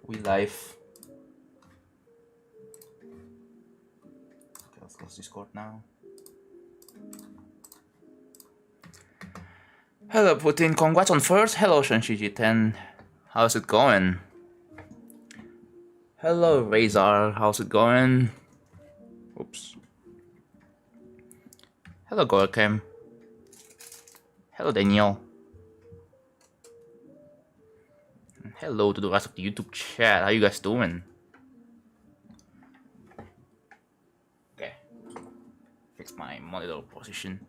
We live. Okay, let's close Discord now. Hello, Putin. Congrats on first. Hello, Shanshiji10. How's it going? Hello, Razor. How's it going? Oops. Hello, Gorkem. Hello, Daniel. Hello to the rest of the YouTube chat. How you guys doing? Okay. Fix my monitor position.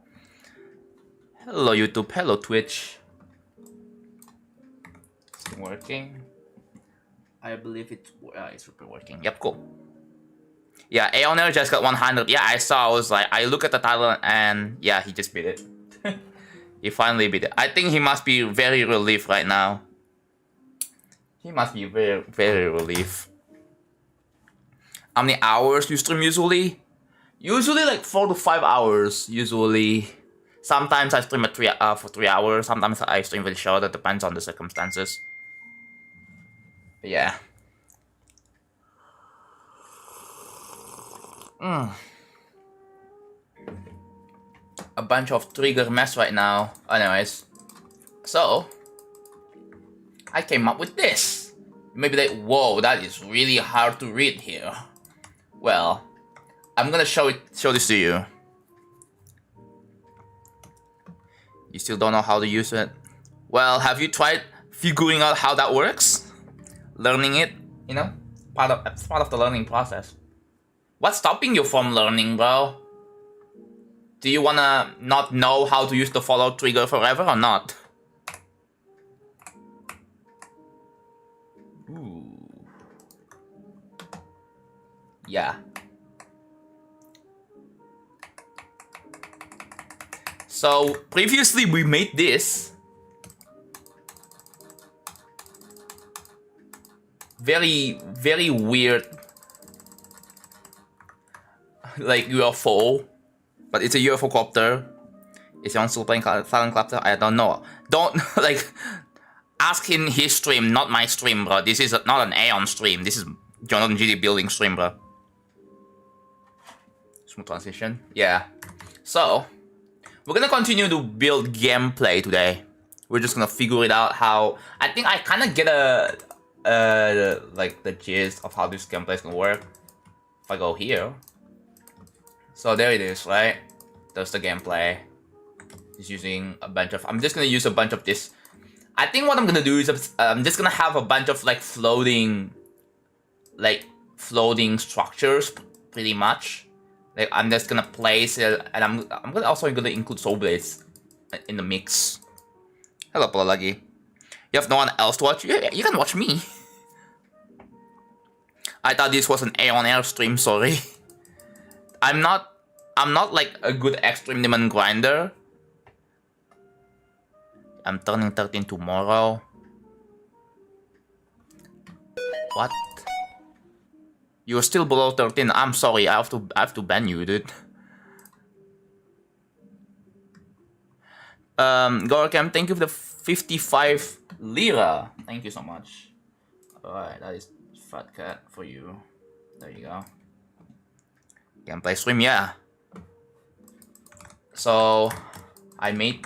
Hello, YouTube. Hello, Twitch. Is it working? I believe it's working. Yep, cool. Yeah, Aoner just got 100. Yeah, I saw. I was like, I look at the title and yeah, he just beat it. He finally beat it. I think he must be very relieved right now. He must be very, very relieved. How many hours you stream usually? Usually like 4 to 5 hours. Usually, sometimes I stream at for 3 hours. Sometimes I stream very short. That depends on the circumstances. But yeah. A bunch of trigger mess right now. Anyways, so I came up with this. Maybe like, whoa, that is really hard to read here. Well, I'm gonna show this to you. You still don't know how to use it? Well, have you tried figuring out how that works? Learning it, you know, it's part of the learning process. What's stopping you from learning, bro? Do you wanna not know how to use the follow trigger forever or not? Ooh. Yeah. So previously we made this very, very weird like UFO, but it's a UFO copter. Is he still playing Silent Clapter? I don't know. Don't like ask in his stream, not my stream, bro. This is not an Aeon stream. This is JonathanGD building stream, bro. Smooth transition. Yeah. So we're gonna continue to build gameplay today. We're just gonna figure it out how. I think I kind of get like the gist of how this gameplay is gonna work. If I go here, so there it is, right? There's the gameplay. It's using a bunch of. I'm just gonna use a bunch of this. I think what I'm gonna do is I'm just gonna have a bunch of like floating structures, pretty much. Like I'm just gonna place it, and I'm also gonna include soul blades in the mix. Hello, Pololagi. You have no one else to watch? Yeah, you can watch me. I thought this was an Aeon Air stream. Sorry. I'm not like a good extreme demon grinder. I'm turning 13 tomorrow. What? You're still below 13. I'm sorry. I have to ban you, dude. Gorkam, thank you for the 55 lira. Thank you so much. Alright, that is Fat Cat for you. There you go. Gameplay stream, yeah. So I made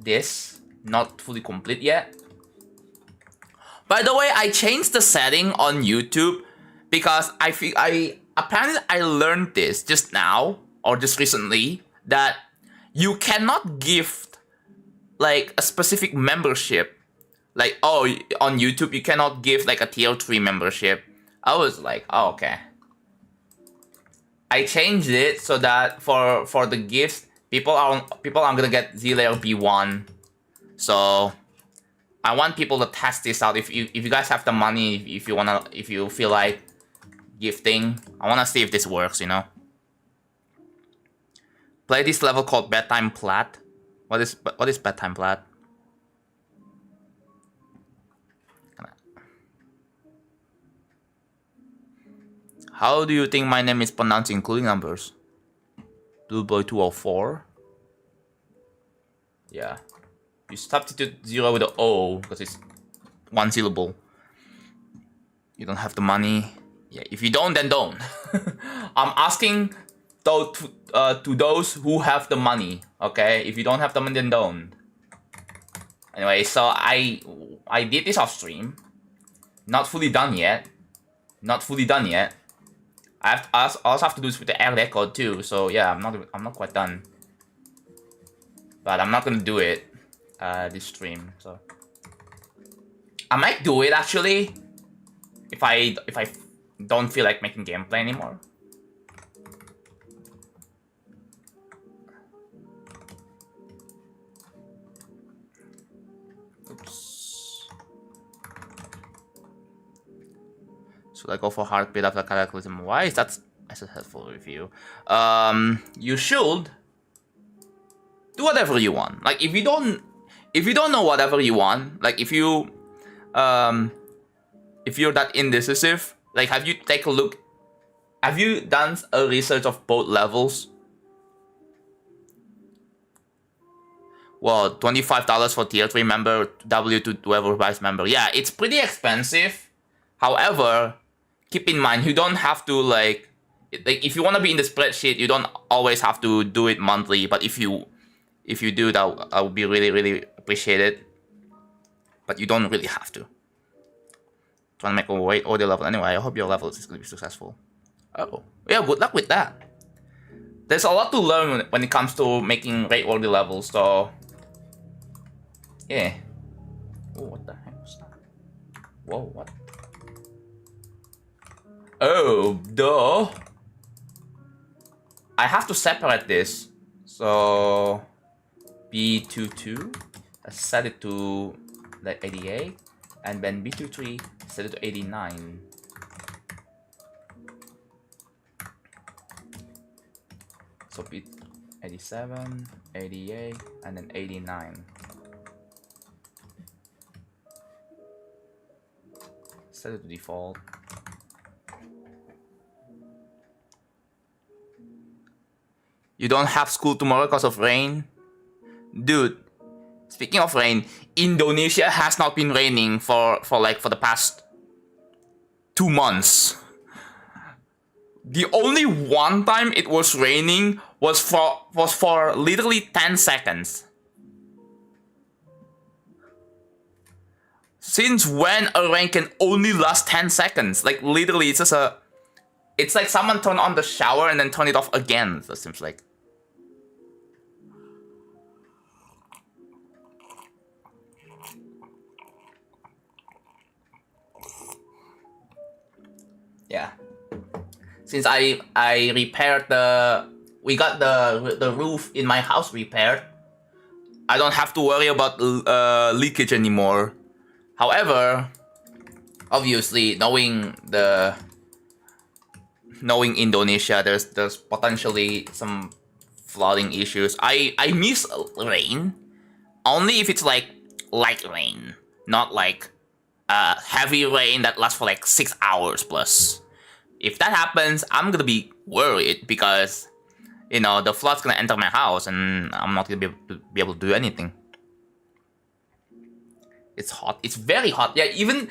this, not fully complete yet. By the way, I changed the setting on YouTube because apparently I learned this just now or just recently that you cannot gift like a specific membership. Like, oh, on YouTube you cannot give like a tier 3 membership. I was like, oh, okay. I changed it so that for the gifts, people are gonna get Z-Layer B1. So I want people to test this out. If you guys have the money, if you feel like gifting, I wanna see if this works, you know. Play this level called Bedtime Plat. What is Bedtime Plat? How do you think my name is pronounced including numbers? Blueboy 204. Yeah. You substitute 0 with the O because it's one syllable. You don't have the money. Yeah, if you don't, then don't. I'm asking to those who have the money. Okay, if you don't have the money, then don't. Anyway, so I did this off stream. Not fully done yet. Not fully done yet. I also have to do this with the air record too. So yeah, I'm not quite done. But I'm not gonna do it this stream. So I might do it actually if I don't feel like making gameplay anymore. Oops. Should I go for heartbeat after cataclysm? Why is that a helpful review? You should do whatever you want. Like if you don't know whatever you want, like if you're that indecisive, like have you done a research of both levels? Well, $25 for tier 3 member, W to whoever buys member. Yeah, it's pretty expensive. However, keep in mind you don't have to like if you want to be in the spreadsheet, you don't always have to do it monthly. But if you do, that I would be really appreciated. But you don't really have to. Trying to make a weight order level anyway. I hope your level is going to be successful. Oh, yeah, good luck with that. There's a lot to learn when it comes to making rate order levels, so yeah. Oh, what the heck was that? Whoa, what? Oh, duh. I have to separate this. So B22, I set it to like 88, and then B23 set it to 89. So B87, 88, and then 89. Set it to default. You don't have school tomorrow because of rain? Dude, speaking of rain, Indonesia has not been raining for the past 2 months. The only one time it was raining was for literally 10 seconds. Since when a rain can only last 10 seconds? Like literally it's like someone turned on the shower and then turned it off again, it seems like. Yeah. Since I repaired we got the roof in my house repaired, I don't have to worry about leakage anymore. However, obviously knowing Indonesia, there's potentially some flooding issues. I miss rain only if it's like light rain, not like heavy rain that lasts for like 6 hours plus. If that happens, I'm gonna be worried because, you know, the flood's gonna enter my house and I'm not gonna be able to do anything. It's hot. It's very hot. Yeah, even,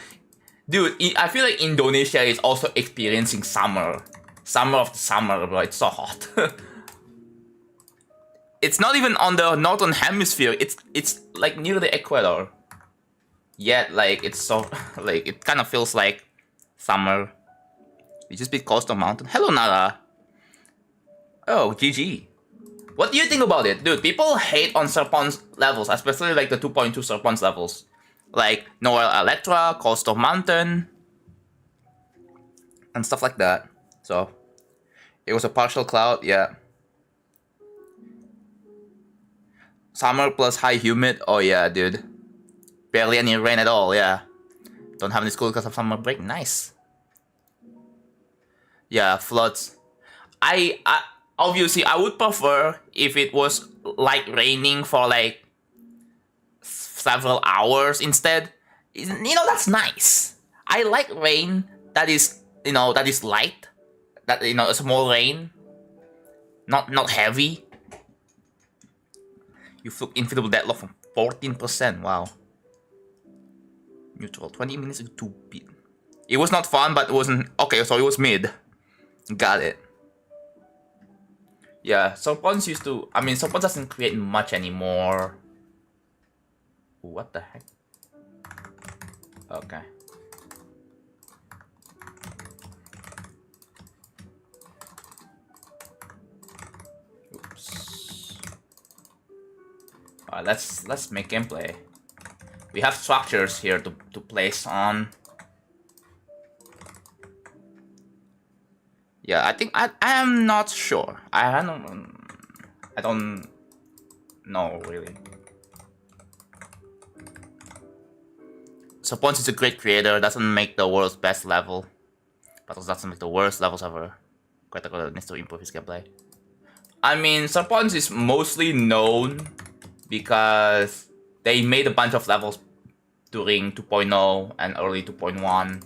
dude, I feel like Indonesia is also experiencing summer. Summer of the summer, bro. It's so hot. It's not even on the northern hemisphere. It's like near the equator. Yet, like, it's so, like, it kind of feels like summer. We just beat Coastal Mountain. Hello, Nara. Oh, GG. What do you think about it? Dude, people hate on Serpent's levels, especially like the 2.2 Serpent's levels. Like Noel Electra, Coastal Mountain, and stuff like that. So, it was a partial cloud, yeah. Summer plus high humid, oh yeah, dude. Barely any rain at all, yeah. Don't have any school because of summer break, nice. Yeah, floods. I obviously I would prefer if it was like raining for like several hours instead. You know, that's nice. I like rain that is, you know, that is light. That, you know, a small rain. Not heavy. You fluke infinitable deadlock from 14%. Wow. Neutral. 20 minutes to 2 beat. It was not fun, but it wasn't... Okay, so it was mid. Got it. Yeah, Serpons used to... I mean, Serpons doesn't create much anymore. What the heck? Okay. Oops. Alright, let's make gameplay. We have structures here to place on. Yeah, I think I am not sure. I don't know really. Serpons is a great creator, doesn't make the world's best level, but also doesn't make the worst levels ever. Critical needs to improve his gameplay. I mean, Serpons is mostly known because they made a bunch of levels during 2.0 and early 2.1.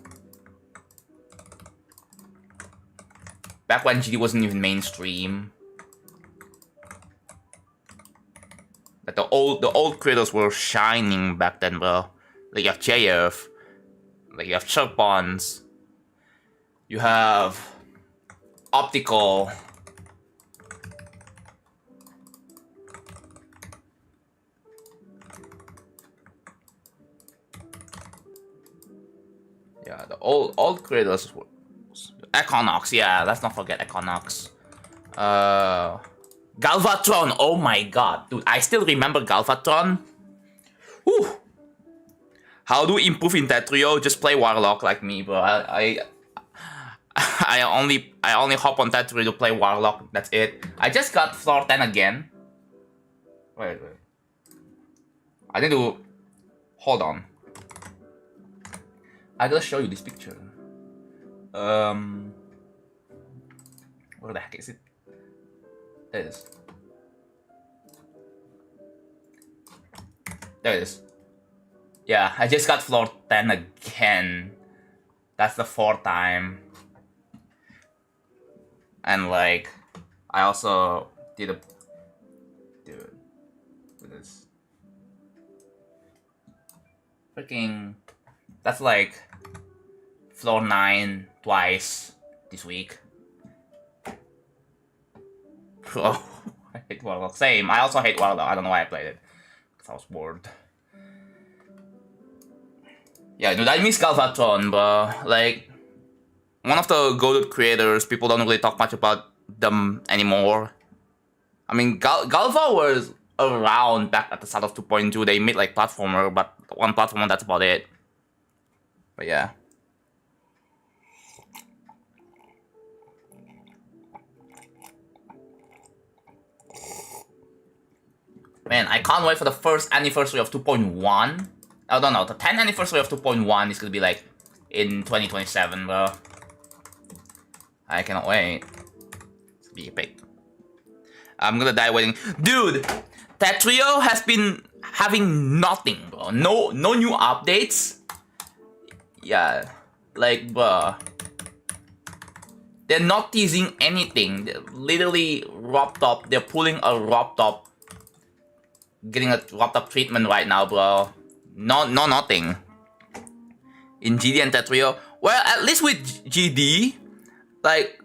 Back when GD wasn't even mainstream. Like the old creators were shining back then, bro. Like you have JF, like you have Serpons, you have Optical. Yeah, the old creators were Equinox, yeah, let's not forget Equinox. Galvatron, oh my god, dude, I still remember Galvatron. Whew. How do we improve in that trio? Just play Warlock like me, bro. I only hop on that trio to play Warlock. That's it. I just got floor 10 again. Wait. I need to hold on. I gotta show you this picture. Where the heck is it? There it is. There it is. Yeah, I just got floor 10 again. That's the 4th time. And like, I also did a... Dude, with this. Freaking... That's like... floor 9 twice this week. Bro, I hate Warlock. Same, I also hate Warlock. I don't know why I played it. Because I was bored. Yeah, dude, I miss Galvatron, bro. Like, one of the goated creators, people don't really talk much about them anymore. I mean, Galva was around back at the start of 2.2. They made like platformer, but one platformer, that's about it. But yeah. Man, I can't wait for the first anniversary of 2.1. I don't know, the 10th anniversary of 2.1 is gonna be like in 2027, bro. I cannot wait. It's be epic. I'm gonna die waiting. Dude, that trio has been having nothing, bro. No new updates. Yeah, like, bro. They're not teasing anything. They're literally wrapped up. They're pulling a wrapped up. Getting a wrapped up treatment right now, bro. No, nothing. In GD and Tetrio. Well, at least with GD, like,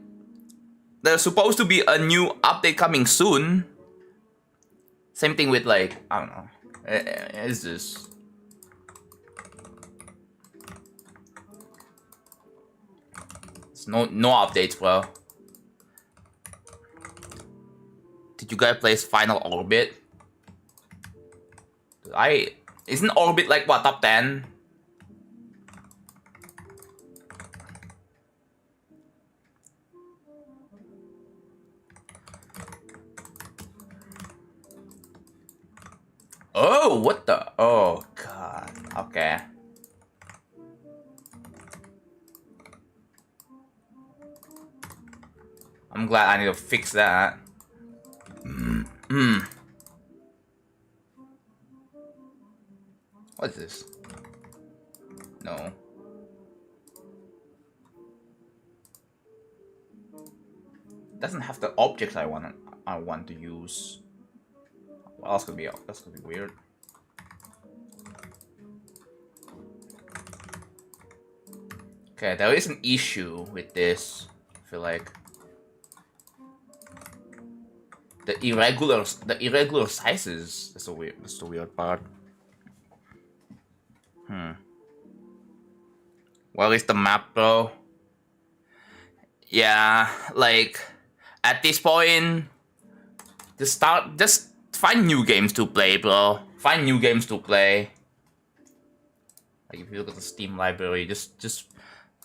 there's supposed to be a new update coming soon. Same thing with, like, I don't know. Is this? It's no updates, bro. Did you guys play Final Orbit? Isn't Orbit like what, top 10? Oh, what the? Oh, God. Okay. I'm glad I need to fix that. What is this? No. It doesn't have the objects I want to use. What else could be? That's gonna be weird. Okay, there is an issue with this. I feel like the irregular sizes. That's the weird part. Where is the map, bro? Yeah, like at this point, just find new games to play, bro. Find new games to play. Like if you look at the Steam library, just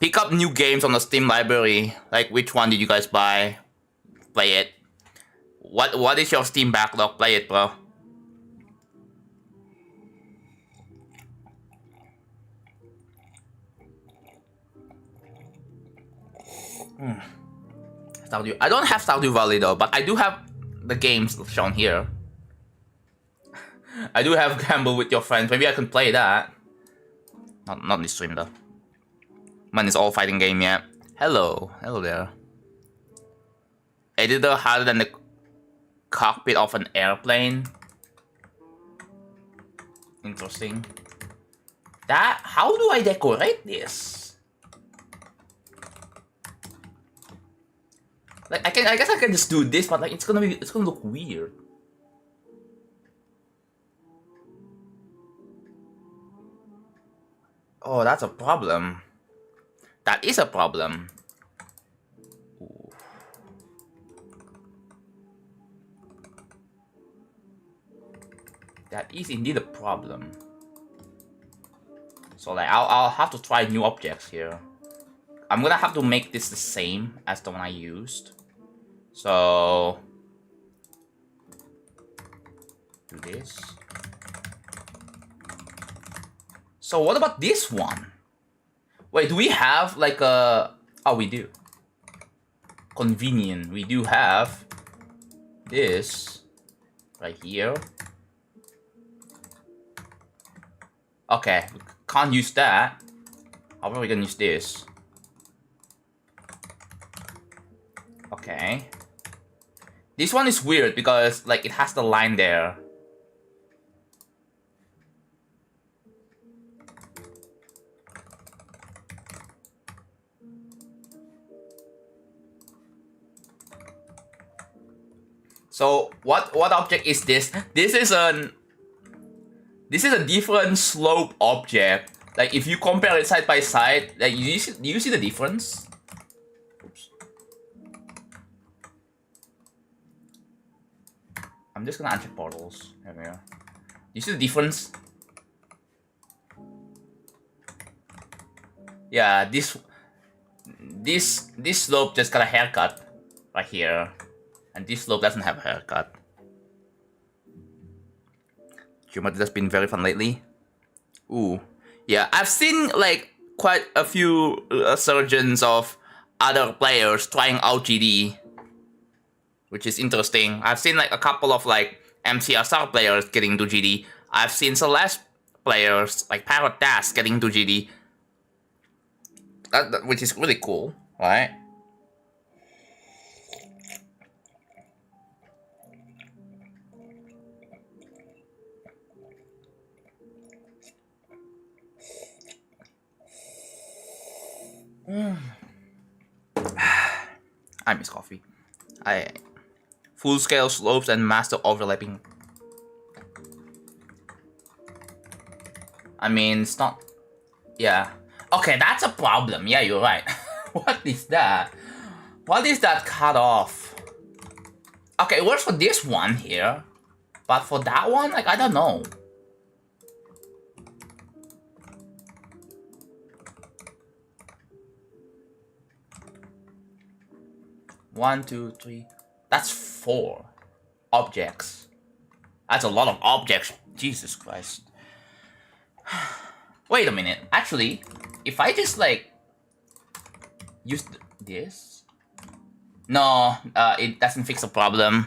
pick up new games on the Steam library. Like which one did you guys buy? Play it. What is your Steam backlog? Play it, bro. Stardew. I don't have Stardew Valley though, but I do have the games shown here. I do have Gamble with Your Friends. Maybe I can play that. Not in this stream though. Man, it's all fighting game, yeah. Hello there. Editor harder than the cockpit of an airplane. Interesting. How do I decorate this? Like I guess I can just do this, but like it's gonna look weird. Oh, that's a problem. That is a problem. Ooh. That is indeed a problem. So like I'll have to try new objects here. I'm gonna have to make this the same as the one I used. So do this. So what about this one? Wait, do we have like a... Oh, we do. Convenient. We do have this right here. Okay, we can't use that. How are we gonna use this? Okay. This one is weird because like it has the line there. So what object is this? This is a different slope object. Like if you compare it side by side, like do you see the difference? Oops. I'm just gonna uncheck portals. There we go. You see the difference? Yeah, this slope just got a haircut right here. And this slope doesn't have a haircut. Humor has been very fun lately. Ooh. Yeah, I've seen like quite a few surgeons of other players trying out GD. Which is interesting. I've seen like a couple of like MCSR players getting into GD. I've seen Celeste players like Parrot Dash getting into GD. Which is really cool, right? I miss coffee. Full scale slopes and master overlapping. I mean, it's not. Yeah. Okay, that's a problem. Yeah, you're right. What is that? What is that cut off? Okay, it works for this one here, but for that one, like I don't know. One, two, three. That's 4 objects. That's a lot of objects. Jesus Christ. Wait a minute. Actually, if I just like use this, no, it doesn't fix the problem.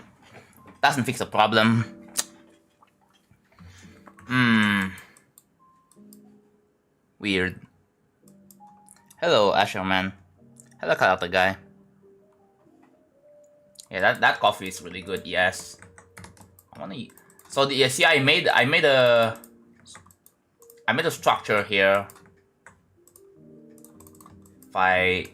Doesn't fix the problem. Weird. Hello, Asher man. Hello, character guy. Yeah, that coffee is really good. Yes, I wanna eat. So the see, I made a structure here. I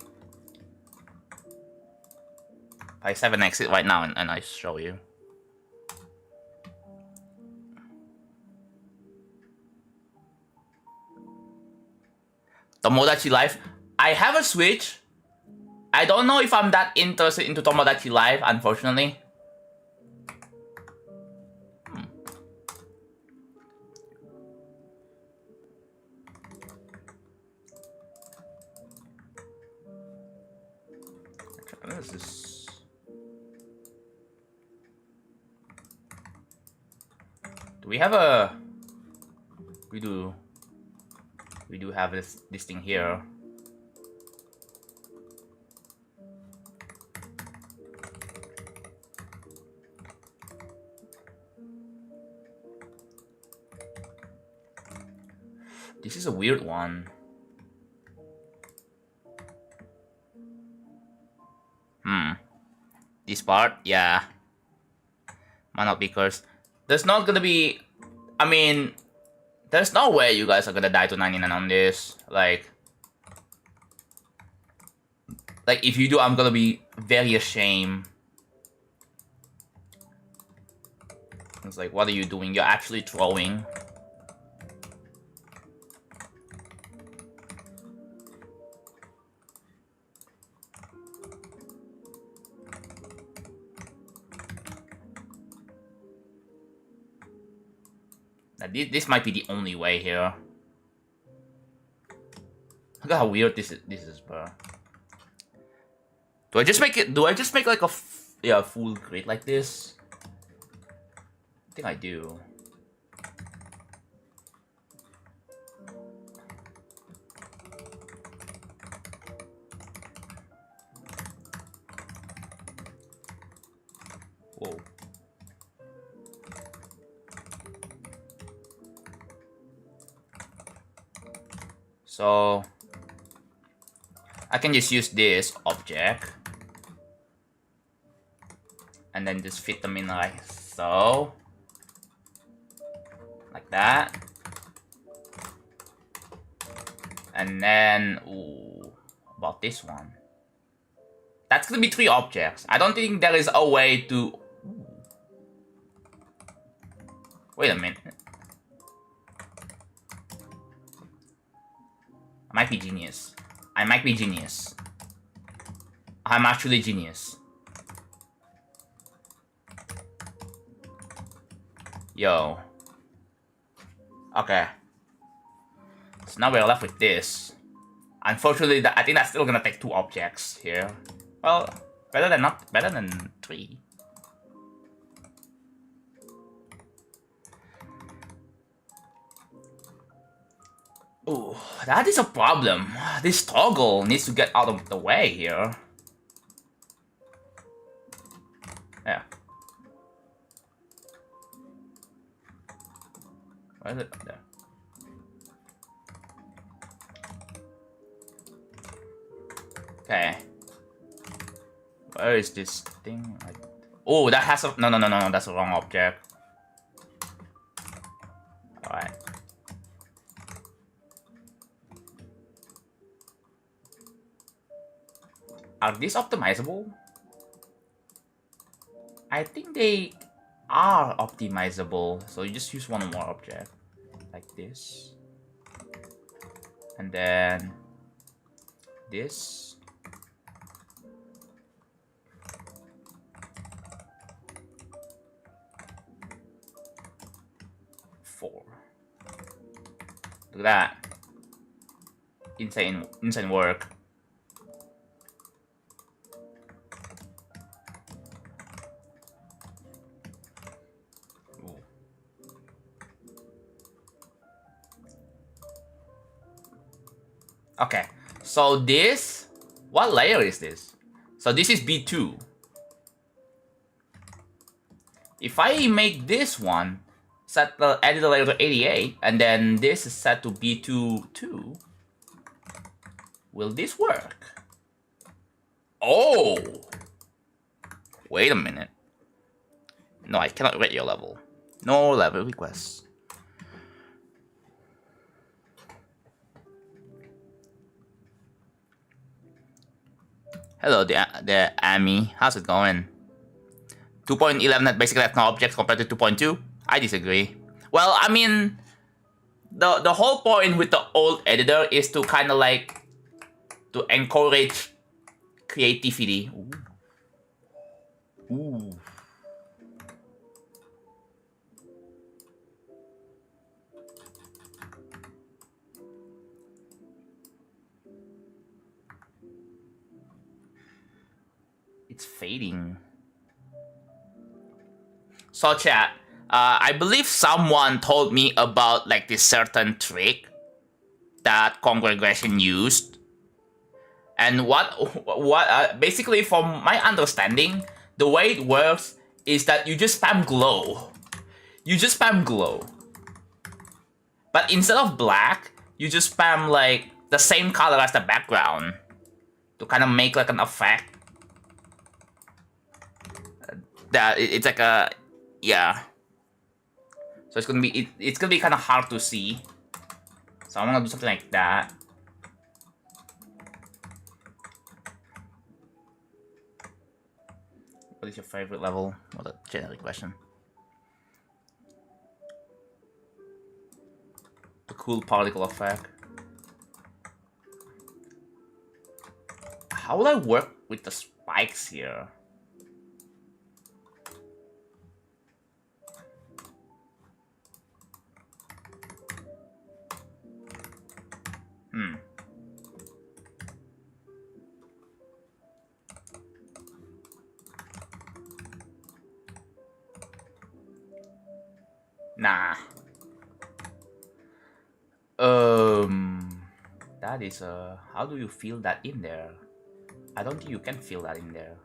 7x it right now and I show you. Tomodachi Life. I have a Switch. I don't know if I'm that interested into Tomodachi Life, unfortunately. What is this? Do we have a... We do have this thing here. This is a weird one. This part, yeah. Might not be cursed. There's not gonna be... I mean... There's no way you guys are gonna die to 99 on this. Like, if you do, I'm gonna be very ashamed. It's like, what are you doing? You're actually throwing. This might be the only way here. Look at how weird this is, bro. Do I just make like a full grid like this? I think I do. Whoa. So I can just use this object and then just fit them in like so, like that, and then about this one. That's gonna be 3 objects. I don't think there is a way to. Wait a minute. I might be genius. I might be genius. I'm actually genius. Yo. Okay. So now we're left with this. Unfortunately, I think that's still gonna take 2 objects here. Well, better than 3. Ooh, that is a problem. This toggle needs to get out of the way here. Yeah. Where is it? There. Okay. Where is this thing? Oh, that has a... No, that's the wrong object. Alright. Are these optimizable? I think they are optimizable. So you just use one more object. Like this. And then this. Four. Look at that. Insane work. Okay, so this, what layer is this? So this is B2. If I make this one, set the editor layer to 88, and then this is set to B2 2, will this work? Oh! Wait a minute. No, I cannot rate your level. No level requests. Hello, the Amy. How's it going? 2.11 basically has no objects compared to 2.2? I disagree. Well, I mean, the whole point with the old editor is to kind of like to encourage creativity. Ooh. Ooh. It's fading. So chat, I believe someone told me about like this certain trick that congregation used. And basically from my understanding, the way it works is that you just spam glow. You just spam glow. But instead of black, you just spam like the same color as the background to kind of make like an effect. That it's like a, yeah. So it's gonna be kind of hard to see. So I'm gonna do something like that. What is your favorite level? What a generic question. The cool particle effect. How will I work with the spikes here? Nah. That is how do you feel that in there? I don't think you can feel that in there.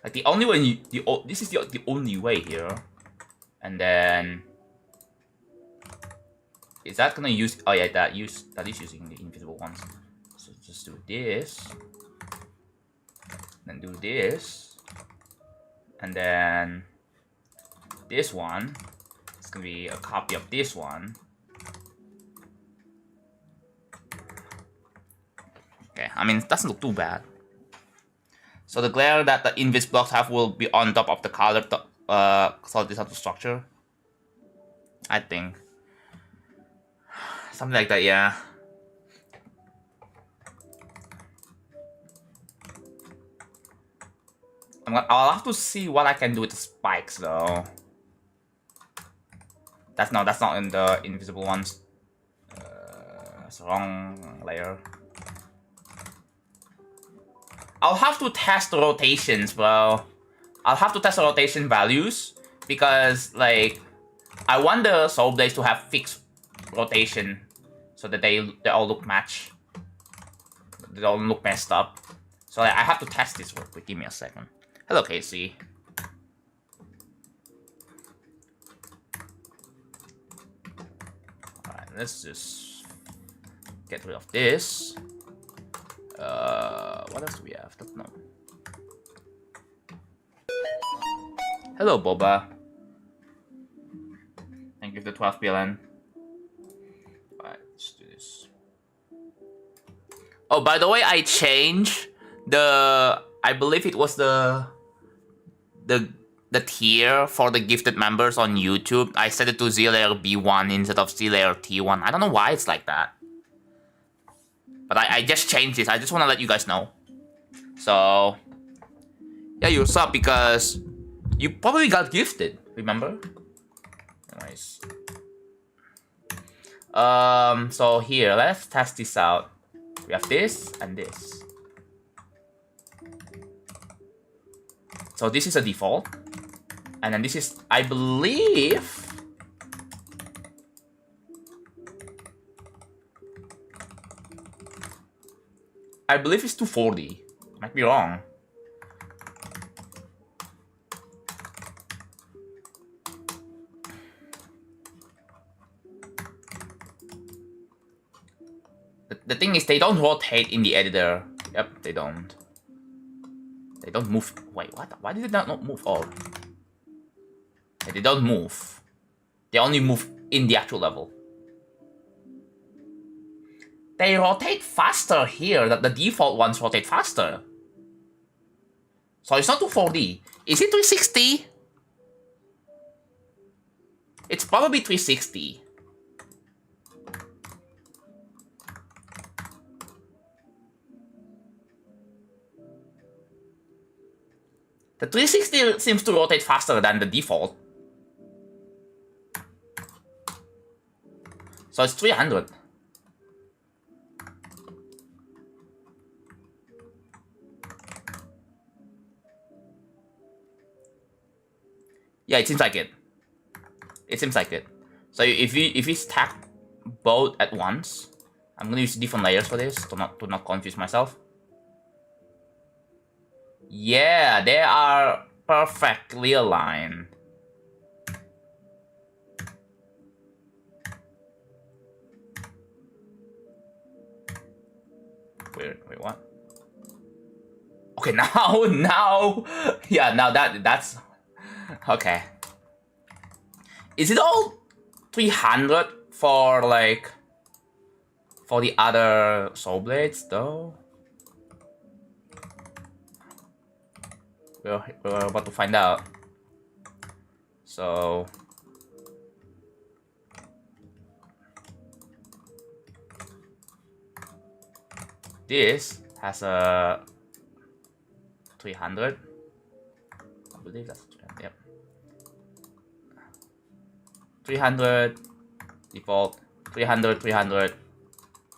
Like the only way this is the only way here. And then is that gonna use, oh yeah, that is using the invisible ones. So just do this. Then do this. And then this one, it's gonna be a copy of this one. Okay, I mean, it doesn't look too bad. So the glare that the invis blocks have will be on top of the color solid digital structure. I think. Something like that, yeah. I'll have to see what I can do with the spikes though. That's not in the invisible ones. It's the wrong layer. I'll have to test the rotations, bro. I'll have to test the rotation values because like I want the soul blades to have fixed rotation so that they all look match. They don't look messed up. So like, I have to test this real quick. Give me a second. Hello, Casey. Alright, let's just get rid of this. What else do we have? Don't know. Hello, Boba. Thank you for the 12 PLN. Alright, let's do this. Oh, by the way, I changed the, I believe it was the tier for the gifted members on YouTube. I set it to Z-Layer B1 instead of Z-Layer T1. I don't know why it's like that. But I just changed this. I just want to let you guys know. So, yeah, you're sub because you probably got gifted, remember? Nice. So here, let's test this out. We have this and this. So this is a default. And then this is, I believe... it's 240. Might be wrong. The thing is, they don't rotate in the editor. Yep, they don't. They don't move. Wait, what? Why did they not move? Oh. They don't move. They only move in the actual level. They rotate faster here. The default ones rotate faster. So it's not 240. Is it 360? It's probably 360. The 360 seems to rotate faster than the default. So it's 300. Yeah, it seems like it. It seems like it. So if we stack both at once, I'm gonna use different layers for this to not confuse myself. Yeah, they are perfectly aligned. Wait, what? Okay, now, yeah, now that's okay. Is it all 300 for like for the other soul blades though? We're about to find out. So this has a 300. I believe that's 300. Yep. 300 default, 300, 300,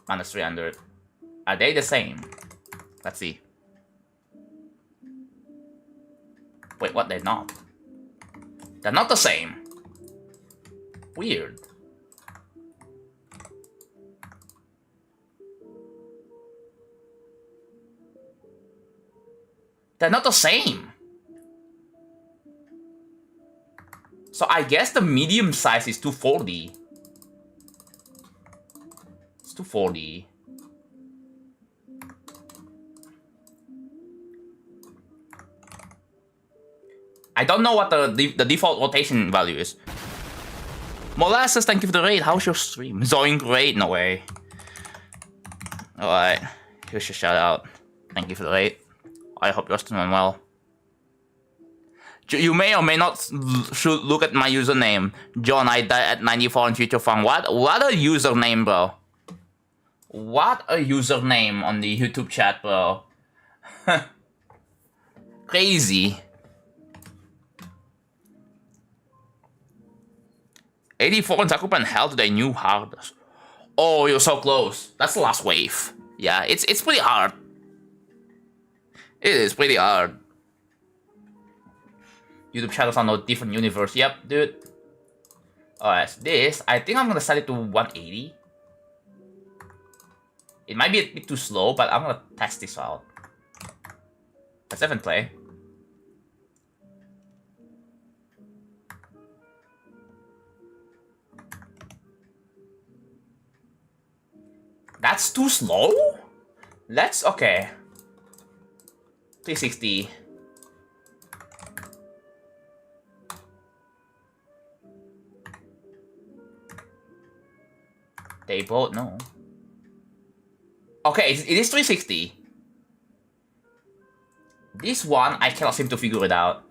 minus 300. Are they the same? Let's see. Wait, what? They're not. They're not the same. Weird. They're not the same. So I guess the medium size is 240. It's 240. I don't know what the default rotation value is. Molasses, thank you for the raid. How's your stream? It's going great, no way. Alright, here's your shout out. Thank you for the raid. I hope you're doing well. You may or may not should look at my username. John, I died at 94 on Future Fun. What a username, bro. What a username on the YouTube chat, bro. Crazy. 84 on Zakupan hell to their new hardest. Oh, you're so close. That's the last wave. Yeah, it's pretty hard. It is pretty hard. YouTube channels are no different universe. Yep, dude. Alright, so this, I think I'm gonna set it to 180. It might be a bit too slow, but I'm gonna test this out. Let's even play. That's too slow? Let's, okay. 360. They both know. Okay, it is 360. This one, I cannot seem to figure it out.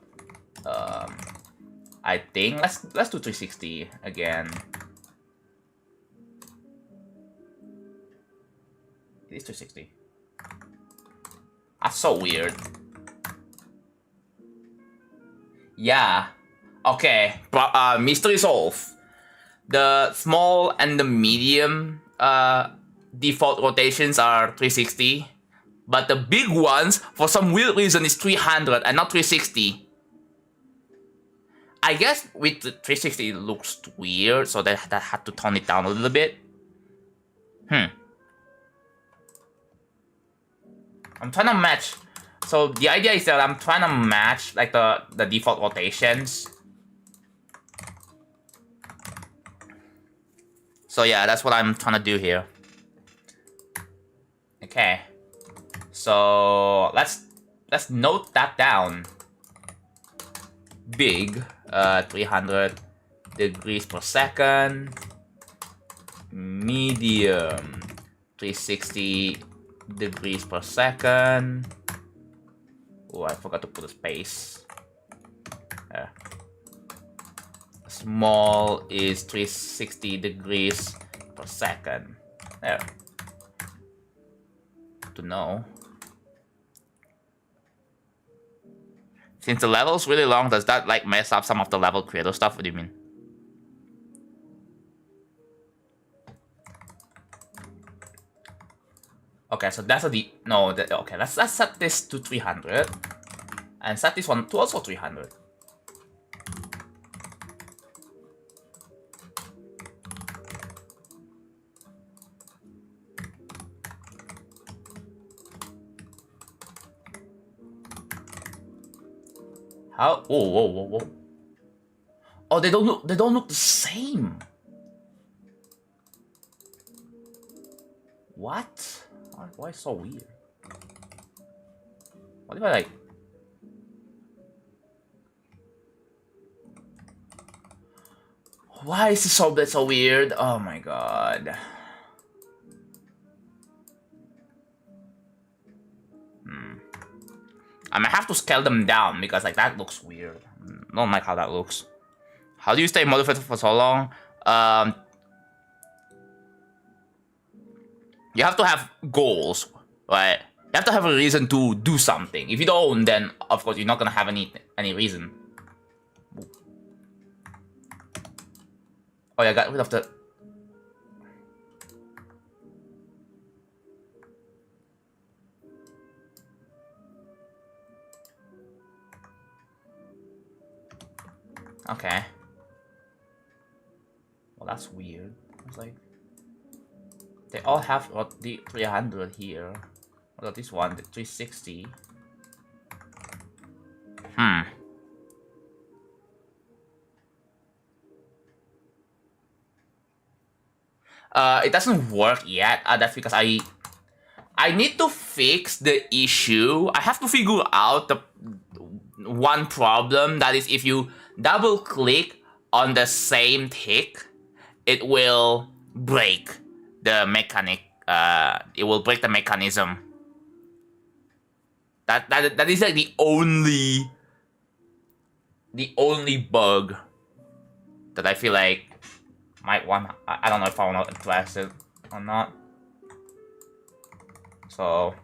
I think let's do 360 again. It is 360. That's so weird. Yeah. Okay. Mystery solved. The small and the medium default rotations are 360. But the big ones, for some weird reason, is 300 and not 360. I guess with the 360 it looks weird, so that had to tone it down a little bit. I'm trying to match. So the idea is that I'm trying to match like the default rotations. So yeah, that's what I'm trying to do here. Okay. So let's note that down. Big, 300 degrees per second. Medium, 360 degrees per second. Oh, I forgot to put a space. Small is 360 degrees per second. There. To know. Since the level's really long, does that like mess up some of the level creator stuff? What do you mean? Okay, so that's okay, let's set this to 300 and set this one to also 300. How? Oh, whoa. Oh, they don't look the same. What? Why so weird? What if I like? Why is this so weird? Oh my god. I might have to scale them down because like that looks weird. Don't like how that looks. How do you stay motivated for so long? You have to have goals, right? You have to have a reason to do something. If you don't, then of course you're not gonna have any reason. Oh yeah, I got rid of the... Okay. Well, that's weird. It's like... They all have the 300 here. What about this one? The 360. It doesn't work yet. That's because I need to fix the issue. I have to figure out the one problem. That is, if you double click on the same tick, it will break the mechanic. It will break the mechanism. That is like the only bug that I feel like might want. I don't know if I want to address it or not. So.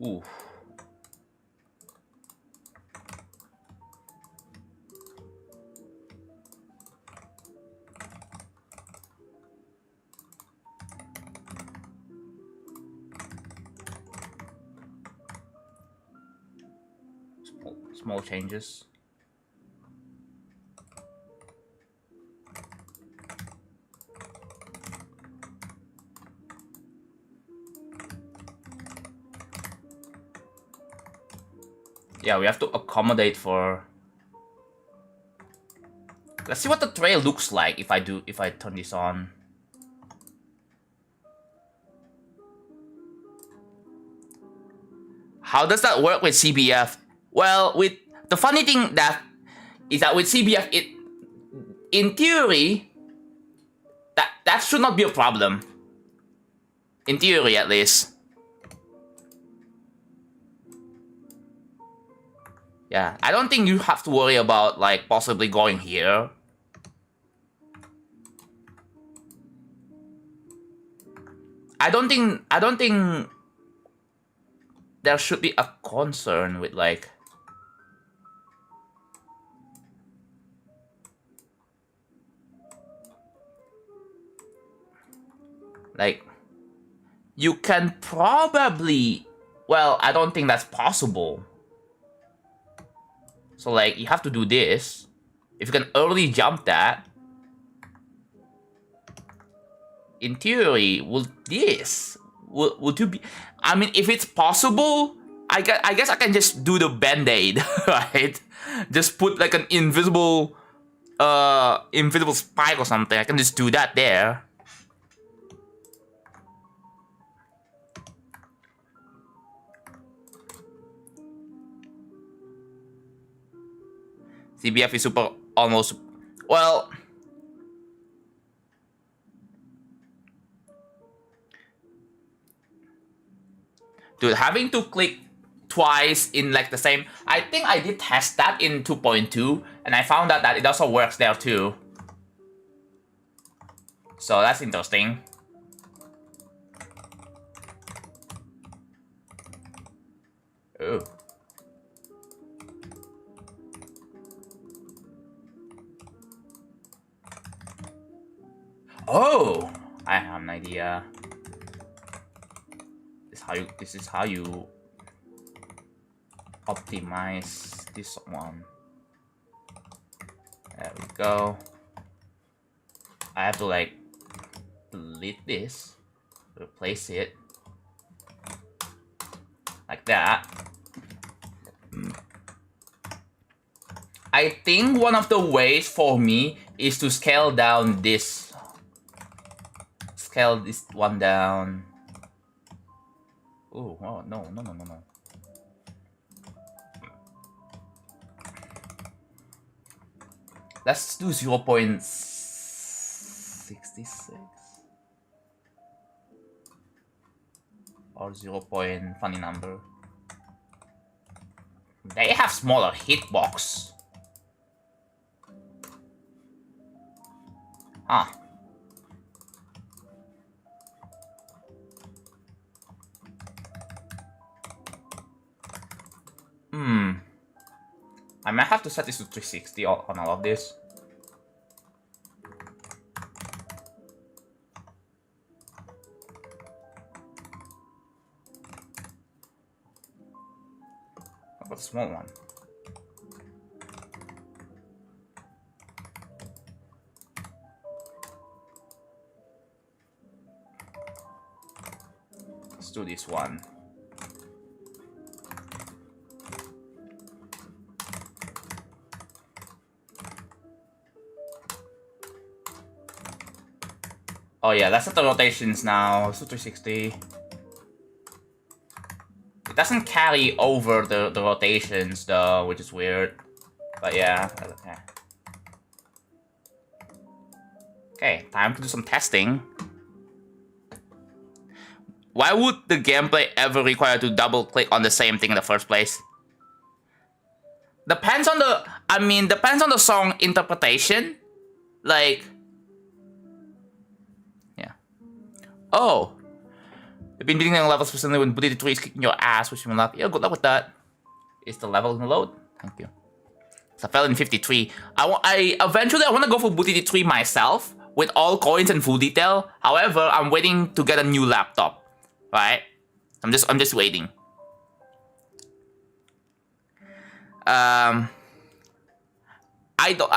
Ooh. Small changes. Yeah, we have to accommodate for... Let's see what the trail looks like if I turn this on. How does that work with CBF? Well, with the funny thing that is that with CBF, it in theory that should not be a problem. In theory, at least. Yeah, I don't think you have to worry about like possibly going here. I don't think there should be a concern with like you can probably, well, I don't think that's possible. So like you have to do this. If you can early jump that, in theory, would you be? I mean, if it's possible, I guess I can just do the band-aid, right? Just put like an invisible invisible spike or something, I can just do that there. CBF is super almost, well, dude, having to click twice in like the same, I think I did test that in 2.2 and I found out that it also works there too. So that's interesting. Oh. Oh, I have an idea. This is how you optimize this one. There we go. I have to like delete this, replace it like that. I think one of the ways for me is to scale down this. Scale this one down. Oh, oh no. Let's do 0.66 or 0. Funny number. They have smaller hitbox. Huh. I might have to set this to 360 on all of this. How about the small one? Let's do this one. Oh yeah, let's set the rotations now. Let's do 360. It doesn't carry over the rotations though, which is weird. But yeah, okay. Okay, time to do some testing. Why would the gameplay ever require to double click on the same thing in the first place? Depends on the, depends on the song interpretation. Like, yeah. Oh, you've been beating the levels recently when Booty 3 is kicking your ass, wish you luck. Yeah, good luck with that. Is the level in the load? Thank you. So I fell in 53. Eventually I want to go for Booty 3 myself with all coins and full detail. However, I'm waiting to get a new laptop. Right? I'm just waiting. I don't,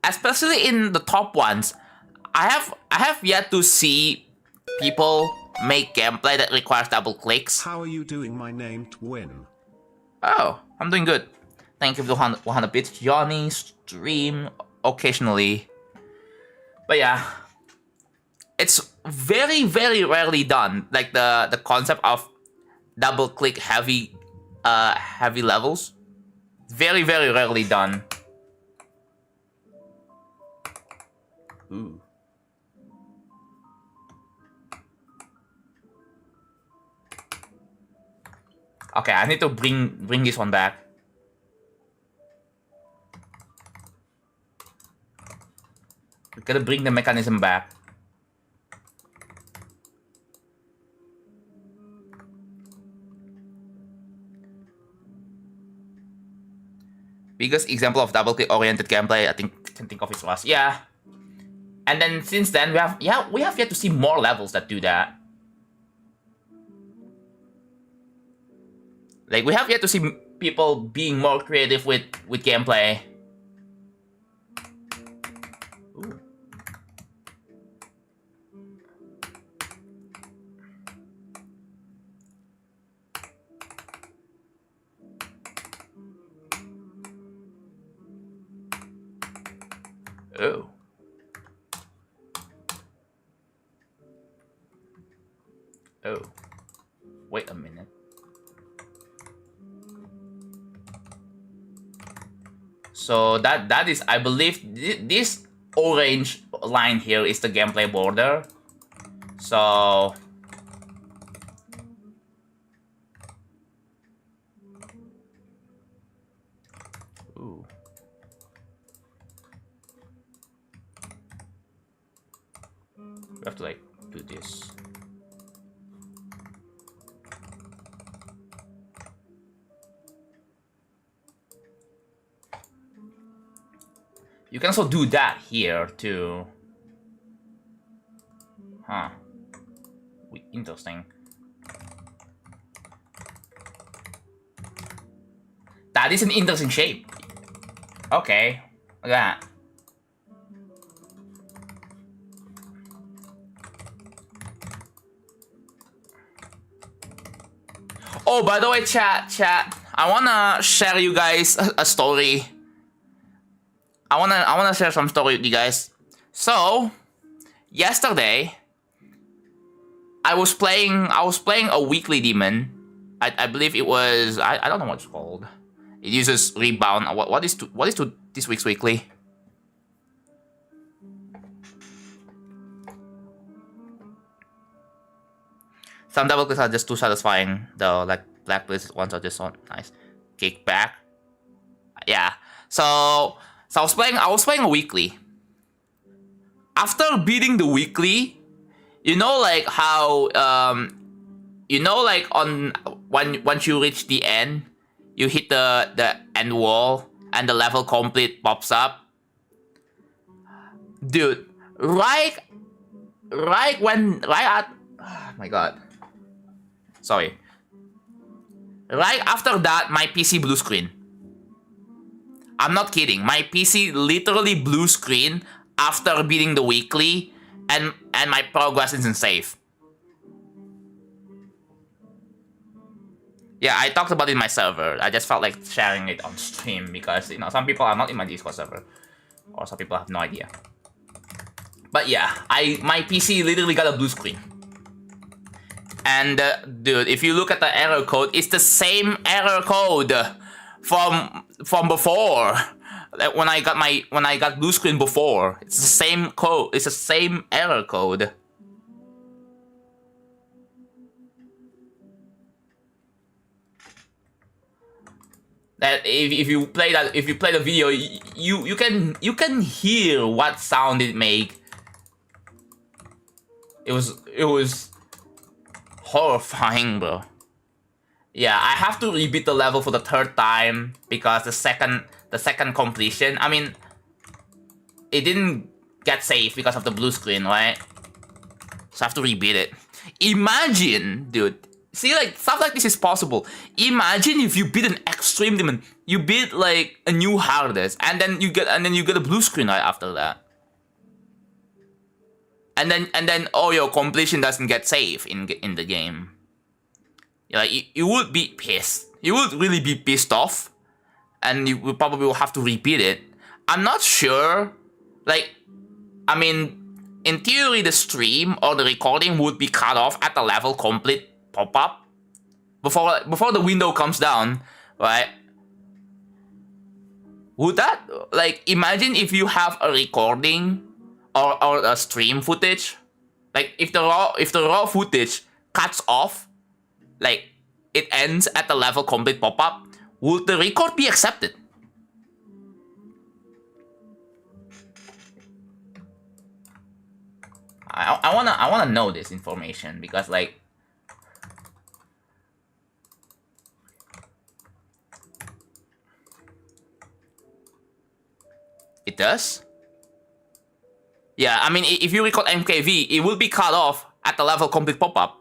especially in the top ones, I have yet to see people make gameplay that requires double clicks. How are you doing, my name Twin? Oh, I'm doing good. Thank you for the 100 bits. Johnny stream occasionally. But yeah, it's very, very rarely done. Like the concept of double click heavy levels. Very, very rarely done. Ooh. Okay, I need to bring this one back. We gotta bring the mechanism back. Biggest example of double click oriented gameplay I think can think of is Rust. Yeah. And then since then we have yet to see more levels that do that. Like we have yet to see people being more creative with gameplay. Ooh. Oh. Oh. Wait a minute. So that is, I believe, this orange line here is the gameplay border. So ooh. We have to like do this. You can also do that here too. Huh. Interesting. That is an interesting shape. Okay. Look at that. Oh, by the way, chat, I wanna share you guys a story. I wanna share some story with you guys. So, yesterday, I was playing a weekly demon. I believe it was, I don't know what it's called. It uses rebound. What is this week's weekly? Some double clicks are just too satisfying. The like black places ones are just so nice. Kick back. Yeah. So I was playing a weekly. After beating the weekly, you know like how you know like on once you reach the end, you hit the end wall and the level complete pops up. Dude, right at oh my god. Sorry. Right after that, my PC blue screen. I'm not kidding. My PC literally blue screen after beating the weekly, and my progress isn't safe. Yeah, I talked about it in my server. I just felt like sharing it on stream because, you know, some people are not in my Discord server, or some people have no idea. But yeah, my PC literally got a blue screen. And dude, if you look at the error code, it's the same error code from before. Like when I got blue screen before, it's the same code. It's the same error code. That if you play the video, you can hear what sound it made. It was horrifying, bro. Yeah, I have to rebeat the level for the third time because the second completion, I mean, it didn't get saved because of the blue screen, right? So I have to rebeat it. Imagine, dude. See, like, stuff like this is possible. Imagine if you beat an extreme demon. You beat like a new hardest, and then you get a blue screen right after that. And then oh, your completion doesn't get saved in the game. Like you would be pissed. You would really be pissed off, and you will probably have to repeat it. I'm not sure. Like, I mean, in theory, the stream or the recording would be cut off at the level complete pop-up before the window comes down, right? Would that, like, imagine if you have a recording or a stream footage, like if the raw footage cuts off, like it ends at the level complete pop-up, would the record be accepted? I wanna know this information because, like, it does. Yeah, I mean, if you record MKV, it will be cut off at the level complete pop-up.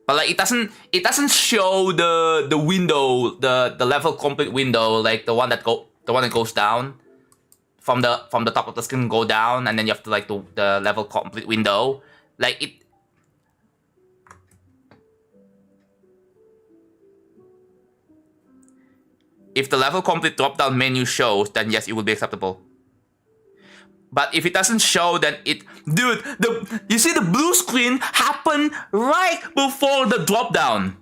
But like it doesn't show the window, the level complete window, like the one that goes down from the top of the screen, go down, and then you have to like the level complete window. Like it. If the level complete drop down menu shows, then yes, it will be acceptable. But if it doesn't show, then dude, you see the blue screen happen right before the drop down.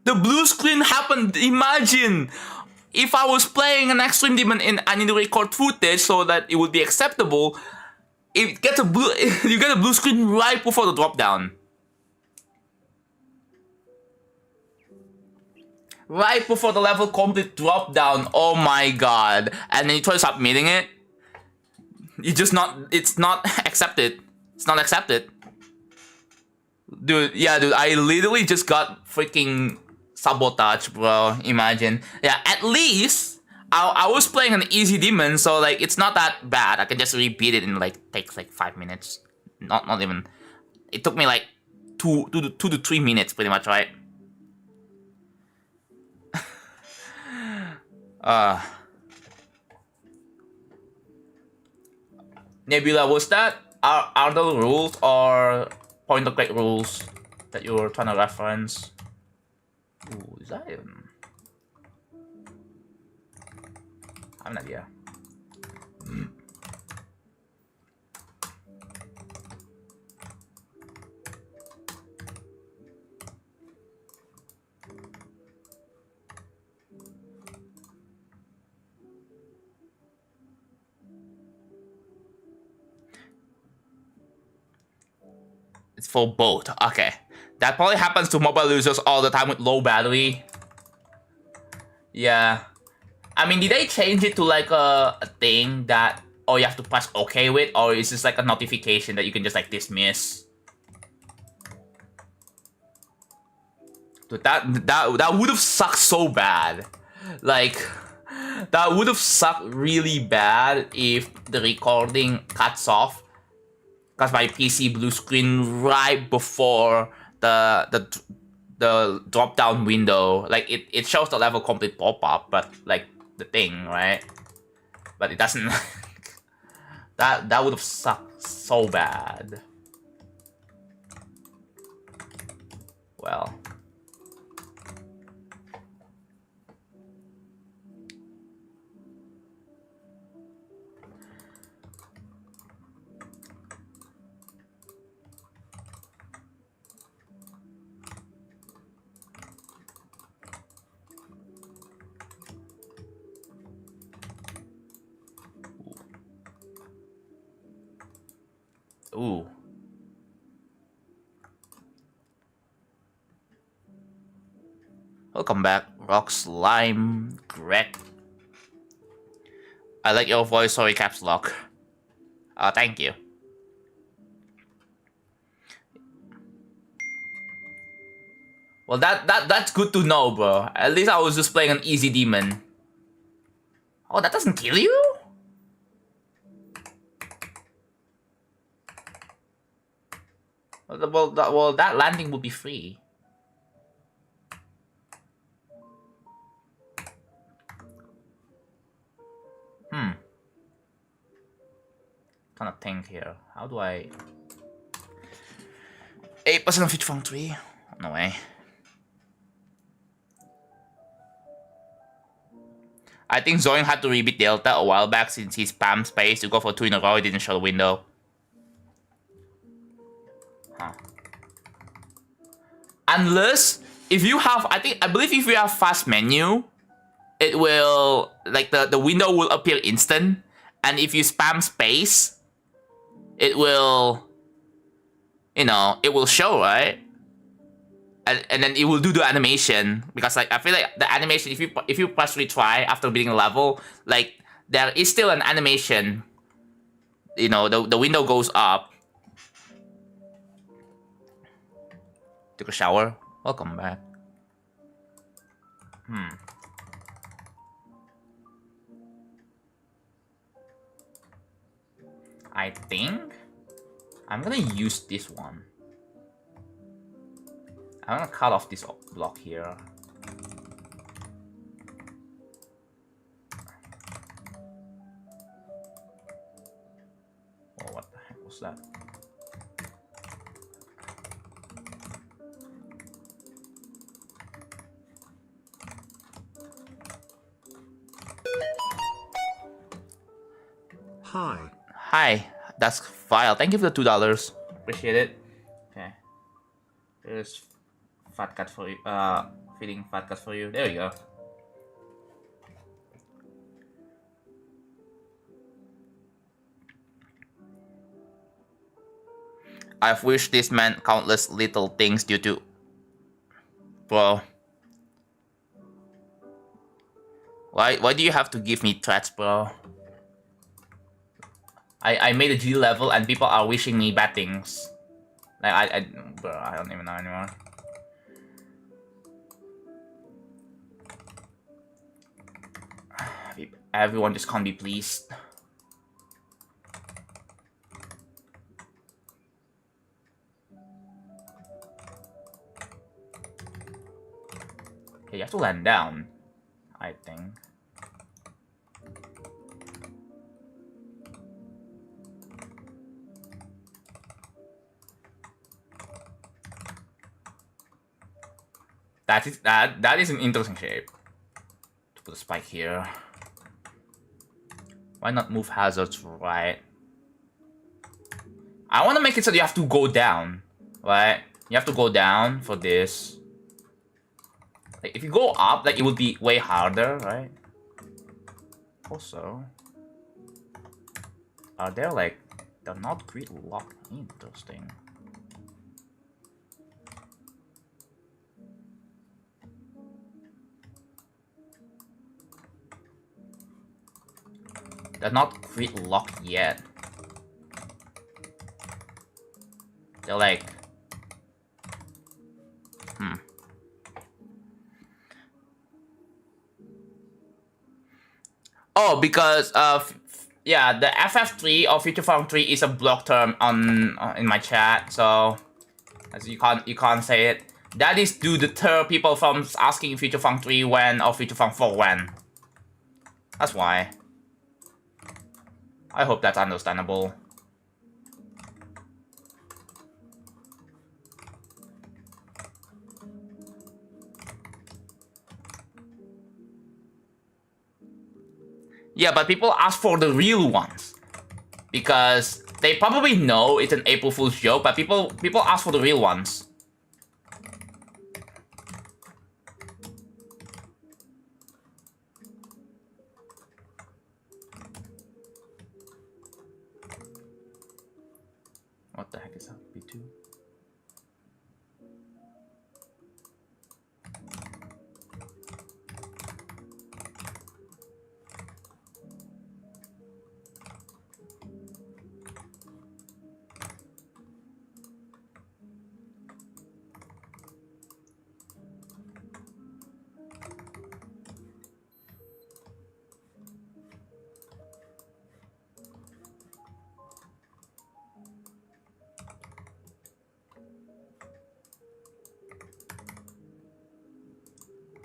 The blue screen happened. Imagine if I was playing an Extreme Demon and I need to record footage so that it would be acceptable. It gets you get a blue screen right before the drop down. Right before the level complete drop down. Oh my god. And then you try submitting it. It's not accepted. It's not accepted. Dude, yeah, dude, I literally just got freaking sabotage, bro. Imagine. Yeah, at least I was playing an easy demon, so like it's not that bad. I can just repeat it in like takes like 5 minutes. Not even. It took me like 2 to 3 minutes pretty much, right? Nebula, was that are the rules or point of great rules that you were trying to reference? Ooh, is that even? I have an idea. It's for both. Okay. That probably happens to mobile users all the time with low battery. Yeah. I mean, did they change it to like a thing that you have to press OK with? Or is this like a notification that you can just like dismiss? Dude, that would have sucked so bad. Like, that would have sucked really bad if the recording cuts off. Because my PC blue screen right before the drop down window, like it shows the level complete pop up, but like the thing, right? But it doesn't. that would have sucked so bad. Well. Ooh. Welcome back, Rock Slime Greg. I like your voice, sorry, caps lock. Thank you. Well, that's good to know, bro. At least I was just playing an easy demon. Oh, that doesn't kill you? Well, that landing would be free. Kind of think here. How do I? 8% of each from 3? No way. I think Zoin had to rebeat Delta a while back since he spammed space to go for 2 in a row. He didn't show the window. Huh. Unless if you have, I believe if you have fast menu, it will like the window will appear instant, and if you spam space, it will, you know, it will show, right? And then it will do the animation, because like I feel like the animation, if you press retry after beating a level, like there is still an animation. You know, the window goes up. Took a shower. Welcome back. I think I'm gonna use this one. I'm gonna cut off this block here. Oh, what the heck was that? Hi. Hi, that's File. Thank you for the $2. Appreciate it. Okay. There's fat cat for you. Feeding fat cat for you. There you go. I've wished this meant countless little things due to... Bro. Why do you have to give me threats, bro? I made a G level and people are wishing me bad things. Like, bro, I don't even know anymore. Everyone just can't be pleased. Okay, you have to land down, I think. That is an interesting shape. To put a spike here. Why not move hazards right? I want to make it so you have to go down, right? You have to go down for this. Like, if you go up, like, it would be way harder, right? Also, are there, like, they're not grid locked. Interesting. They're not grid locked yet. They're like, Oh, because yeah, the FF3 or Future Form 3 is a block term on in my chat, so as you can't say it. That is to deter people from asking Future Form 3 when or Future Form 4 when. That's why. I hope that's understandable. Yeah, but people ask for the real ones. Because they probably know it's an April Fool's joke, but people ask for the real ones. What the heck is that? B2?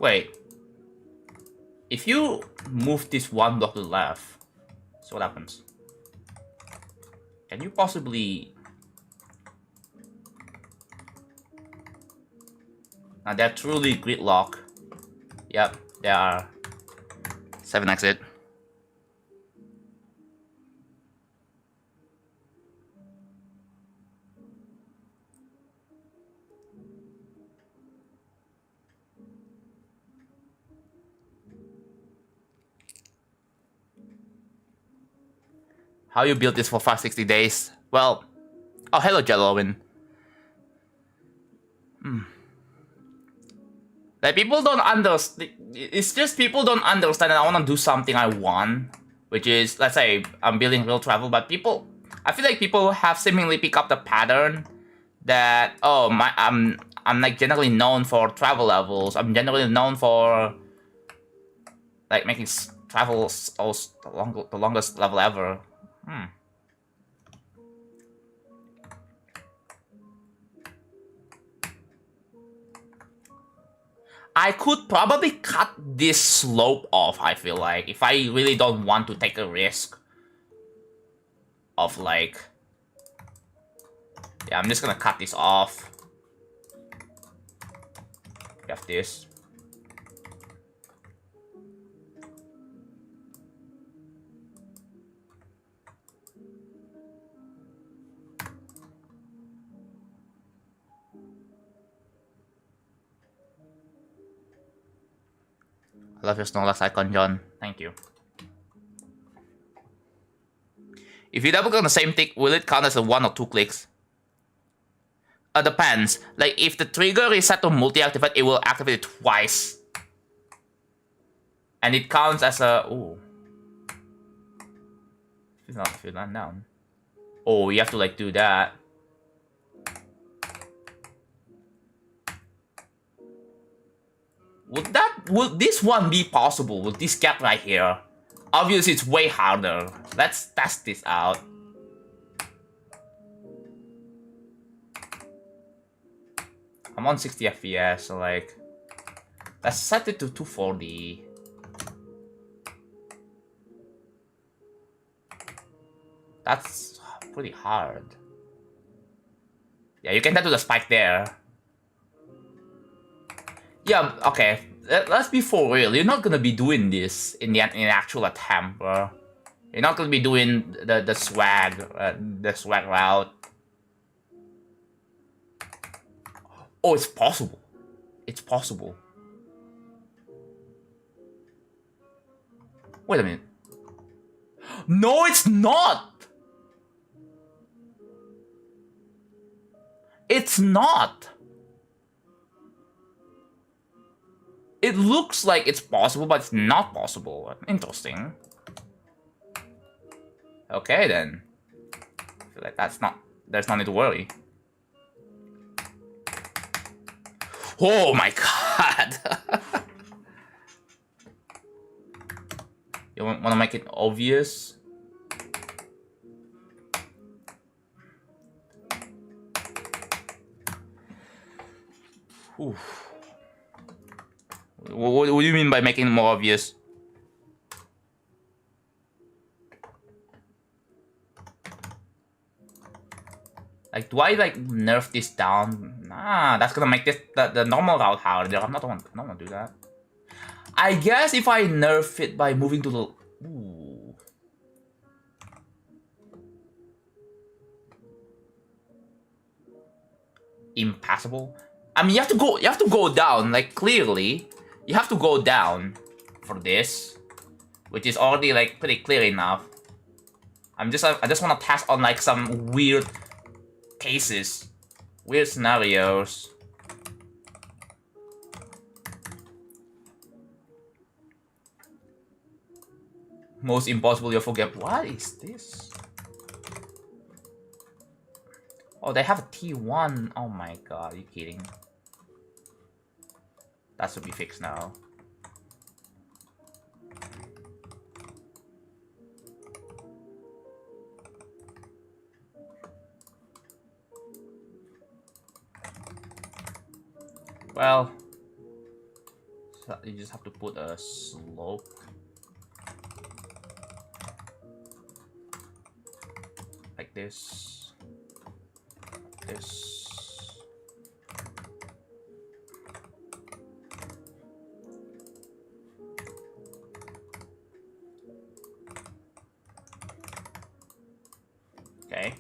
Wait. If you move this one block to the left, so what happens? Can you possibly... Now they're truly gridlock. Yep, they are. 7 exit. How you build this for 560 days? Well, oh hello Jellowin. Like people don't understand. It's just people don't understand that I want to do something I want, which is, let's say I'm building real travel, but people, I feel like people have seemingly picked up the pattern that I'm like generally known for travel levels. I'm generally known for like making travels the longest level ever. I could probably cut this slope off, I feel like, if I really don't want to take a risk of like... Yeah, I'm just gonna cut this off. We have this. Love your Snorlax icon, John. Thank you. If you double click on the same tick, will it count as a 1 or 2 clicks? Depends. Like, if the trigger is set to multi-activate, it will activate it twice. And it counts as a... Ooh. If you land down. Oh, you have to, like, do that. Would this one be possible with this gap right here? Obviously, it's way harder. Let's test this out. I'm on 60 FPS, so like... Let's set it to 240. That's pretty hard. Yeah, you can do the spike there. Yeah, okay. Let's be for real. You're not gonna be doing this in the actual attempt, bro. You're not gonna be doing the swag route. Oh, it's possible. It's possible. Wait a minute. No, it's not. It's not. It looks like it's possible, but it's not possible. Interesting. Okay, then. I feel like there's no need to worry. Oh my god! You want to make it obvious? Oof. What do you mean by making it more obvious? Like, do I like nerf this down? Nah, that's gonna make this the normal route harder. I don't want to do that. I guess if I nerf it by moving to the... Ooh. Impassable? I mean, you have to go down, like, clearly. You have to go down for this, which is already, like, pretty clear enough. I just want to test on, like, some weird cases, weird scenarios. Most impossible you'll forget. What is this? Oh, they have a T1. Oh my god, are you kidding? That should be fixed now. Well, so you just have to put a slope. Like this. This. Okay.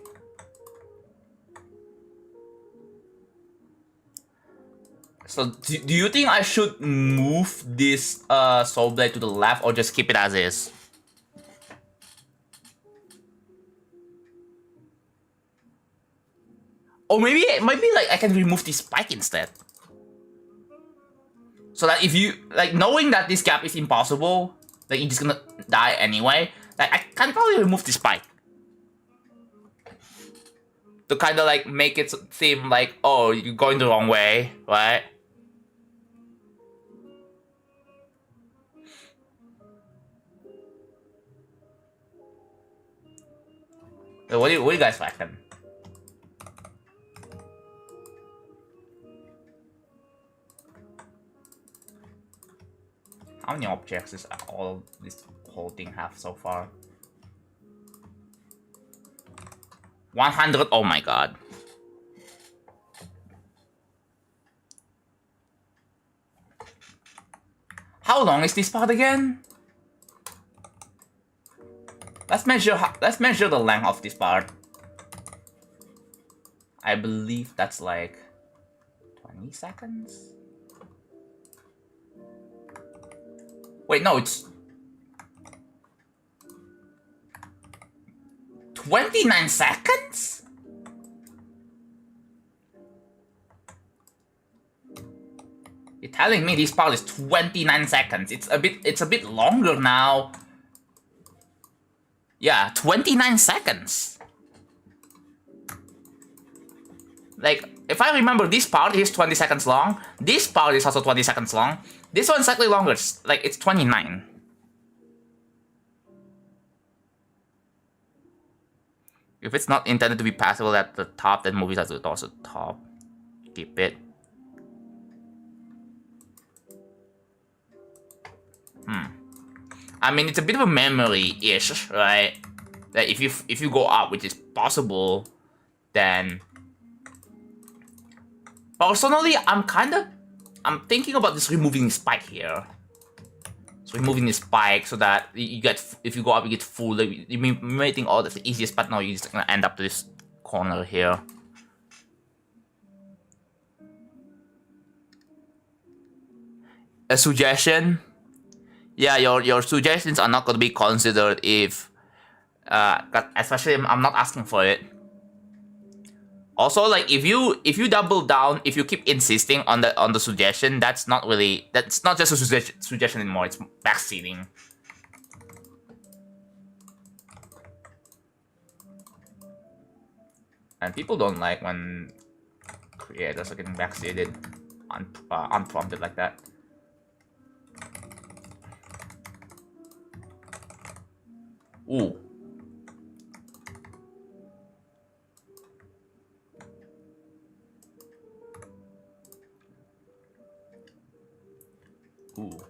So do you think I should move this soul blade to the left or just keep it as is? Or maybe like I can remove this spike instead. So that if you like knowing that this gap is impossible, like you're just gonna die anyway, like I can probably remove this spike. To kind of like make it seem like, oh, you're going the wrong way, right? What do you guys reckon? How many objects does all this whole thing have so far? 100. Oh my god. How long is this part again? Let's measure the length of this part. I believe that's like 20 seconds. Wait, no, it's 29 seconds? You're telling me this part is 29 seconds. It's a bit longer now. Yeah, 29 seconds. Like, if I remember, this part is 20 seconds long. This part is also 20 seconds long. This one's slightly longer. It's 29. If it's not intended to be passable at the top, then movies have to also top. Keep it. I mean, it's a bit of a memory-ish, right? That if you go up, which is possible, then personally, I'm thinking about just removing the spike here. So removing the spike so that you get, if you go up, you get full. You may think, oh, that's the easiest, but no, you're just gonna end up to this corner here. A suggestion. Yeah, your suggestions are not going to be considered if, especially I'm not asking for it. Also, like if you double down, if you keep insisting on the suggestion, that's not just a suggestion anymore. It's backseating. And people don't like when creators are getting backseated, unprompted like that. Ooh. Ooh.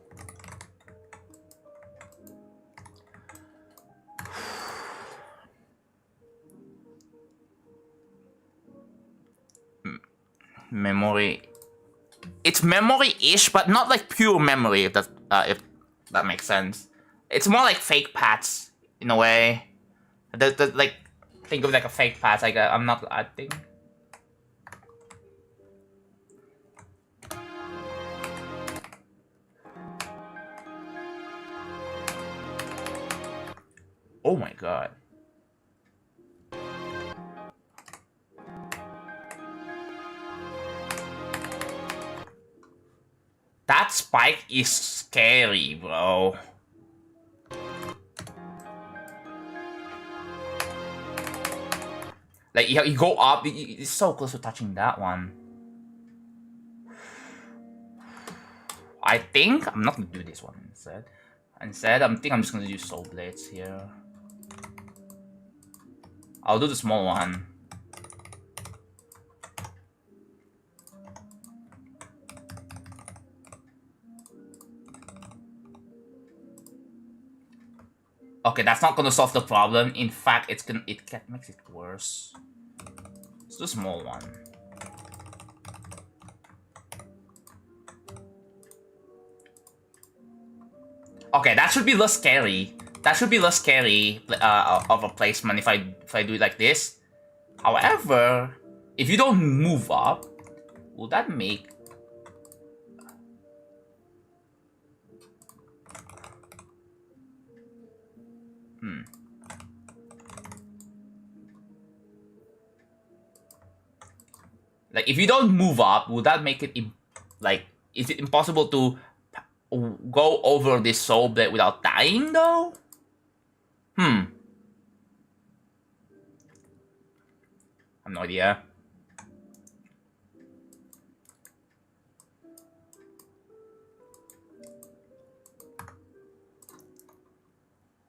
Memory. It's memory-ish, but not like pure memory. If that makes sense. It's more like fake paths. In a way, like think of like a fake path. Like I'm not acting. Oh my god. That spike is scary, bro. Like, you go up, it's so close to touching that one. I think I'm not gonna do this one instead. Instead, I'm just gonna do soul blades here. I'll do the small one. Okay, that's not gonna solve the problem. In fact, it makes it worse. It's the small one. Okay, that should be less scary. That should be less scary of a placement if I do it like this. However, if you don't move up, will that make... Like, if you don't move up, would that make it, like, is it impossible to go over this soul blade without dying, though? I have no idea.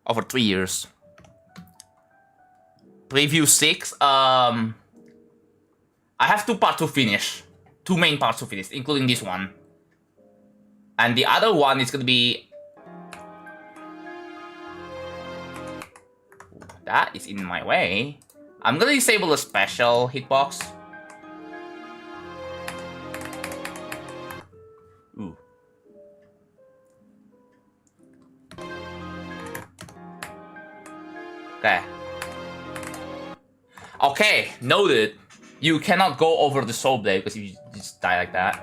Over 3 years. Preview 6, I have 2 parts to finish. 2 main parts to finish, including this one. And the other one is gonna be... That is in my way. I'm gonna disable the special hitbox. Ooh. Okay. Okay, noted. You cannot go over the soul blade because you just die like that.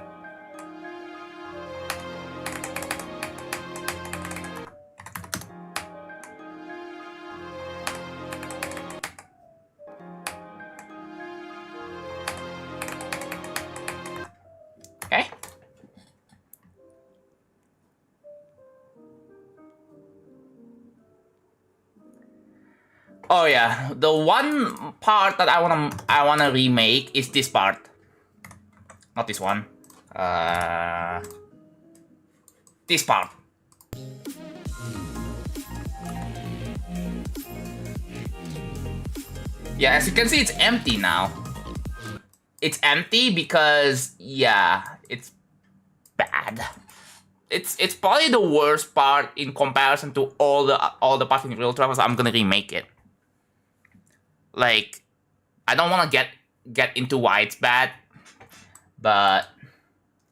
Oh yeah, the one part that I wanna remake is this part. Not this one. This part. Yeah, as you can see, it's empty now. It's empty because, yeah, it's bad. It's probably the worst part in comparison to all the parts in Real Travel. So I'm gonna remake it. Like, I don't want to get into why it's bad, but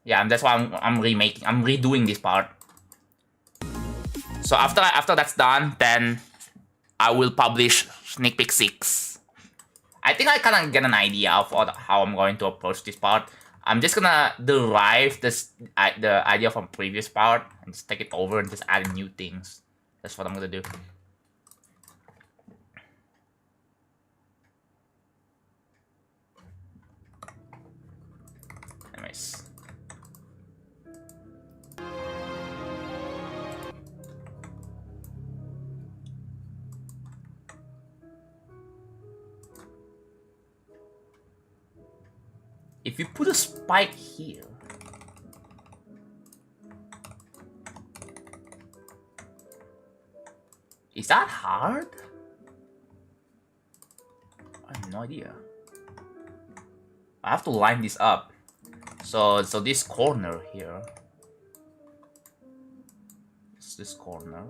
yeah, that's why I'm remaking. I'm redoing this part. So after that's done, then I will publish Sneak Peek 6. I think I kind of get an idea of how I'm going to approach this part. I'm just gonna derive the idea from previous part and just take it over and just add new things. That's what I'm gonna do. Anyways. If you put a spike here, is that hard? I have no idea. I have to line this up. So this corner here. It's this corner.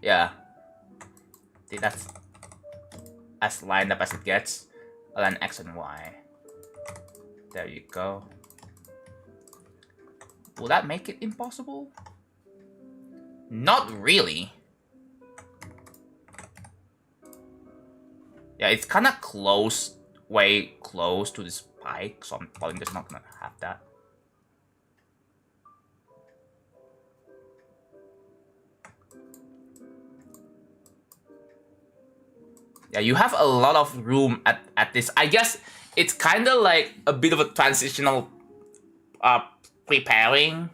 Yeah. See, that's as lined up as it gets. I'll line X and Y. There you go. Will that make it impossible? Not really. Yeah, it's kind of close, way close to the spike, so I'm probably just not gonna have that. Yeah, you have a lot of room at this. I guess it's kind of like a bit of a transitional preparing,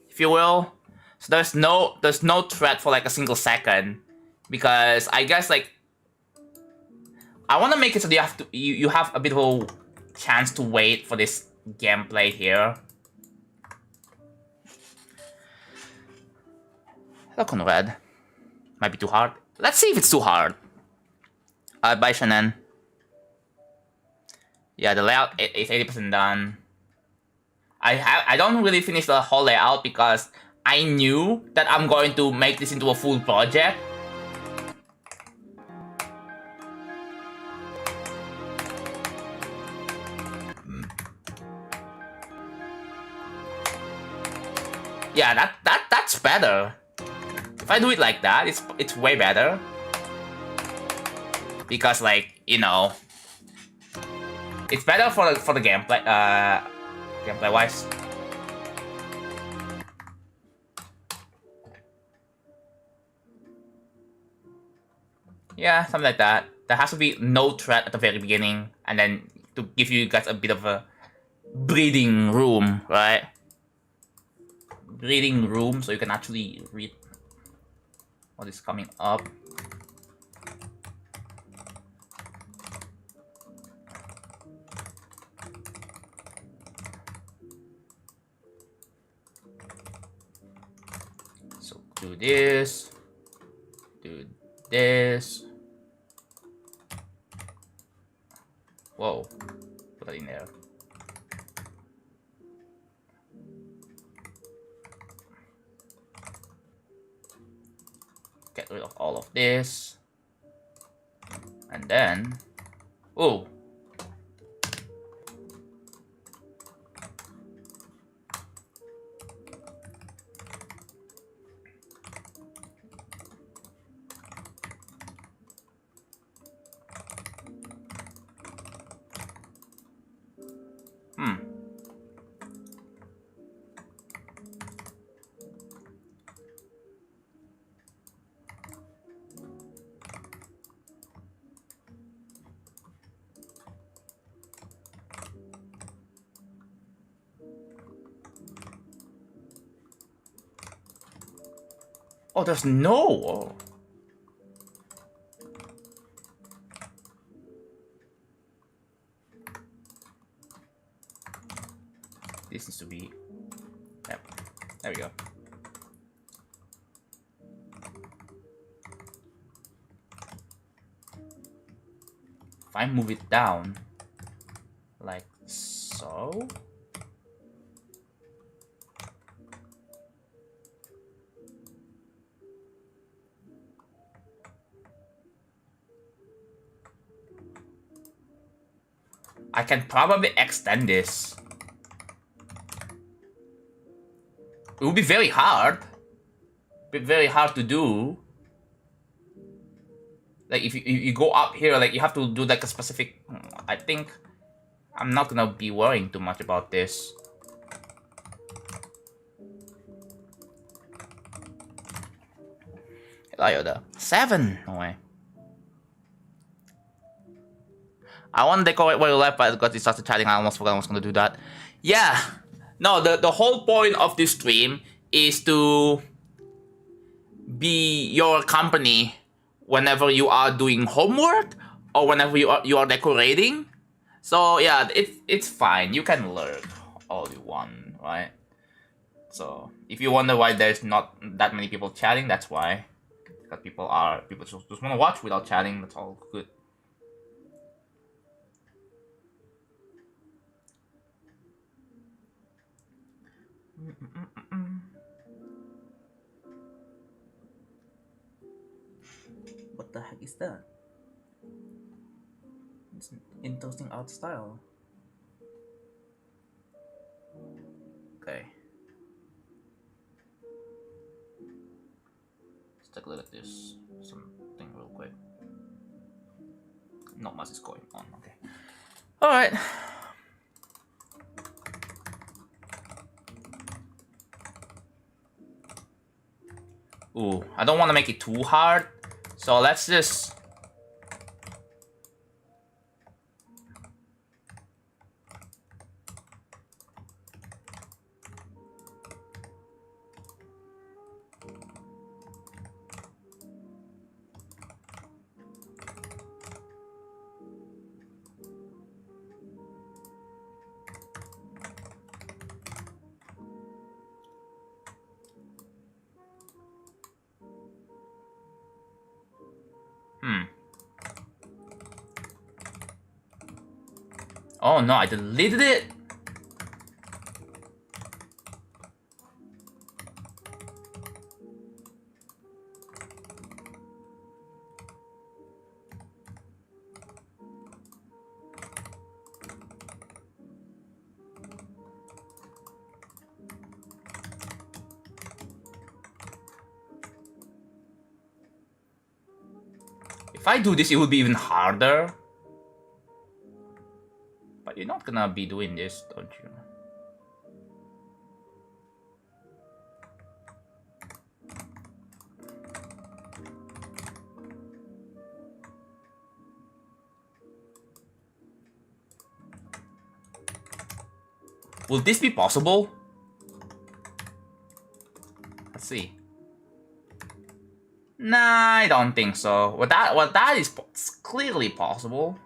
if you will. So there's no threat for like a single second, because I guess like I want to make it so that you have a bit of a chance to wait for this gameplay here. Hello, Conrad. Might be too hard. Let's see if it's too hard. Bye, Shannon. Yeah, the layout is 80% done. I don't really finish the whole layout because I knew that I'm going to make this into a full project. Yeah, that's better. If I do it like that, it's way better. Because like, you know, it's better for the gameplay gameplay wise. Yeah, something like that. There has to be no threat at the very beginning, and then to give you guys a bit of a breathing room, right? Breathing room so you can actually read what is coming up. So do this, do this. Whoa, put that in there. Get rid of all of this. And then, oh. Oh, there's no. Oh. This needs to be. Yep. There we go. If I move it down, like so. I can probably extend this. It would be very hard. Very hard to do. Like if you go up here, like you have to do like a specific. I think I'm not gonna be worrying too much about this. Yoda. 7. No way. I want to decorate where you left, but because it started chatting, I almost forgot I was going to do that. Yeah. No, the whole point of this stream is to be your company whenever you are doing homework or whenever you are decorating. So yeah, it's fine. You can learn all you want, right? So if you wonder why there's not that many people chatting, that's why. Because people just want to watch without chatting. That's all good. What the heck is that? It's an interesting art style. Okay. Let's take a look at this. Something real quick. Not much is going on. Okay. Alright. Ooh, I don't want to make it too hard. So let's just... Oh no, I deleted it! If I do this, it will be even harder. But you're not gonna be doing this, don't you? Will this be possible? Let's see. Nah, I don't think so. Well, that is clearly possible.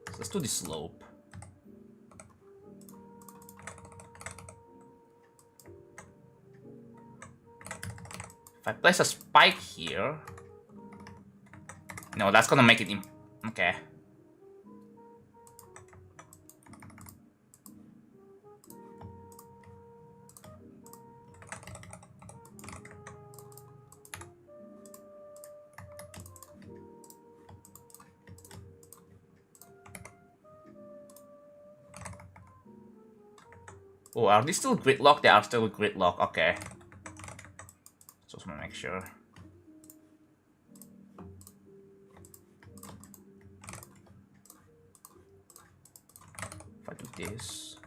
So let's do the slope. If I place a spike here, no, that's gonna make it okay. Oh, are these still gridlock? They are still gridlock. Okay. Just wanna make sure. If I do this.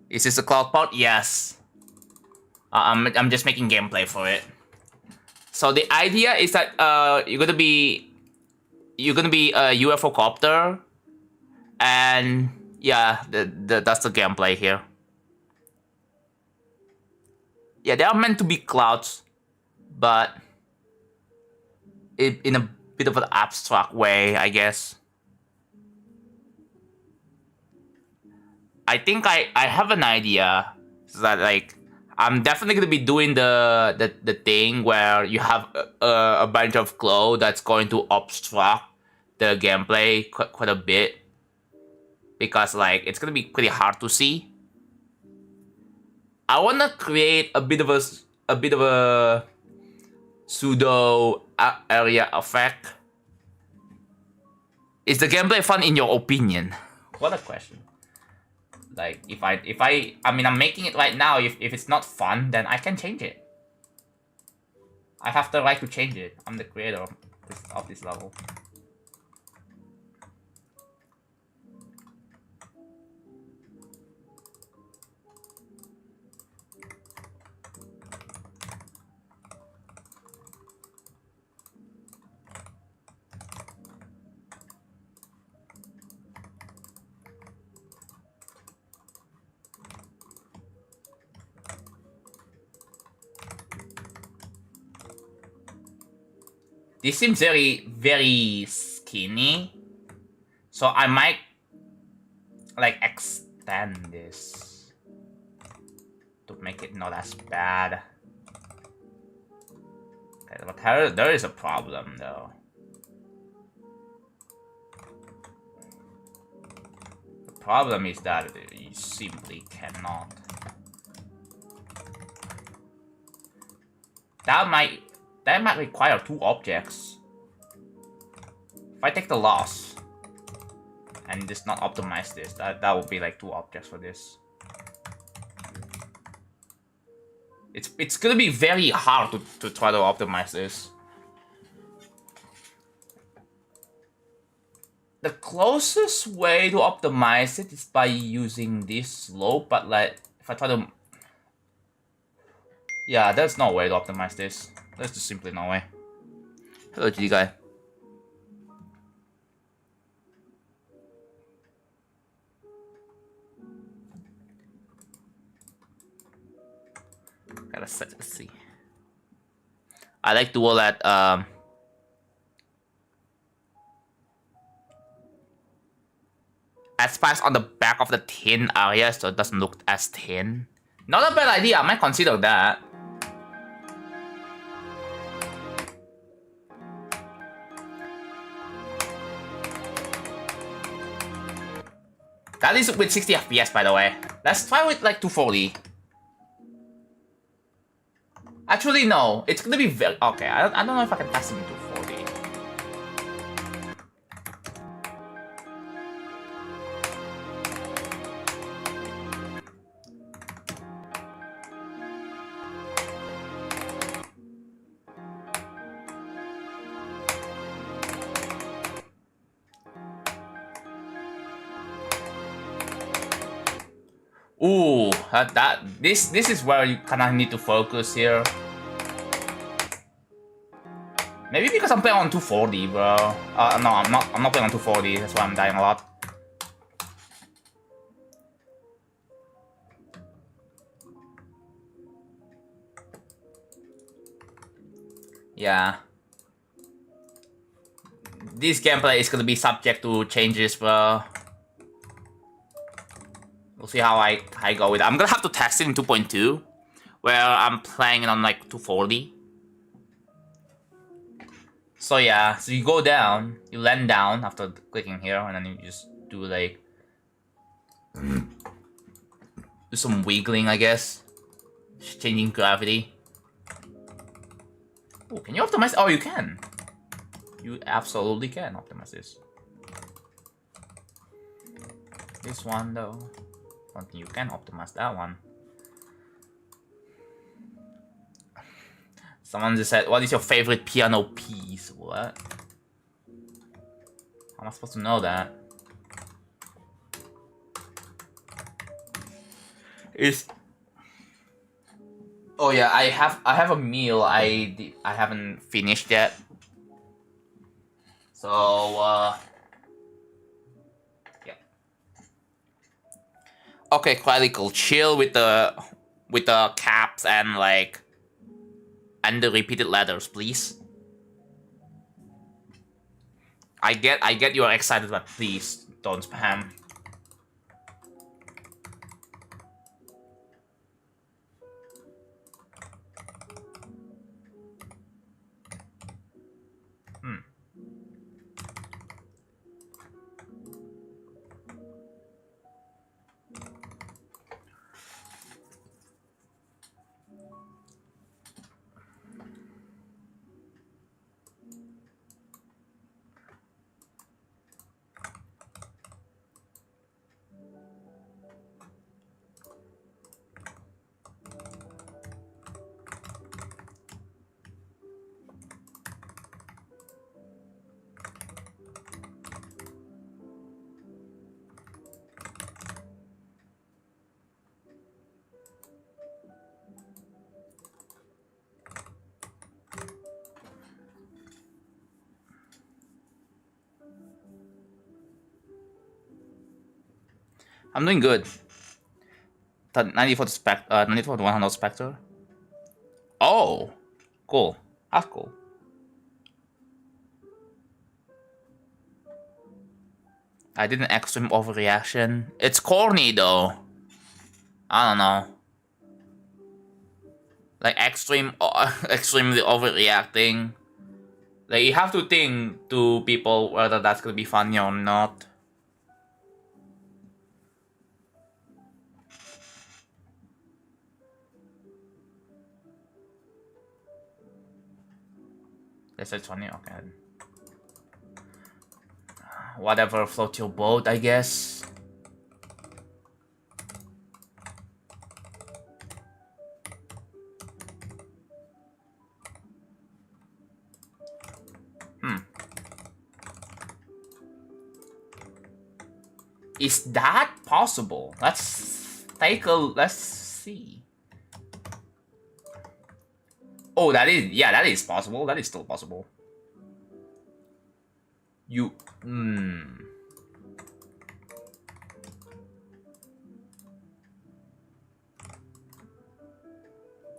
Is this a cloud part? Yes. I'm just making gameplay for it. So the idea is that you're gonna be a UFO copter, and yeah, that's the gameplay here. Yeah, they are meant to be clouds, but in a bit of an abstract way, I guess. I think I have an idea. So that like I'm definitely gonna be doing the thing where you have a bunch of cloud that's going to obstruct the gameplay quite a bit, because like it's gonna be pretty hard to see. I wanna create a bit of a pseudo area effect. Is the gameplay fun in your opinion? What a question. Like if I mean I'm making it right now. If it's not fun, then I can change it. I have the right to change it. I'm the creator of this level. This seems very skinny, so I might like extend this to make it not as bad. Okay, but there is a problem though. The problem is that you simply cannot. That might require 2 objects. If I take the loss and just not optimize this, that would be like 2 objects for this. It's gonna be very hard to try to optimize this. The closest way to optimize it is by using this slope, but like if I try to, yeah, there's no way to optimize this. There's just simply no way. Hello, GD guy. Let's see. I like to all that as fast on the back of the thin area so it doesn't look as thin. Not a bad idea, I might consider that. That is with 60 FPS, by the way. Let's try with like 240. Actually, no. It's gonna be very... Okay, I don't know if I can test him in 240. Ooh, this is where you kind of need to focus here. Maybe because I'm playing on 240, bro. No, I'm not playing on 240. That's why I'm dying a lot. Yeah. This gameplay is gonna be subject to changes, bro. We'll see how I go with it. I'm gonna have to test it in 2.2, where I'm playing it on like 240. So yeah, so you go down, you land down after clicking here, and then you just do like do some wiggling, I guess, just changing gravity. Oh, can you optimize? Oh, you can. You absolutely can optimize this. This one though. I don't think you can optimize that one. Someone just said, what is your favorite piano piece? What? How am I supposed to know that? Oh yeah, I have a meal I haven't finished yet. So yeah. Okay, Chronicle, chill with the caps and like and the repeated letters, please. I get you are excited, but please don't spam. Hmm. I'm doing good. 94 to 94 to 100 Spectre. Oh, cool. That's cool. I did an extreme overreaction. It's corny though. I don't know. Like extremely overreacting. Like you have to think to people whether that's gonna be funny or not. That's it funny. Okay. Whatever floats your boat, I guess. Is that possible? Let's see. Oh, that is possible. That is still possible.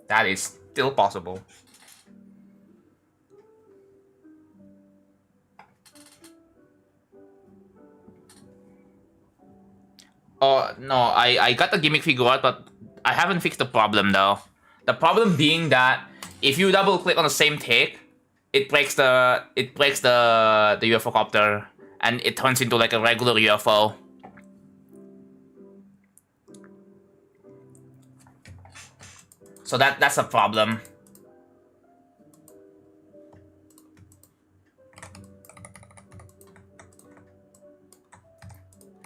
That is still possible. Oh, no, I got the gimmick figured out, but I haven't fixed the problem though. The problem being that if you double click on the same take, it breaks the UFO copter and it turns into like a regular UFO. So that's a problem.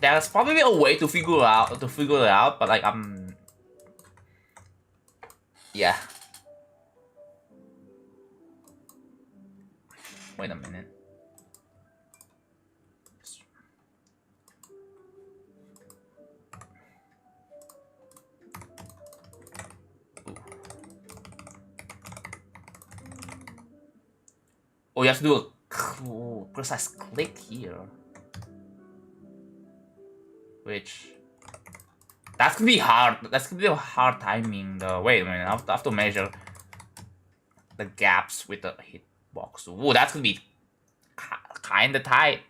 There's probably a way to figure it out, but like yeah. Wait a minute. Oh, you have to do a precise click here. Which that's gonna be hard. That's gonna be a hard timing though. Wait a minute, I have to measure the gaps with the hitbox. Ooh, that's gonna be kinda tight.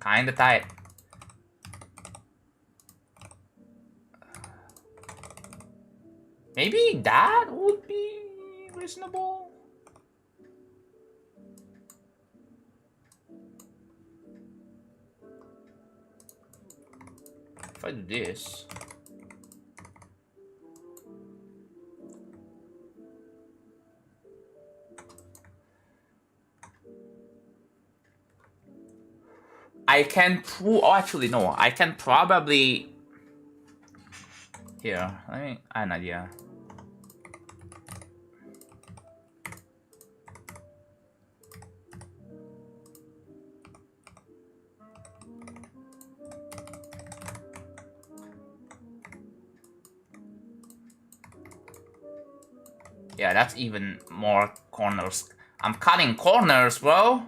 Kinda tight. Maybe that would be reasonable. If I do this. I can oh, actually no, I can probably here. Let me I have an idea. Yeah, that's even more corners. I'm cutting corners, bro.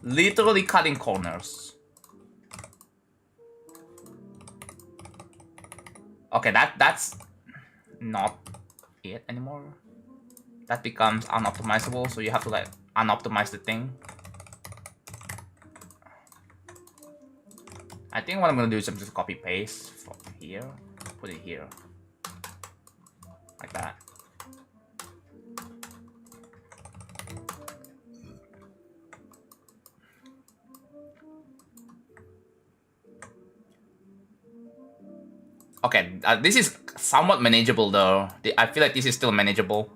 Literally cutting corners. Okay, that's not it anymore. That becomes unoptimizable, so you have to like unoptimize the thing. I think what I'm gonna do is just copy paste from here, put it here, like that. Okay, this is somewhat manageable though. I feel like this is still manageable.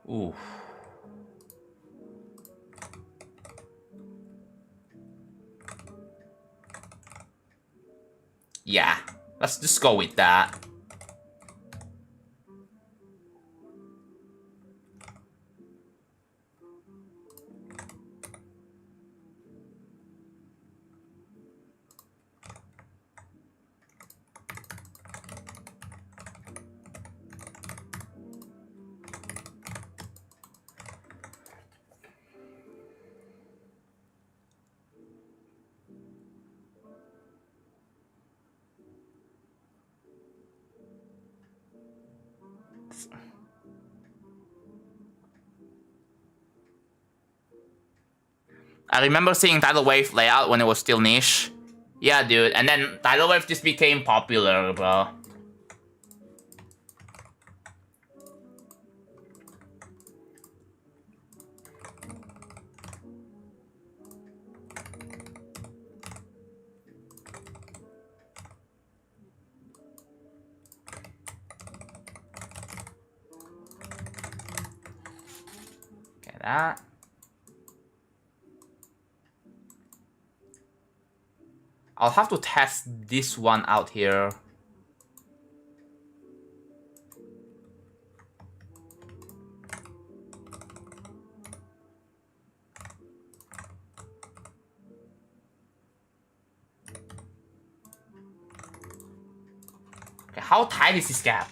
Ooh. Yeah, let's just go with that. I remember seeing tidal wave layout when it was still niche. Yeah, dude, and then tidal wave just became popular, bro. Okay, that. I'll have to test this one out here. Okay, how tight is this gap?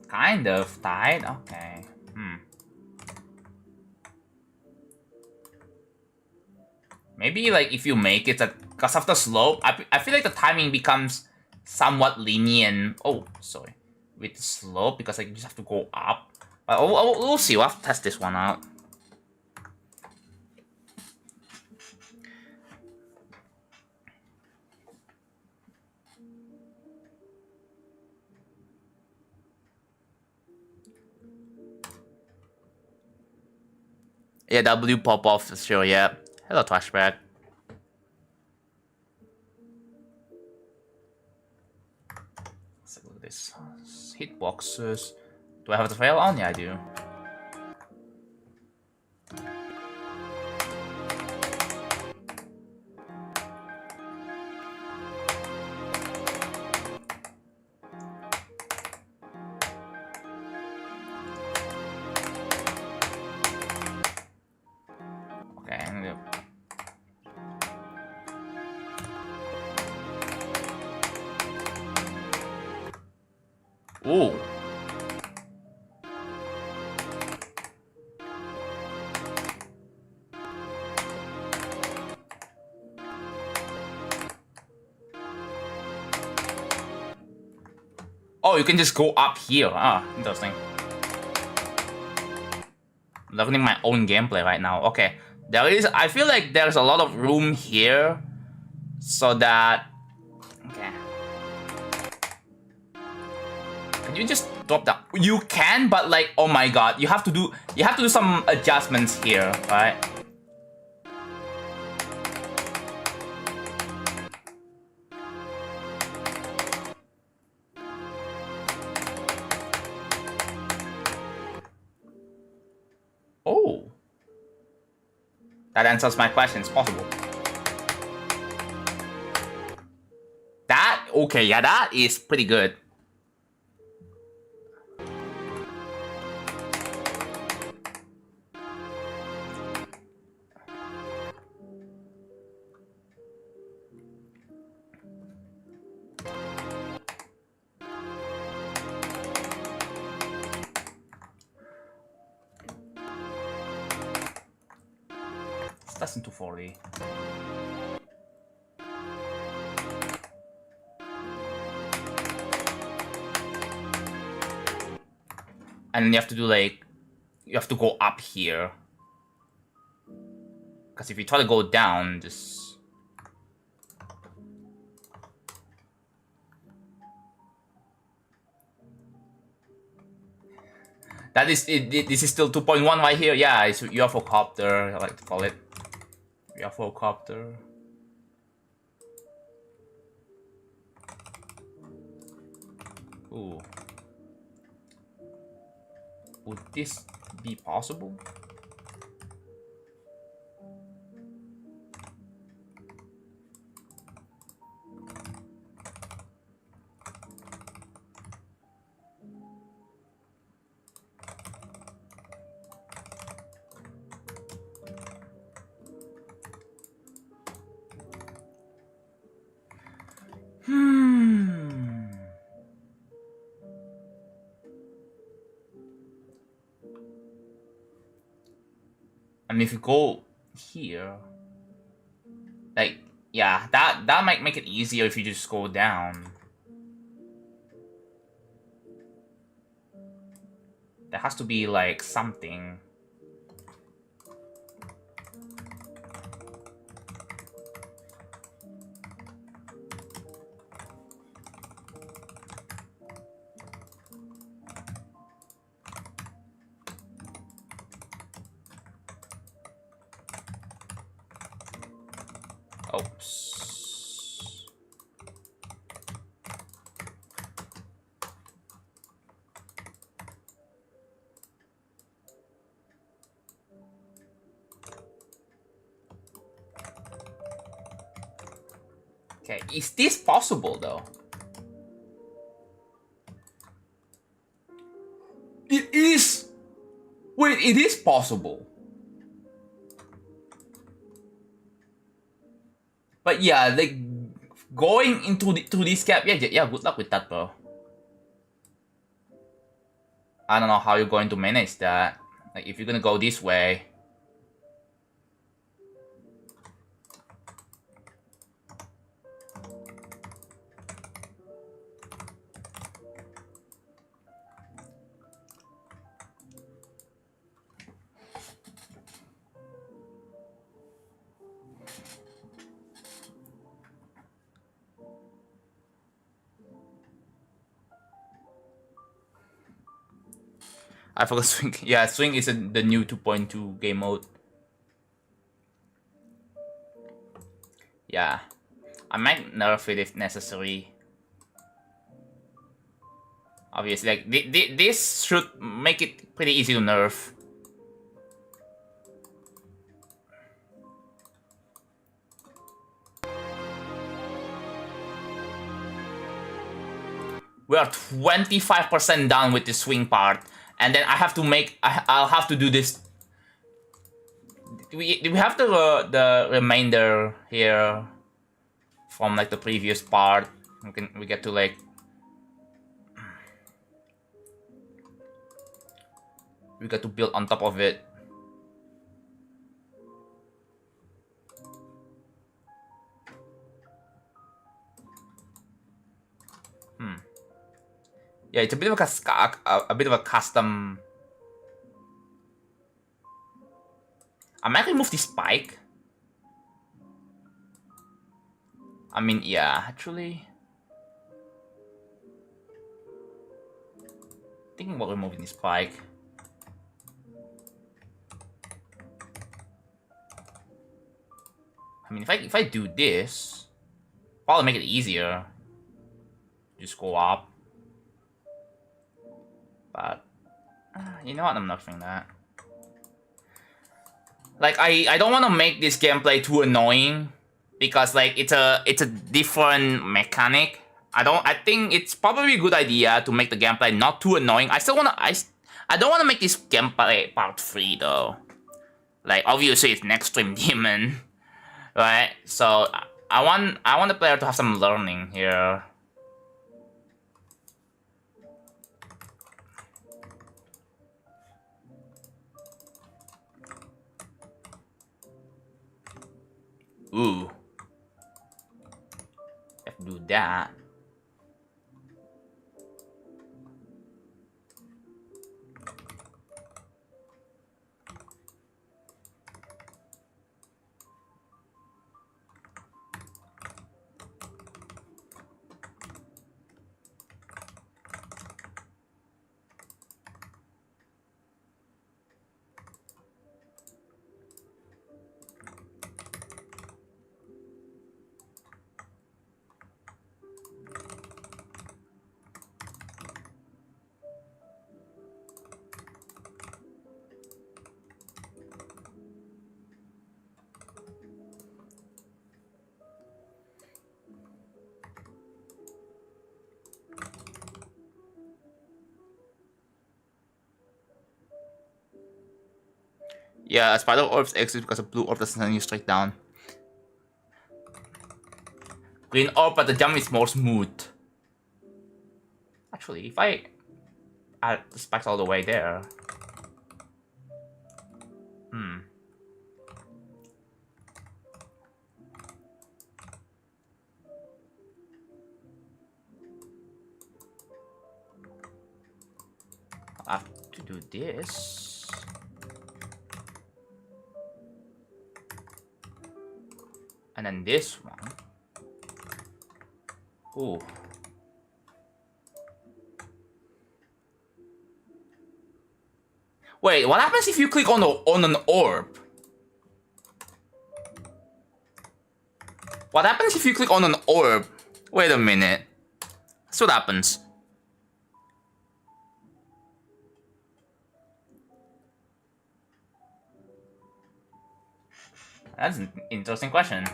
Kind of tight, okay. Maybe like if you make it because of the slope, I feel like the timing becomes somewhat lenient. Oh, sorry. With the slope, because like you just have to go up. But we'll see, we'll have to test this one out. Yeah, W pop off for sure, yeah. Hello, Trashback. Let's look at this. Hitboxes. Do I have the trail on? Yeah, I do. Okay, I'm gonna... Ooh. Oh, you can just go up here. Ah, interesting. Learning my own gameplay right now. Okay, I feel like there's a lot of room here, so that. Okay. Can you just drop down? You can, but like, oh my god, you have to do some adjustments here, right? Oh. That answers my question. It's possible. That, okay, yeah, that is pretty good. It's less than 240. And then you have to do like, you have to go up here. Because if you try to go down, just... That is, this is still 2.1 right here. Yeah, it's UFO copter, I like to call it. UFO copter. Ooh. Would this be possible? I mean, if you go here, like, yeah, that might make it easier if you just go down. There has to be like something. Oops. Okay, is this possible though? It is! Wait, it is possible. But yeah, like, going into through this gap, yeah, good luck with that, bro. I don't know how you're going to manage that. Like, if you're gonna go this way. I forgot swing. Yeah, swing is the new 2.2 game mode. Yeah. I might nerf it if necessary. Obviously, like, this should make it pretty easy to nerf. We are 25% done with the swing part. And then I have to make, I'll have to do this. Do we have the remainder here from like the previous part? We get to like, we got to build on top of it. Yeah, it's a bit of a bit of a custom. I might remove this spike. I mean, yeah, actually, thinking about removing this spike. I mean, if I do this, probably make it easier. Just go up. But you know what? I'm not doing that. Like I don't want to make this gameplay too annoying because like it's a different mechanic. I think it's probably a good idea to make the gameplay not too annoying. I don't want to make this gameplay part 3 though. Like obviously it's an extreme demon, right? So I want the player to have some learning here. Ooh. Have to do that. Yeah, a spider orbs exist because a blue orb doesn't send you straight down. Green orb, but the jump is more smooth. Actually, if I add the spikes all the way there. I have to do this. And then this one. Ooh. Wait, what happens if you click on an orb? What happens if you click on an orb? Wait a minute. That's what happens. That's an interesting question.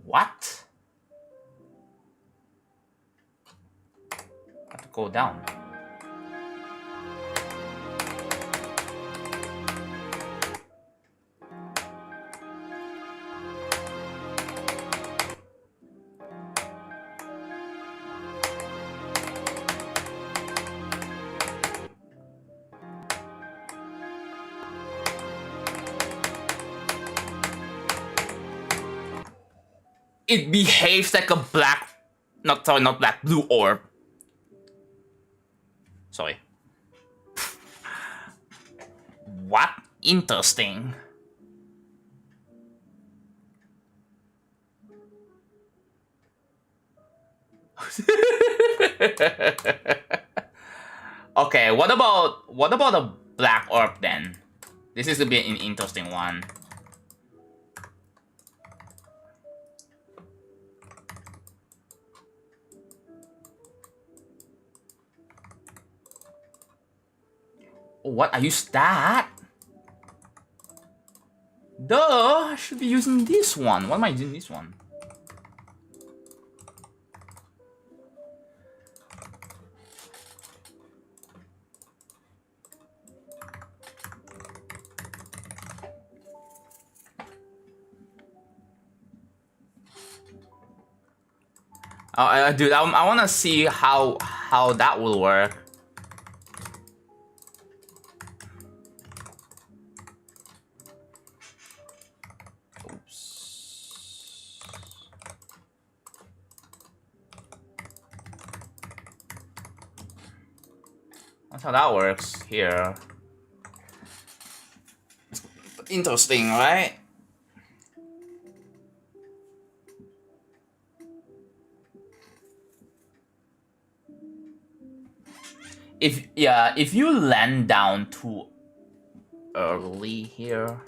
What? I have to go down. It behaves like a black, not black, blue orb. Sorry. What? Interesting. Okay, what about a black orb then? This is a bit an interesting one. What? I use that? Duh! I should be using this one. Why am I using this one? Dude, I want to see how that will work. That's how that works here. Interesting, right? If you land down too early here.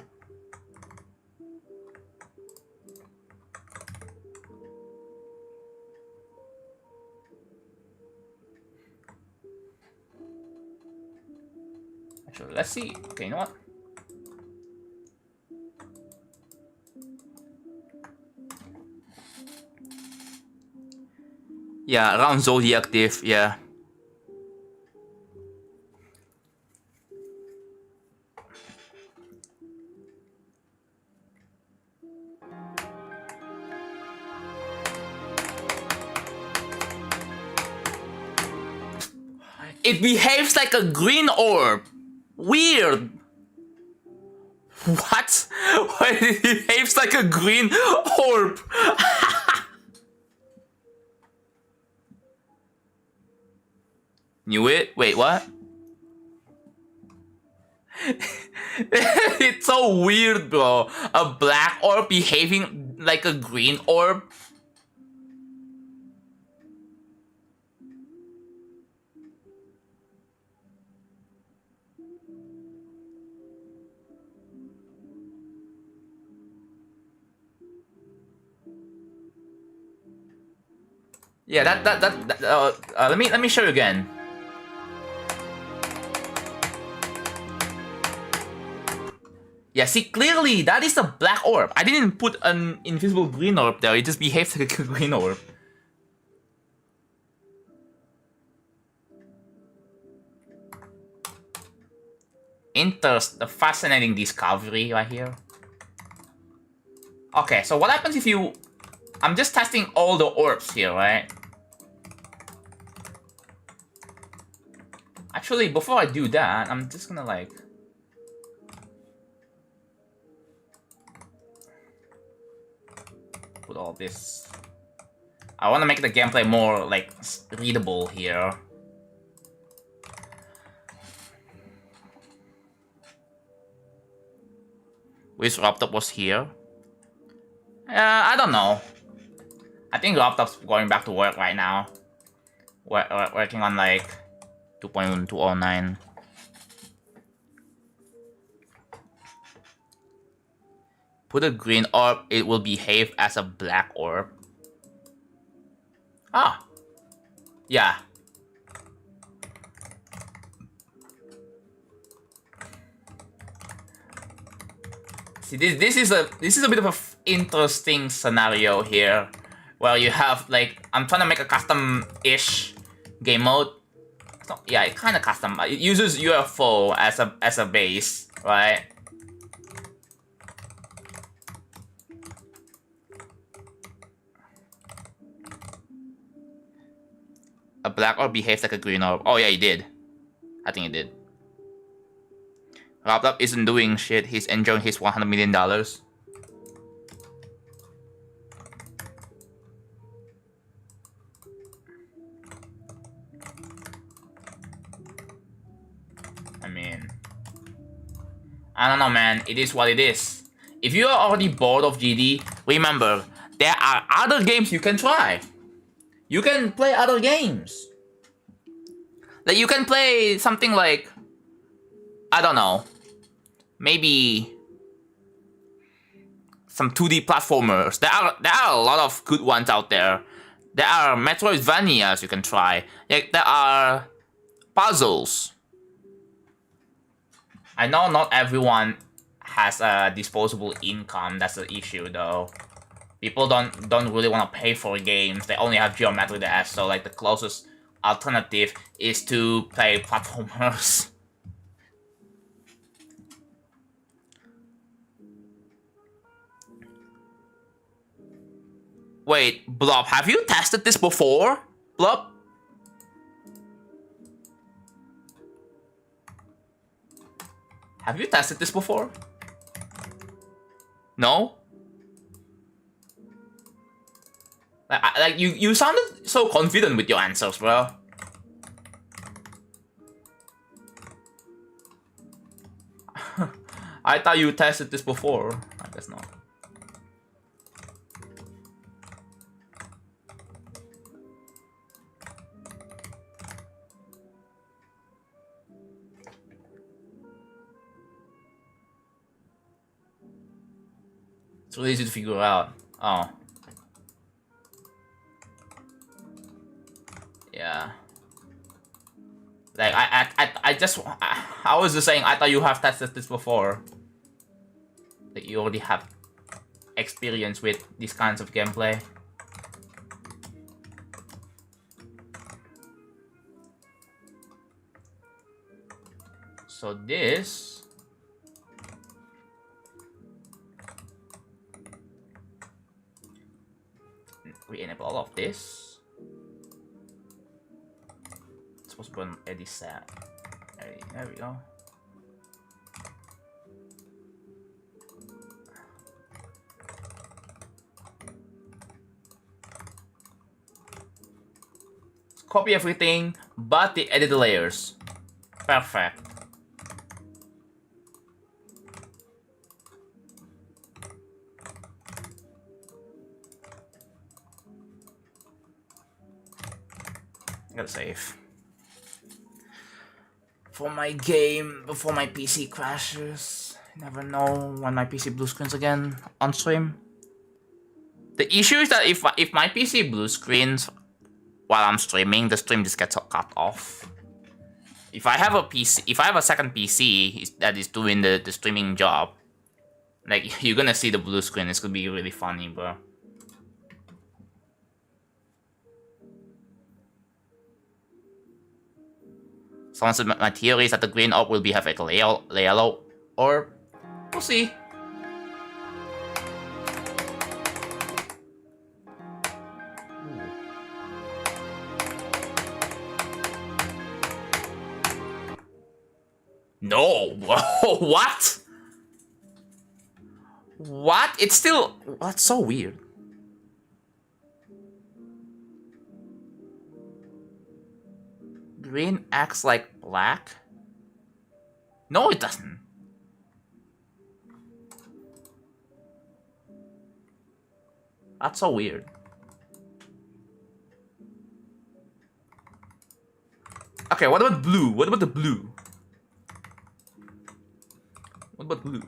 So let's see. Okay, you know what? Yeah, around Zodiac diff, yeah. It behaves like a green orb. Weird. What? It behaves like a green orb. Knew it? Wait, what? It's so weird, bro. A black orb behaving like a green orb. Yeah, let me show you again. Yeah, see, clearly that is a black orb. I didn't put an invisible green orb there. It just behaves like a green orb. A fascinating discovery right here. Okay, so what happens if you... I'm just testing all the orbs here, right? Actually, before I do that, I'm just gonna like... put all this... I wanna make the gameplay more, like, readable here. Which laptop was here? I don't know. I think laptop's going back to work right now. Working on like 2.209. Put a green orb, it will behave as a black orb. Ah. Yeah. See, this is a bit of a interesting scenario here, where you have like, I'm trying to make a custom-ish game mode. So, yeah, it kind of custom. It uses UFO as a base, right? A black orb behaves like a green orb. Oh yeah, he did. I think he did. Laptop isn't doing shit. He's enjoying his $100 million. I mean, I don't know, man. It is what it is. If you are already bored of GD, remember, there are other games you can try. You can play other games. Like, you can play something like, I don't know, maybe some 2D platformers. There are a lot of good ones out there. There are Metroidvanias you can try. Like, there are puzzles. I know not everyone has a disposable income. That's the issue, though. People don't really want to pay for games. They only have Geometry Dash, so like the closest alternative is to play platformers. Wait, Blob, have you tested this before? Blob? Have you tested this before? No? Like you sounded so confident with your answers, bro. I thought you tested this before. I guess not. It's really easy to figure out. Oh. Yeah. Like I was just saying, I thought you have tested this before. Like you already have experience with these kinds of gameplay. So this we enable all of this. It's supposed to run edit set. There we go. Copy everything but the edit layers. Perfect. I gotta save. For my game, before my PC crashes. Never know when my PC blue screens again on stream. The issue is that if my PC blue screens while I'm streaming, the stream just gets cut off. If I have a second PC that is doing the streaming job, like you're gonna see the blue screen. It's gonna be really funny, bro. Someone said my theory is that the green orb will have like a yellow orb. We'll see. No, what? What? It's still... That's so weird. Green acts like black? No, it doesn't. That's so weird. Okay, what about blue? What about the blue? What about blue?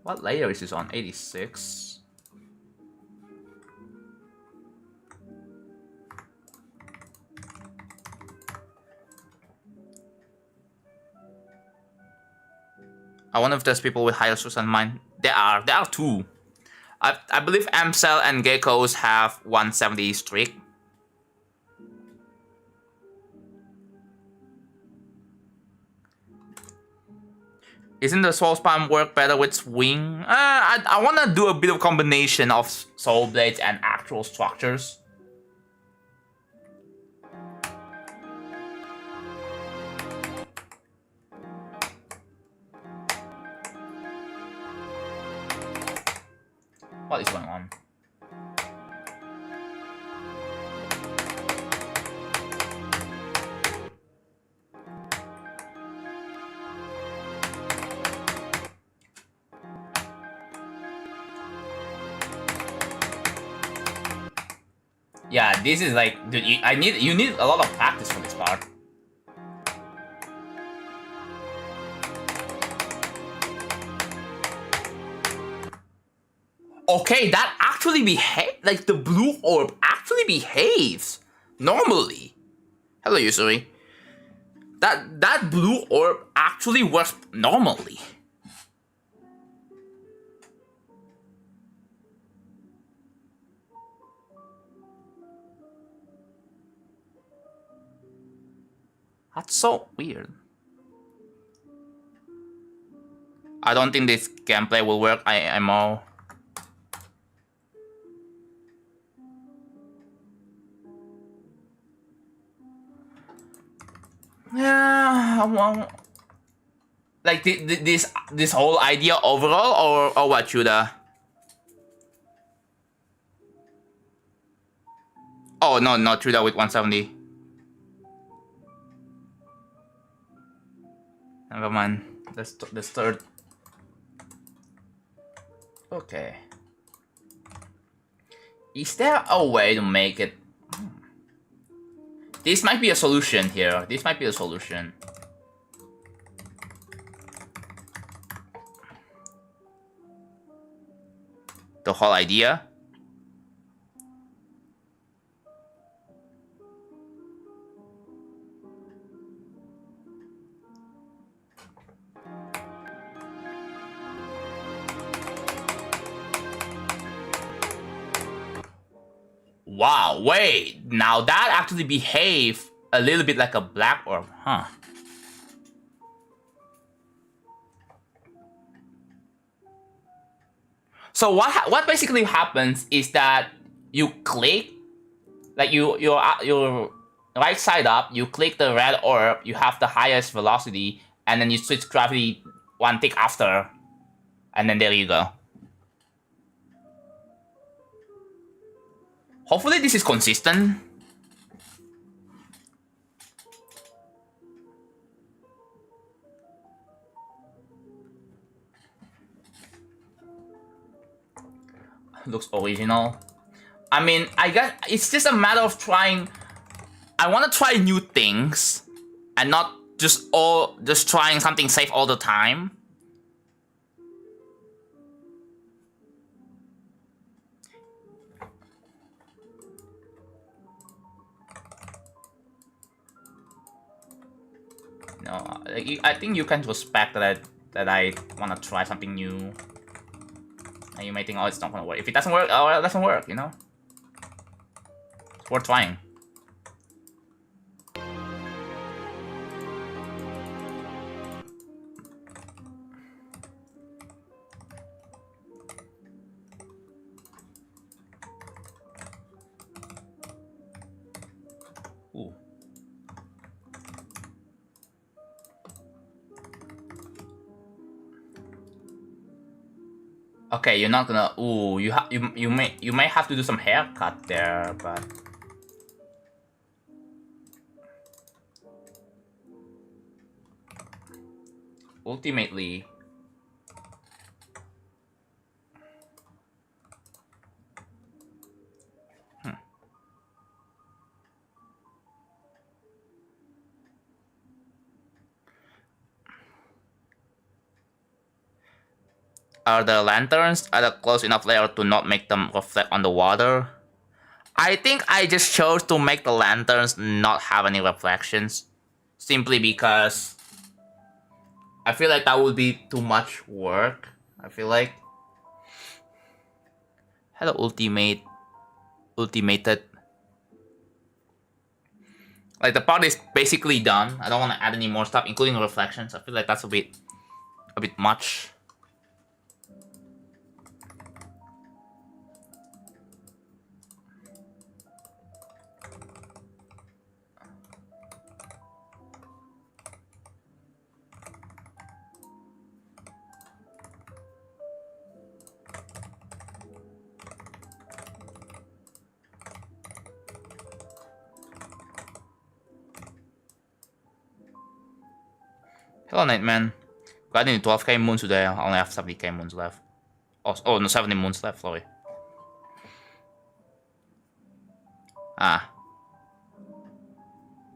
What layer is this on? 86. I wonder if there's people with higher stress than mine. There are two. I believe Amcel and Geckos have 170 streak. Isn't the soul spam work better with swing? I want to do a bit of combination of soul blades and actual structures. What is going on? Yeah, this is like, dude, you need a lot of practice for this part. Okay, that actually like the blue orb actually behaves normally. Hello, Yusuri. That blue orb actually works normally. That's so weird. I don't think this gameplay will work IMO. Yeah, well, like this whole idea overall, or what, Chuda? Oh no, not Chuda with 170. Never mind. Let's third. Okay. Is there a way to make it? This might be a solution here. This might be a solution. The whole idea. Wow, wait. Now that actually behaves a little bit like a black orb, huh? So what basically happens is that you click, like your right side up, you click the red orb, you have the highest velocity, and then you switch gravity one tick after, and then there you go. Hopefully this is consistent. Looks original. I mean, I guess it's just a matter of trying. I want to try new things and not just trying something safe all the time. No, I think you can respect that I want to try something new. And you may think, oh, it's not gonna work. If it doesn't work, oh, it doesn't work, you know? It's worth trying. Ooh. Okay, you're not gonna. Ooh, you may have to do some haircut there, but ultimately, are the lanterns at a close enough layer to not make them reflect on the water? I think I just chose to make the lanterns not have any reflections, simply because I feel like that would be too much work. I feel like. Hello, ultimated. Like the part is basically done. I don't want to add any more stuff, including reflections. I feel like that's a bit much. Hello, Nightman. Got into 12k moons today. I only have 70k moons left. Oh, no, 70 moons left, sorry. Ah.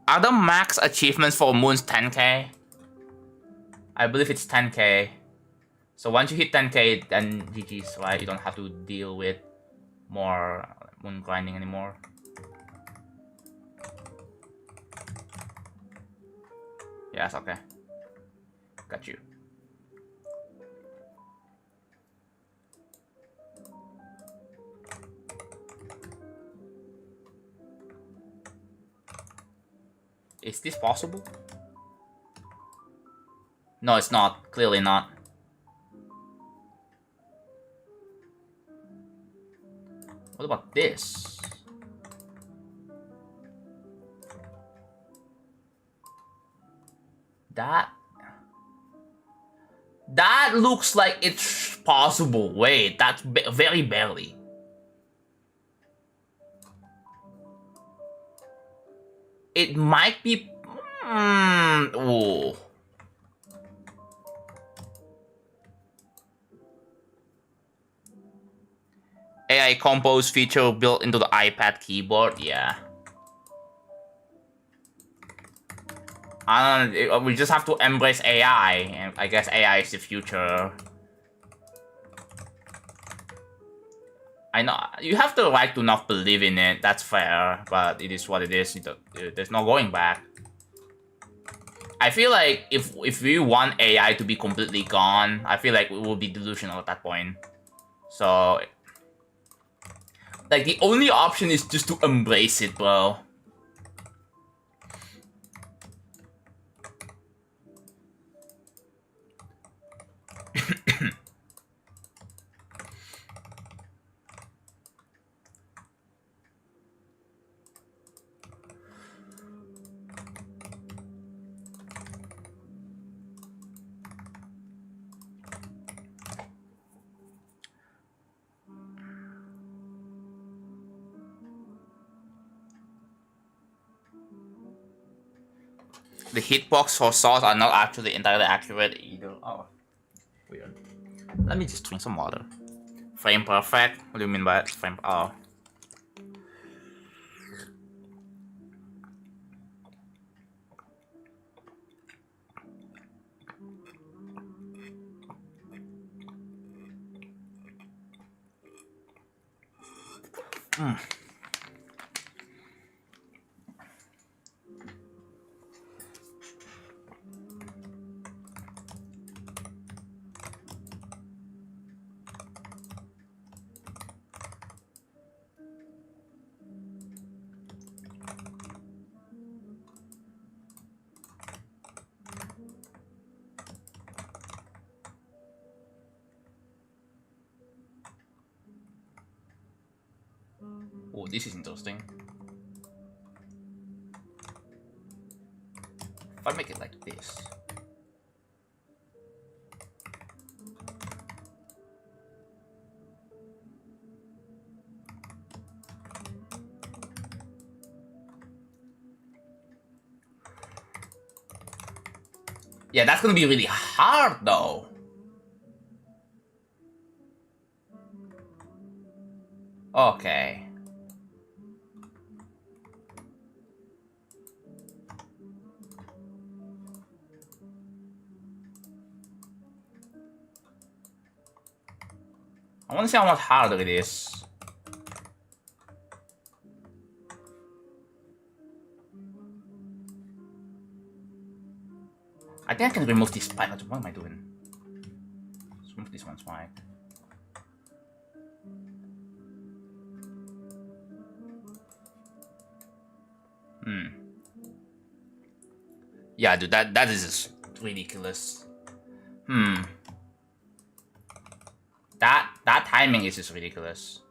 Are the max achievements for moons 10k? I believe it's 10k. So once you hit 10k, then GG's, right? You don't have to deal with more moon grinding anymore. Yes, okay. Got you. Is this possible? No, it's not. Clearly not. What about this? That looks like it's possible. Wait, that's very barely. It might be. Ooh. AI compose feature built into the iPad keyboard. Yeah. I don't know, we just have to embrace AI, and I guess AI is the future. I know, you have the right to not believe in it, that's fair, but it is what it is, there's no going back. I feel like if we want AI to be completely gone, I feel like we will be delusional at that point. So, Like, the only option is just to embrace it, bro. The hitbox for saws are not actually entirely accurate either. Oh, weird. Let me just drink some water. Frame perfect? What do you mean by it? Frame... Oh. Oh, this is interesting. If I make it like this. Yeah, that's gonna be really hard though. Okay. I wanna see how much harder it is. I think I can remove this spike. What am I doing? Let's remove this one spike. Yeah, dude, that is just ridiculous. That timing is just ridiculous.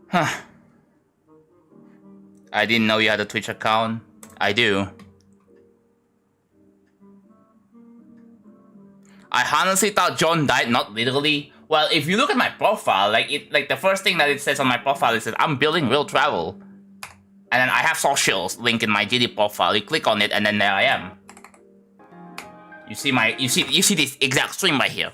Huh. I didn't know you had a Twitch account. I do. I honestly thought John died, not literally. Well, if you look at my profile, like the first thing that it says on my profile is that I'm building real travel. And then I have socials link in my GD profile. You click on it and then there I am. You see this exact stream right here.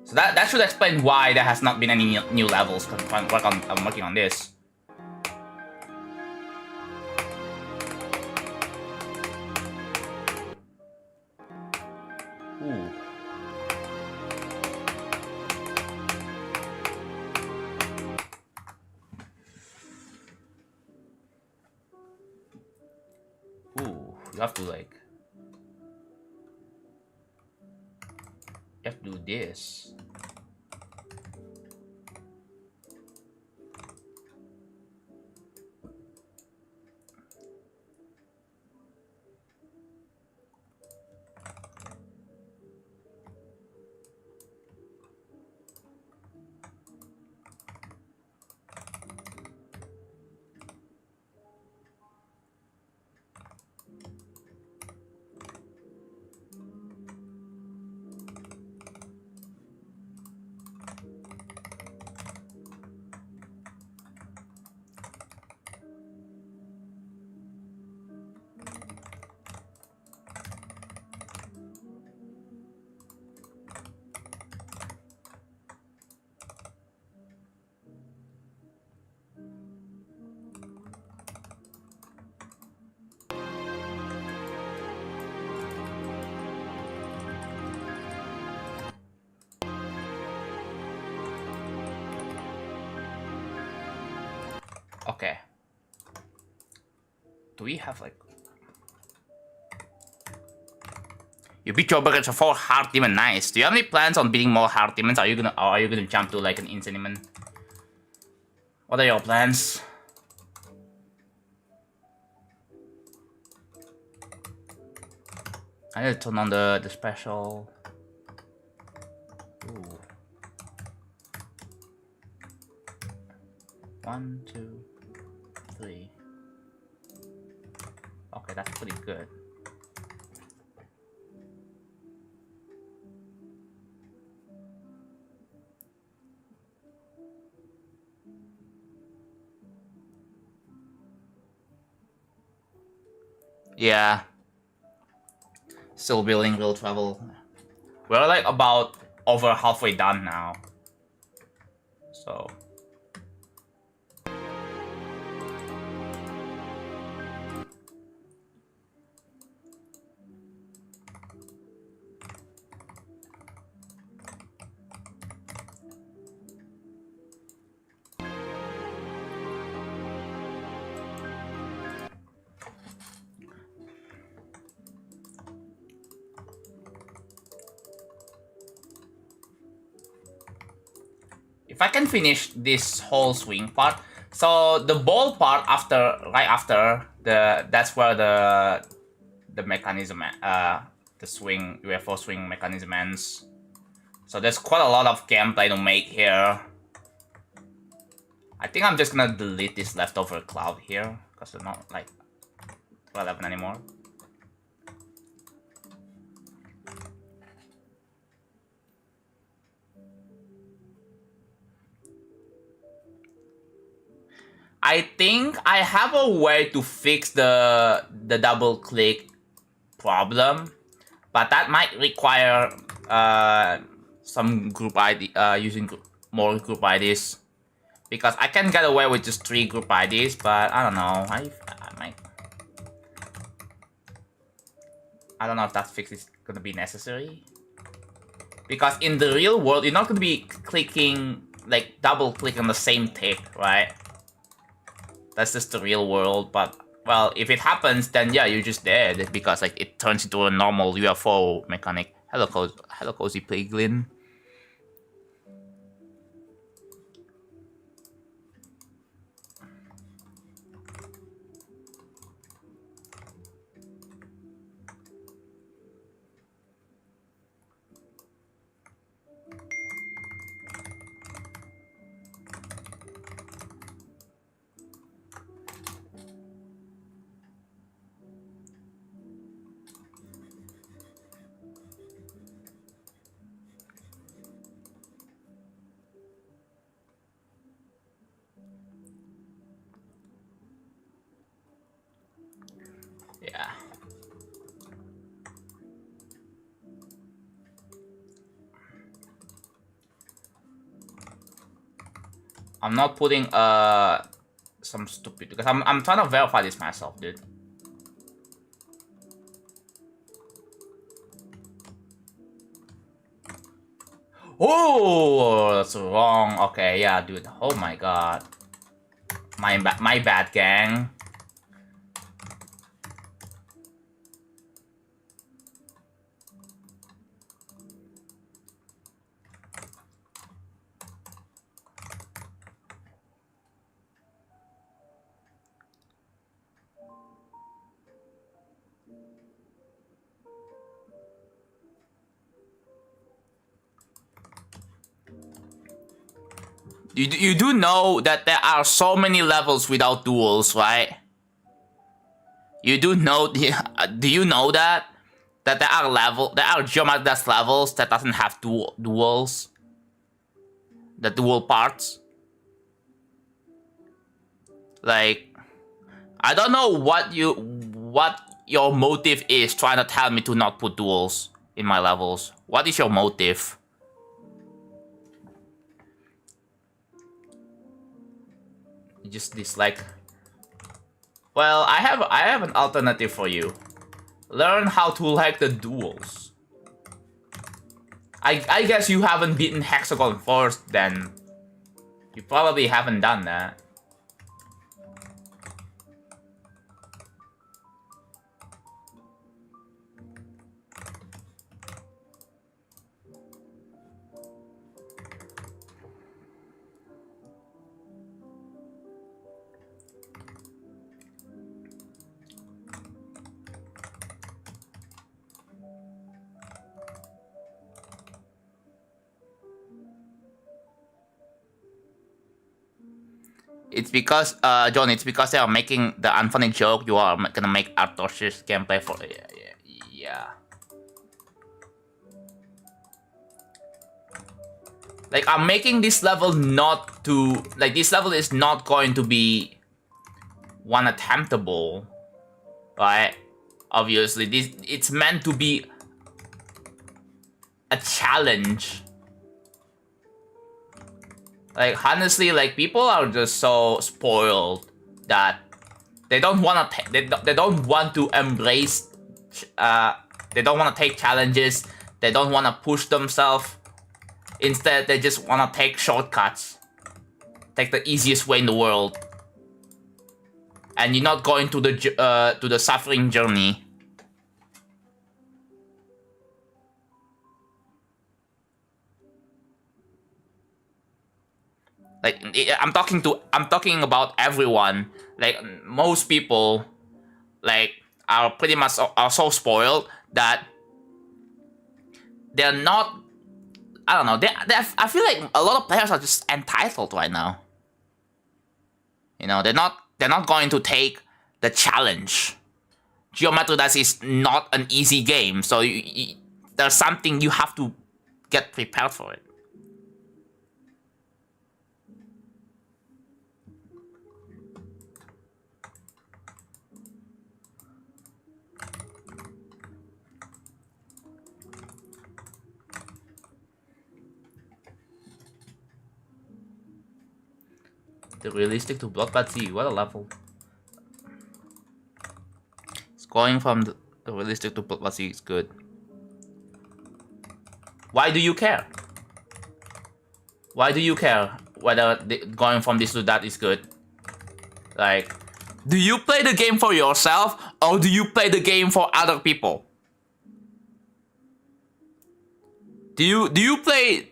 So that should explain why there has not been any new levels, because I'm working on this. Ooh. Ooh, you have to do this. Do we have like... You beat your burgers for 4 hard demon, nice. Do you have any plans on beating more hard demons? Are you gonna jump to like an insane demon? What are your plans? I need to turn on the special. Ooh. 1, 2, 3. Okay, that's pretty good. Yeah. Still building will travel. We're like about over halfway done now. So. If I can finish this whole swing part, so the ball part after, right after that's where the mechanism, the swing UFO swing mechanism ends. So there's quite a lot of gameplay to make here. I think I'm just gonna delete this leftover cloud here because they're not like relevant anymore. I think I have a way to fix the double click problem, but that might require some group ID, using more group IDs, because I can get away with just 3 group IDs, but I don't know. I don't know if that fix is gonna be necessary, because in the real world you're not gonna be clicking, like double click on the same tick, right? That's just the real world, but well, if it happens, then yeah, you're just dead because like it turns into a normal UFO mechanic. Hello, cozy piglin. Yeah. I'm not putting some stupid, because I'm trying to verify this myself, dude. Oh, that's wrong. Okay, yeah, dude. Oh my god. My bad, gang. You do know that there are so many levels without duels, right? You do know, do you know that there are Geomat Death levels that doesn't have duels? The dual parts? Like, I don't know what your motive is trying to tell me to not put duels in my levels. What is your motive? You just dislike. Well, I have an alternative for you. Learn how to like the duels. I guess you haven't beaten Hexagon first, then. You probably haven't done that. It's because, John, it's because they are making the unfunny joke. You are gonna make atrocious gameplay for yeah. Like, I'm making this level not to... Like, this level is not going to be one attemptable, right? Obviously, it's meant to be a challenge. Like, honestly, like, people are just so spoiled that they don't want to... They don't want to embrace... they don't want to take challenges. They don't want to push themselves. Instead, they just want to take shortcuts. Take the easiest way in the world. And you're not going to the suffering journey. Like, I'm talking about everyone. Like, most people, like, are pretty much are so spoiled that they're not... I don't know. I feel like a lot of players are just entitled right now. You know, they're not going to take the challenge. Geometry Dash is not an easy game, so there's something you have to get prepared for it. The realistic to Bloodbath Z, what a level. It's going from the realistic to Bloodbath Z is good. Why do you care? Why do you care whether going from this to that is good? Like, do you play the game for yourself or do you play the game for other people? Do you play...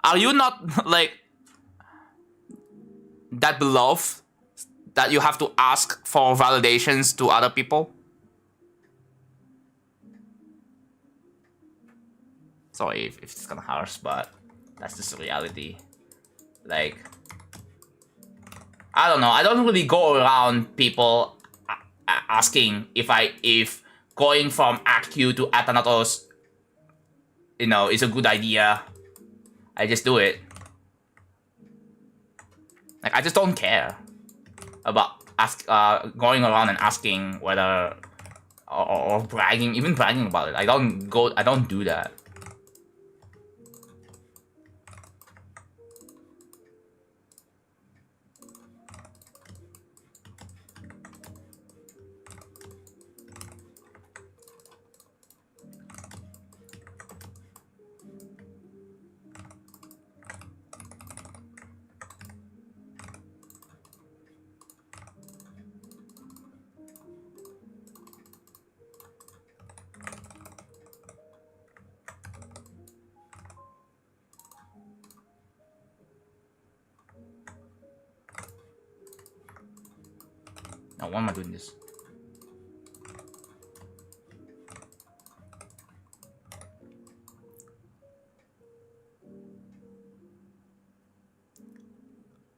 Are you not, like, that beloved that you have to ask for validations to other people? Sorry if it's kind of harsh, but that's just the reality. Like, I don't know. I don't really go around people asking if going from AQ to Athanatos, you know, is a good idea. I just do it. Like, I just don't care about going around and asking whether or bragging, even bragging about it. I don't do that. Now, why am I doing this?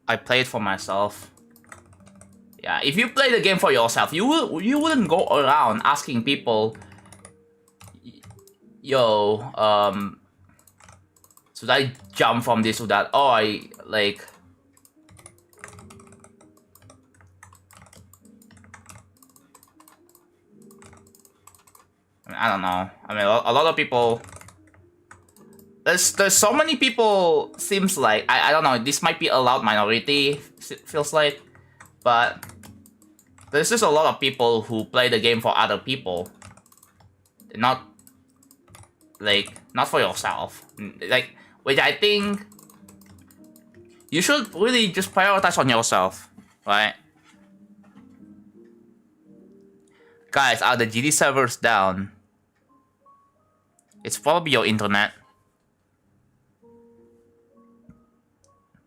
I play it for myself. Yeah, if you play the game for yourself, you wouldn't go around asking people, yo, should I jump from this to that? Oh, I like... I don't know. I mean, a lot of people... There's so many people, seems like... I don't know, this might be a loud minority, feels like. But there's just a lot of people who play the game for other people. Not... Like, not for yourself. Like, which I think... You should really just prioritize on yourself, right? Guys, are the GD servers down? It's probably your internet.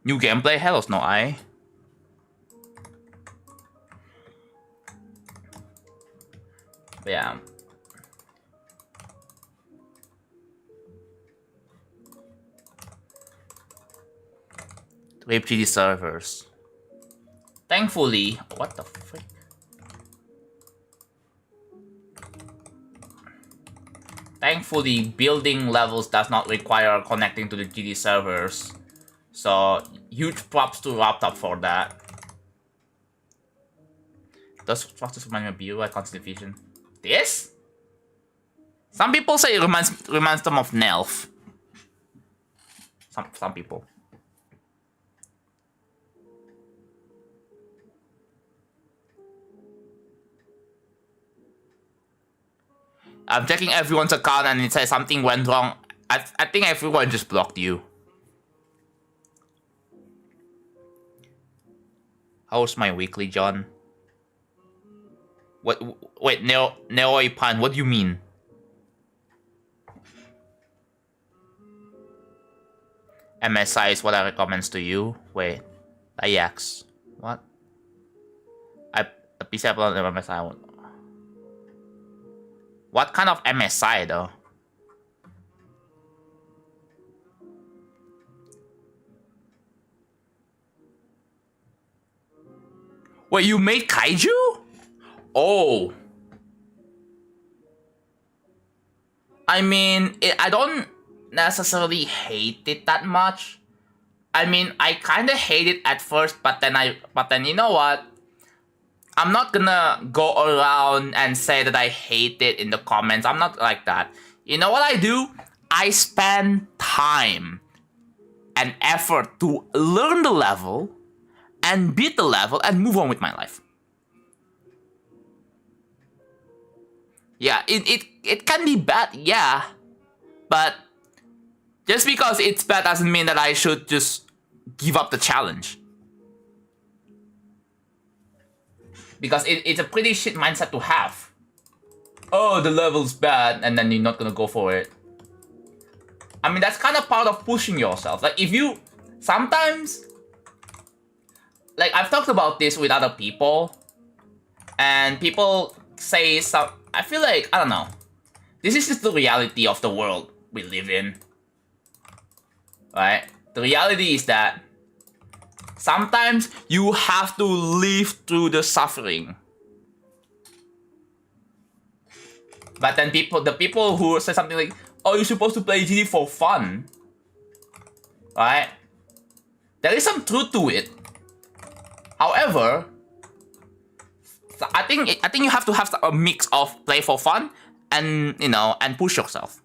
New gameplay? Hello, Snow Eye. But yeah. Rape GD servers. Thankfully, what the frick? Thankfully, building levels does not require connecting to the GD servers. So, huge props to Laptop for that. Does structures remind me of BUI Constant Vision? This? Some people say it reminds them of Nelf. Some people. I'm checking everyone's account and it says something went wrong. I think everyone just blocked you. How's my weekly, John? What? Wait, Neoi Pan, what do you mean? MSI is what I recommend to you. Wait, Ajax. What? A PC upload of MSI. What kind of MSI though? Wait, you made kaiju? Oh. I mean, I don't necessarily hate it that much. I mean, I kind of hate it at first, but then you know what? I'm not gonna go around and say that I hate it in the comments. I'm not like that. You know what I do? I spend time and effort to learn the level and beat the level and move on with my life. Yeah, it can be bad, yeah. But just because it's bad doesn't mean that I should just give up the challenge. Because it's a pretty shit mindset to have. Oh, the level's bad, and then you're not gonna go for it. I mean, that's kind of part of pushing yourself. Like, if you... Sometimes... Like, I've talked about this with other people. And people say some... I feel like, I don't know. This is just the reality of the world we live in. Right? The reality is that sometimes you have to live through the suffering. But then the people who say something like, oh, you're supposed to play GD for fun. Right? There is some truth to it. However, I think you have to have a mix of play for fun and, you know, and push yourself.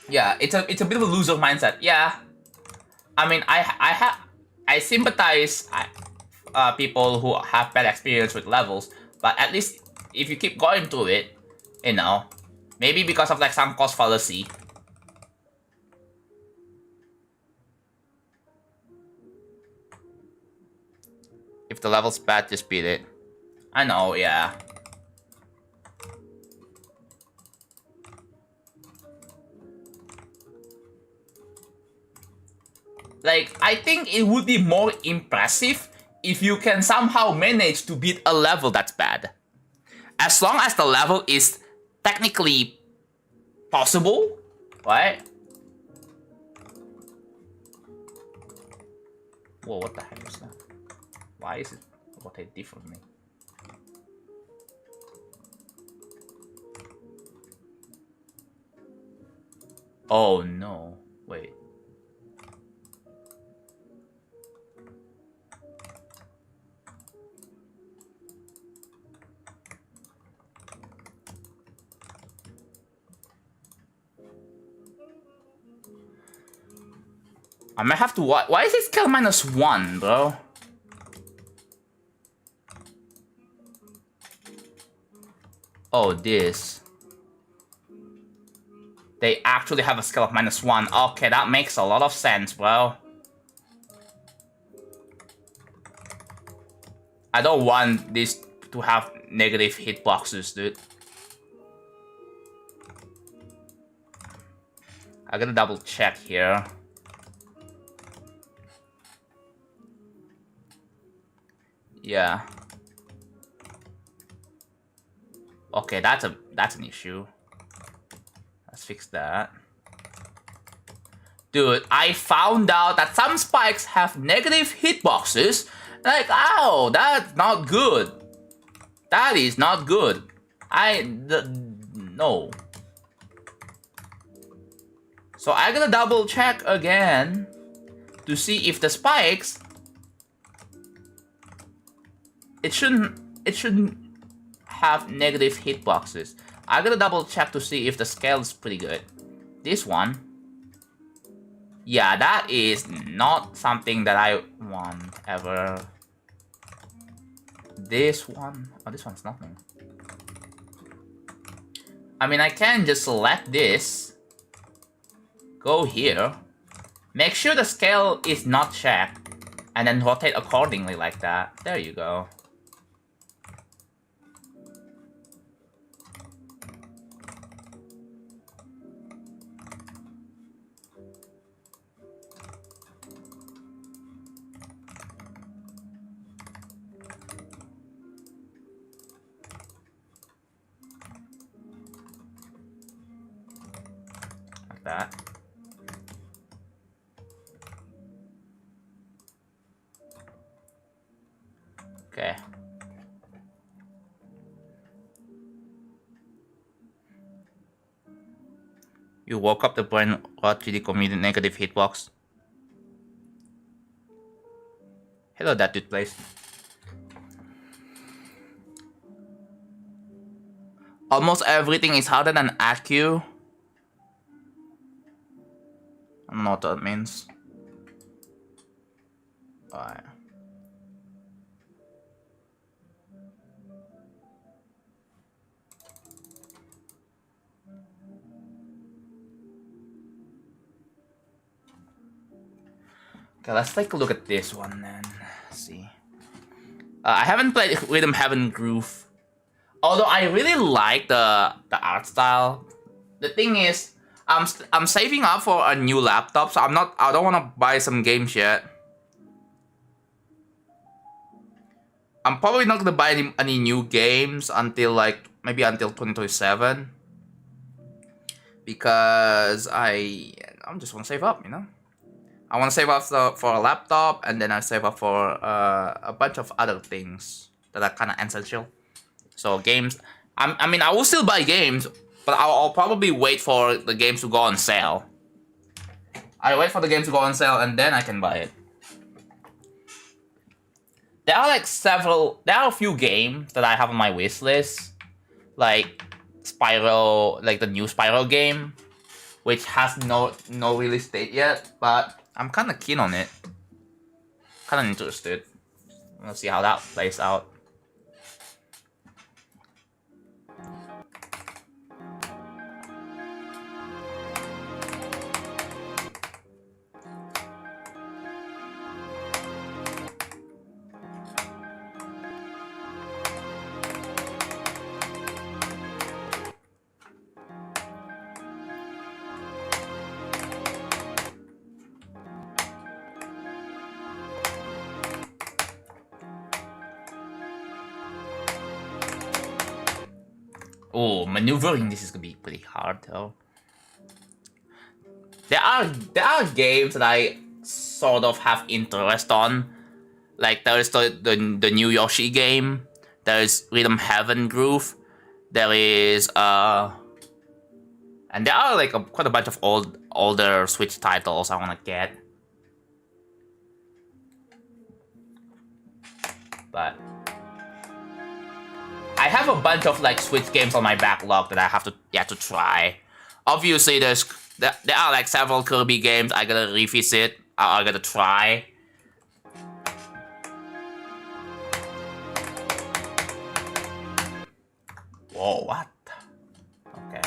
Yeah, it's a bit of a loser mindset. Yeah, I mean, I sympathize people who have bad experience with levels, but at least if you keep going through it, you know, maybe because of like some cost fallacy. If the level's bad, just beat it. I know, yeah. Like, I think it would be more impressive if you can somehow manage to beat a level that's bad. As long as the level is technically possible, right? Whoa, what the heck is that? Why is it rotate differently? Oh no, wait. I might have to watch. Why is it scale -1, bro? Oh, this. They actually have a scale of -1. Okay, that makes a lot of sense, bro. I don't want this to have negative hitboxes, dude. I gotta double check here. Yeah. Okay, that's an issue. That's fix that. Dude, I found out that some spikes have negative hitboxes. Like, oh, that's not good. That is not good. No. So I'm gonna double check again to see if the spikes. It shouldn't have negative hitboxes. I'm gonna double check to see if the scale is pretty good. This one. Yeah, that is not something that I want ever. This one. Oh, this one's nothing. I mean, I can just select this. Go here. Make sure the scale is not checked. And then rotate accordingly like that. There you go. Like that. Okay. You woke up the brain what GD committed negative hitbox. Hello, that dude place. Almost everything is harder than AQ. I don't know what that means. Alright. Okay, let's take a look at this one then. Let's see. I haven't played Rhythm Heaven Groove. Although I really like the art style. The thing is, I'm saving up for a new laptop, so I don't want to buy some games yet. I'm probably not gonna buy any new games until like maybe until 2027. Because I just want to save up, you know. I want to save up for a laptop, and then I save up for a bunch of other things that are kind of essential. So games, I mean, I will still buy games, but I'll probably wait for the games to go on sale. I wait for the games to go on sale, and then I can buy it. There are a few games that I have on my wish list, like Spyro, like the new Spyro game, which has no release date yet, but I'm kind of keen on it. Kind of interested. Let's see how that plays out. Oh, maneuvering this is gonna be pretty hard though. There are games that I sort of have interest on. Like there is the new Yoshi game. There is Rhythm Heaven Groove. There is and there are like quite a bunch of older Switch titles I wanna get. But I have a bunch of like Switch games on my backlog that I have to try. Obviously, there are like several Kirby games I gotta revisit. I gotta try. Whoa, what? Okay.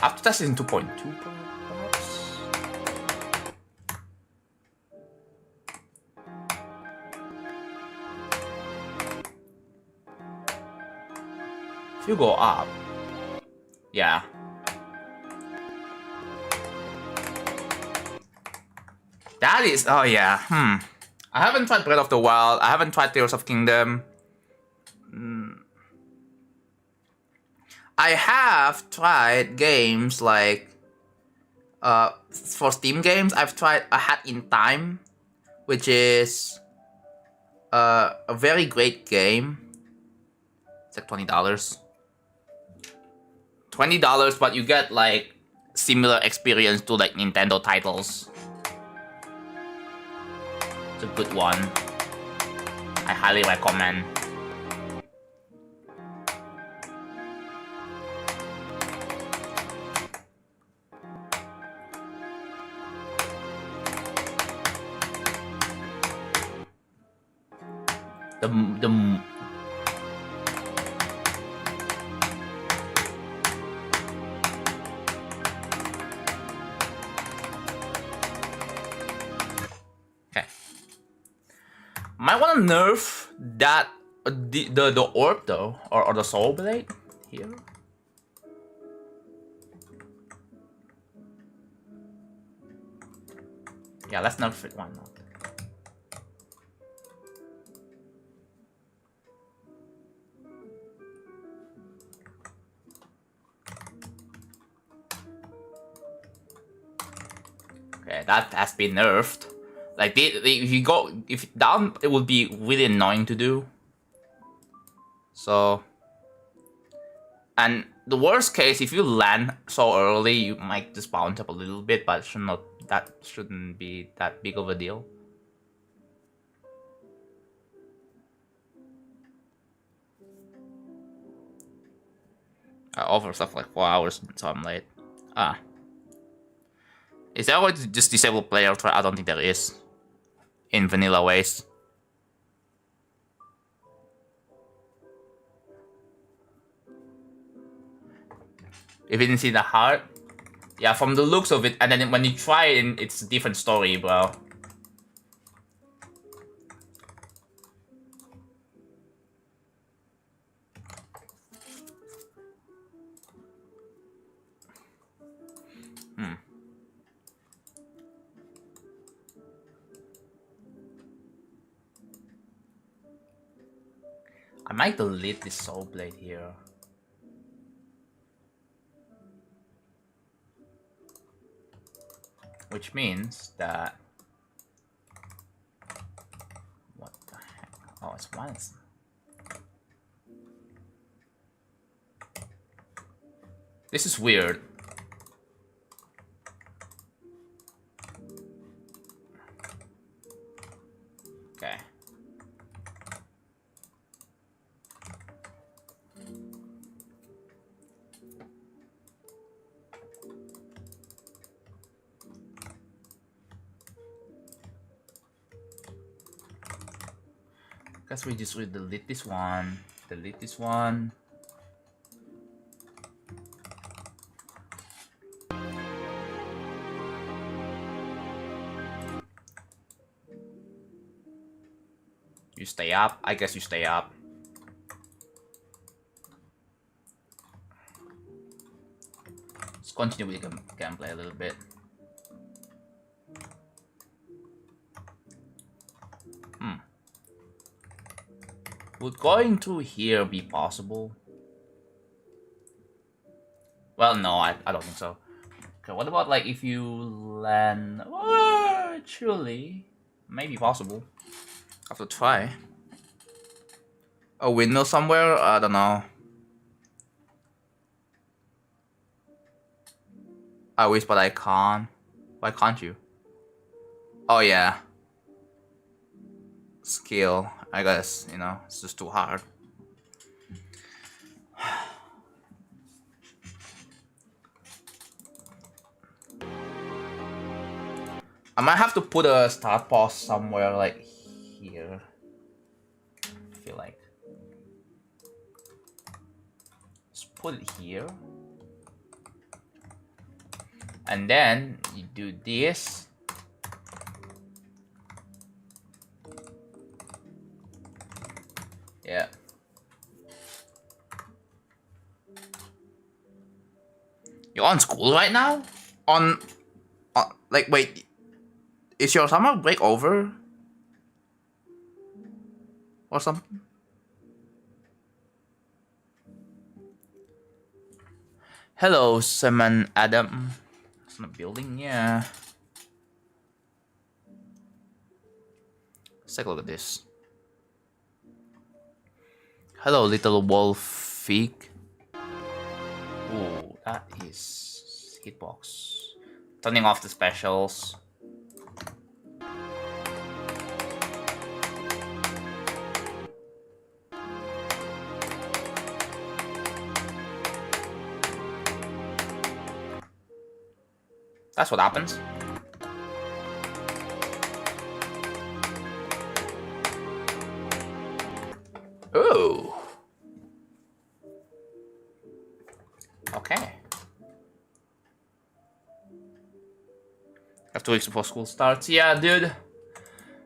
After testing in 2.2, perhaps? If you go up, yeah. That is, oh yeah, I haven't tried Breath of the Wild. I haven't tried Tears of Kingdom. I have tried games like for Steam games. I've tried A Hat in Time, which is a very great game. It's like $20. $20, but you get like similar experience to like Nintendo titles. It's a good one. I highly recommend. The okay. Might want to nerf that the orb though, or the soul blade here. Yeah, let's nerf it. Why not? Okay, that has been nerfed. Like if you go down, it would be really annoying to do. So, and the worst case, if you land so early, you might just bounce up a little bit, but that shouldn't be that big of a deal. I offer stuff like 4 hours, so I'm late. Is there a way to just disable player try? I don't think there is. In vanilla ways. If you didn't see the heart, yeah, from the looks of it, and then when you try it, it's a different story, bro. I might delete this soul blade here. Which means that... What the heck? Oh, it's once. This is weird. Okay. Guess we just will delete this one. Delete this one. You stay up? I guess you stay up. Let's continue with the gameplay a little bit. Would going through here be possible? Well, no, I don't think so. Okay, what about like if you land... Oh, actually, maybe possible. Have to try. A windmill somewhere? I don't know. I wish, but I can't. Why can't you? Oh yeah. Skill. I guess, you know, it's just too hard. I might have to put a start pause somewhere like here. I feel like. Let's put it here. And then you do this. Yeah. You're on school right now? Like, wait. Is your summer break over? or something. Hello, Simon Adam. It's in a building, yeah. Let's take a look at this. Hello, little wolfie. Ooh, that is hitbox. Turning off the specials. That's what happens. Ooh. Okay. Have 2 weeks before school starts. Yeah, dude.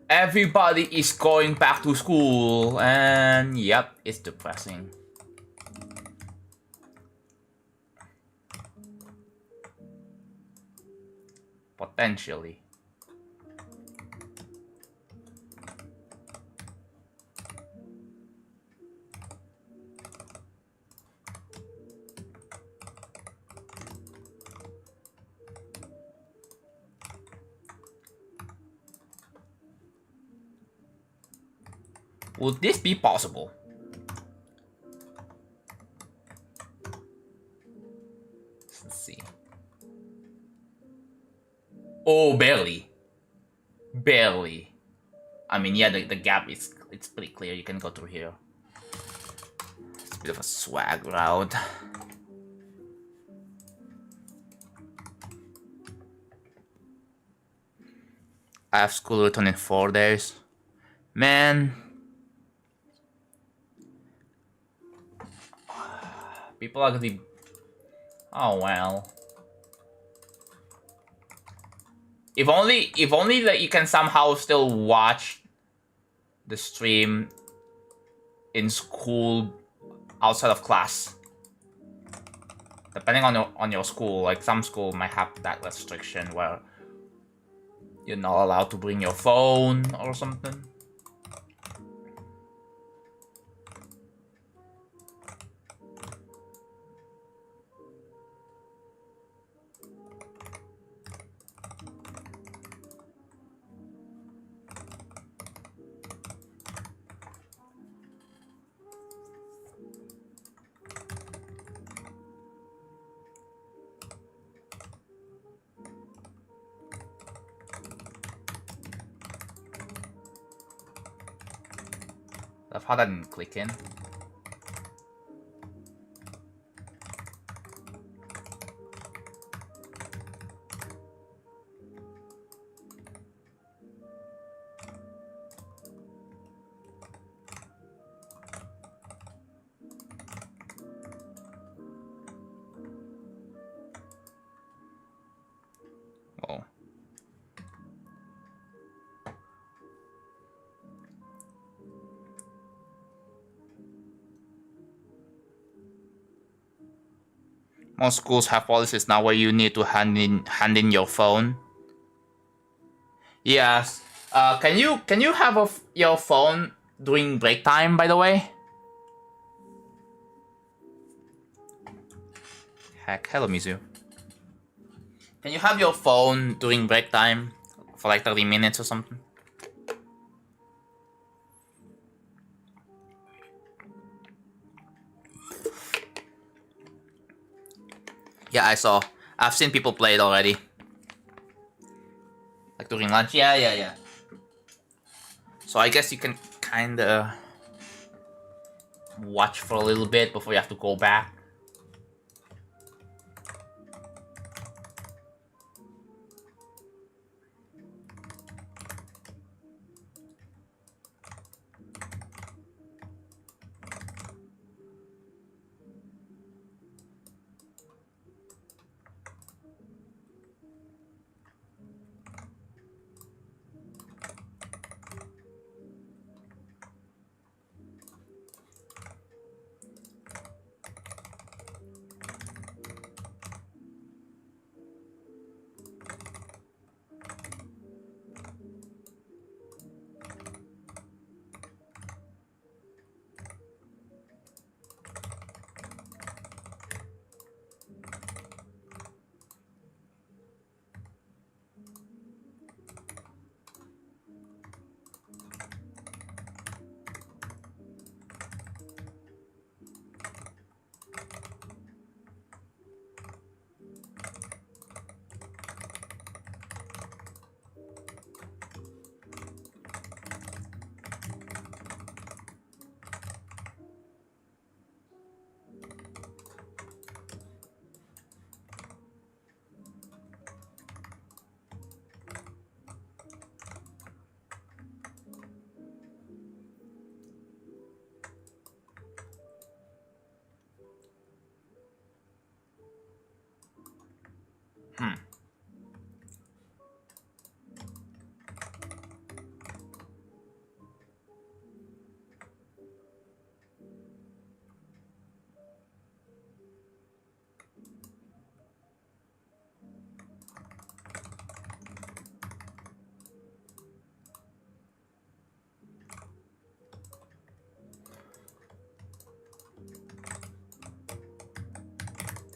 Everybody is going back to school. And yep, it's depressing. Potentially. Would this be possible? Let's see. Oh, barely. Barely. I mean, yeah, the gap is it's pretty clear. You can go through here. It's a bit of a swag route. I have school return in 4 days. Man. People are gonna be... Oh, well. If only that you can somehow still watch the stream in school outside of class. Depending on your school, like some school might have that restriction where you're not allowed to bring your phone or something. How that didn't click in. Oh. Most schools have policies now where you need to hand in your phone. Yes. Can you have your phone during break time, by the way? Heck, hello Mizu. Can you have your phone during break time for like 30 minutes or something? Yeah, I saw. I've seen people play it already. Like during lunch. Yeah. So I guess you can kinda watch for a little bit before you have to go back.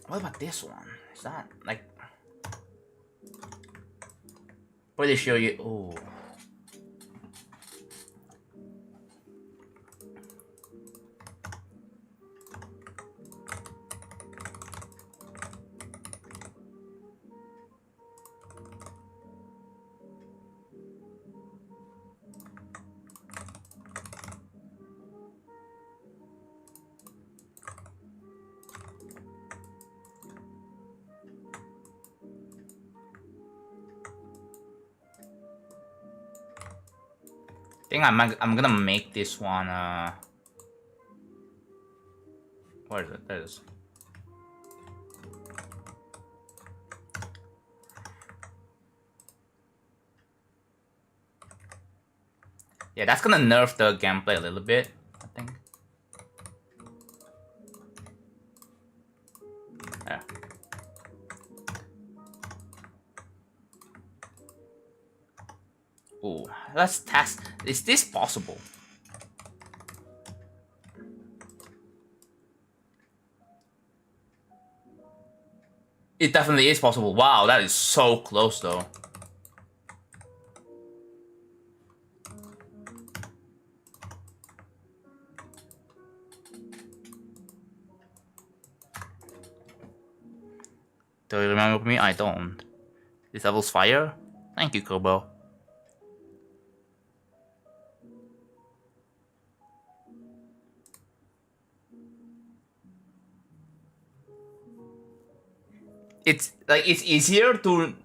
What about this one? Is that like pretty sure you? Oh, I think I'm gonna make this one. Where is it? There it is. Yeah, that's gonna nerf the gameplay a little bit, I think. Yeah. Ooh, let's test. Is this possible? It definitely is possible. Wow, that is so close though. Do you remember me? I don't. This level's fire? Thank you, Kobo. It's like it's easier to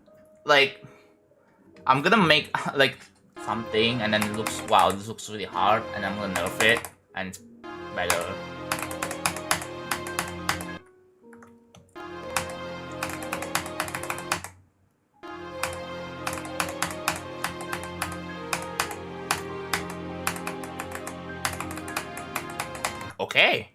like I'm gonna make like something and then it looks wow, this looks really hard and I'm gonna nerf it and it's better. Okay.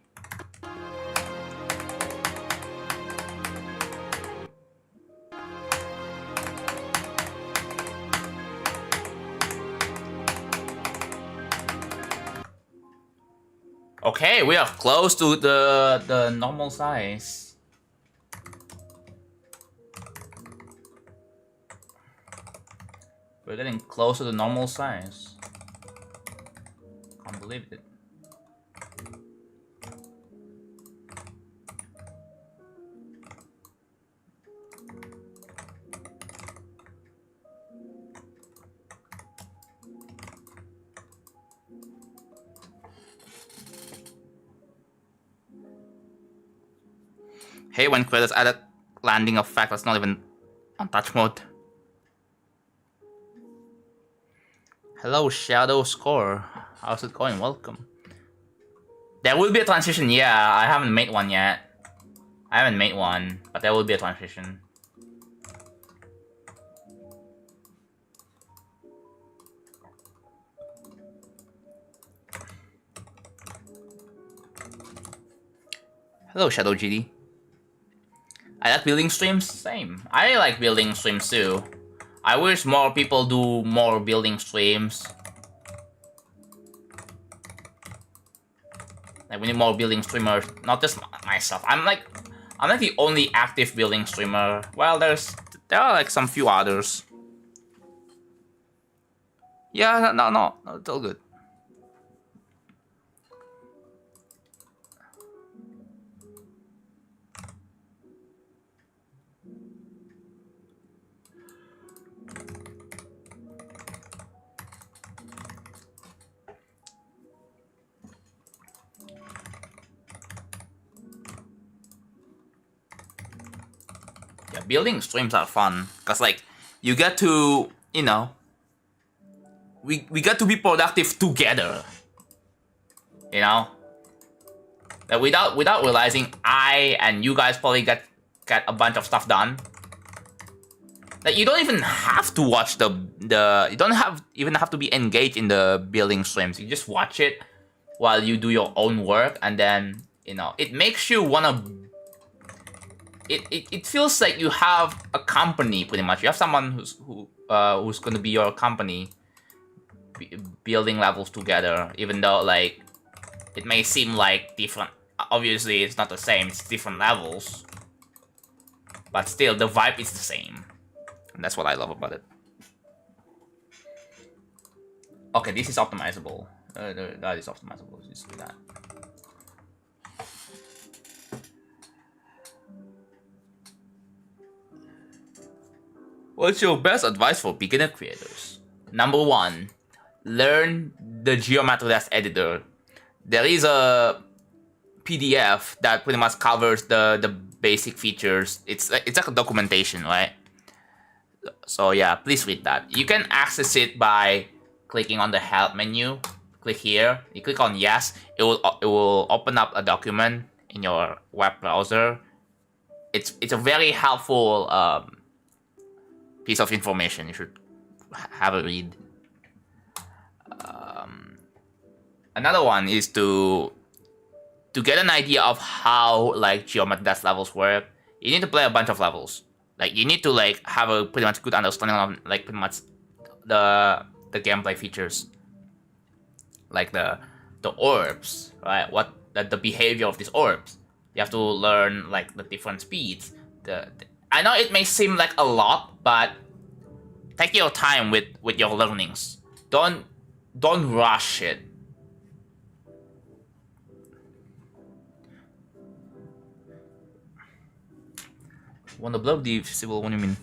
Okay, we are close to the normal size. We're getting close to the normal size. Can't believe it. Hey, when credits added landing effect, that's not even on touch mode. Hello, Shadow Score. How's it going? Welcome. There will be a transition, yeah. I haven't made one yet. I haven't made one, but there will be a transition. Hello, Shadow GD. I like building streams. Same. I like building streams too. I wish more people do more building streams. Like we need more building streamers, not just myself. I'm like the only active building streamer. Well, there are like some few others. Yeah, no, it's all good. Yeah, building streams are fun because like you get to, you know, we get to be productive together. You know, that without realizing, I and you guys probably get a bunch of stuff done. Like you don't even have to watch the you don't even have to be engaged in the building streams. You just watch it while you do your own work, and then it makes you wanna. It feels like you have a company pretty much. You have someone who's gonna be your company, building levels together. Even though like it may seem like different. Obviously, it's not the same. It's different levels, but still the vibe is the same. And that's what I love about it. Okay, this is optimizable. That is optimizable. Let's do that. What's your best advice for beginner creators? Number 1, learn the Geometry Dash editor. There is a PDF that pretty much covers the basic features. It's like a documentation, right? So yeah, please read that. You can access it by clicking on the help menu. Click here. You click on yes. It will open up a document in your web browser. It's a very helpful piece of information. You should have a read. Another one is to get an idea of how like Geometry Dash levels work. You need to play a bunch of levels. Like you need to like have a pretty much good understanding of like pretty much the gameplay features, like the orbs, right? What the behavior of these orbs. You have to learn like the different speeds. I know it may seem like a lot, but take your time with your learnings. Don't rush it. Want to blow the civil? What do you mean?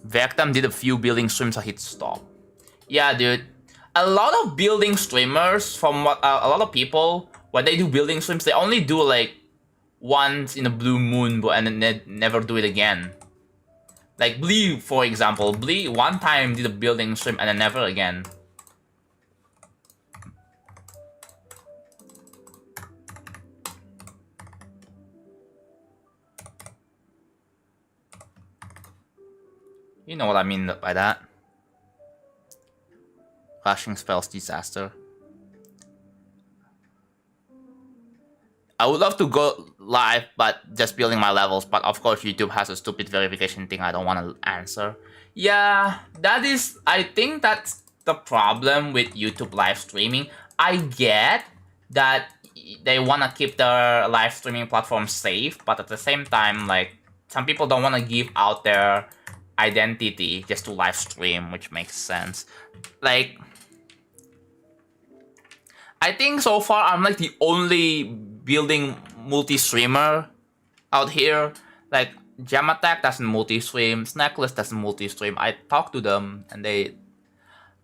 Vectam did a few building streams, so hit stop. Yeah, dude. A lot of building streamers, from what a lot of people, when they do building streams, they only do like once in a blue moon, and then they never do it again. Like Blee, for example. Blee one time did a building stream and then never again. You know what I mean by that. Rushing spells disaster. I would love to go live, but just building my levels. But of course, YouTube has a stupid verification thing I don't want to answer. Yeah, that is... I think that's the problem with YouTube live streaming. I get that they want to keep their live streaming platform safe, but at the same time, like, some people don't want to give out their identity just to live stream, which makes sense. Like, I think so far I'm like the only building multi-streamer out here. Like, Jamattack doesn't multi-stream, Snackless doesn't multi-stream. I talked to them and they...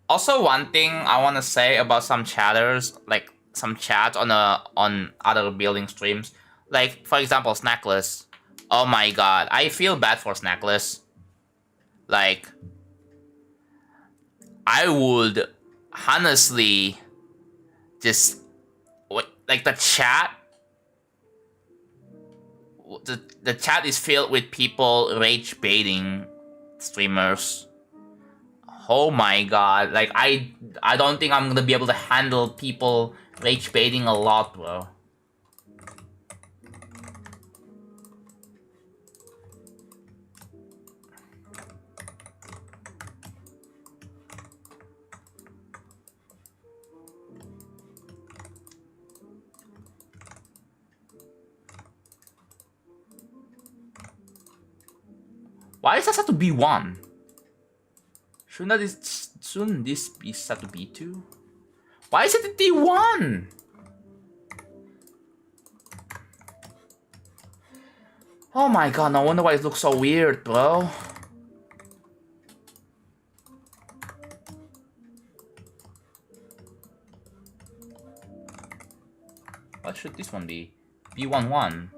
Also, one thing I want to say about some chatters, like some chats on other building streams. Like, for example, Snackless. Oh my god, I feel bad for Snackless. Like, I would honestly just... Like, the chat... The chat is filled with people rage baiting streamers. Oh my god, like I don't think I'm gonna be able to handle people rage baiting a lot, bro. Why is that set to B1? Shouldn't this be set to B2? Why is it at D1? Oh my god, no wonder why it looks so weird, bro. What should this one be? B11.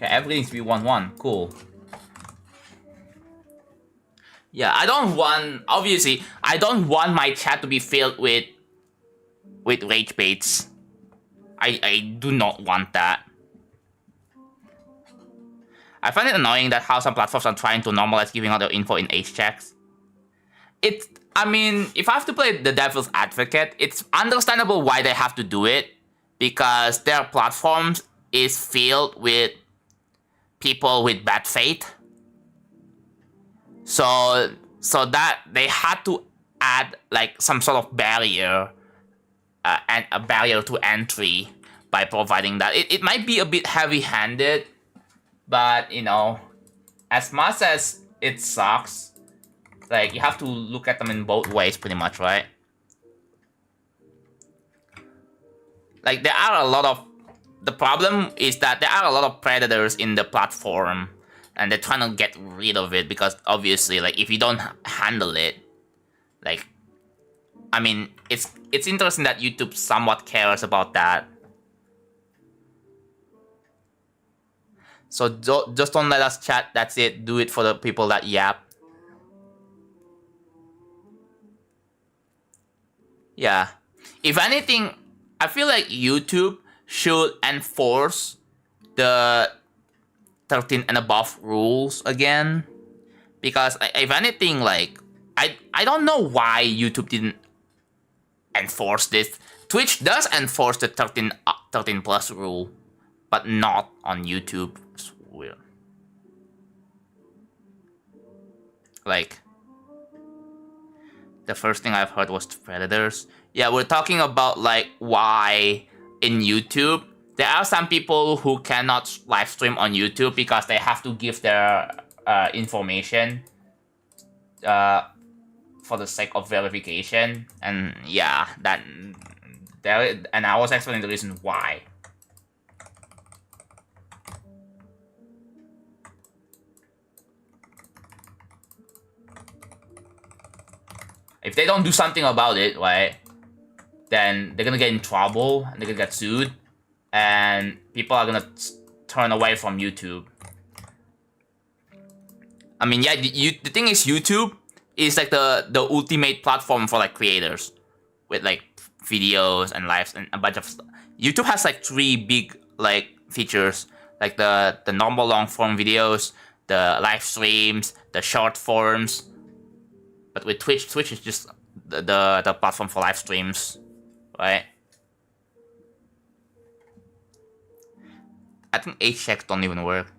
Okay, everything's B11. Cool. Yeah, I don't want, obviously, I don't want my chat to be filled with rage baits. I do not want that. I find it annoying that how some platforms are trying to normalize giving out their info in age checks. I mean, if I have to play the devil's advocate, it's understandable why they have to do it, because their platforms is filled with people with bad faith. So that they had to add like some sort of barrier, and a barrier to entry by providing that. It might be a bit heavy-handed, but you know, as much as it sucks, like you have to look at them in both ways, pretty much, right? Like there are a lot of, the problem is that there are a lot of predators in the platform, and they're trying to get rid of it because obviously, like if you don't handle it, like, I mean, it's interesting that YouTube somewhat cares about that. So just don't let us chat. That's it. Do it for the people that yap. Yeah. If anything, I feel like YouTube should enforce the 13 and above rules again, because if anything, like I don't know why YouTube didn't enforce this. Twitch does enforce the 13 plus rule, but not on YouTube. It's weird. Like the first thing I've heard was predators. Yeah, we're talking about like why in YouTube there are some people who cannot live stream on YouTube because they have to give their information for the sake of verification, and yeah, that there. And I was explaining the reason why. If they don't do something about it, right, then they're gonna get in trouble and they're gonna get sued, and people are gonna turn away from YouTube. I mean, yeah, the thing is, YouTube is like the ultimate platform for like creators with like videos and lives and a bunch of stuff. YouTube has like 3 big like features, like the normal long form videos, the live streams, the short forms. But with Twitch is just the platform for live streams, right? I think age checks don't even work.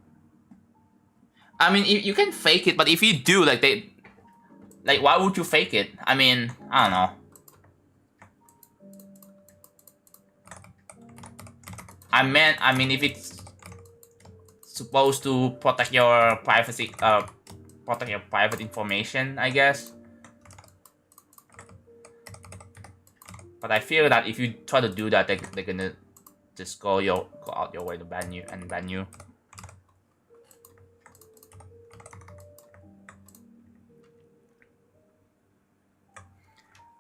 I mean, you can fake it, but if you do, like why would you fake it? I mean, I don't know. I mean, if it's supposed to protect your privacy, protect your private information, I guess. But I feel that if you try to do that, they're gonna just go out your way to ban you.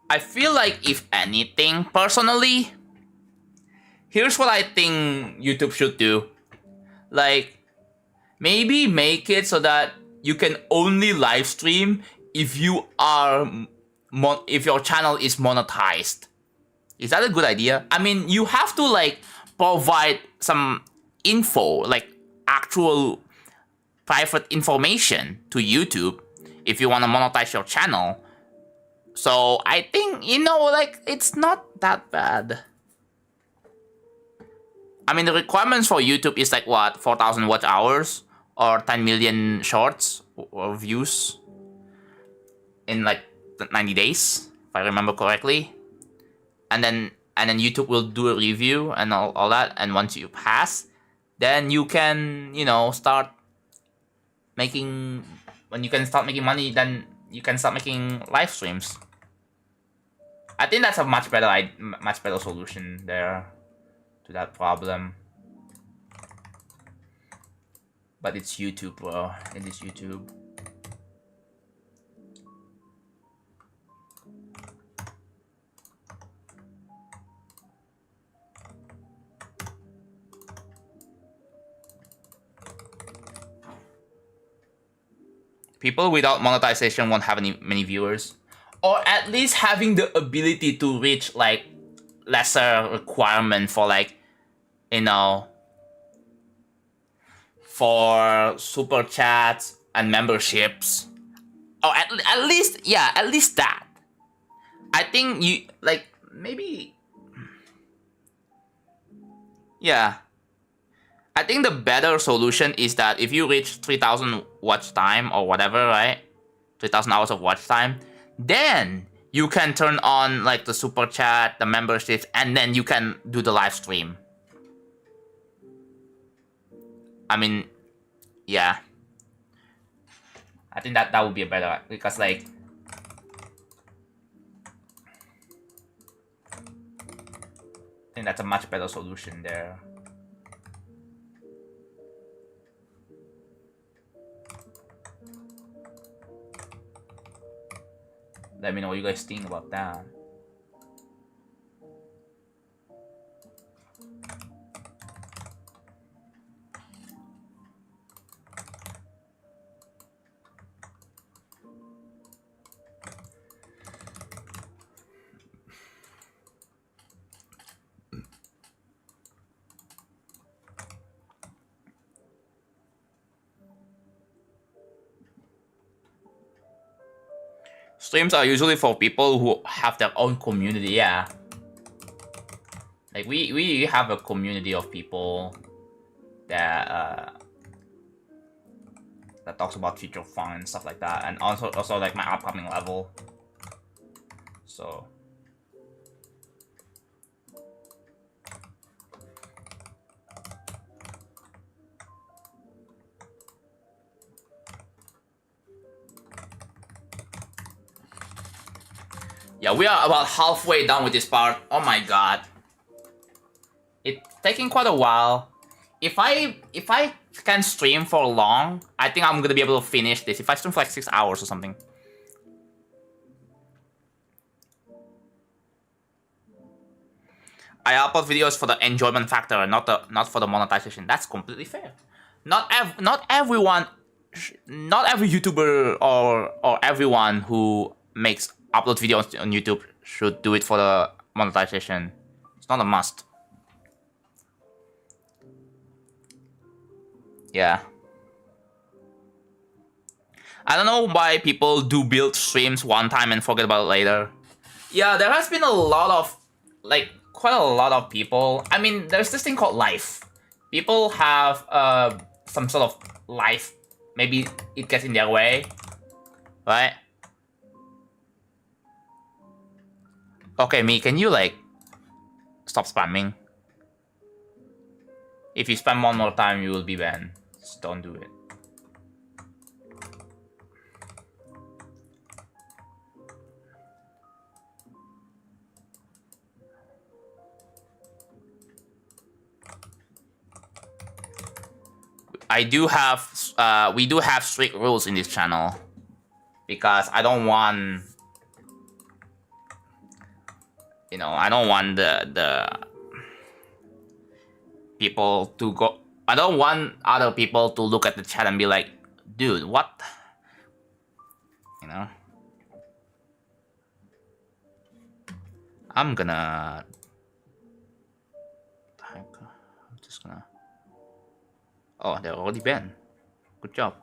I feel like if anything, personally, here's what I think YouTube should do. Like, maybe make it so that you can only live stream if you are if your channel is monetized. Is that a good idea? I mean, you have to like provide some info, like actual private information to YouTube if you want to monetize your channel. So I think, you know, like it's not that bad. I mean, the requirements for YouTube is like what, 4,000 watch hours or 10 million shorts or views in like 90 days, if I remember correctly. And then YouTube will do a review and all that. And once you pass, then you can, you know, start making. When you can start making money, then you can start making live streams. I think that's a much better solution there to that problem. But it's YouTube, bro. It is YouTube. people without monetization won't have many viewers, or at least having the ability to reach like lesser requirement for like, you know, for super chats and memberships, or at least that. I think you like maybe yeah. I think the better solution is that if you reach 3,000 watch time or whatever, right? 3,000 hours of watch time, then you can turn on like the super chat, the memberships, and then you can do the live stream. I mean, yeah. I think that would be a better, because like I think that's a much better solution there. Let me know what you guys think about that. Streams are usually for people who have their own community, yeah. Like we have a community of people that that talks about future fun and stuff like that, and also like my upcoming level. So yeah, we are about halfway done with this part. Oh my god. It's taking quite a while. If I can stream for long, I think I'm gonna be able to finish this. If I stream for like 6 hours or something. I upload videos for the enjoyment factor, not for the monetization. That's completely fair. Not every YouTuber or everyone who makes upload videos on YouTube should do it for the monetization. It's not a must. Yeah. I don't know why people do build streams one time and forget about it later. Yeah, there has been a lot of, like, quite a lot of people. I mean, there's this thing called life. People have some sort of life. Maybe it gets in their way, right? Okay, me, can you, like, stop spamming? If you spam one more time, you will be banned. Just don't do it. We do have strict rules in this channel, because I don't want, you know, I don't want the people to go. I don't want other people to look at the chat and be like, dude, what? You know? I'm just gonna. Oh, they're already banned. Good job.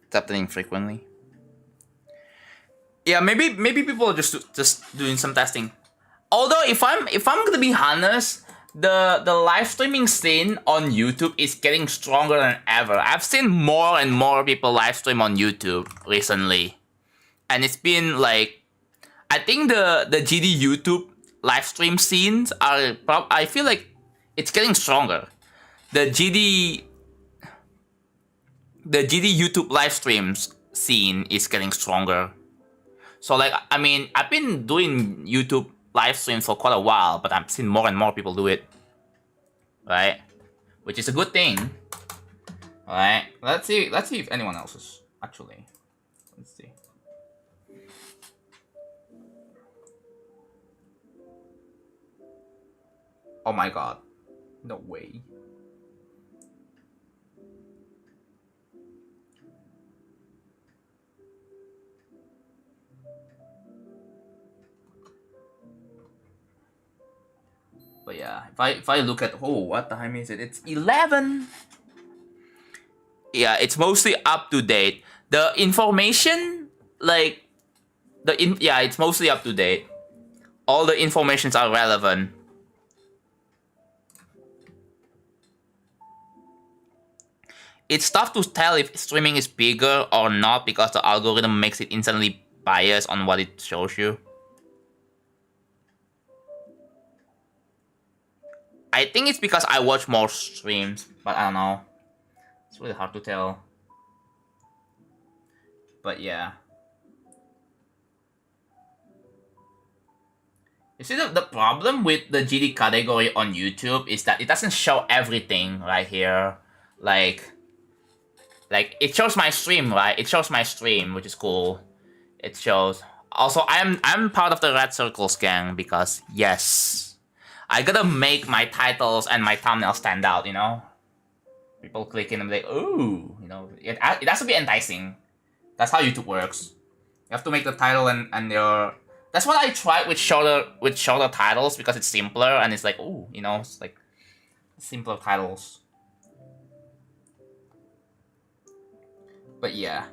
It's happening frequently. Yeah, maybe people are just doing some testing. Although if I'm gonna be honest, the live streaming scene on YouTube is getting stronger than ever. I've seen more and more people live stream on YouTube recently, and it's been like, I think the GD YouTube live stream scenes are. I feel like it's getting stronger. The GD YouTube live streams scene is getting stronger. So like, I mean, I've been doing YouTube live streams for quite a while, but I've seen more and more people do it, right? Which is a good thing, right? Let's see if anyone else is actually. Let's see. Oh my god, no way. But yeah, if I look at, oh, what time is it? It's 11. Yeah, it's mostly up to date. The information, like yeah, it's mostly up to date. All the informations are relevant. It's tough to tell if streaming is bigger or not because the algorithm makes it instantly biased on what it shows you. I think it's because I watch more streams, but I don't know. It's really hard to tell. But yeah. You see, the problem with the GD category on YouTube is that it doesn't show everything right here. Like it shows my stream, right? It shows my stream, which is cool. It shows. Also, I'm part of the Red Circles gang because yes, I gotta make my titles and my thumbnail stand out. You know, people click in and be like, ooh, you know, it has to be enticing. That's how YouTube works. You have to make the title and your. That's what I tried with shorter titles because it's simpler and it's like, ooh, you know, it's like simpler titles. But yeah.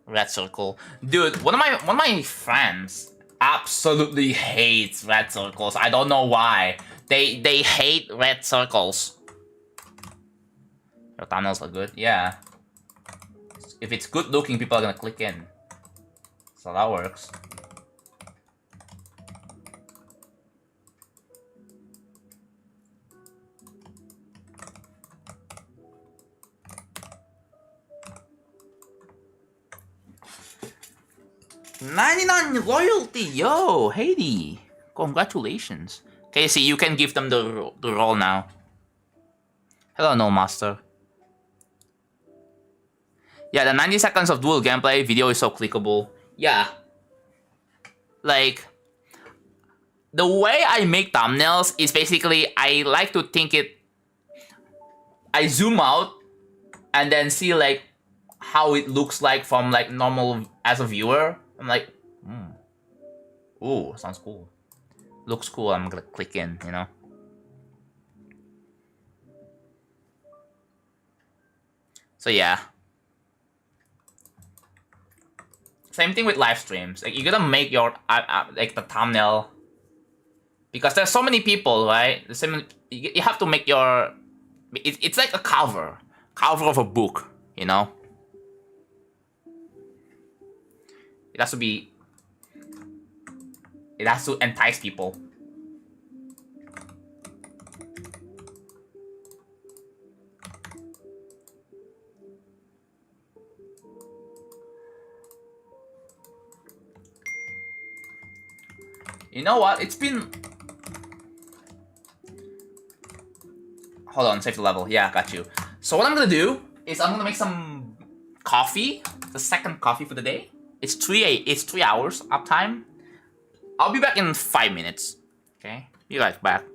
Red Circle. Dude, one of my friends absolutely hates red circles. I don't know why. They hate red circles. Your thumbnails are good? Yeah. If it's good looking, people are gonna click in. So that works. $99 loyalty, yo, Haiti. Congratulations. Casey, you can give them the role now. Hello, No Master. Yeah, the 90 seconds of dual gameplay video is so clickable. Yeah. Like, the way I make thumbnails is basically I like to think it. I zoom out and then see like how it looks like from like normal as a viewer. I'm like, ooh, sounds cool. Looks cool. I'm gonna click in, you know. So yeah. Same thing with live streams. Like you gotta make your like the thumbnail because there's so many people, right? The same. You have to make your. It's like a cover of a book, you know. It has to be. It has to entice people. You know what? It's been. Hold on, save the level. Yeah, got you. So what I'm gonna do is I'm gonna make some coffee. The second coffee for the day. It's 3 hours uptime. I'll be back in 5 minutes. Okay, be right back.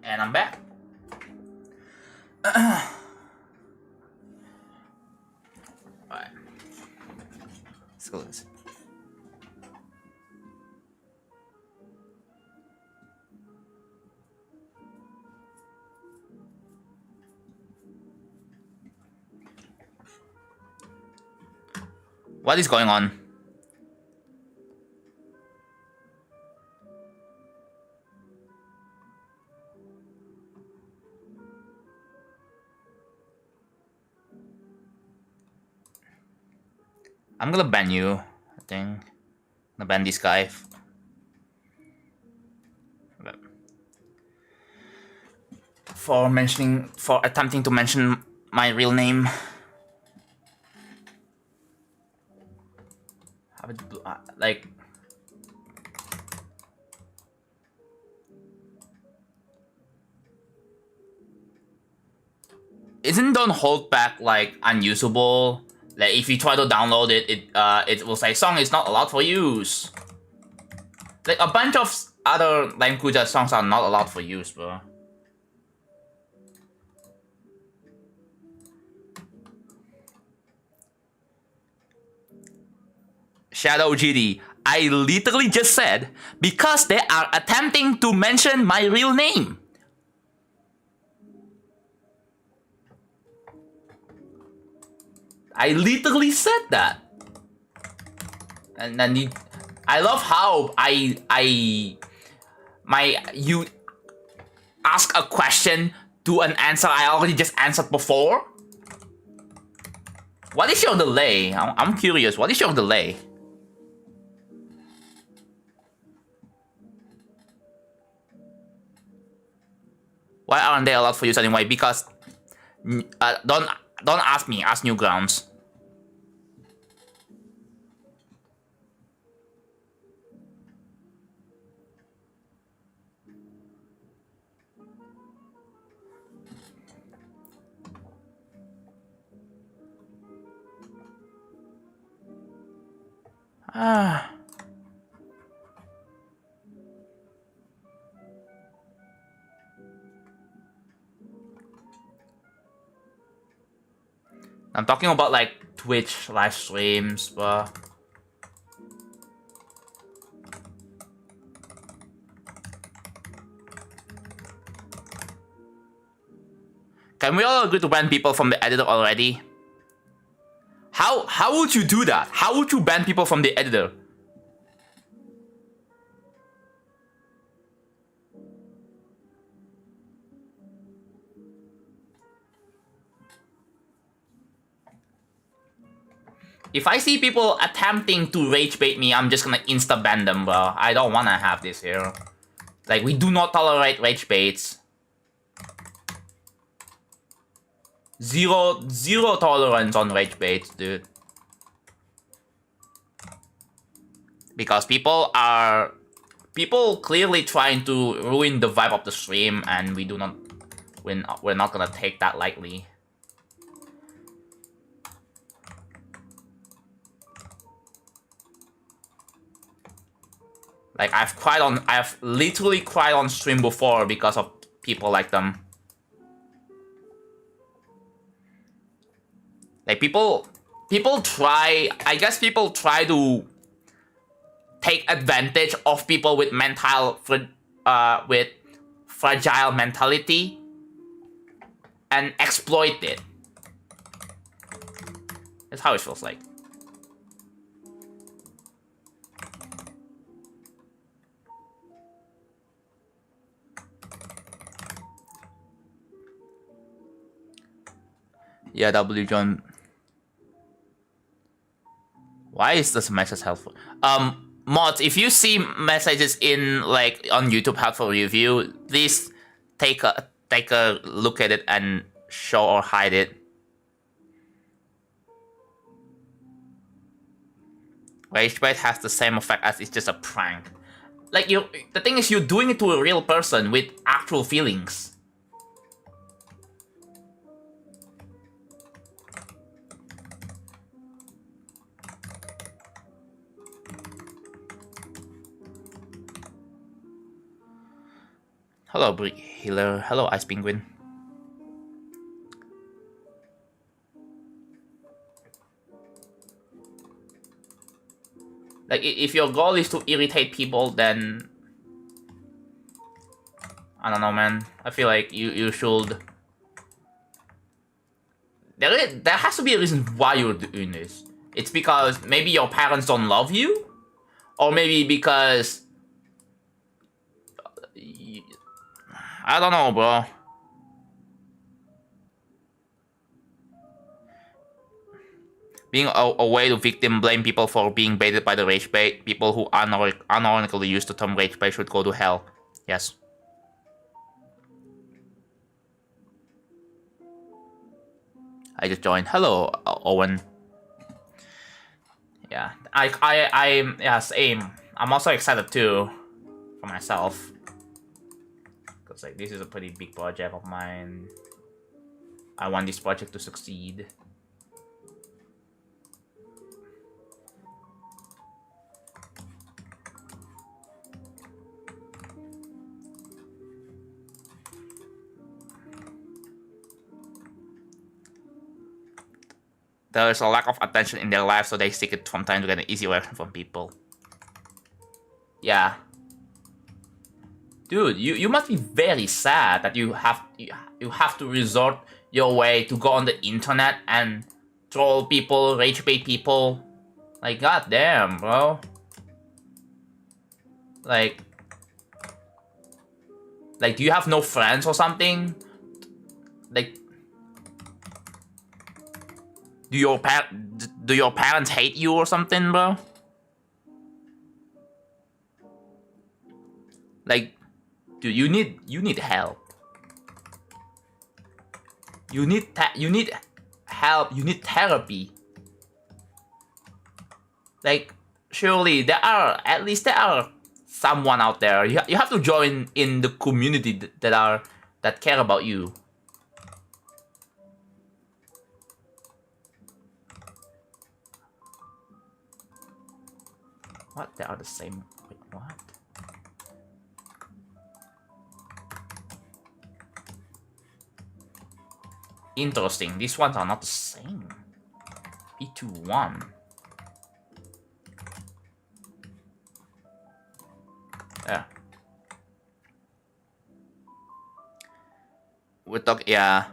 And I'm back. Alright. Let's go this. What is going on? I'm gonna ban you, I think. I'm gonna ban this guy. For attempting to mention my real name. Like, isn't Don't Hold Back like unusable? Like if you try to download it, it will say song is not allowed for use. Like a bunch of other language songs are not allowed for use, bro. JonathanGD, I literally just said because they are attempting to mention my real name. I literally said that. And then I love how you ask a question to an answer I already just answered before. What is your delay? I'm curious. What is your delay? Why aren't they allowed for use anyway? Because don't ask me. Ask Newgrounds. Ah. I'm talking about like Twitch live streams, but can we all agree to ban people from the editor already? How would you do that? How would you ban people from the editor? If I see people attempting to rage bait me, I'm just gonna insta ban them, bro. I don't wanna have this here. Like, we do not tolerate rage baits. Zero tolerance on rage baits, dude. Because people clearly trying to ruin the vibe of the stream, and we're not gonna take that lightly. Like I've literally cried on stream before because of people like them. Like people try, I guess people try to take advantage of people with fragile mentality and exploit it. That's how it feels like. Yeah, W John. Why is this message helpful? Mods, if you see messages in like on YouTube helpful review, please take a look at it and show or hide it. Rage bait has the same effect as it's just a prank. Like the thing is, you're doing it to a real person with actual feelings. Hello, Healer. Hello, Ice Penguin. Like, if your goal is to irritate people, then I don't know, man. I feel like you should. There has to be a reason why you're doing this. It's because maybe your parents don't love you, or maybe because I don't know, bro. Being a way to victim blame people for being baited by the rage bait. People who unironically use the term rage bait should go to hell. Yes. I just joined. Hello, Owen. Yeah, yeah, same. I'm also excited too, for myself. Cause like this is a pretty big project of mine. I want this project to succeed. There's a lack of attention in their life, so they seek it from time to get an easy reaction from people. Yeah. Dude, you must be very sad that you have to resort your way to go on the internet and troll people, rage bait people. Like, goddamn, bro. Like, do you have no friends or something? Like, do your parents hate you or something, bro? Like, dude, you need help. You need help. You need therapy. Like, surely there are someone out there. You have to join in the community that care about you. What? They are the same. Wait, what? Interesting. These ones are not the same. E21. Yeah. We're talking. Yeah.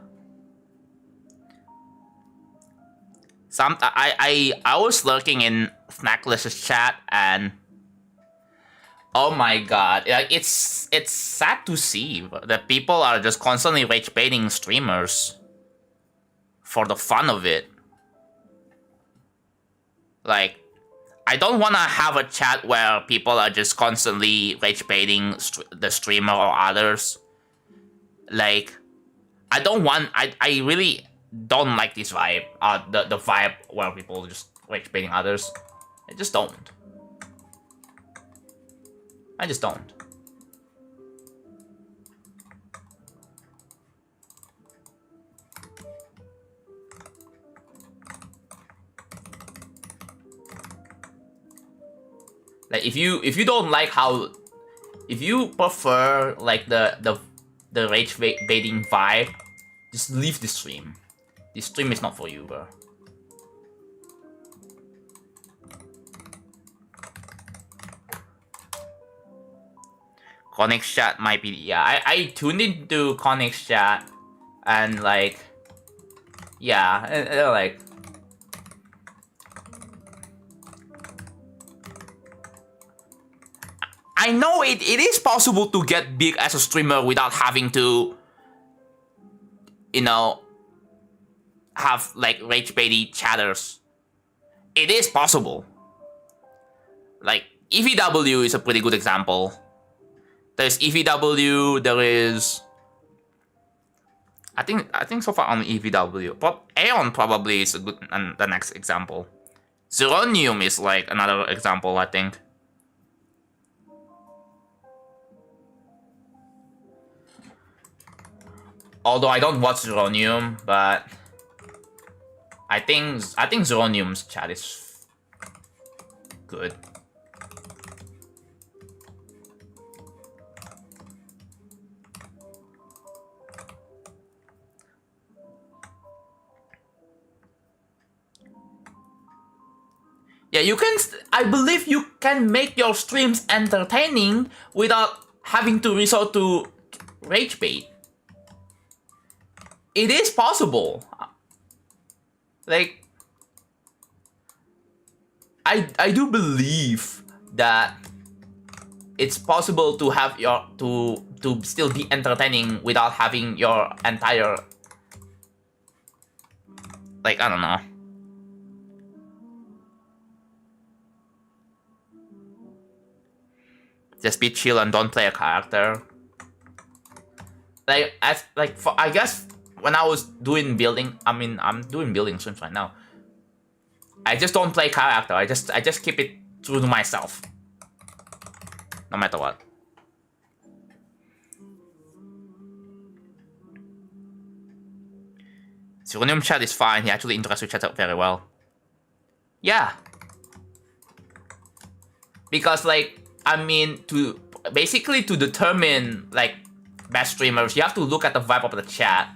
I was lurking in Snackless's chat and oh my god, like it's sad to see that people are just constantly rage baiting streamers for the fun of it. Like, I don't want to have a chat where people are just constantly rage baiting the streamer or others. Like, I really don't like this vibe. The vibe where people just rage baiting others. I just don't. I just don't. Like, if you don't like how, if you prefer like the rage baiting vibe, just leave the stream. This stream is not for you, bro. Connect chat might be, yeah. I tuned into Connect chat and like, yeah, and like. I know it is possible to get big as a streamer without having to, you know, have like rage baity chatters. It is possible. Like, EVW is a pretty good example. There's EVW, there is, I think so far on EVW. Aeon probably is a good, the next example. Zeronium is like another example, I think. Although I don't watch Zeronium, but I think Zeronium's chat is good. Yeah, you can. I believe you can make your streams entertaining without having to resort to rage bait. It is possible. Like, I do believe that it's possible to have your to still be entertaining without having your entire, like, I don't know. Just be chill and don't play a character. Like, I guess when I was doing building, I mean, I'm doing building streams right now. I just don't play character. I just keep it true to myself, no matter what. Pseudonym chat is fine. He actually interacts with chat very well. Yeah. Because, like, I mean, to determine, like, best streamers, you have to look at the vibe of the chat.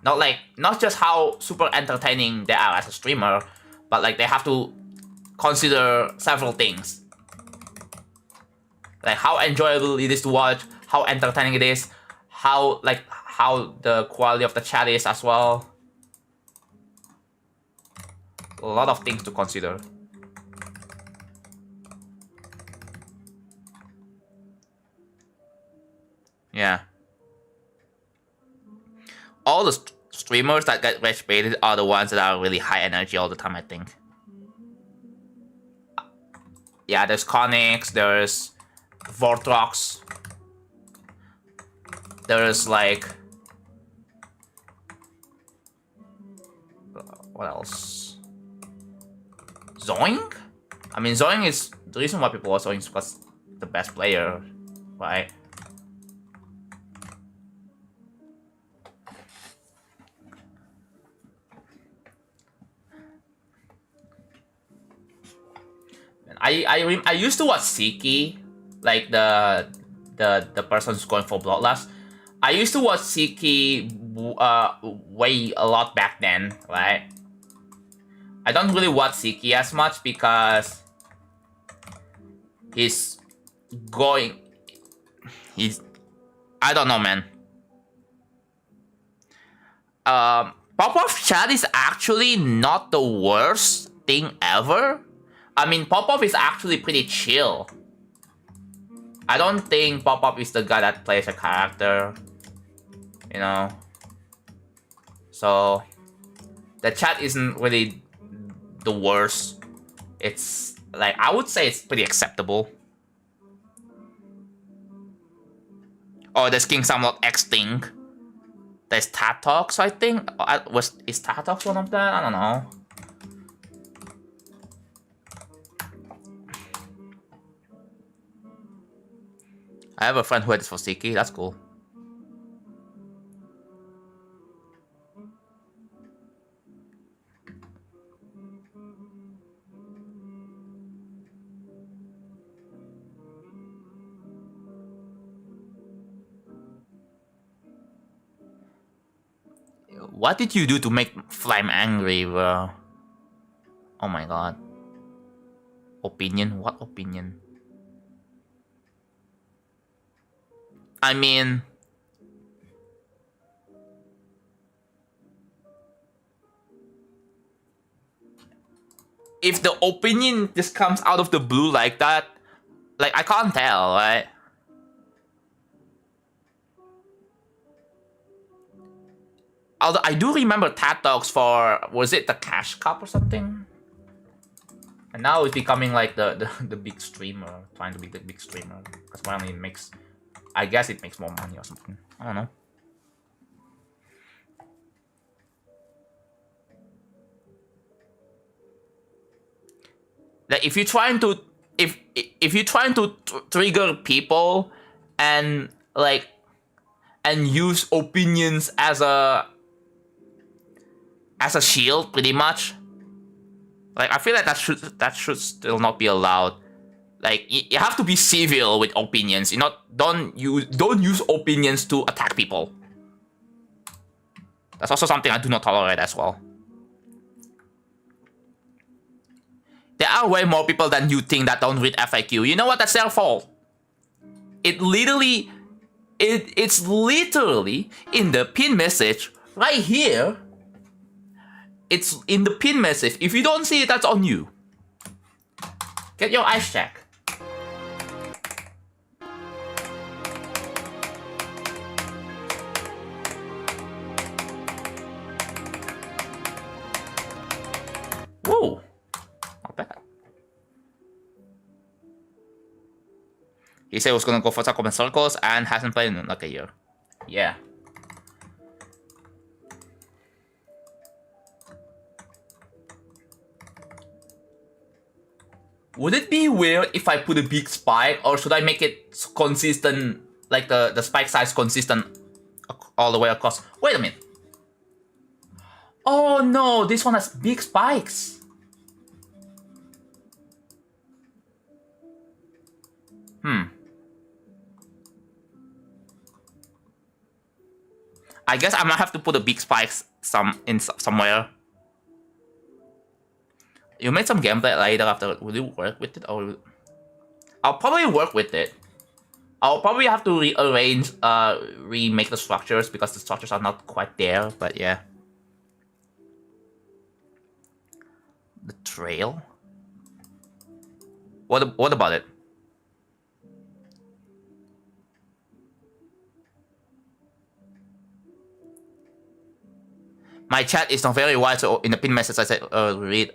Not just how super entertaining they are as a streamer, but, like, they have to consider several things. Like, how enjoyable it is to watch, how entertaining it is, how the quality of the chat is as well. A lot of things to consider. Yeah. All the streamers that get rage baited are the ones that are really high energy all the time, I think. Yeah, there's Connix, there's Vortrox, there's, like, what else? Zoink? I mean, Zoink is the reason why people are Zoink is because the best player, right? I used to watch Siki, like the person who's going for Bloodlust. I used to watch Siki way a lot back then, right? I don't really watch Siki as much because he's I don't know, man. Pop-off chat is actually not the worst thing ever. I mean, Pop-off is actually pretty chill. I don't think Pop-off is the guy that plays a character, you know? So, the chat isn't really the worst. It's, like, I would say it's pretty acceptable. Oh, there's King Samlot X thing. There's Tatox, I think. Is Tatox one of them? I don't know. I have a friend who had this for Siki. That's cool. What did you do to make Flame angry, bro? Oh my god. Opinion? What opinion? I mean... if the opinion just comes out of the blue like that, like, I can't tell, right? Although I do remember Tatox for, was it the Cash Cup or something? And now it's becoming like the big streamer, trying to be the big streamer. Because apparently it makes, I guess it makes more money or something. I don't know. Like, if you're trying to, if you're trying to trigger people and, like, and use opinions as a shield, pretty much. Like, I feel like that should still not be allowed. Like, you have to be civil with opinions. Don't use opinions to attack people. That's also something I do not tolerate as well. There are way more people than you think that don't read FAQ. You know what? That's their fault. It's literally in the pin message right here. It's in the pin message. If you don't see it, that's on you. Get your eyes checked. Whoa, not bad. He said he was gonna go for Taco Circles and hasn't played in like a year. Yeah. Would it be weird if I put a big spike, or should I make it consistent, like the spike size consistent all the way across? Wait a minute. Oh no, this one has big spikes. I guess I might have to put the big spikes somewhere. You made some gameplay later after. Will you work with it, or I'll probably work with it. I'll probably have to rearrange, remake the structures because the structures are not quite there. But yeah, the trail. What about it? My chat is not very wide, so in the pin message I said read.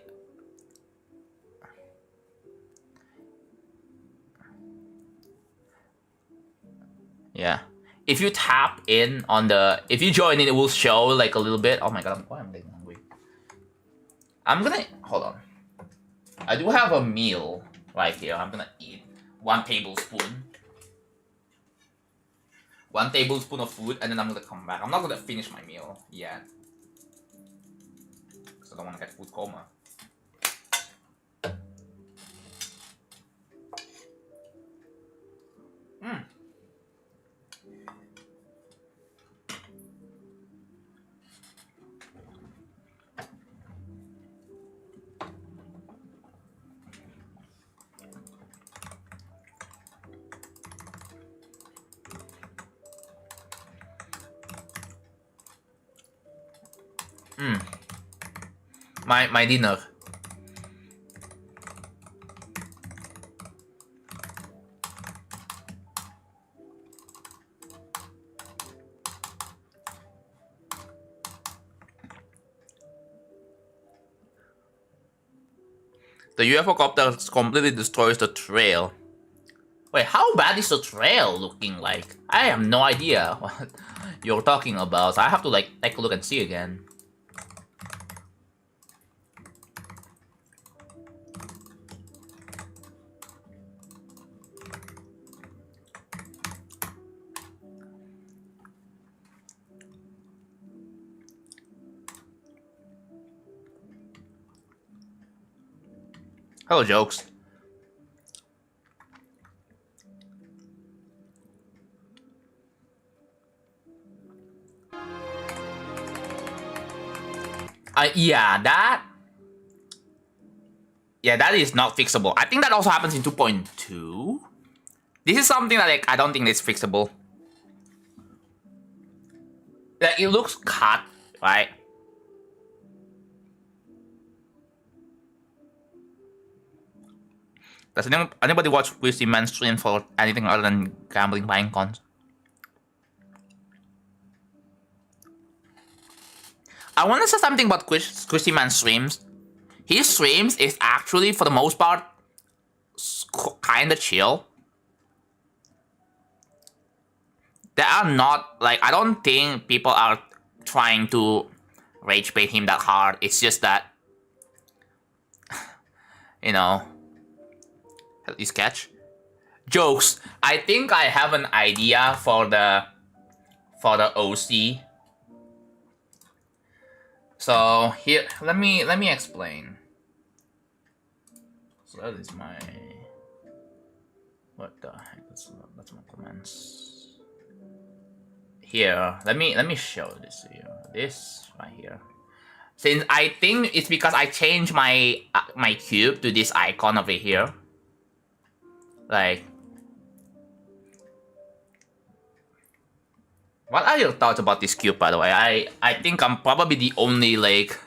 Yeah. If you tap in on the, if you join it, it will show like a little bit. Oh my god, why am I getting hungry? I'm gonna, hold on. I do have a meal right here. I'm gonna eat 1 tablespoon. 1 tablespoon of food, and then I'm gonna come back. I'm not gonna finish my meal yet. Because I don't wanna get food coma. My dinner. The UFO copter completely destroys the trail. Wait, how bad is the trail looking like? I have no idea what you're talking about. So I have to like take a look and see again. Hello, jokes. Yeah, that is not fixable. I think that also happens in 2.2. This is something that like, I don't think is fixable. Like, it looks cut, right? Does anybody watch Christy Man stream for anything other than gambling buying cons? I want to say something about Christy Man streams. His streams is actually, for the most part, kind of chill. They are not, like, I don't think people are trying to rage bait him that hard. It's just that, you know, you sketch? Jokes. I think I have an idea for the OC. So here, let me explain. So that is my, what the heck? That's my comments. Here, let me show this to you. This right here. Since I think it's because I changed my my cube to this icon over here. Like, what are your thoughts about this cube, by the way? I think I'm probably the only, like,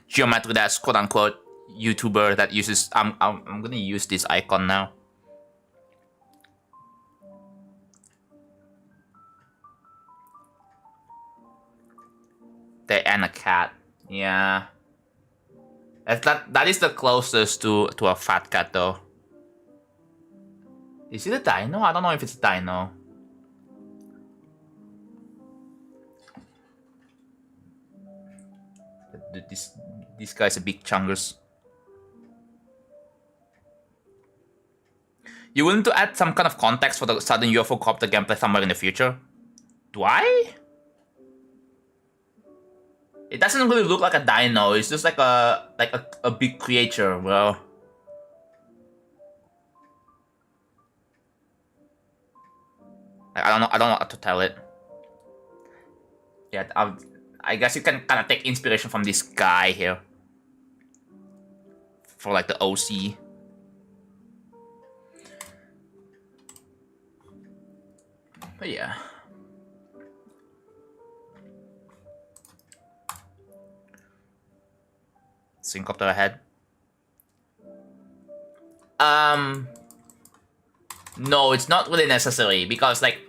geometry that's quote-unquote YouTuber that uses... I'm gonna use this icon now. And a cat. Yeah. That is the closest to a fat cat, though. Is it a dino? I don't know if it's a dino. This guy's a big chungus. You willing to add some kind of context for the sudden UFO copter gameplay somewhere in the future? Do I? It doesn't really look like a dino. It's just like a big creature, bro. Like, I don't know how to tell it. Yeah, I guess you can kind of take inspiration from this guy here for like the OC. But yeah. Syncopter ahead. No, it's not really necessary because, like,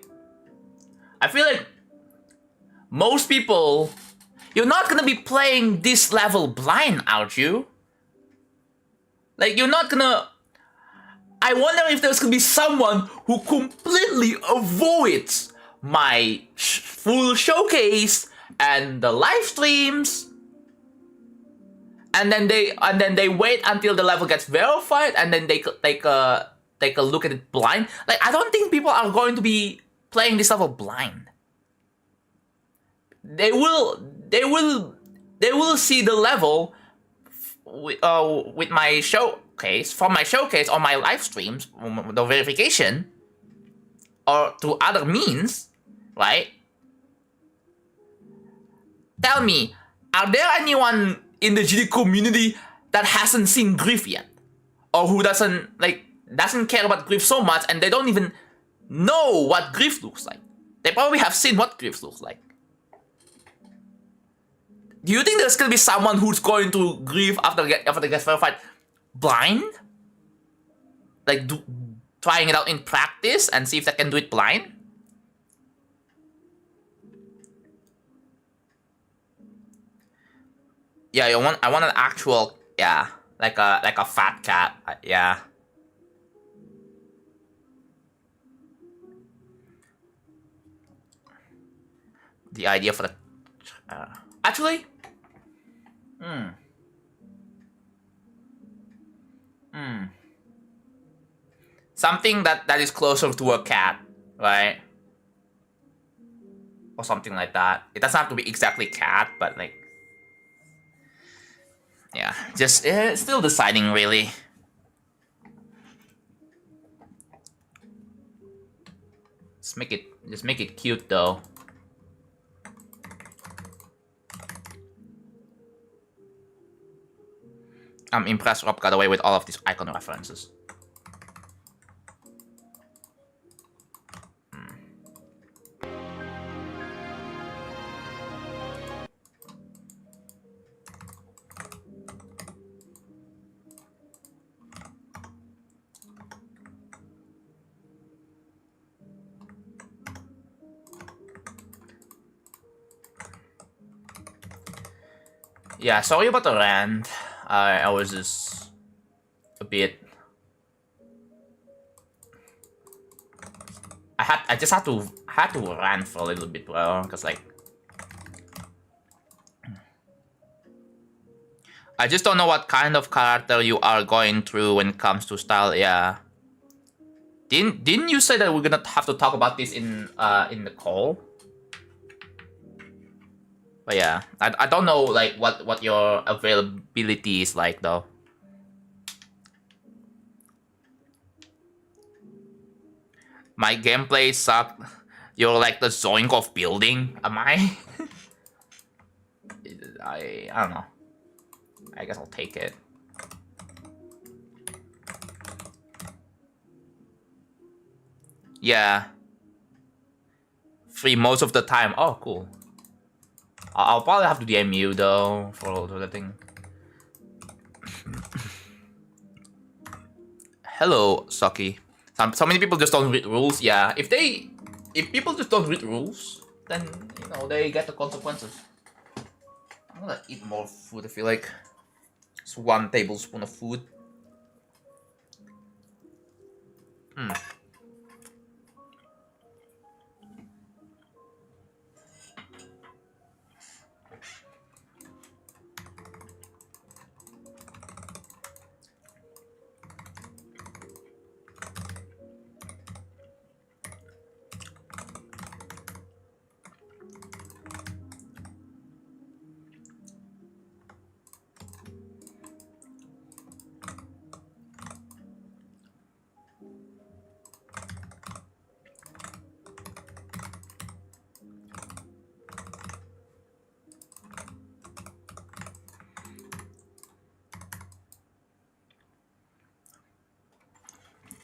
I feel like most people, you're not gonna be playing this level blind, aren't you? Like, you're not gonna... I wonder if there's gonna be someone who completely avoids my full showcase and the live streams, and then they wait until the level gets verified, and then they take a look at it blind. Like, I don't think people are going to be playing this level blind. They will see the level with my showcase, from my showcase on my live streams, the verification, or through other means, right? Tell me, are there anyone in the GD community that hasn't seen Griff yet? Or who doesn't care about Griff so much and they don't even know what Griff looks like? They probably have seen what Griff looks like. Do you think there's gonna be someone who's going to Griff after they get verified blind? Like, trying it out in practice and see if they can do it blind? Yeah, I want an actual, yeah, like a fat cat, yeah. The idea for the actually, something that is closer to a cat, right? Or something like that. It doesn't have to be exactly cat, but like, yeah, just still deciding really. Just make it cute though. I'm impressed Rob got away with all of these icon references. Yeah, sorry about the rant. I was just a bit. I just had to rant for a little bit, bro, because like, I just don't know what kind of character you are going through when it comes to style. Yeah. Didn't you say that we're gonna have to talk about this in the call? But yeah, I don't know like what your availability is like though. My gameplay sucked. You're like the Zoink of building, am I? I don't know. I guess I'll take it. Yeah. Free most of the time. Oh, cool. I'll probably have to DM you though for the thing. Hello, Saki. So many people just don't read rules. Yeah, if people just don't read rules, then you know they get the consequences. I'm gonna eat more food. I feel like it's 1 tablespoon of food.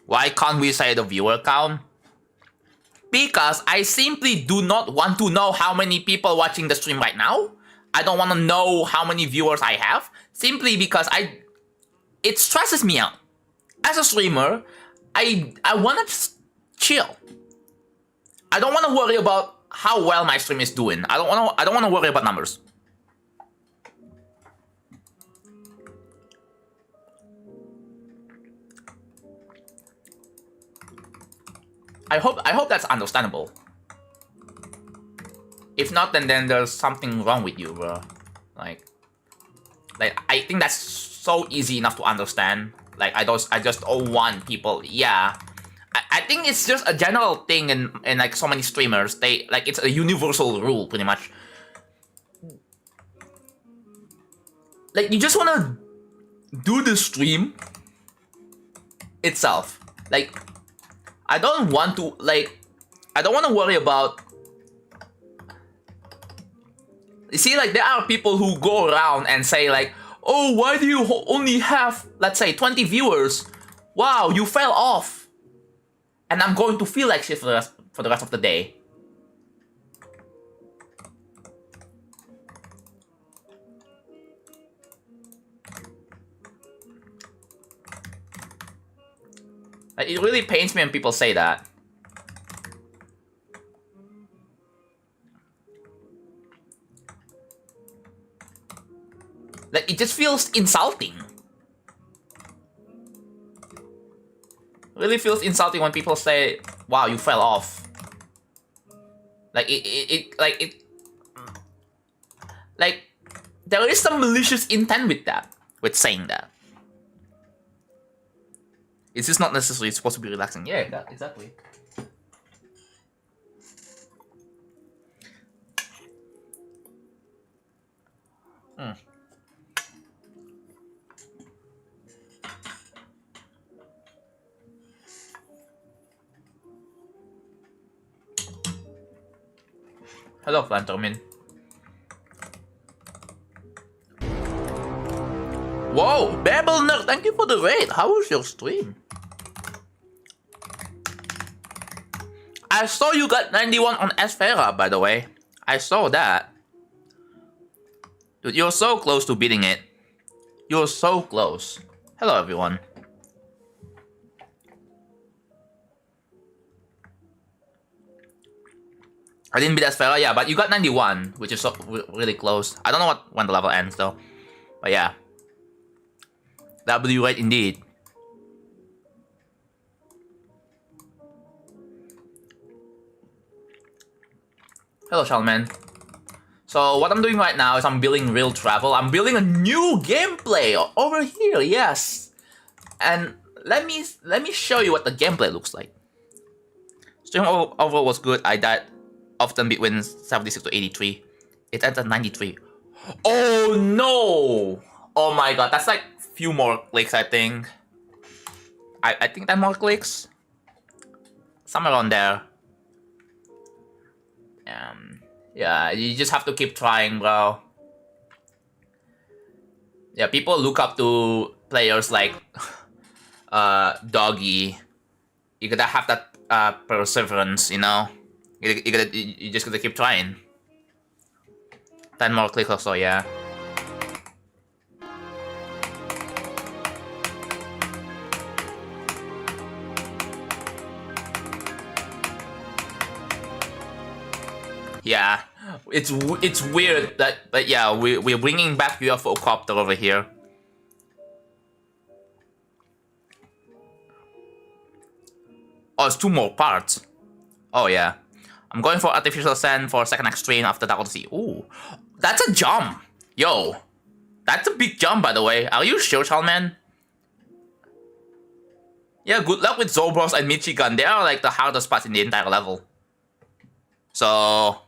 Why can't we say the viewer count? Because I simply do not want to know how many people watching the stream right now. I don't want to know how many viewers I have. Simply because it stresses me out. As a streamer, I want to chill. I don't want to worry about how well my stream is doing. I don't want to worry about numbers. I hope that's understandable. If not, then there's something wrong with you, bro. Like I think that's so easy enough to understand. Like I just don't want people. Yeah, I think it's just a general thing in like so many streamers. They like it's a universal rule pretty much. Like you just wanna do the stream itself. Like I don't want to worry about. You see, like there are people who go around and say like, oh, why do you only have, let's say, 20 viewers? Wow, you fell off. And I'm going to feel like shit for the rest of the day. Like, it really pains me when people say that. Like, it just feels insulting. It really feels insulting when people say, wow, you fell off. Like, like, there is some malicious intent with that, with saying that. It's just not necessarily supposed to be relaxing. Yeah, exactly. Hello, Plantermin. Whoa, Babelner, thank you for the raid. How was your stream? I saw you got 91 on Esfera, by the way. I saw that. Dude, you're so close to beating it. You're so close. Hello, everyone. I didn't beat Esfera, yeah, but you got 91, which is so really close. I don't know when the level ends, though. But yeah. W right indeed. Hello, Charlemagne. So what I'm doing right now is I'm building real travel. I'm building a new gameplay over here, yes. And let me show you what the gameplay looks like. Stream overall was good. I died often between 76 to 83. It ends at 93. Oh no! Oh my god, that's like few more clicks, I think. I think 10 more clicks. Somewhere around there. Yeah, you just have to keep trying, bro. Yeah, people look up to players like Doggy. You gotta have that perseverance, you know. You just gotta keep trying. 10 more clicks or so, yeah. Yeah, it's weird that, but yeah, we're bringing back UFO copter over here. Oh, it's 2 more parts. Oh yeah, I'm going for artificial sand for second extreme after that. Odyssey. Ooh, that's a jump, yo. That's a big jump, by the way. Are you sure, Chalman? Yeah, good luck with Zobros and Michigan. They are like the hardest parts in the entire level. So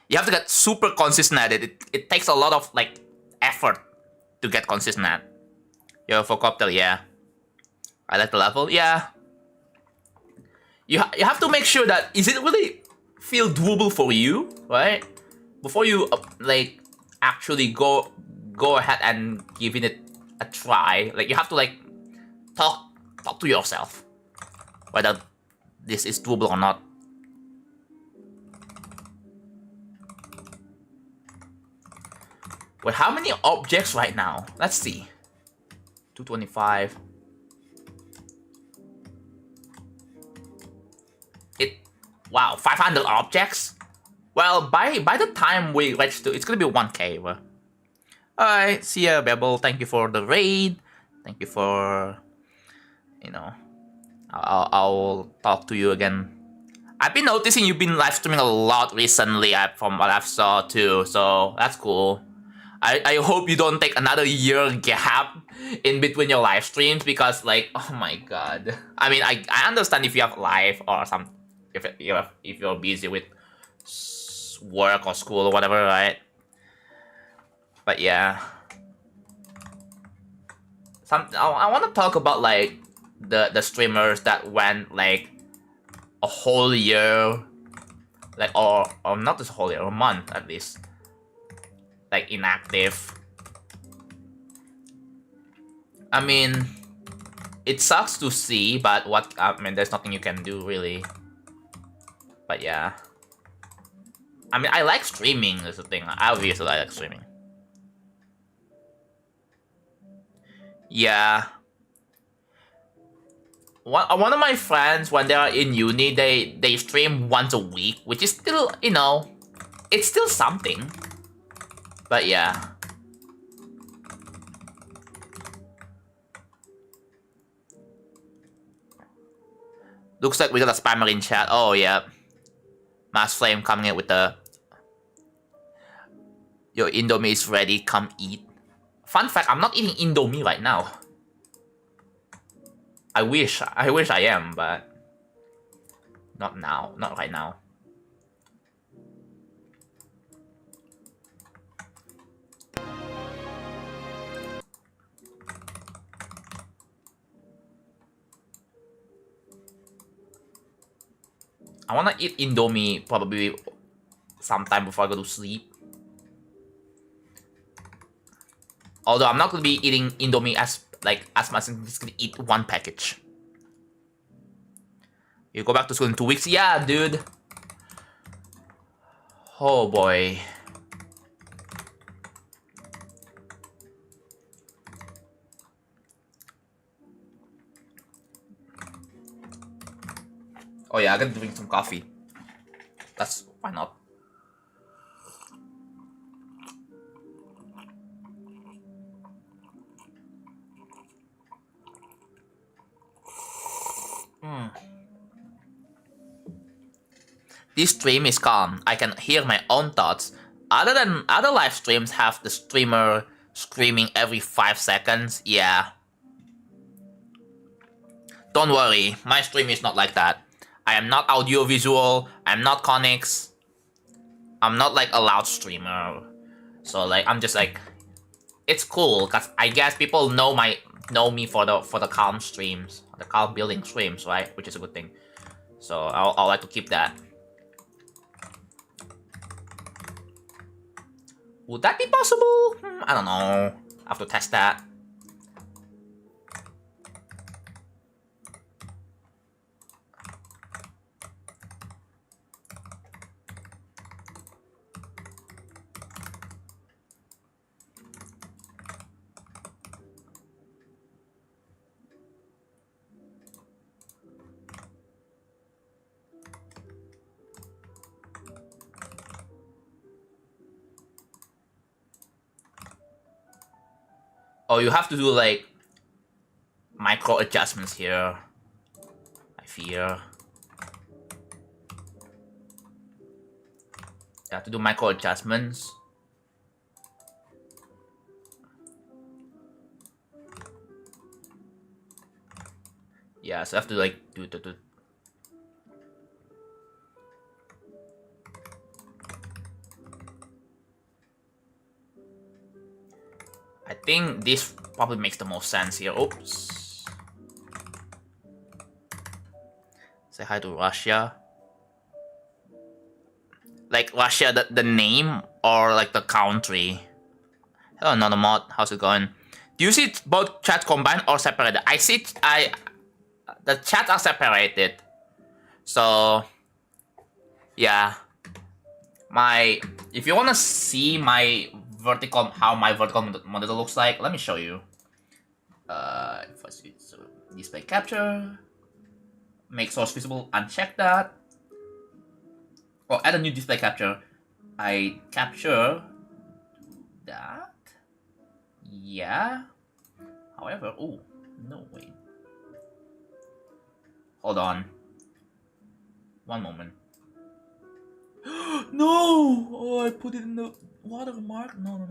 you have to get super consistent at it. It takes a lot of like effort to get consistent at. Yo, for copter, yeah. I like the level, yeah. You have to make sure that is it really feel doable for you, right? Before you like actually go ahead and giving it a try. Like you have to like talk to yourself whether this is doable or not. Wait, how many objects right now? Let's see. 225. Wow, 500 objects? Well, by the time we reach to, it's gonna be 1k. Alright, see ya, Bebel. Thank you for the raid. Thank you for, you know, I'll talk to you again. I've been noticing you've been live streaming a lot recently, from what I've saw too, so that's cool. I hope you don't take another year gap in between your live streams because, like, oh my god. I mean, I understand if you have live or some, if you're busy with work or school or whatever, right? But yeah, I want to talk about like the streamers that went like a whole year, like or not this whole year, a month at least, like inactive. I mean, it sucks to see, but what I mean, there's nothing you can do really. But yeah, I mean, I like streaming. Is the thing. Obviously, I like streaming. Yeah. One of my friends, when they are in uni, they stream once a week, which is still, you know, it's still something. But yeah. Looks like we got a spammer in chat. Oh yeah. Mass Flame coming in with the your Indomie is ready, come eat. Fun fact, I'm not eating Indomie right now. I wish I am, but not now, not right now. I wanna eat Indomie probably sometime before I go to sleep. Although I'm not gonna be eating Indomie as much as I'm just gonna eat one package. You go back to school in 2 weeks? Yeah, dude. Oh boy. Oh yeah, I gotta drink some coffee. That's why not. This stream is calm. I can hear my own thoughts. Other live streams have the streamer screaming every 5 seconds. Yeah. Don't worry, my stream is not like that. I am not audiovisual. I'm not Connix. I'm not like a loud streamer. So like I'm just like, it's cool because I guess people know me for the calm streams, the calm building streams, right? Which is a good thing. So I'll like to keep that. Would that be possible? I don't know. I have to test that. Oh, you have to do like micro adjustments here. I fear. You have to do micro adjustments. Yeah, so I have to like do. I think this probably makes the most sense here. Oops. Say hi to Russia. Like Russia, the name or like the country. Hello, Nonomod. How's it going? Do you see both chat combined or separated? I see. The chats are separated. So yeah, if you wanna see my vertical, how my vertical monitor looks like, let me show you. First, so display capture, make source visible, uncheck that, or add a new display capture. I capture that. Yeah. However, oh no, wait. Hold on. One moment. No! Oh, I put it in the watermark. No.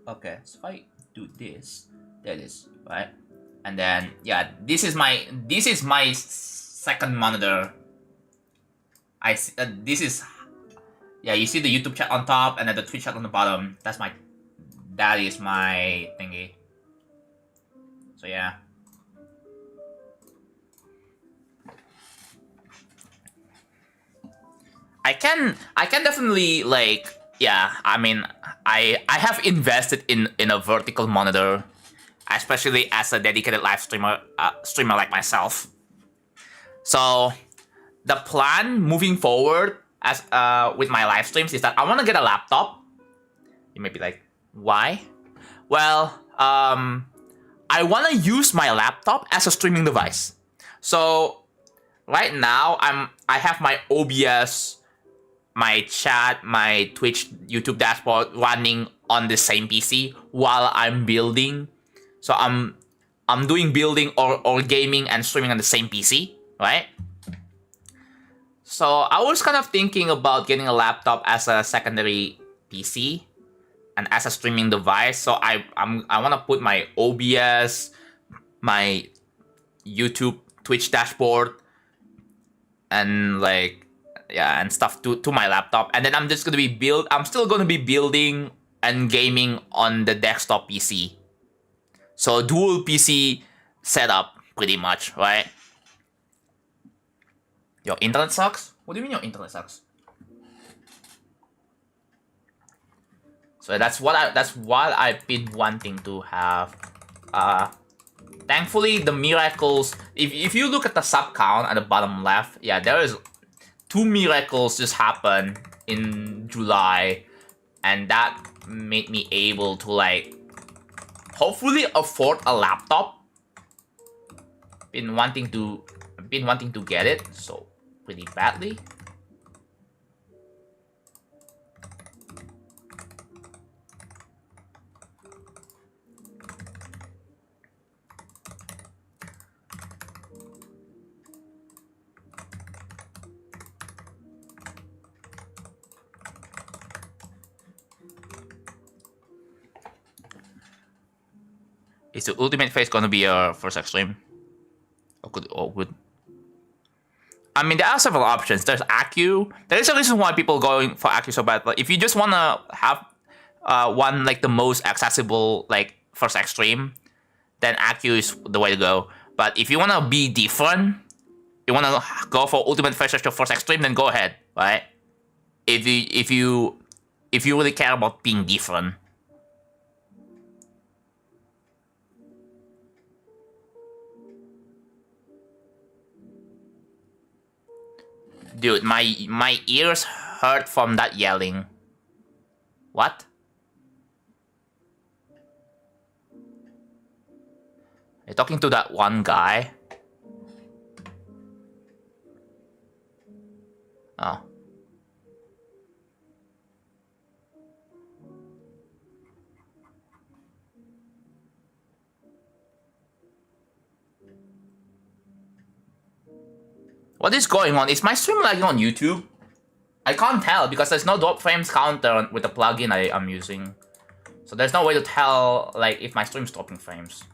Okay, so if I do this, there it is, right? And then yeah, this is my second monitor. I see, this is, yeah, you see the YouTube chat on top and then the Twitch chat on the bottom. That is my thingy. So yeah. I can definitely like, yeah, I mean, I have invested in a vertical monitor, especially as a dedicated live streamer like myself. So the plan moving forward as with my live streams is that I want to get a laptop. You may be like, why? Well, I want to use my laptop as a streaming device. So right now I have my OBS, my chat, my Twitch, YouTube dashboard running on the same PC while I'm building. So I'm doing building or gaming and streaming on the same PC, right? So I was kind of thinking about getting a laptop as a secondary PC and as a streaming device. So I want to put my OBS, my YouTube, Twitch dashboard, and like, yeah, and stuff to my laptop, and then I'm still gonna be building and gaming on the desktop PC. So dual PC setup, pretty much, right? Your internet sucks? What do you mean your internet sucks? So that's what I've been wanting to have. Thankfully, the miracles. If you look at the sub count at the bottom left, yeah, there is 2 miracles just happened in July, and that made me able to like hopefully afford a laptop. Been wanting to get it so pretty badly. Is the ultimate phase gonna be your first extreme? Or good? I mean, there are several options. There's Accu. There is a reason why people going for Accu so bad. But if you just wanna have one like the most accessible like first extreme, then Accu is the way to go. But if you wanna be different, you wanna go for ultimate phase rush to first extreme, then go ahead, right? If you really care about being different. Dude, my ears hurt from that yelling. What? You're talking to that one guy? Oh. What is going on? Is my stream lagging on YouTube? I can't tell because there's no drop frames counter with the plugin I'm using. So there's no way to tell like if my stream's dropping frames.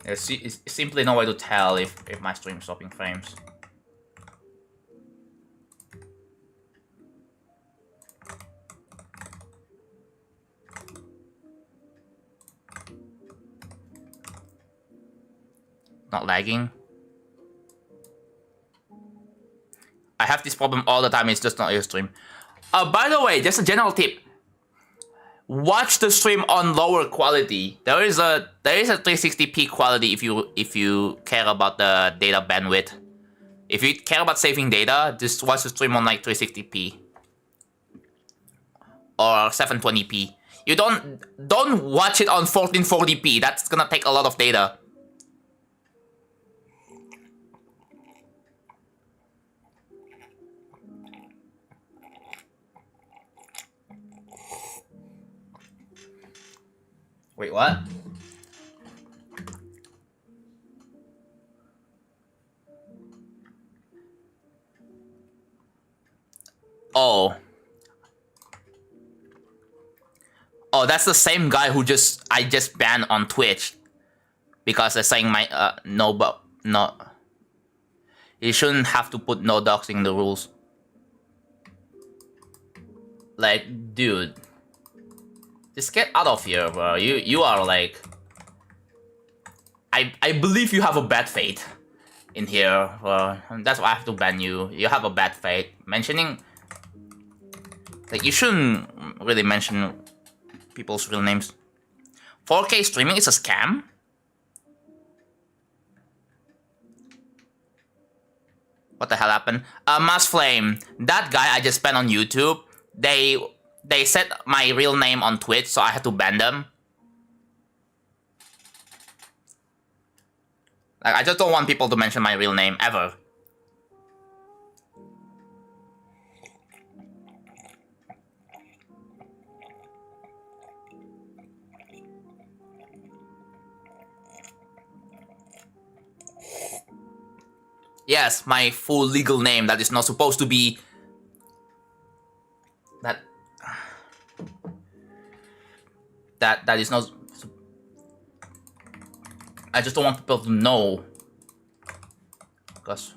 There's simply no way to tell if my stream's dropping frames. Not lagging. I have this problem all the time, it's just not your stream. By the way, just a general tip. Watch the stream on lower quality. There is a 360p quality if you care about the data bandwidth. If you care about saving data, just watch the stream on like 360p or 720p. You don't watch it on 1440p. That's gonna take a lot of data. Wait, what? Oh. Oh, that's the same guy who I just banned on Twitch because they're saying my no. You shouldn't have to put no doxing in the rules. Like, dude. Just get out of here, bro. You are like... I believe you have a bad fate in here. That's why I have to ban you. You have a bad fate. Mentioning... Like, you shouldn't really mention people's real names. 4K streaming is a scam? What the hell happened? Mass Flame. That guy I just banned on YouTube. They said my real name on Twitch, so I had to ban them. Like, I just don't want people to mention my real name, ever. Yes, my full legal name that is not supposed to be... That is not... I just don't want people to know. Because...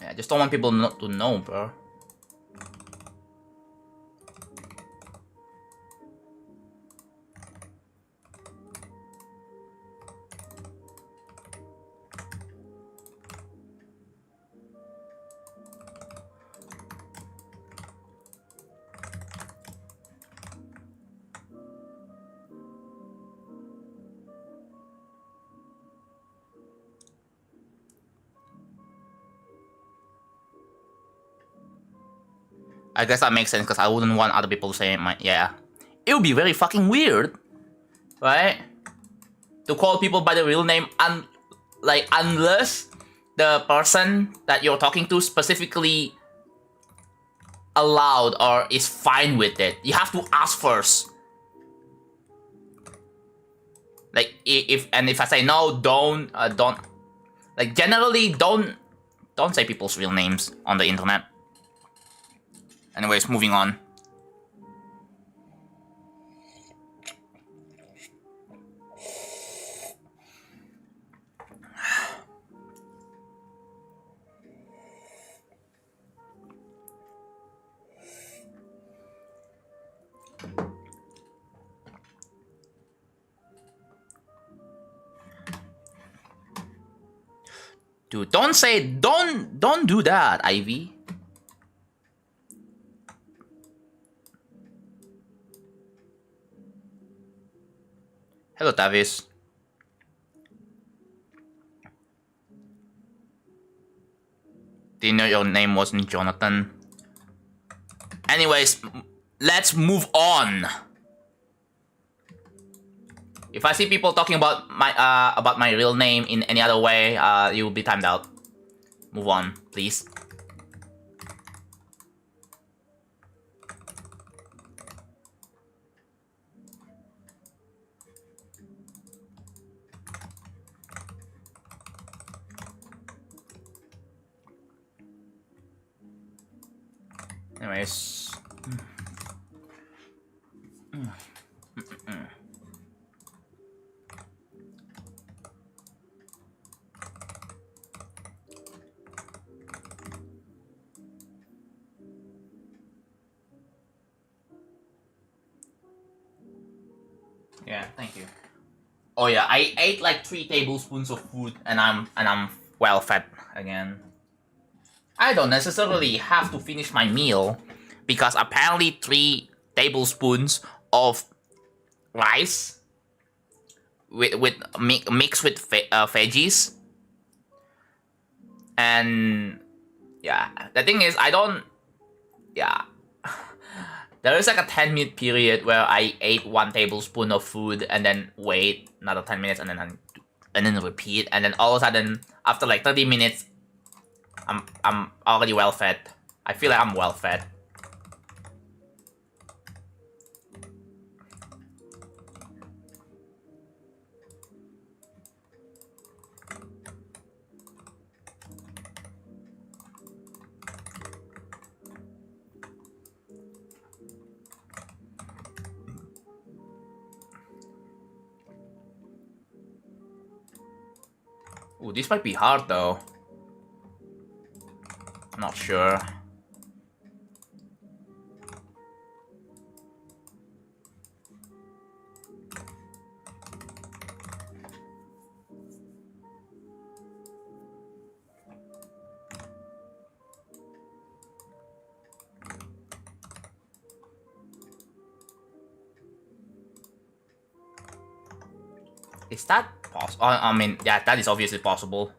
Yeah, I just don't want people not to know, bro. I guess that makes sense because I wouldn't want other people saying my... Yeah. It would be very fucking weird. Right? To call people by the real name unless the person that you're talking to specifically allowed or is fine with it. You have to ask first. Like, if I say no, don't... Like, generally, don't say people's real names on the internet. Anyways, moving on. Dude, don't do that, Ivy. Hello, Tavis. Didn't know your name wasn't Jonathan. Anyways, let's move on. If I see people talking about my real name in any other way, you will be timed out. Move on, please. Anyways. Yeah, thank you. Oh yeah, I ate like 3 tablespoons of food and I'm well fed again. I don't necessarily have to finish my meal because apparently 3 tablespoons of rice mixed with veggies, and yeah, the thing is there is like a 10-minute period where I ate 1 tablespoon of food and then wait another 10 minutes and then repeat, and then all of a sudden after like 30 minutes I'm already well fed. I feel like I'm well fed. Ooh, this might be hard though. I'm not sure. Is that possible? I mean, yeah, that is obviously possible.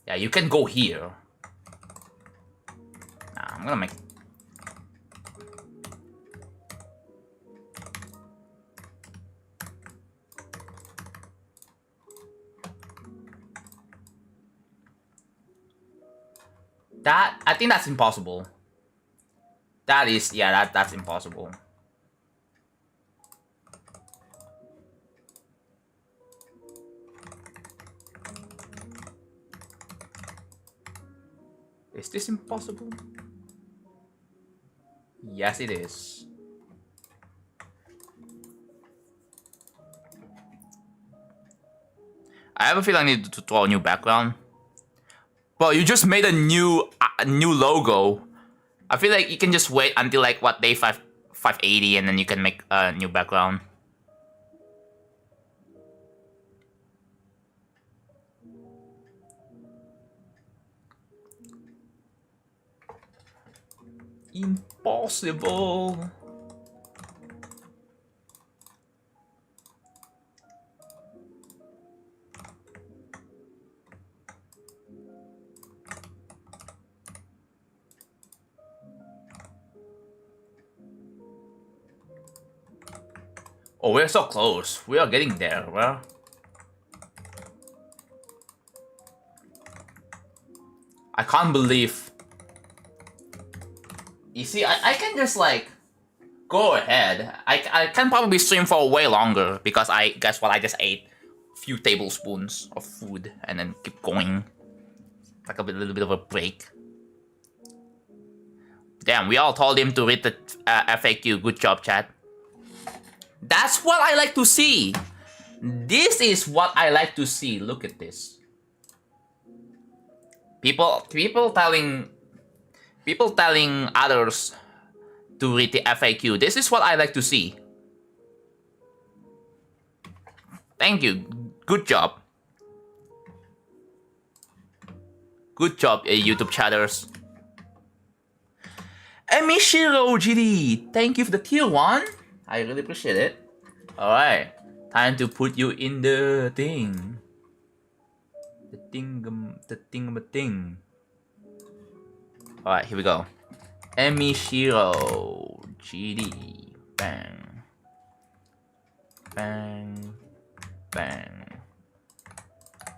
Yeah, you can go here. Nah, I'm gonna make... That, I think that's impossible. That is, yeah, that's impossible. Is this impossible? Yes, it is. I have a feeling I need to draw a new background. Well, you just made a new logo. I feel like you can just wait until like what, day 580 and then you can make a new background. Impossible. Oh, we're so close. We are getting there, bro. I can't believe. You see, I can just like go ahead. I can probably stream for way longer because I guess what, I just ate a few tablespoons of food and then keep going. Like a little bit of a break. Damn, we all told him to read the FAQ. Good job, chat. That's what I like to see. This is what I like to see. Look at this. People telling others to read the FAQ. This is what I like to see. Thank you. Good job. Good job, YouTube chatters. Emishiro GD, thank you for the tier 1. I really appreciate it. Alright, time to put you in the thing. The thing. Alright, here we go. Emishiro GD. Bang. Bang. Bang.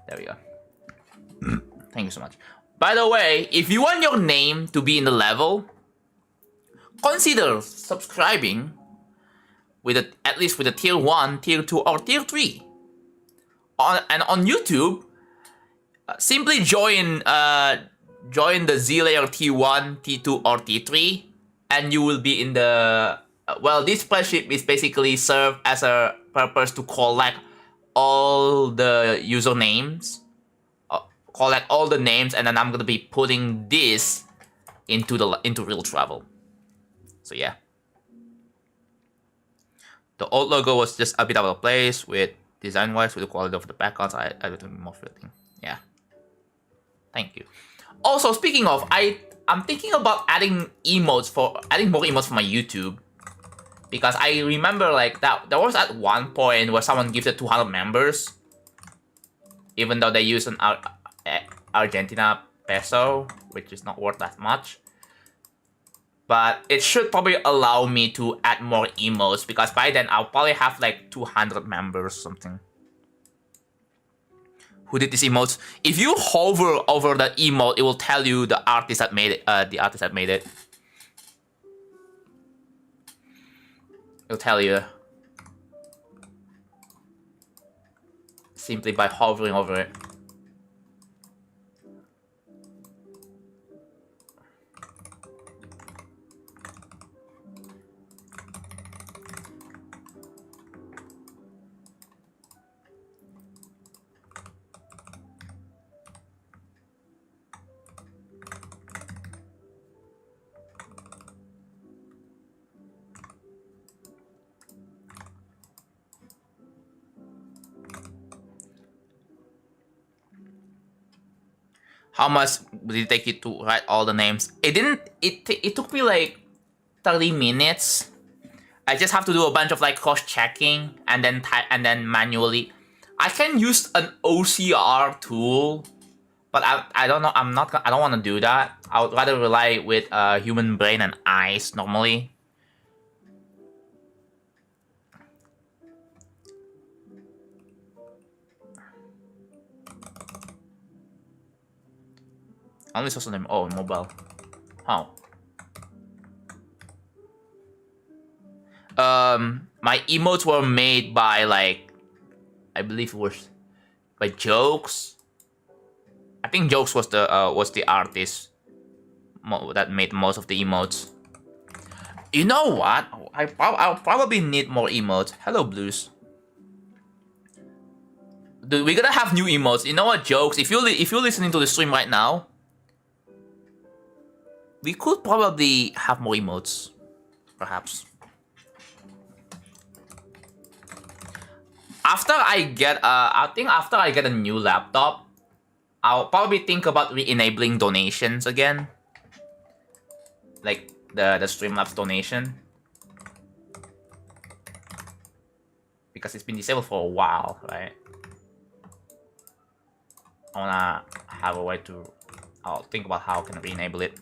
There we go. Thank you so much. By the way, if you want your name to be in the level, consider subscribing with at least with a tier 1, tier 2, or tier 3. And on YouTube, simply join the Z-Layer T1, T2, or T3, and you will be in the... well, this spreadsheet is basically served as a purpose to collect all the usernames, collect all the names, and then I'm gonna be putting this into real travel. So yeah, the old logo was just a bit out of place with design-wise, with the quality of the backgrounds. I do more fitting. Yeah, thank you. Also, speaking of, I'm thinking about adding more emotes for my YouTube, because I remember like that there was at one point where someone gifted 200 members, even though they use an Argentina peso, which is not worth that much. But it should probably allow me to add more emotes, because by then I'll probably have like 200 members or something. Who did these emotes? If you hover over the emote, it will tell you the artist that made it. It'll tell you simply by hovering over it. How much did it take you to write all the names? It didn't. It took me like 30 minutes. I just have to do a bunch of like cross-checking and then manually. I can use an OCR tool, but I don't know. I don't want to do that. I would rather rely with human brain and eyes normally. Only social name. Oh, mobile. How? My emotes were made by like, I believe it was by Jokes. I think Jokes was the artist that made most of the emotes. You know what? I'll probably need more emotes. Hello, Blues. Dude, we're gonna have new emotes. You know what, Jokes? If you're listening to the stream right now, we could probably have more emotes, perhaps. After I get a new laptop, I'll probably think about re-enabling donations again, like the Streamlabs donation, because it's been disabled for a while, right? I wanna have a way to. I'll think about how I can re-enable it.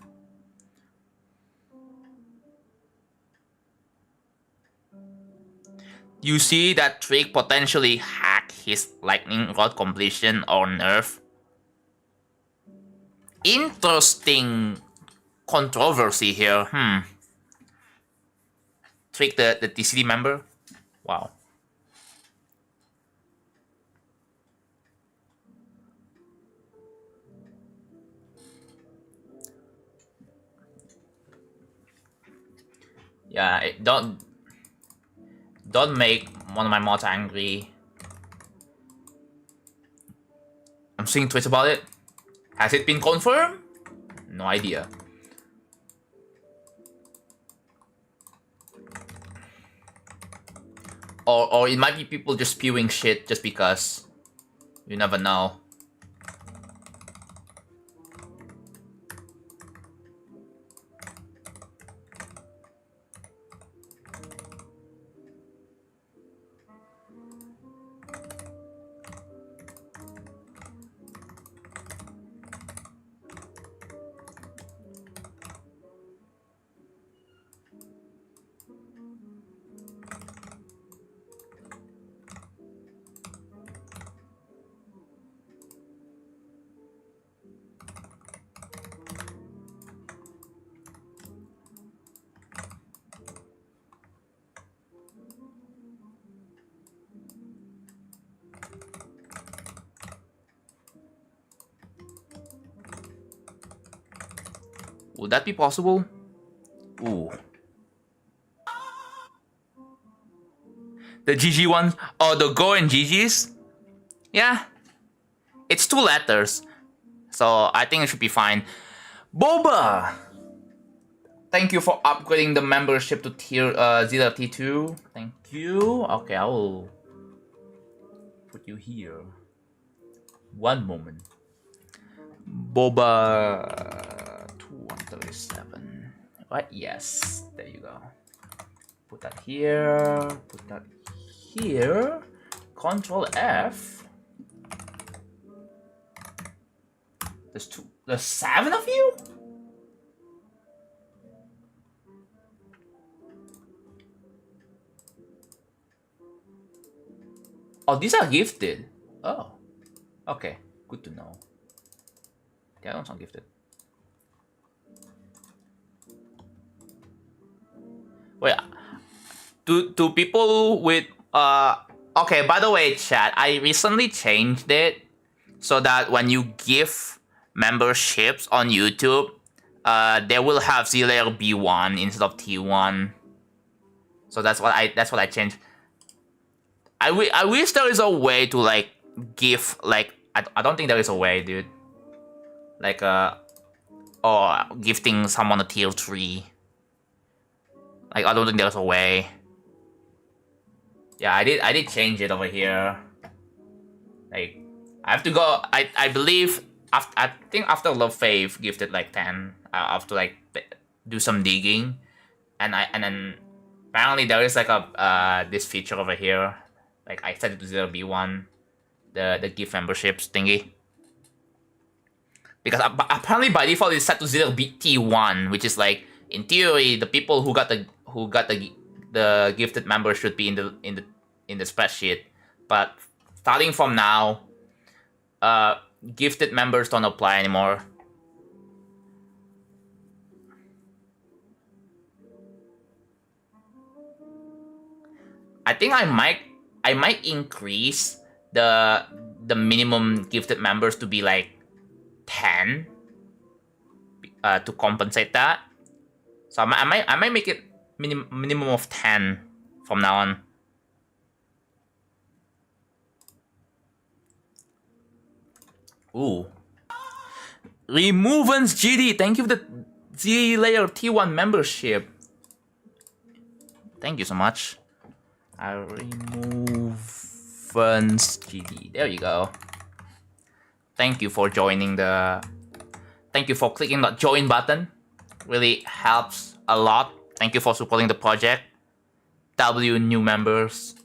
You see that Trick potentially hack his lightning rod completion or nerf? Interesting controversy here. Trick the TCD member? Wow. Yeah, don't make one of my mods angry. I'm seeing tweets about it. Has it been confirmed? No idea. Or it might be people just spewing shit just because. You never know. Would that be possible? Ooh. The GG ones? Oh, the Go and GGs? Yeah. It's 2 letters. So I think it should be fine. Boba! Thank you for upgrading the membership to tier Zeta T2. Thank you. Okay, I will put you here. One moment. Boba 2137. Right? Yes. There you go. Put that here. Put that here. Control F. There's 7 of you? Oh, these are gifted. Oh. Okay. Good to know. The other ones are gifted. Wait. To people with okay, by the way, chat, I recently changed it so that when you give memberships on YouTube, they will have Z layer B1 instead of T1. So that's what I changed. I wish there is a way to like give like I don't think there is a way, dude. Like or gifting someone a tier 3. Like I don't think there's a way. Yeah, I did change it over here. Like I have to go. I believe after I think after Love Faith gifted like 10. I have to like do some digging, and then apparently there is like a this feature over here. Like I set it to 0B1, the gift memberships thingy. Because apparently by default it's set to 0BT1, which is like in theory the people who got the gifted members should be in the spreadsheet. But starting from now, gifted members don't apply anymore. I think I might increase the minimum gifted members to be like 10 to compensate that. So I might make it minimum of 10 from now on. Ooh. Removance GD, thank you for the Z layer T1 membership. Thank you so much. Removance GD. There you go. Thank you for joining the. Thank you for clicking the join button. Really helps a lot. Thank you for supporting the project. W new members.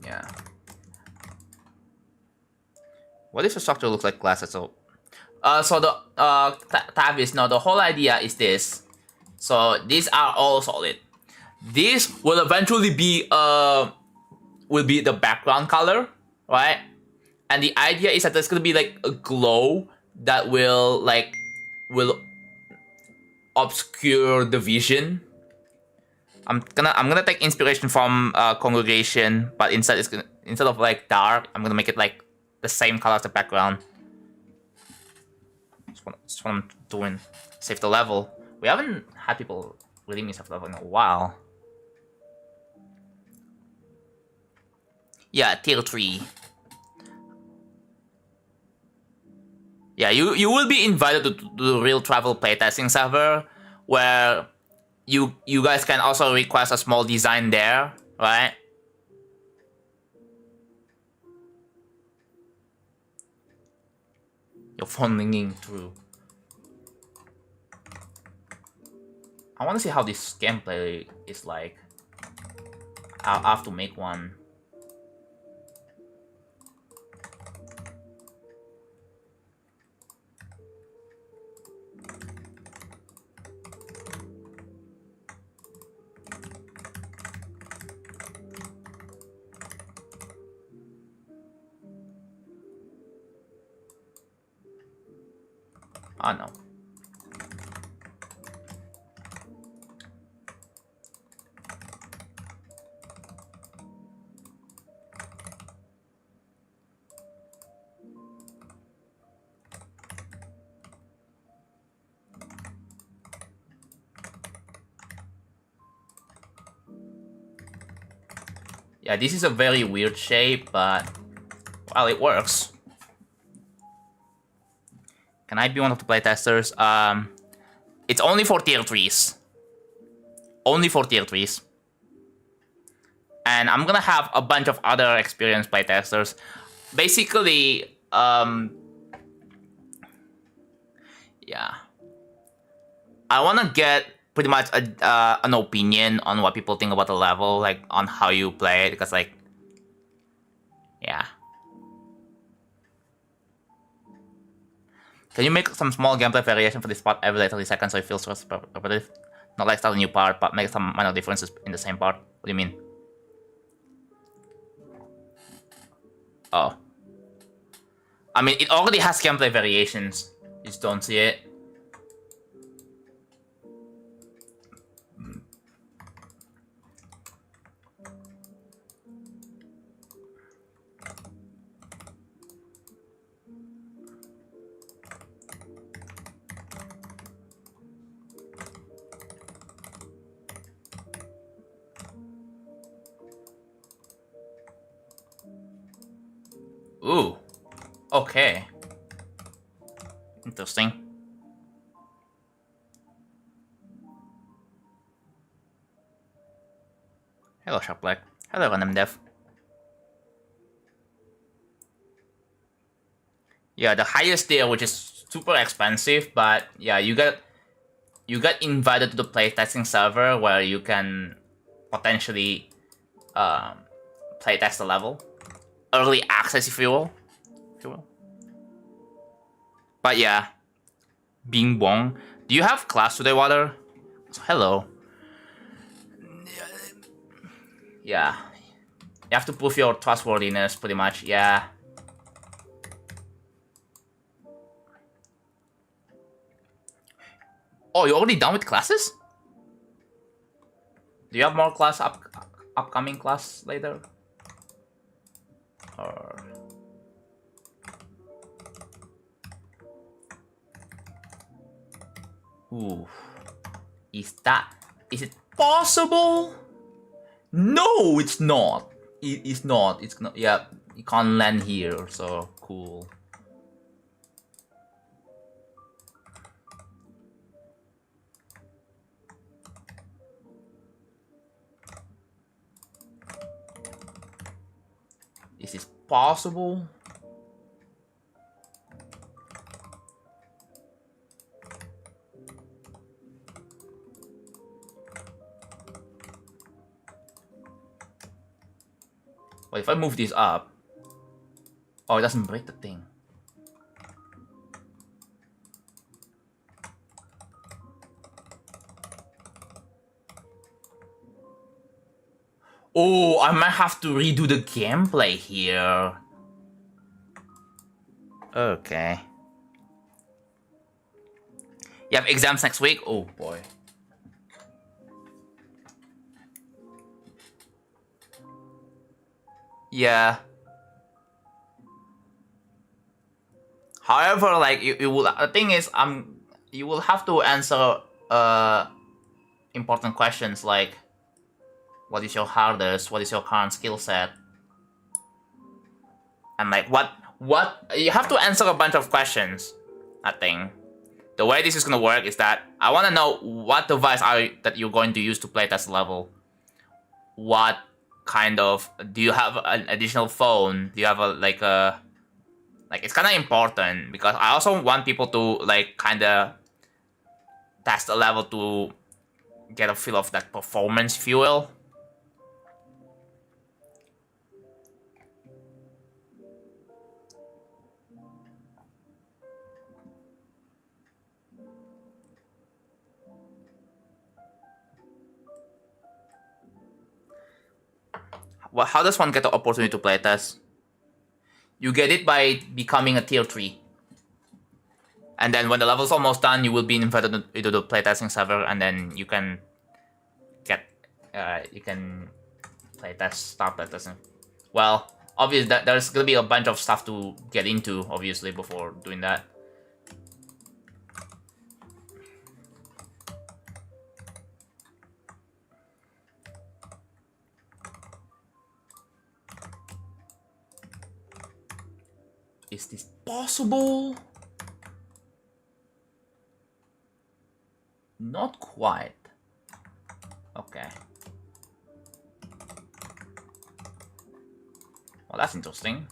Yeah. What if the structure looks like glasses? So the tab is now the whole idea is this. So these are all solid. This will eventually be the background color, right? And the idea is that there's gonna be like a glow that will obscure the vision. I'm gonna take inspiration from Congregation, but instead of like dark, I'm gonna make it like the same color as the background. That's what I'm doing. Save the level. We haven't had people redeeming save the level in a while. Yeah, tier 3. Yeah, you will be invited to the real travel playtesting server, where you guys can also request a small design there, right? Your phone ringing through. I want to see how this gameplay is like. I'll have to make one. Oh no. Yeah, this is a very weird shape, but well, it works. Can I be one of the playtesters? It's only for tier 3s. Only for tier 3s. And I'm gonna have a bunch of other experienced playtesters. Basically, yeah. I wanna get pretty much an opinion on what people think about the level, like on how you play it, because like, yeah. Can you make some small gameplay variation for this part every like 30 seconds so it feels repetitive? Not like start a new part, but make some minor differences in the same part. What do you mean? Oh. I mean, it already has gameplay variations. You just don't see it. Ooh. Okay. Interesting. Hello, Sharplack. Hello, Random Dev. Yeah, the highest tier, which is super expensive, but yeah, you get invited to the playtesting server where you can potentially playtest the level. Early access, if you will. But yeah, Bing Bong. Do you have class today, Water? Hello. Yeah. You have to prove your trustworthiness, pretty much. Yeah. Oh, you're already done with classes? Do you have more class upcoming class later? Or... Ooh. Is it possible? No, it's not. It's not. It's not. Yeah, you can't land here, so cool. Is this possible? Wait, if I move this up... Oh, it doesn't break the thing. Oh, I might have to redo the gameplay here. Okay. You have exams next week? Oh boy. Yeah. However, like you will. The thing is, you will have to answer important questions like, what is your hardest? What is your current skill set? And like what you have to answer a bunch of questions. I think. The way this is gonna work is that I wanna know what device that you're going to use to play test level. What kind of, do you have an additional phone? Do you have like it's kind of important because I also want people to like kind of test the level to get a feel of that performance fuel. Well, how does one get the opportunity to play test? You get it by becoming a tier 3. And then when the level's almost done, you will be invited into the playtesting server, and then you can get, start playtesting. Well, obviously there's gonna be a bunch of stuff to get into, obviously, before doing that. Is this possible? Not quite. Okay. Well, that's interesting.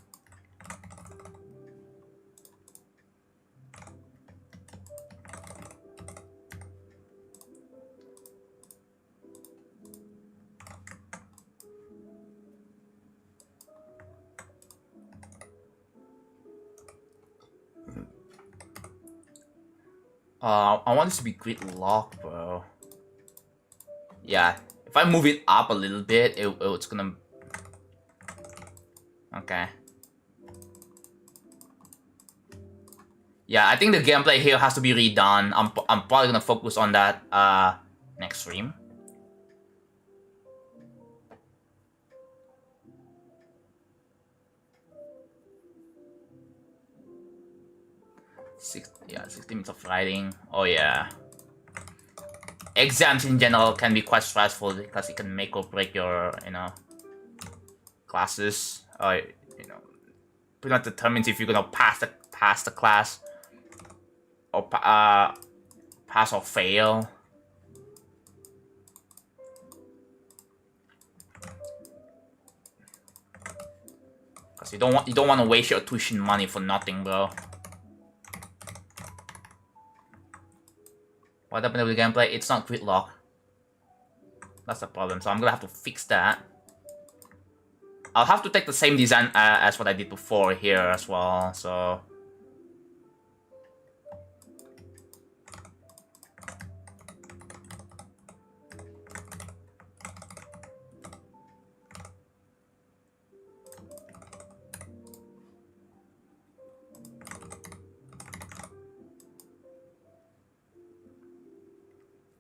I want this to be grid lock, bro. Yeah, if I move it up a little bit, it's gonna... Okay. Yeah, I think the gameplay here has to be redone. I'm probably gonna focus on that next stream. Yeah, 60 minutes of writing. Oh yeah. Exams in general can be quite stressful because it can make or break your, classes. Or, pretty much determines if you're gonna pass the class or pass or fail. Because you don't want to waste your tuition money for nothing, bro. What happened with the gameplay? It's not grid lock. That's the problem, so I'm gonna have to fix that. I'll have to take the same design as what I did before here as well, so...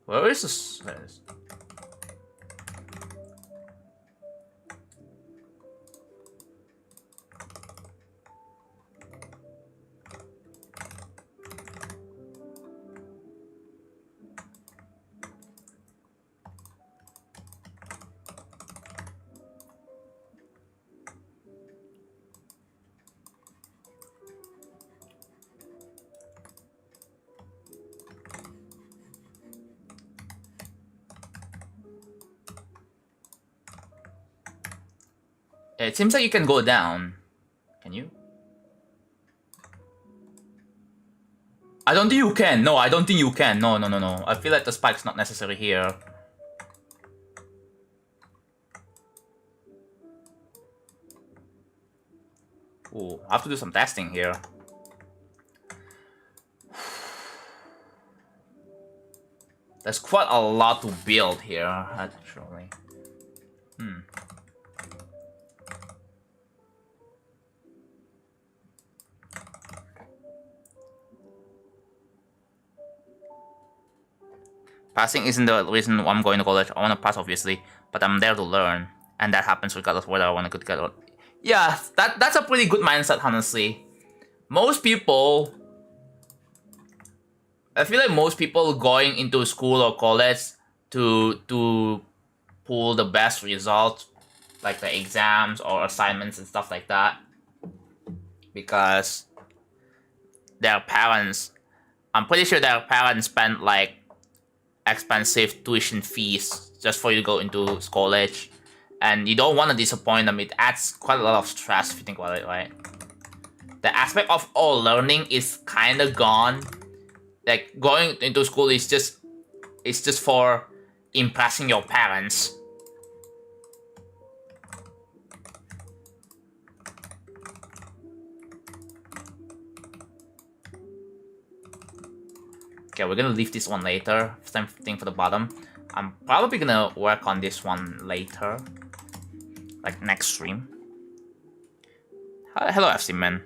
Where is this? It seems like you can go down. Can you? I don't think you can. No, I don't think you can. No. I feel like the spike's not necessary here. Ooh, I have to do some testing here. There's quite a lot to build here, actually. Passing isn't the reason I'm going to college. I want to pass, obviously, but I'm there to learn, and that happens regardless of whether I want to get or... Yeah, that's a pretty good mindset, honestly. Most people... I feel like most people going into school or college to pull the best results, like the exams or assignments and stuff like that, because their parents I'm pretty sure their parents spent like expensive tuition fees just for you to go into college, and you don't want to disappoint them. It adds quite a lot of stress if you think about it, right? The aspect of all learning is kind of gone. Like going into school is just for impressing your parents. Okay, we're gonna leave this one later. Same thing for the bottom. I'm probably gonna work on this one later. Like next stream. Hello, FC man.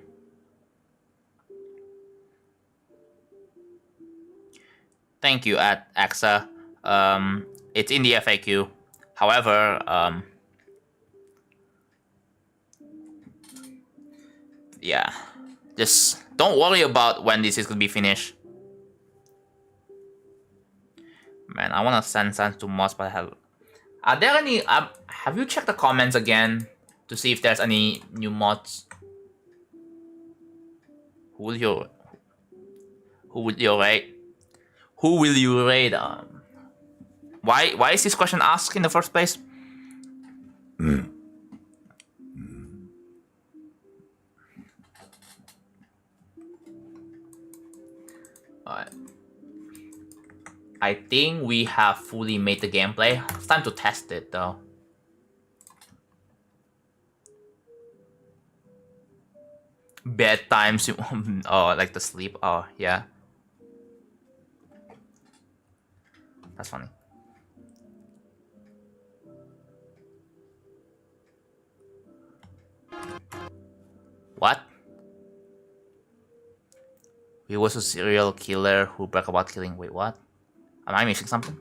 Thank you, at AXA. It's in the FAQ. However, yeah. Just don't worry about when this is gonna be finished. Man, I wanna send to mods, but are there any? Have you checked the comments again to see if there's any new mods? Who will you rate? Who will you rate? Why is this question asked in the first place? Alright. I think we have fully made the gameplay. It's time to test it though. Bedtime, oh, like the sleep. Oh, yeah. That's funny. What? He was a serial killer who bragged about killing. Wait, what? Am I missing something?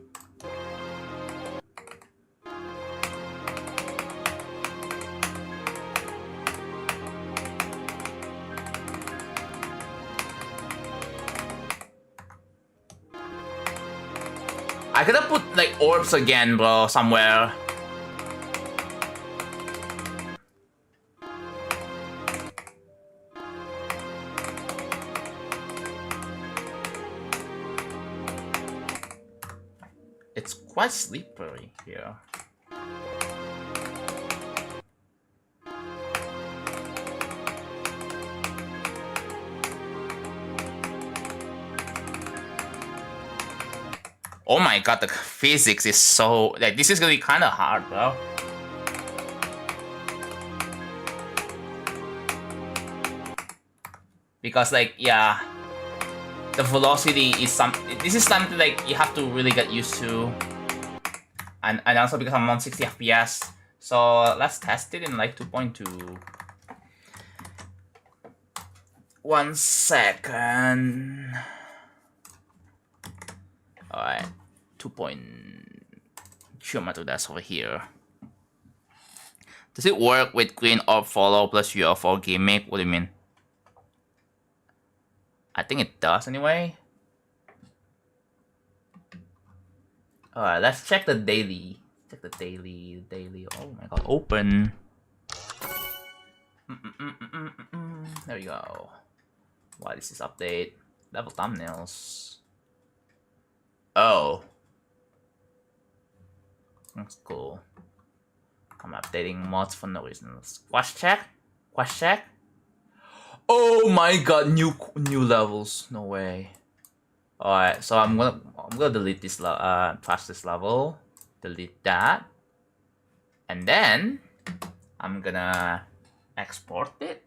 I could have put like orbs again, bro, somewhere. It's quite slippery here. Oh my god, the physics is so... like, this is gonna be kind of hard, bro. Because, like, yeah... the velocity is this is something, like, you have to really get used to. And also because I'm on 60 FPS. So, let's test it in, like, 2.2. 1 second... Alright, 2.2 that's over here. Does it work with green orb follow plus UFO gimmick? What do you mean? I think it does anyway. Alright, let's check the daily. Check the daily. Oh my god, open. There we go. What is this update? Level thumbnails. Oh. That's cool. I'm updating mods for no reason. Squash check? Squash check? Oh my god, new levels. No way. Alright, so I'm gonna delete this trash this level. Delete that. And then I'm gonna export it.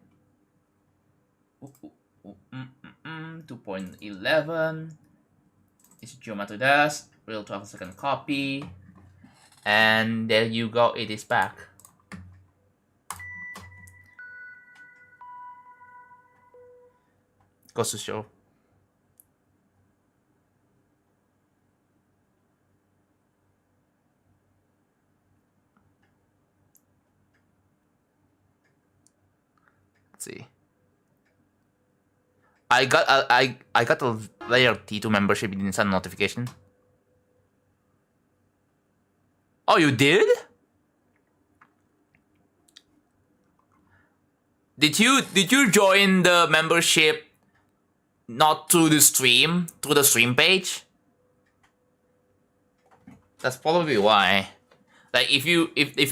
2.11. It's Geometry Dash, real 12-second copy, and there you go, it is back. Goes to show. Let's see. I got a layer T2 membership. You didn't send a notification. Oh, you did? Did you join the membership not through the stream, through the stream page. That's probably why. Like if you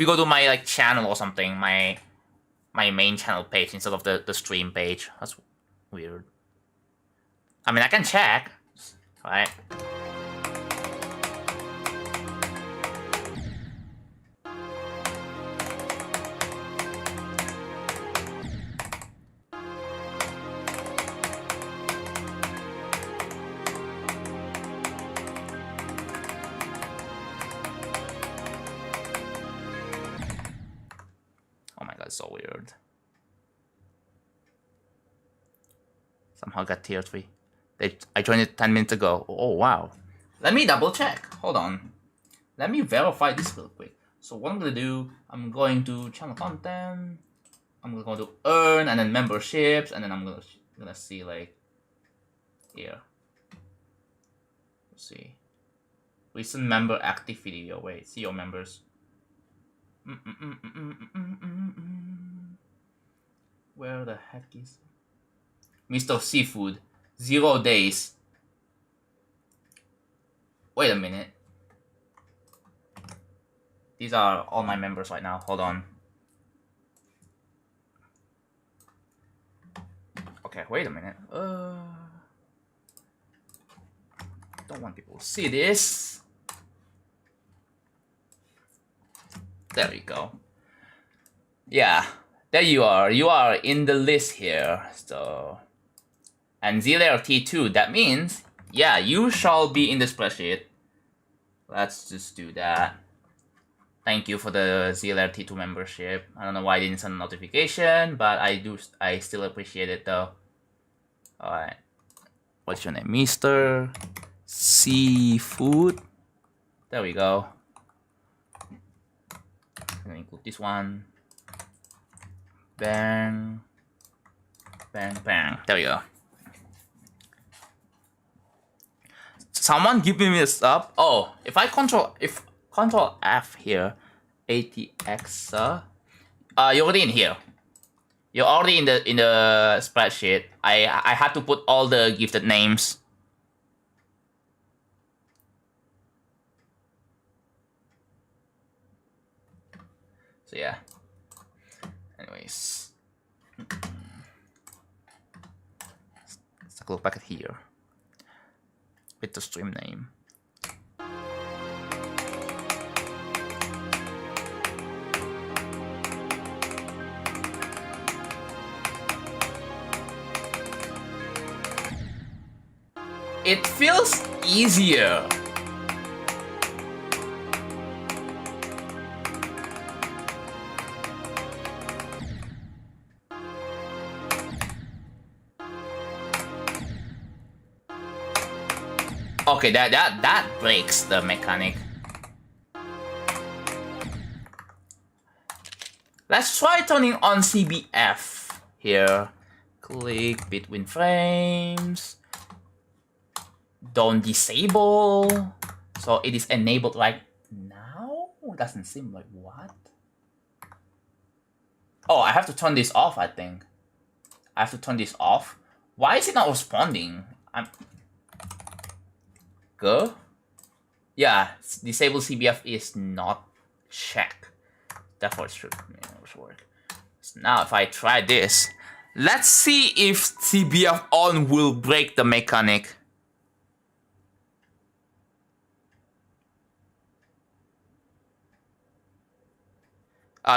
go to my like channel or something, my main channel page instead of the stream page. That's weird. I mean, I can check, right? Oh my god, it's so weird. Somehow got tier 3. I joined it 10 minutes ago. Oh wow. Let me double check. Hold on. Let me verify this real quick. So what I'm gonna do, I'm going to channel content. I'm going to earn and then memberships, and then I'm gonna see like here. Let's see. Recent member active video. Wait, see your members. Where the heck is Mr. Seafood? 0 days. Wait a minute. These are all my members right now. Hold on. Okay, wait a minute. Don't want people to see this. There we go. Yeah, there you are. You are in the list here. So, and Z-Layer T2. That means, yeah, you shall be in the spreadsheet. Let's just do that. Thank you for the Z-Layer T2 membership. I don't know why I didn't send a notification, but I still appreciate it though. Alright. What's your name? Mr. Seafood. There we go. I'm gonna include this one. Bang. Bang, bang. There we go. Someone give me this up. Oh, if I control F here, ATX, you're already in here. You're already in the spreadsheet. I had to put all the gifted names. So yeah. Anyways, let's take a look back at here with the stream name. It feels easier. Okay, that breaks the mechanic. Let's try turning on CBF here. Click between frames. Don't disable. So it is enabled right now? Doesn't seem like what? Oh, I have to turn this off, I think. I have to turn this off. Why is it not responding? Go. Yeah, disable CBF is not checked. Therefore it should work. So now if I try this, let's see if CBF on will break the mechanic.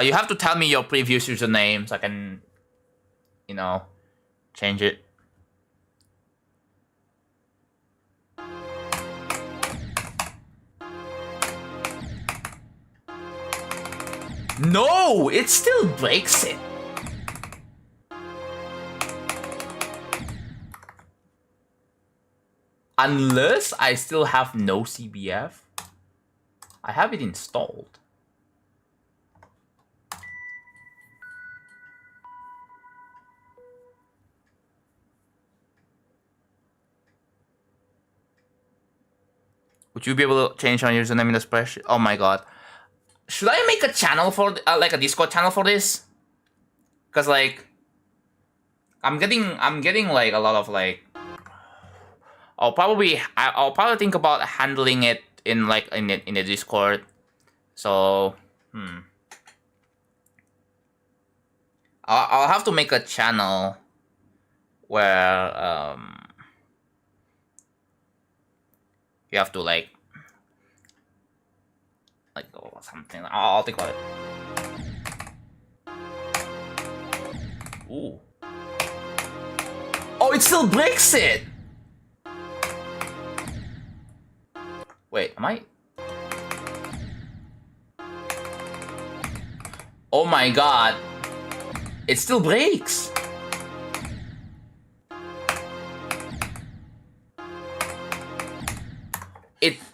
You have to tell me your previous username so I can, you know, change it. No, it still breaks it. Unless I still have no CBF. I have it installed. Would you be able to change your username in the spreadsheet? Oh my god. Should I make a channel for, like a Discord channel for this? Cause like, I'm getting like a lot of like I'll probably think about handling it in like in the Discord. So I'll have to make a channel where you have to like or something. I'll think about it. Ooh. Oh, it still breaks it! Wait, am I? Oh my god. It still breaks!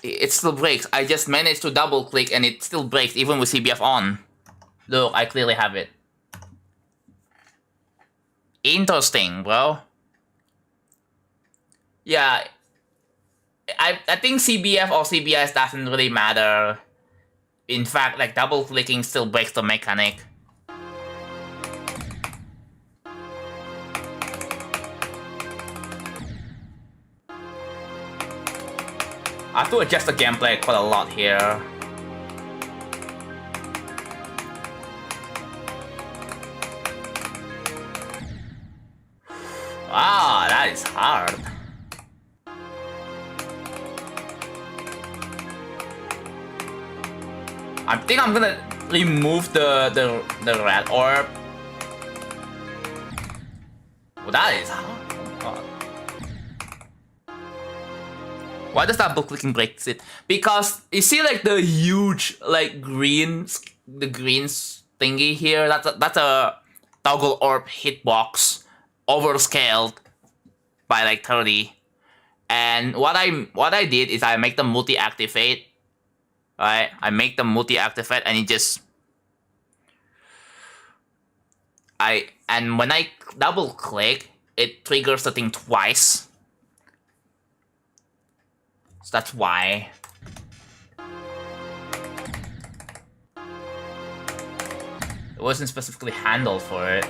It still breaks. I just managed to double click and it still breaks even with CBF on. Look, I clearly have it. Interesting, bro. Yeah, I think CBF or CBS doesn't really matter. In fact, like double clicking still breaks the mechanic. I have to adjust the gameplay quite a lot here. Wow, that is hard. I think I'm gonna remove the red orb. Well, that is hard. Oh, God. Why does double clicking break it? Because you see like the huge like green thingy here. That's a toggle orb hitbox overscaled by like 30. And what I did is I make them multi-activate. Right? I make them multi-activate and it just and when I double click, it triggers the thing twice. So that's why. It wasn't specifically handled for it.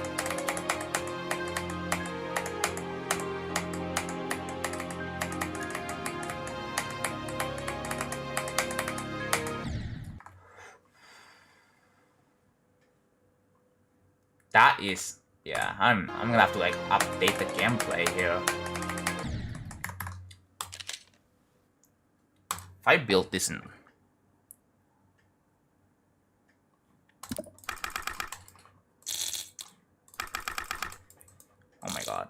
That is, yeah, I'm gonna have to like update the gameplay here. If I build this in... Oh my god.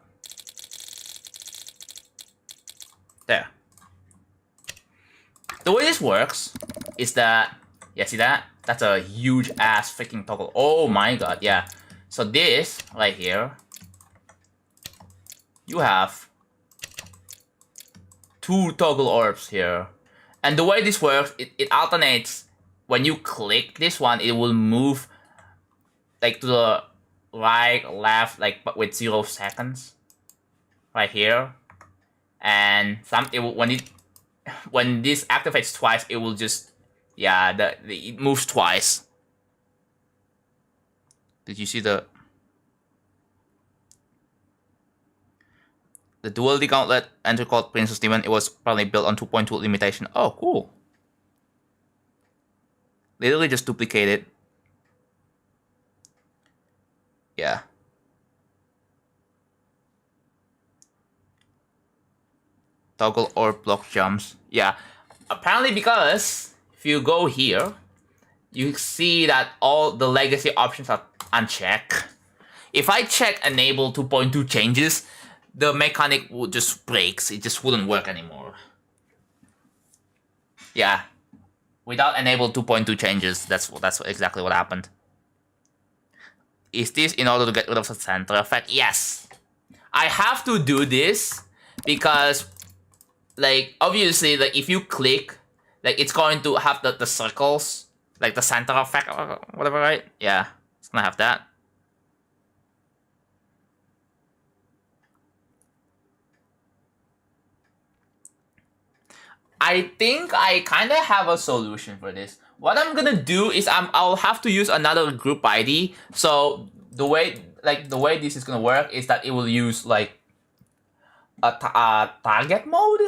There. The way this works is that, yeah, see that? That's a huge ass freaking toggle. Oh my god, yeah. So this right here, you have 2 toggle orbs here. And the way this works, it alternates. When you click this one, it will move like to the right, left, like but with 0 seconds. Right here. And when this activates twice, it will just, yeah, it moves twice. Did you see the duality gauntlet entry called Princess Demon? It was probably built on 2.2 limitation. Oh, cool. Literally just duplicated. Yeah. Toggle or block jumps. Yeah. Apparently because if you go here, you see that all the legacy options are unchecked. If I check enable 2.2 changes, the mechanic would just breaks. It just wouldn't work anymore. Yeah. Without enable 2.2 changes, that's exactly what happened. Is this in order to get rid of the center effect? Yes. I have to do this because, like, obviously, like, if you click, like, it's going to have the circles, like the center effect or whatever, right? Yeah, it's gonna have that. I think I kind of have a solution for this. What I'm gonna do is I'll have to use another group ID. So the way this is gonna work is that it will use like a target mode.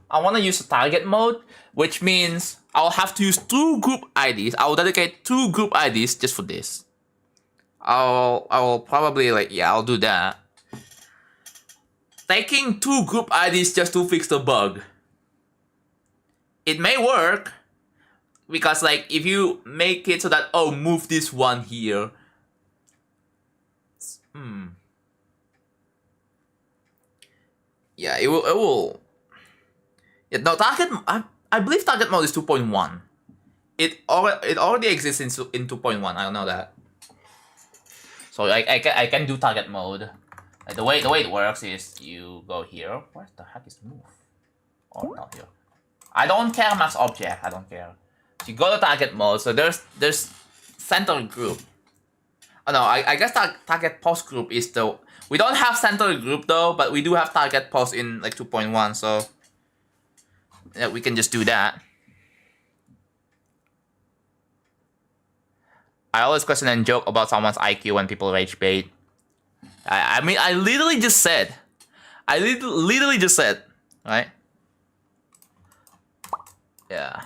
I want to use a target mode, which means I'll have to use 2 group IDs. I'll dedicate 2 group IDs just for this. I'll probably I'll do that. Taking 2 group IDs just to fix the bug. It may work because if you make it so that move this one here. Yeah, it will. Yeah, no, target. I believe target mode is 2.1. It already exists in 2.1. I don't know that. So I can do target mode. The way it works is you go here. Where the heck is the move? Oh, not here. I don't care max object. I don't care. So you go to target mode. So there's center group. Oh no, I guess target post group is the. We don't have center group though, but we do have target post in 2.1. So yeah, we can just do that. I always question and joke about someone's IQ when people rage bait. I mean, I literally just said. Literally just said, right? Yeah.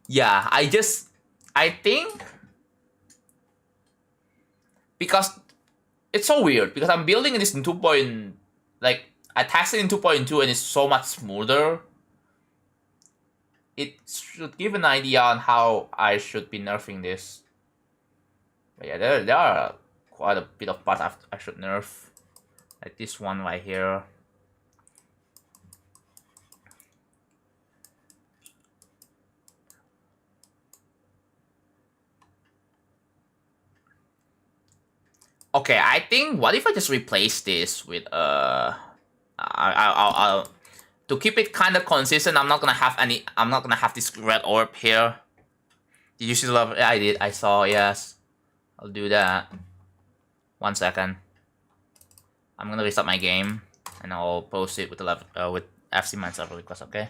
Yeah, I think because it's so weird because I'm building this in 2. I tested in 2.2 and it's so much smoother. It should give an idea on how I should be nerfing this. But yeah, there are quite a bit of parts I should nerf. Like this one right here. Okay, I think what if I just replace this with I'll to keep it kind of consistent. I'm not gonna have this red orb here. Did you see the level? Yeah, I did. I saw. Yes, I'll do that. 1 second. I'm gonna restart my game and I'll post it with the level with FC Man server request. Okay.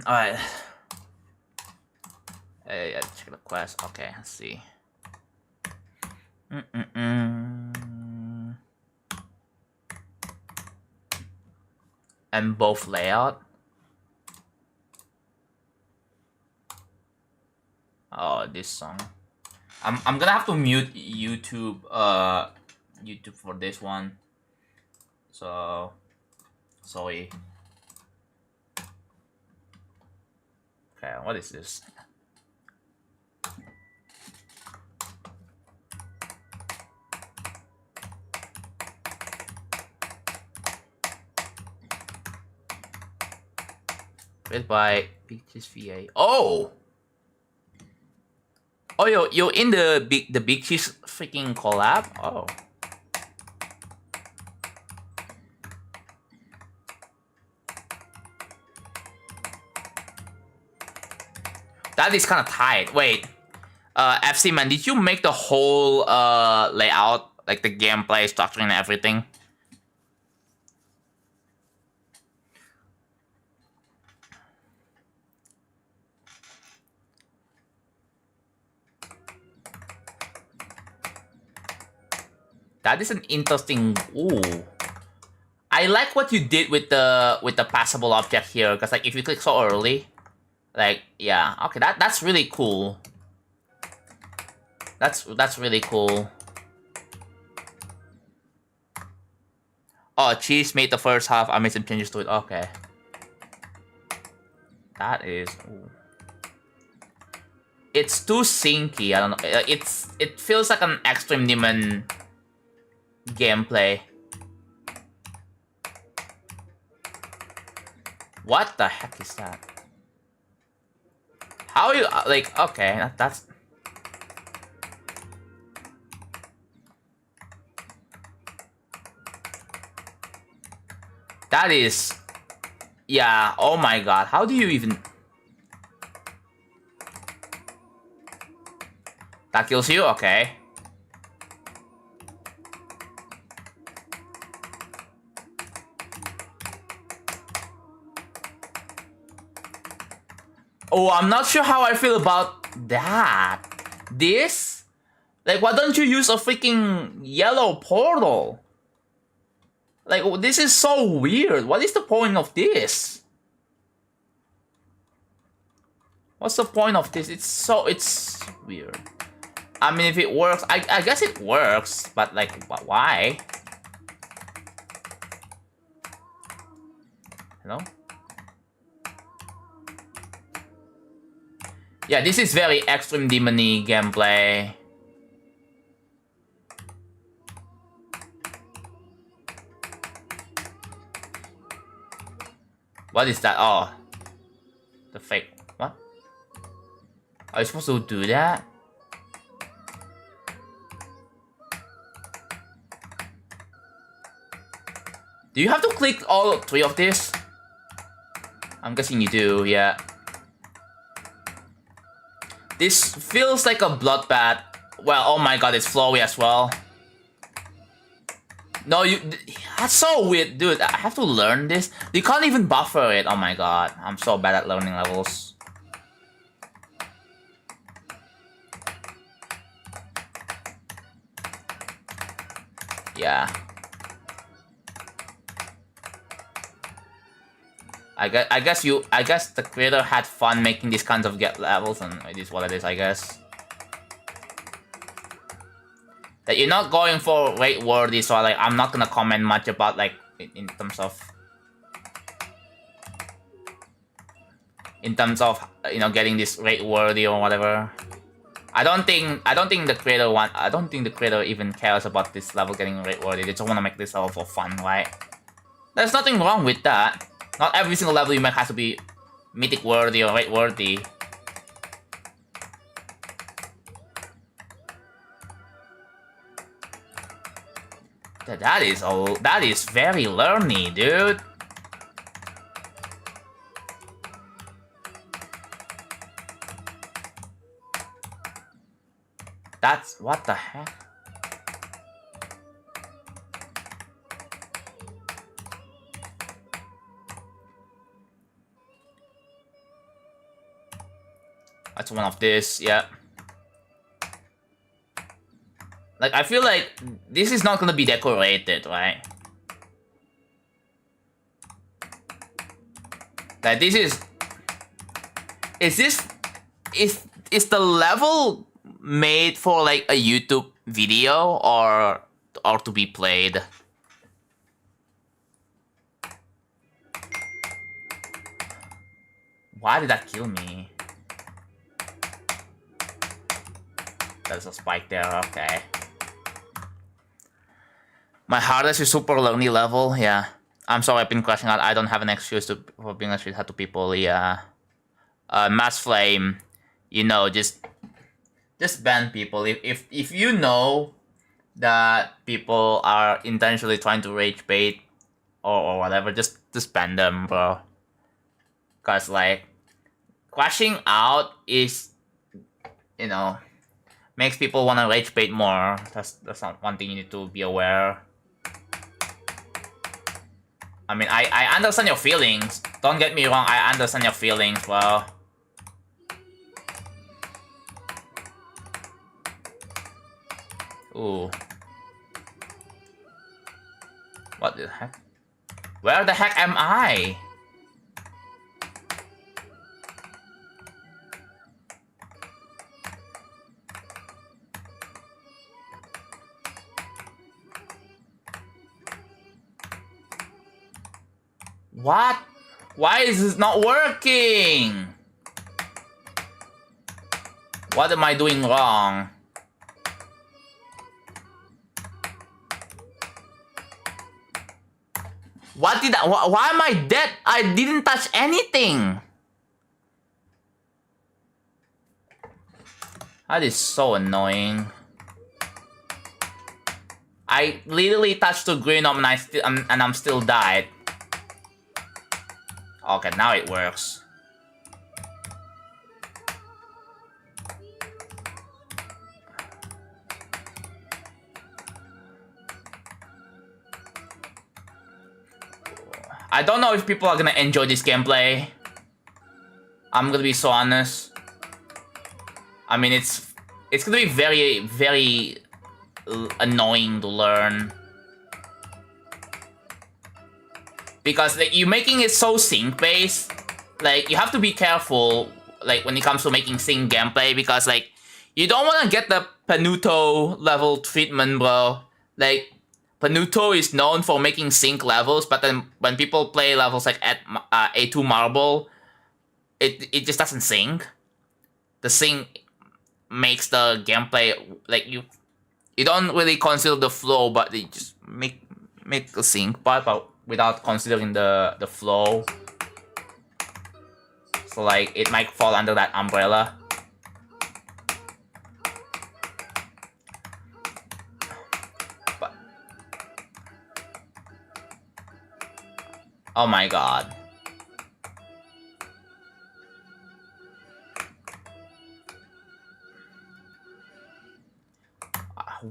Alright. Hey, check the quest. Okay, let's see. And both layout. Oh, this song. I'm gonna have to mute YouTube YouTube for this one. So sorry. Okay, what is this? Read by Peaches VA. Oh! Oh, you're in the Big Cheese freaking collab? Oh. That is kind of tight. Wait, FC Man, did you make the whole layout, like the gameplay structure and everything? That is an interesting. Ooh, I like what you did with the passable object here, because if you click so early. Yeah, okay, that's really cool. That's really cool. Oh, Cheese made the first half. I made some changes to it. Okay. That is. Ooh. It's too syncy. I don't know. It feels like an Extreme Demon gameplay. What the heck is that? How are you okay, that's that is yeah, oh my god, how do you even that kills you? Okay. Oh, I'm not sure how I feel about that. This? Like, why don't you use a freaking yellow portal? Like, this is so weird. What is the point of this? What's the point of this? It's weird. I mean, if it works, I guess it works, but like, why? Hello? Yeah, this is very extreme demon-y gameplay. What is that? Oh. The fake. What? Are you supposed to do that? Do you have to click all 3 of this? I'm guessing you do, yeah. This feels like a bloodbath. Well, oh my god, it's flowy as well. No, that's so weird, dude. I have to learn this. You can't even buffer it. Oh my god, I'm so bad at learning levels. Yeah. I guess the creator had fun making these kinds of levels, and it is what it is, I guess. That you're not going for rate worthy, so like I'm not gonna comment much about like in terms of you know, getting this rate worthy or whatever. I don't think the creator even cares about this level getting rate worthy. They just want to make this level for fun, right? There's nothing wrong with that. Not every single level you make has to be mythic worthy or rate worthy. That is very learny, dude. That's what the heck? That's one of this, yeah. Like, I feel like this is not gonna be decorated, right? Like, this is... Is the level made for, like, a YouTube video or to be played? Why did that kill me? There's a spike there, okay. My hardest is super lonely level, yeah. I'm sorry I've been crashing out. I don't have an excuse for being a sweetheart to people, yeah. Mass Flame, you know, just ban people. If you know that people are intentionally trying to rage bait or whatever, just ban them, bro. Cause like, crashing out is, you know, makes people want to rage bait more. That's not one thing you need to be aware. I mean, I understand your feelings. Don't get me wrong, I understand your feelings, bro. Ooh. What the heck? Where the heck am I? What? Why is this not working? What am I doing wrong? Why am I dead? I didn't touch anything. That is so annoying. I literally touched the green up and I'm still died. Okay, now it works. I don't know if people are gonna enjoy this gameplay. I'm gonna be so honest. I mean, it's gonna be very, very annoying to learn. Because like, you're making it so sync-based. Like, you have to be careful like when it comes to making sync gameplay, because like, you don't want to get the Panuto level treatment, bro. Like, Panuto is known for making sync levels, but then when people play levels like at A2 Marble, it just doesn't sync. The sync makes the gameplay like you don't really consider the flow, but they just make the sync part, but without considering the flow. So like, it might fall under that umbrella. But oh my god.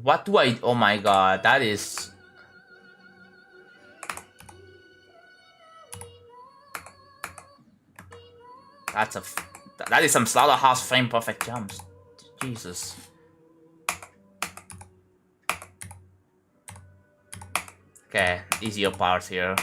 What do I... Oh my god, that is... That is some slaughterhouse frame perfect jumps. Jesus. Okay, easier parts here.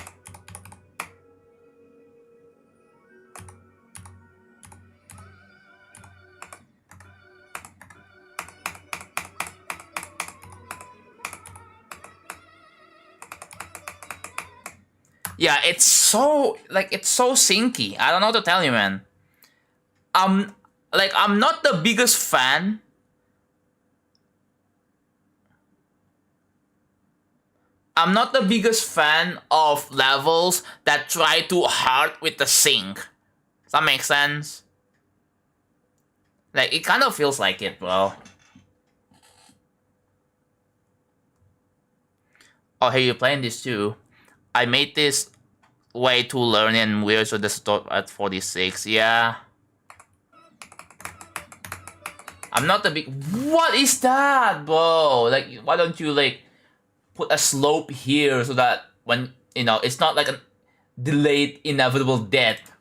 Yeah, it's so syncy. I don't know what to tell you, man. Like, I'm not the biggest fan. I'm not the biggest fan of levels that try too hard with the sync. Does that make sense? Like, it kind of feels like it, bro. Oh, hey, you're playing this too. I made this way too learning and weird, so this stop at 46. Yeah. I'm not the big... What is that, bro? Like, why don't you, like, put a slope here so that when, you know, it's not like a delayed inevitable death.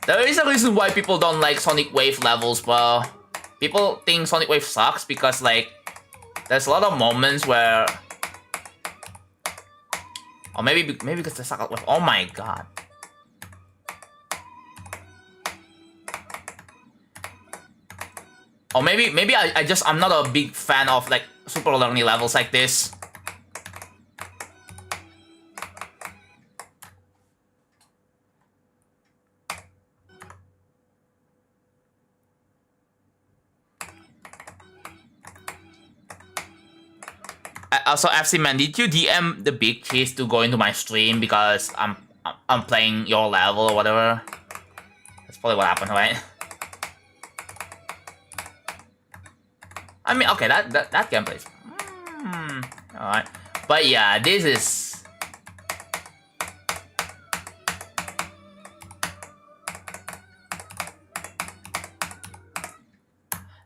There is a reason why people don't like Sonic Wave levels, bro. People think Sonic Wave sucks because, like, there's a lot of moments where... Or maybe because they suck at Wave. Oh my god. Or maybe I'm not a big fan of like super learning levels like this. Also, FC man, did you DM the big cheese to go into my stream because I'm playing your level or whatever? That's probably what happened, right? I mean, okay, that gameplay is... alright. But yeah, this is...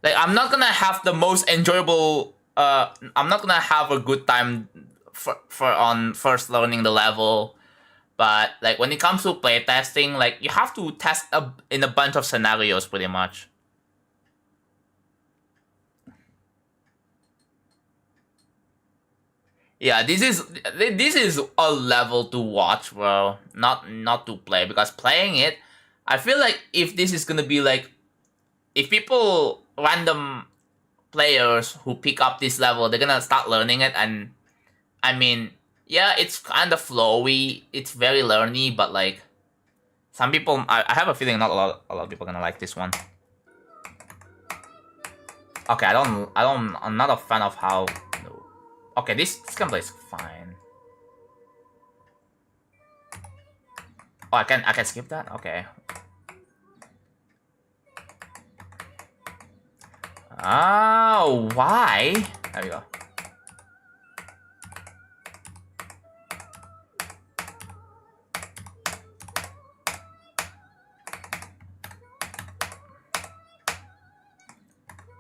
Like, I'm not gonna have the most enjoyable... I'm not gonna have a good time on first learning the level. But, like, when it comes to playtesting, like, you have to test in a bunch of scenarios, pretty much. Yeah, this is a level to watch, bro. Not to play, because playing it, I feel like if this is gonna be like, if people, random players who pick up this level, they're gonna start learning it, and I mean, yeah, it's kind of flowy, it's very learny, but like, some people, I have a feeling not a lot of people are gonna like this one. Okay, I'm not a fan of how. Okay, this gameplay is fine. Oh, I can skip that? Okay. Oh, why? There we go.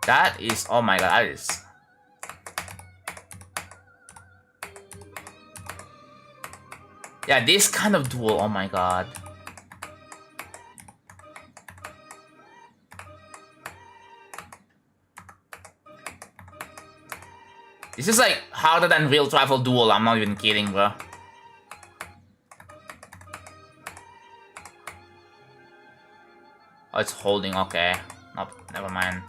That is, oh my god, that is... Yeah, this kind of duel, oh my god. This is like harder than real travel duel, I'm not even kidding, bro. Oh, it's holding, okay. Nope, never mind.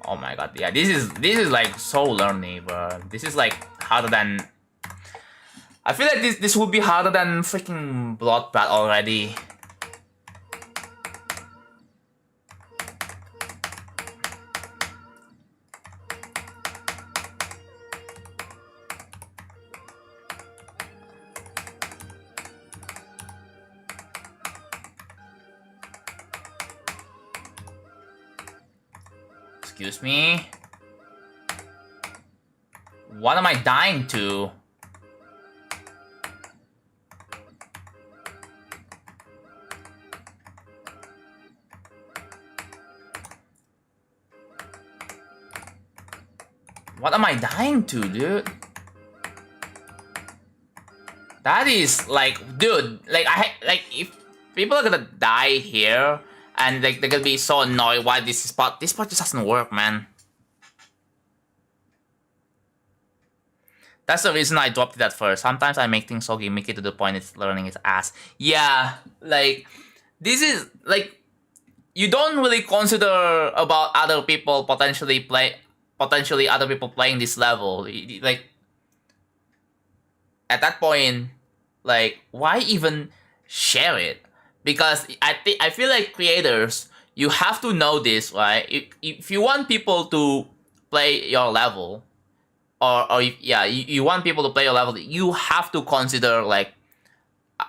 Oh my god, yeah, this is like so learny, bro. This is like harder than... I feel like this would be harder than freaking Bloodbath already. Excuse me? What am I dying to? What am I dying to, dude? That is like, dude, like if people are gonna die here and like they're gonna be so annoyed why this spot just doesn't work, man. That's the reason I dropped it at first. Sometimes I make things so gimmicky to the point it's learning its ass. Yeah, like this is like you don't really consider about other people potentially other people playing this level. Like at that point, like why even share it? Because I feel like creators, you have to know this, right? If you want people to play your level, or you want people to play your level, you have to consider like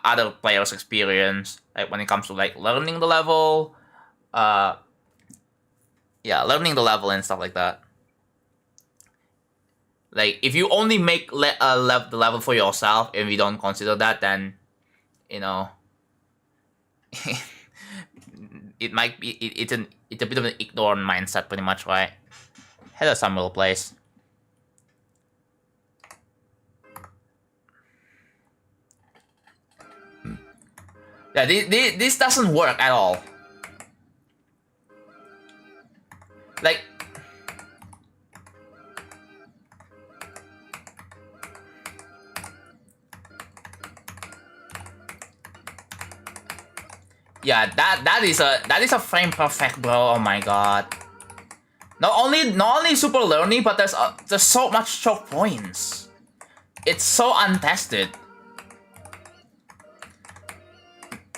other players' experience, like when it comes to like learning the level, learning the level and stuff like that. Like if you only make the level for yourself and we don't consider that, then you know it might be it's a bit of an ignorant mindset, pretty much, right? Hello, Samuel Place. Yeah, this doesn't work at all. Like, yeah, that is a frame perfect, bro. Oh my god. Not only super learning, but there's so much choke points. It's so untested.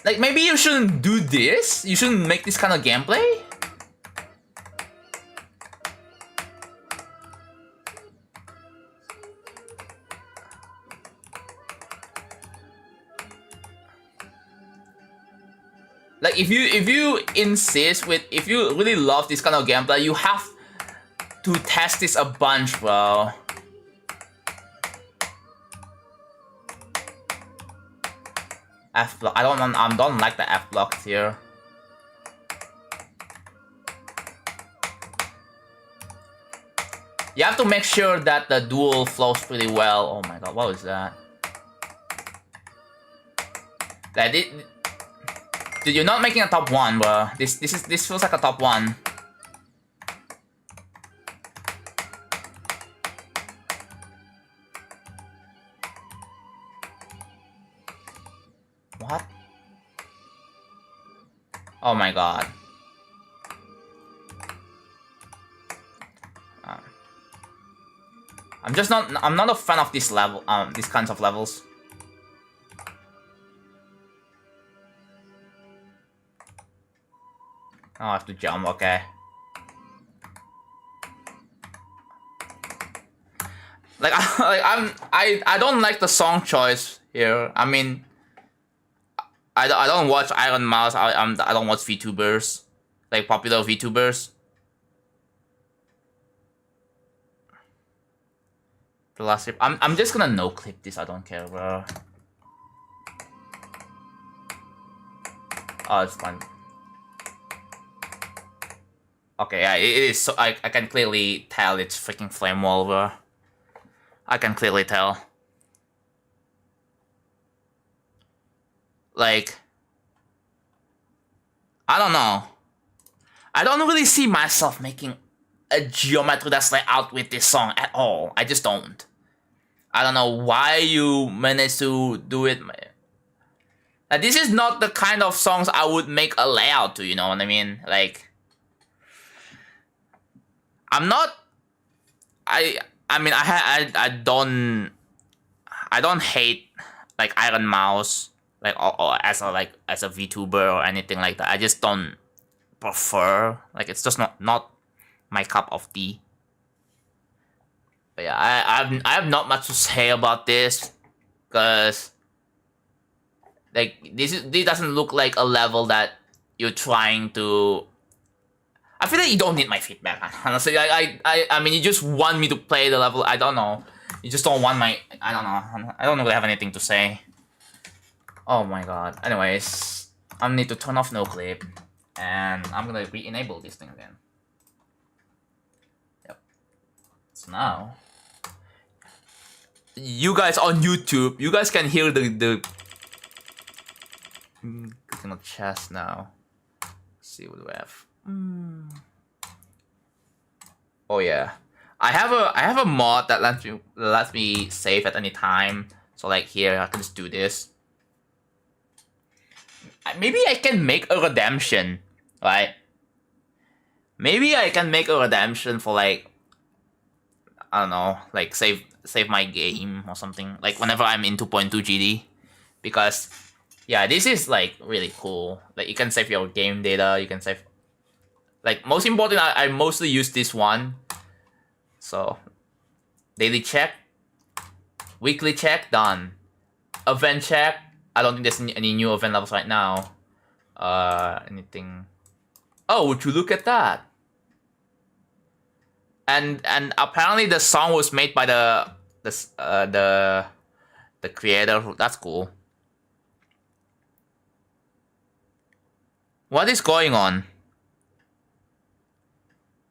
Like, maybe you shouldn't do this? You shouldn't make this kind of gameplay? Like, if you insist with... If you really love this kind of gameplay, you have to test this a bunch, bro. F block. I don't like the F blocks here. You have to make sure that the duel flows pretty well. Oh my god, what was that? Like, dude, you're not making a top 1, bro. This feels like a top 1. What? Oh my god. I'm not a fan of this level, these kinds of levels. Oh, I have to jump, okay. Like, I don't like the song choice here. I mean, I don't watch Iron Mouse. I don't watch VTubers, like popular VTubers. The last clip. I'm just gonna no clip this. I don't care, bro. Oh, it's fun. Okay, yeah, it is. So I can clearly tell it's freaking flame wall, bro. I can clearly tell. like, I don't know. I don't really see myself making a geometry that's like out with this song at all. I just don't. I don't know why you managed to do it. Like, this is not the kind of songs I would make a layout to, you know what I mean? Like, I'm not. I mean I don't hate like Iron Mouse like or as a VTuber or anything like that. I just don't prefer, like, it's just not my cup of tea. But yeah, I have not much to say about this, because like this doesn't look like a level that you're trying to. I feel like you don't need my feedback, honestly. I mean, you just want me to play the level. I don't know. You just don't want my. I don't know. I don't really have anything to say. Oh my god. Anyways, I need to turn off no clip, and I'm gonna re-enable this thing again. Yep. So now, you guys on YouTube, you guys can hear the clicking on chest now. Let's see what do we have. Oh yeah, I have a mod that lets me save at any time. So like here, I can just do this. Maybe I can make a redemption, right? Maybe I can make a redemption for like, I don't know, like save my game or something. Like whenever I'm in 2.2 GD, because yeah, this is like really cool. Like you can save your game data. You can save. Like, most important, I mostly use this one. So, daily check, weekly check, done. Event check, I don't think there's any new event levels right now. Anything? Oh, would you look at that? And apparently the song was made by the creator. That's cool. What is going on?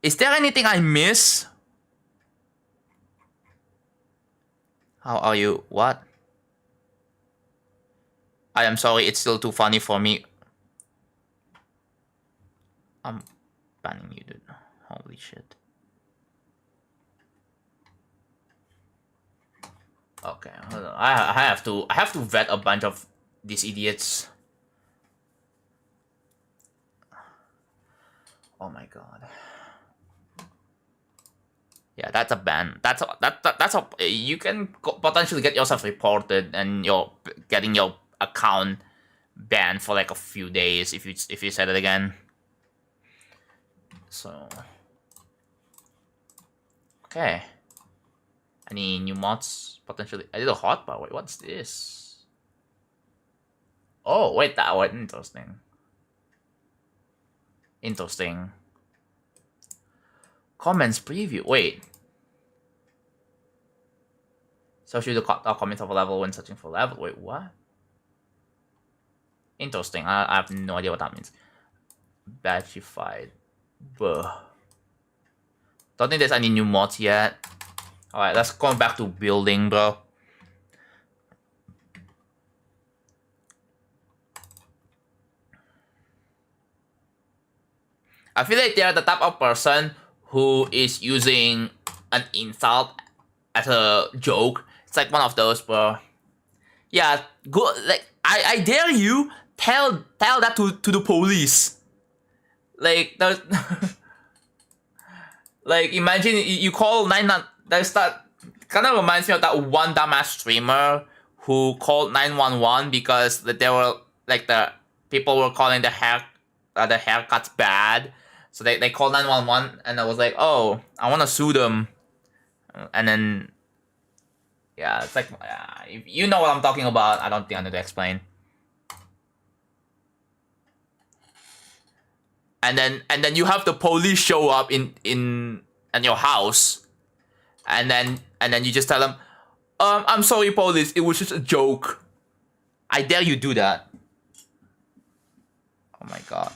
Is there anything I miss? How are you? What? I am sorry, it's still too funny for me. I'm banning you, dude. Holy shit. Okay, hold on. I have to vet a bunch of these idiots. Oh my god. Yeah, that's a ban. That's a you can potentially get yourself reported and you're getting your account banned for like a few days if you said it again. So okay. Any new mods potentially? I did a hotbar. Wait, what's this? Oh wait, that was interesting. Interesting. Comments preview. Wait. So should the comments of a level when searching for level. Wait, what? Interesting. I have no idea what that means. Batchified. Buh. Don't think there's any new mods yet. Alright, let's go back to building, bro. I feel like they're the type of person who is using an insult as a joke. It's like one of those, bro. Yeah, go, like, I dare you tell that to the police. Like, there's like, imagine you call 911. There's that kind of reminds me of that one dumbass streamer who called 911 because they were like the people were calling the haircuts bad. So they called 911 and I was like, oh, I want to sue them. And then, yeah, it's like, if you know what I'm talking about, I don't think I need to explain. And then you have the police show up in your house, and then you just tell them, I'm sorry, police, it was just a joke. I dare you do that. Oh my god.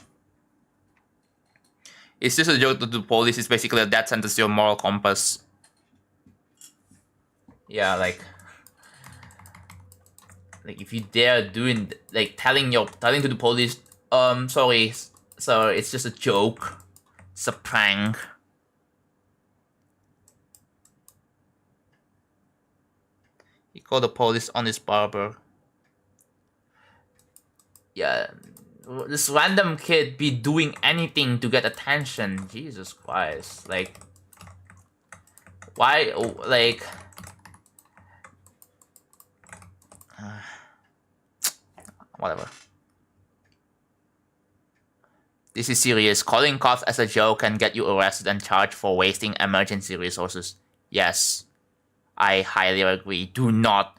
It's just a joke to the police. It's basically a death sentence to your moral compass. Yeah, like, Like if you dare doing like telling to the police, sorry, sir, it's just a joke. It's a prank. He called the police on his barber. Yeah, this random kid be doing anything to get attention. Jesus Christ, like, why, like, whatever. This is serious. Calling cops as a joke can get you arrested and charged for wasting emergency resources. Yes, I highly agree. Do not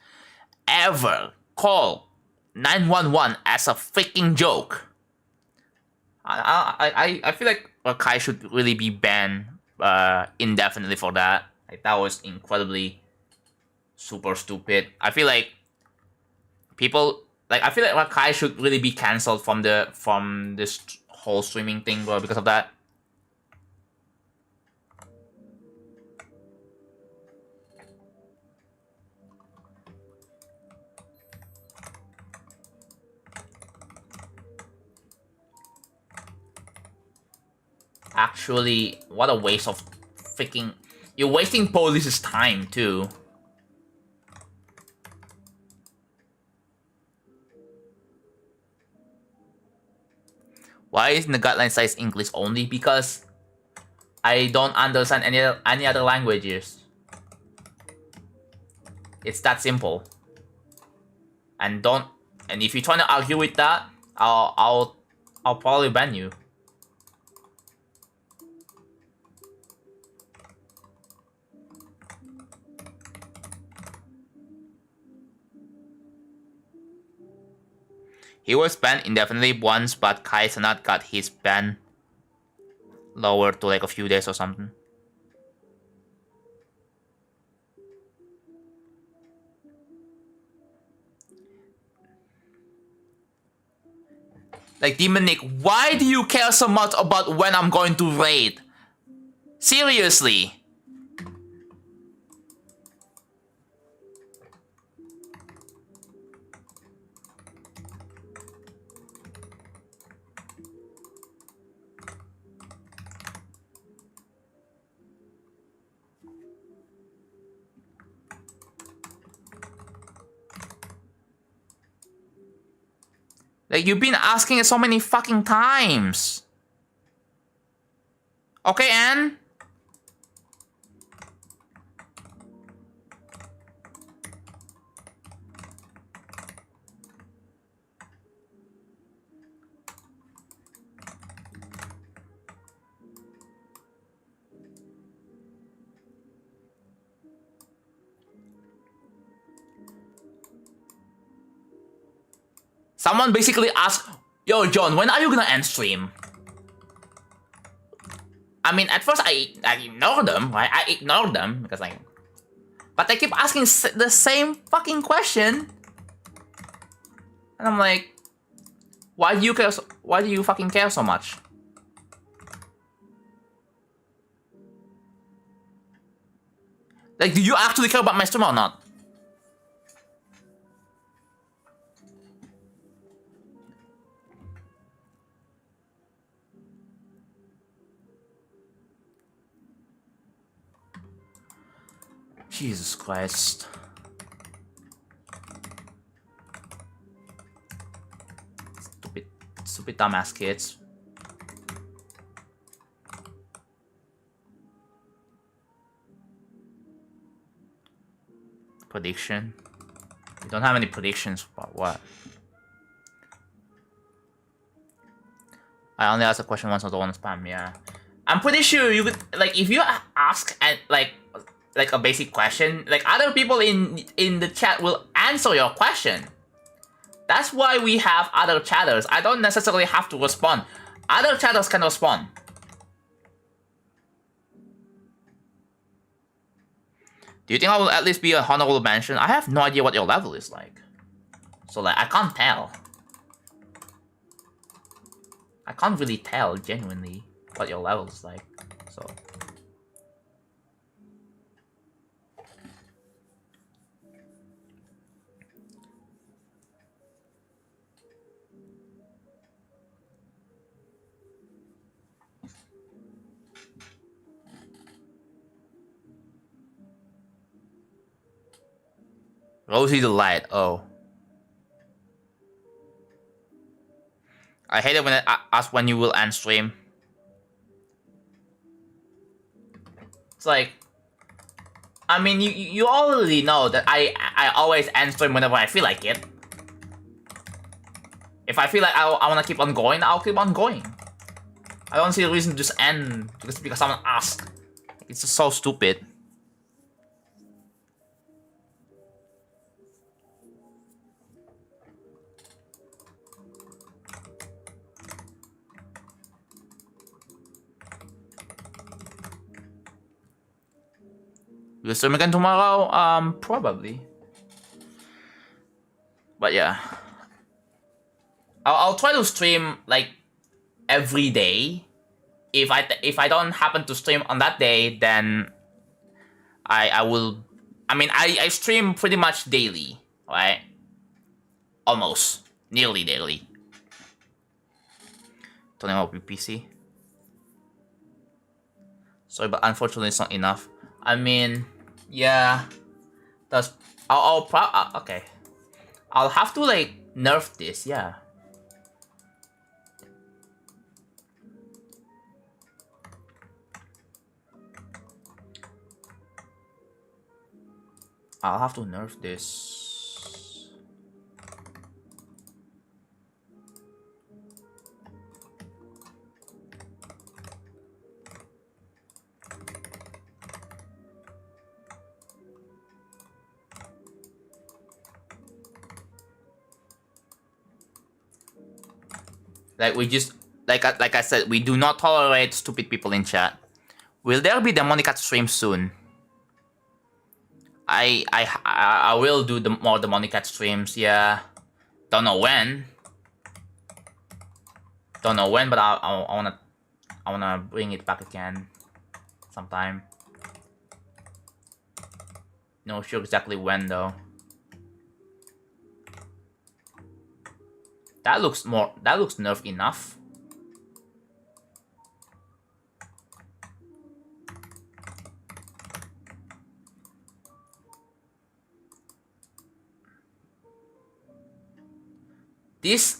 ever call 911 as a freaking joke. I feel like Kai should really be banned indefinitely for that. Like, that was incredibly super stupid. I feel like Kai should really be cancelled from this whole streaming thing, bro, because of that. Actually, what a waste of freaking... You're wasting police's time, too. Why isn't the guideline size English only? Because I don't understand any other languages. It's that simple. And if you're trying to argue with that, I'll probably ban you. He was banned indefinitely once, but Kai Cenat got his ban lowered to like a few days or something. Like, Demon Nick, why do you care so much about when I'm going to raid? Seriously. Like, you've been asking it so many fucking times. Okay, Anne? Someone basically asked, yo, John, when are you gonna end stream? I mean, at first I ignored them, right? I ignored them because but they keep asking the same fucking question. And I'm like, why do you care why do you fucking care so much? Like, do you actually care about my stream or not? Jesus Christ. Stupid dumbass kids. Prediction? We don't have any predictions about what. I only asked a question once, I don't want to spam, yeah. I'm pretty sure you could, like, if you ask and like a basic question, like, other people in the chat will answer your question. That's why we have other chatters. I don't necessarily have to respond. Other chatters can respond. Do you think I will at least be a honorable mention? I have no idea what your level is like. So, like, I can't tell. I can't really tell, genuinely, what your level is like. So... Rosie the light. Oh. I hate it when it asks when you will end stream. It's like, I mean, you already know that I always end stream whenever I feel like it. If I feel like I want to keep on going, I'll keep on going. I don't see a reason to just end just because someone asked. It's just so stupid. Will stream again tomorrow? Probably. But yeah. I'll try to stream like every day. If I don't happen to stream on that day, then I will. I mean, I stream pretty much daily, right? Almost, nearly daily. Turning up with PC. Sorry, but unfortunately, it's not enough. I mean, yeah. Okay. I'll have to like nerf this, yeah. I'll have to nerf this. Like we just like I said, we do not tolerate stupid people in chat. Will there be demonic cat stream soon? I will do the more demonic cat streams, yeah. Don't know when. Don't know when, but I wanna bring it back again sometime. No sure exactly when though. That looks nerf enough. This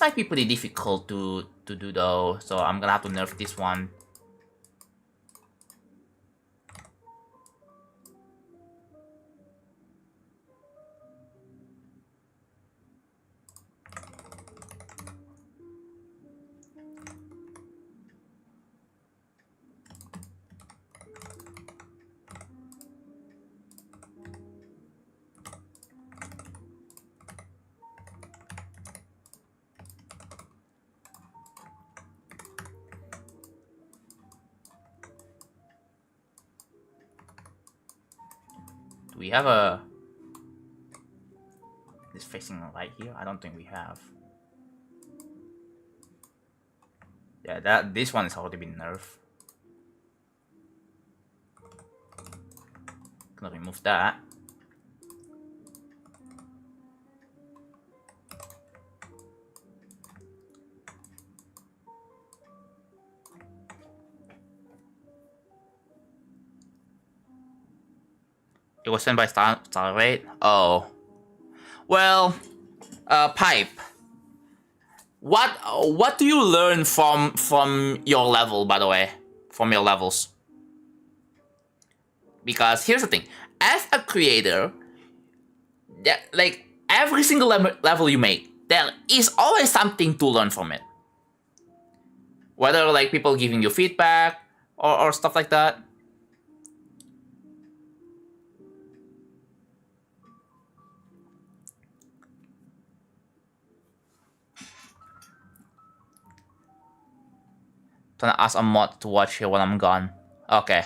might be pretty difficult to do though, so I'm gonna have to nerf this one. Do we have a... This facing right here? I don't think we have. Yeah, this one has already been nerfed. Gonna remove that. It was sent by Starrate. Oh, well, Pipe. What do you learn from your level, by the way, from your levels? Because here's the thing: as a creator, like every single level you make, there is always something to learn from it. Whether like people giving you feedback or stuff like that. Gonna ask a mod to watch here when I'm gone. Okay.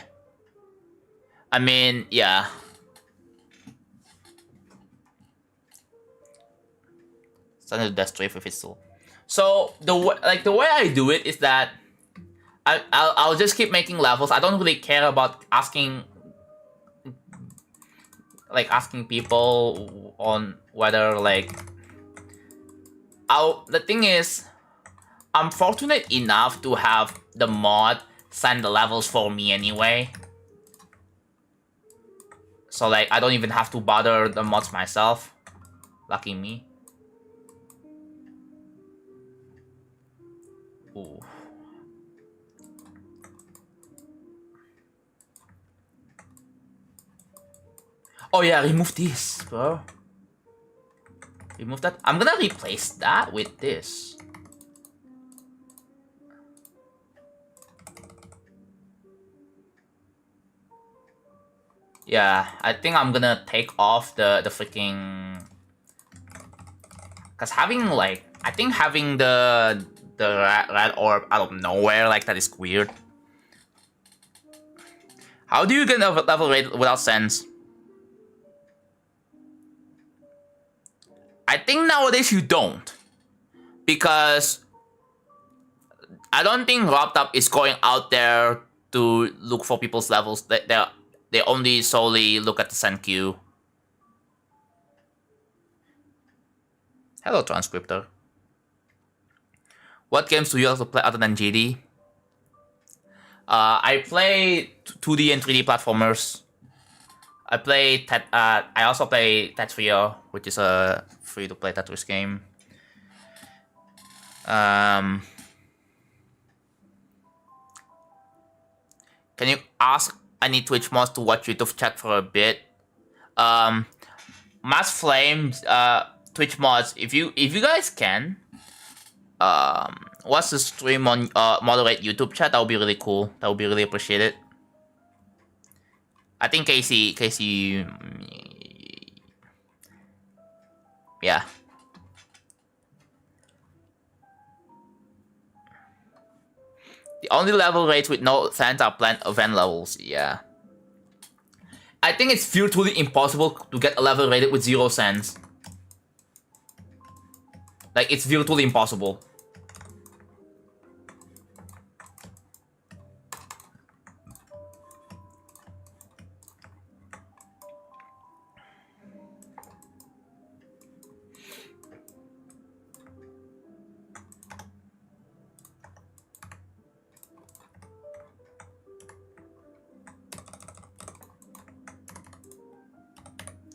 I mean, yeah. Send it to Death Strafe if it's still. So the way I do it is that I'll just keep making levels. I don't really care about asking people on whether like. The thing is, I'm fortunate enough to have the mod send the levels for me anyway. So like I don't even have to bother the mods myself. Lucky me. Ooh. Oh yeah, remove this, bro. Remove that. I'm gonna replace that with this. Yeah, I think I'm gonna take off the freaking... Cause having like... I think having the red orb out of nowhere like that is weird. How do you get a level rate without sense? I think nowadays you don't. Because I don't think RobTop is going out there to look for people's levels. They only solely look at the send queue. Hello, transcriptor. What games do you also play other than GD? I play 2D and 3D platformers. I also play Tetris, which is a free-to-play Tetris game. Can you ask any Twitch mods to watch YouTube chat for a bit? Mass Flames, Twitch mods, if you guys can, watch the stream on moderate YouTube chat, that would be really cool. That would be really appreciated. I think Casey, yeah. The only level rates with no sense are planned event levels, yeah. I think it's virtually impossible to get a level rated with 0 cents. Like, it's virtually impossible.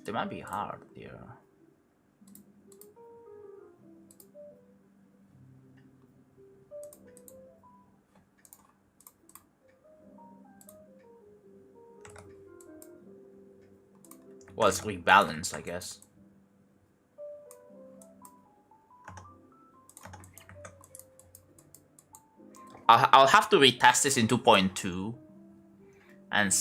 They might be hard here. Well, it's rebalanced, I guess. I'll have to retest this in 2.2. And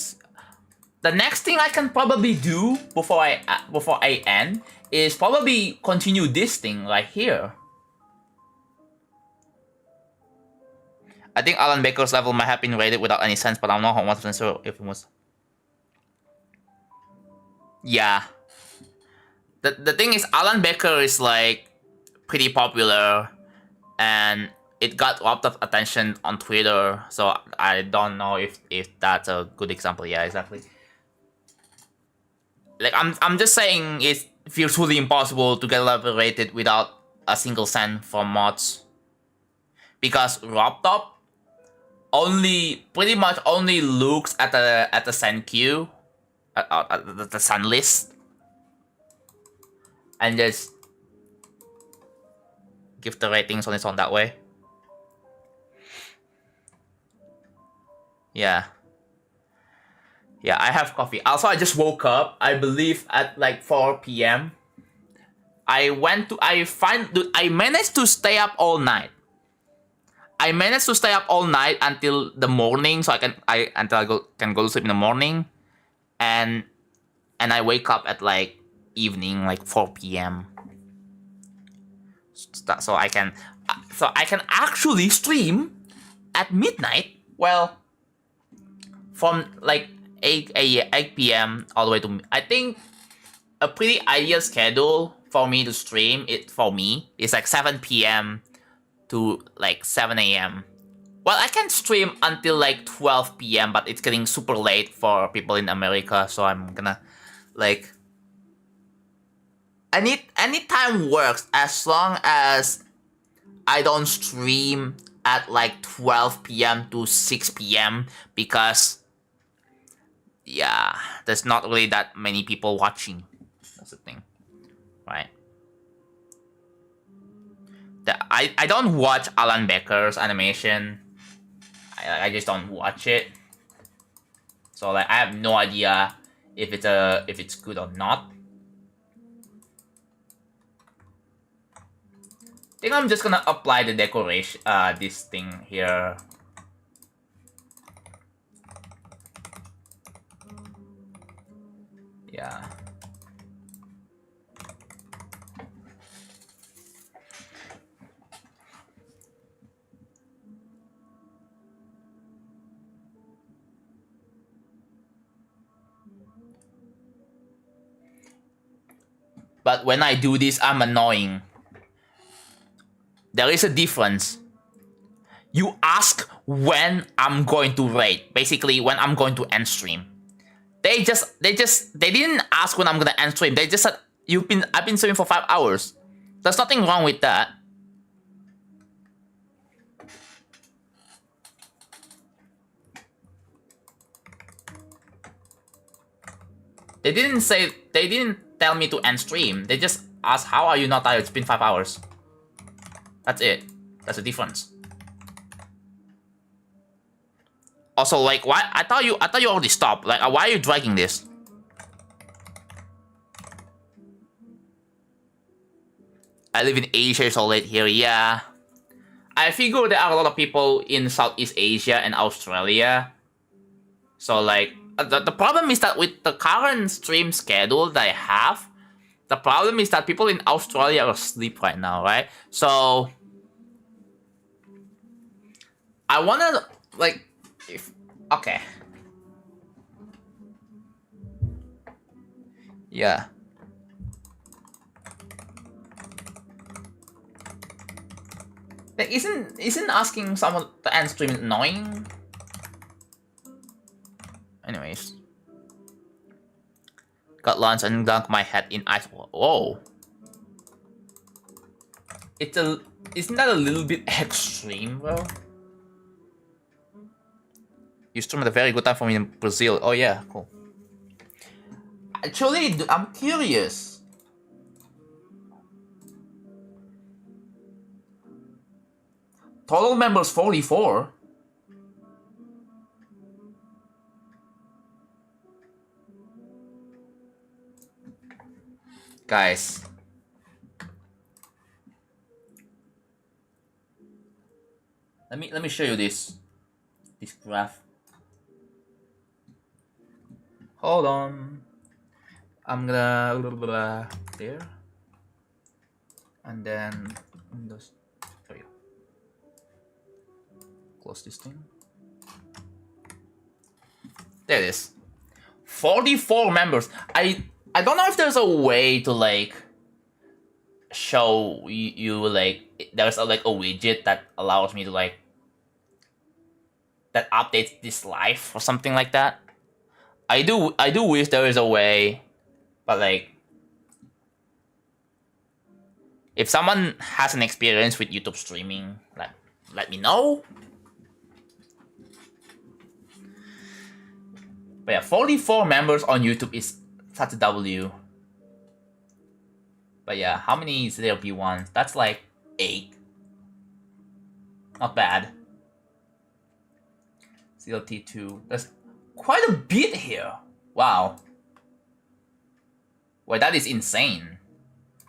the next thing I can probably do before I end is probably continue this thing right here. I think Alan Baker's level might have been rated without any sense, but I'm not 100% sure if it was. Yeah. The thing is, Alan Baker is like pretty popular, and it got a lot of attention on Twitter, so I don't know if that's a good example. Yeah, exactly. Like I'm just saying it feels truly impossible to get level rated without a single cent from mods. Because RobTop pretty much only looks at the send queue, at the send list, and just give the ratings on its own that way. Yeah. Yeah, I have coffee. Also, I just woke up, I believe at like 4 p.m. I managed to stay up all night. I managed to stay up all night until the morning, so can go to sleep in the morning, and I wake up at like evening, like 4 p.m. So I can actually stream at midnight. Well, from like 8 p.m. all the way to, I think a pretty ideal schedule for me to stream is like 7 p.m. to like 7 a.m. Well, I can stream until like 12 p.m. but it's getting super late for people in America, so I'm gonna like any time works as long as I don't stream at like 12 p.m. to 6 p.m. because yeah, there's not really that many people watching. That's the thing, right? I don't watch Alan Becker's animation. I just don't watch it. So like I have no idea if it's good or not. I think I'm just gonna apply the decoration this thing here. Yeah. But when I do this, I'm annoying. There is a difference. You ask when I'm going to raid, basically when I'm going to end stream. They didn't ask when I'm gonna end stream. They just said I've been streaming for 5 hours. There's nothing wrong with that. They didn't tell me to end stream. They just asked, how are you not tired? It's been 5 hours. That's it. That's the difference. Also, like, why? I thought you already stopped. Like, why are you dragging this? I live in Asia, so late here. Yeah, I figure there are a lot of people in Southeast Asia and Australia. So, like, the problem is that with the current stream schedule that I have, the problem is that people in Australia are asleep right now, right? So, I wanna, like, okay. Yeah. Like, isn't asking someone to end stream annoying? Anyways. Got lunch and dunk my head in ice water. Whoa. Isn't that a little bit extreme, bro? You stream at a very good time for me in Brazil. Oh yeah, cool. Actually, I'm curious. Total members 44. Guys. Let me show you this graph. Hold on. I'm gonna there. And then Windows. There you go. Close this thing. There it is. 44 members. I don't know if there's a way to like show you like there's a widget that allows me to like that updates this life or something like that. I do wish there is a way, but like if someone has an experience with YouTube streaming, like let me know. But yeah, 44 members on YouTube is such a W. But yeah, how many ZLP1s? That's like 8. Not bad. ZLT2. That's quite a bit here. Wow. Well, that is insane.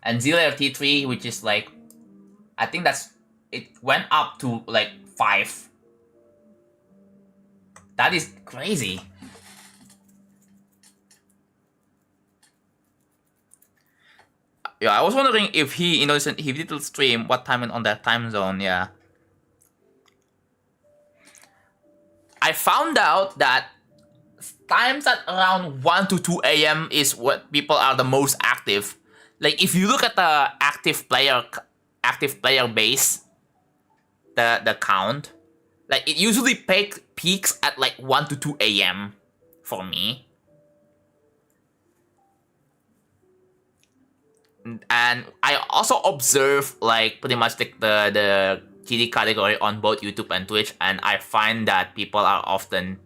And ZLT3, which is like, I think it went up to like 5. That is crazy. Yeah, I was wondering if he did stream what time on that time zone. Yeah, I found out that times at around 1 to 2 a.m. is what people are the most active. Like if you look at the active player base, the count, like it usually peaks at like 1 to 2 a.m. for me. And I also observe like pretty much the GD category on both YouTube and Twitch, and I find that people are often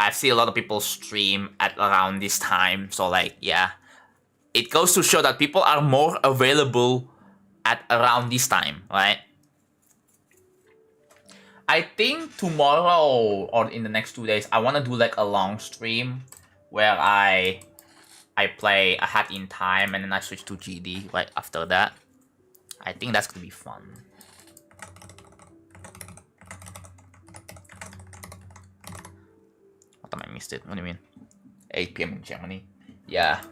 I see a lot of people stream at around this time, so like yeah, it goes to show that people are more available at around this time, right? I think tomorrow or in the next 2 days, I want to do like a long stream where I play a Hat in Time and then I switch to GD right after that. I think that's gonna be fun. What time I missed it? What do you mean? 8 p.m. in Germany. Yeah.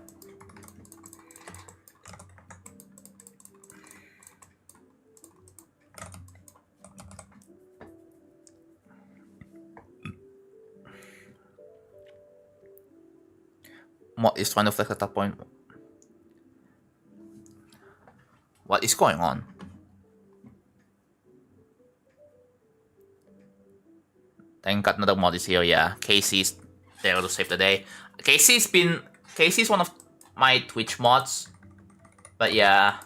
What is trying to flex at that point? What is going on? Thank God another mod is here, yeah. Casey's there to save the day. Casey's one of my Twitch mods. But yeah.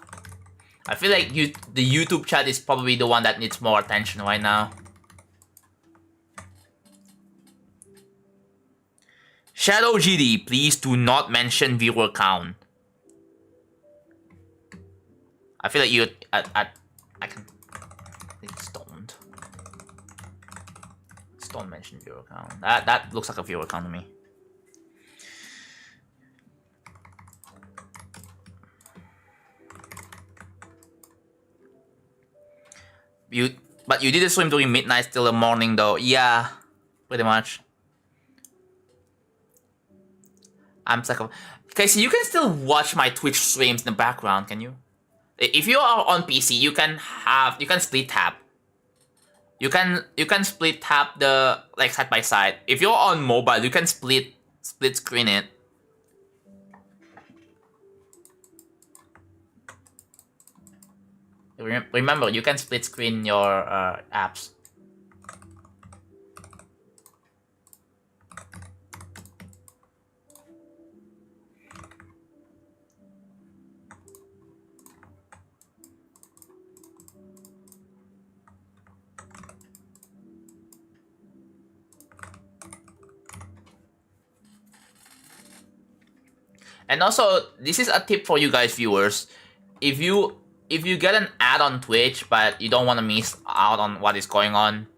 I feel like the YouTube chat is probably the one that needs more attention right now. Shadow GD, please do not mention viewer count. I feel like I can. Please don't. Just don't mention viewer count. That looks like a viewer count to me. But you did a stream during midnight till the morning though. Yeah, pretty much. I'm sick of. Okay, so you can still watch my Twitch streams in the background, can you? If you are on PC, you can split tab. You can split tab the like side by side. If you're on mobile, you can split screen it. Remember, you can split screen your apps. And also, this is a tip for you guys viewers. If you get an ad on Twitch but you don't want to miss out on what is going on,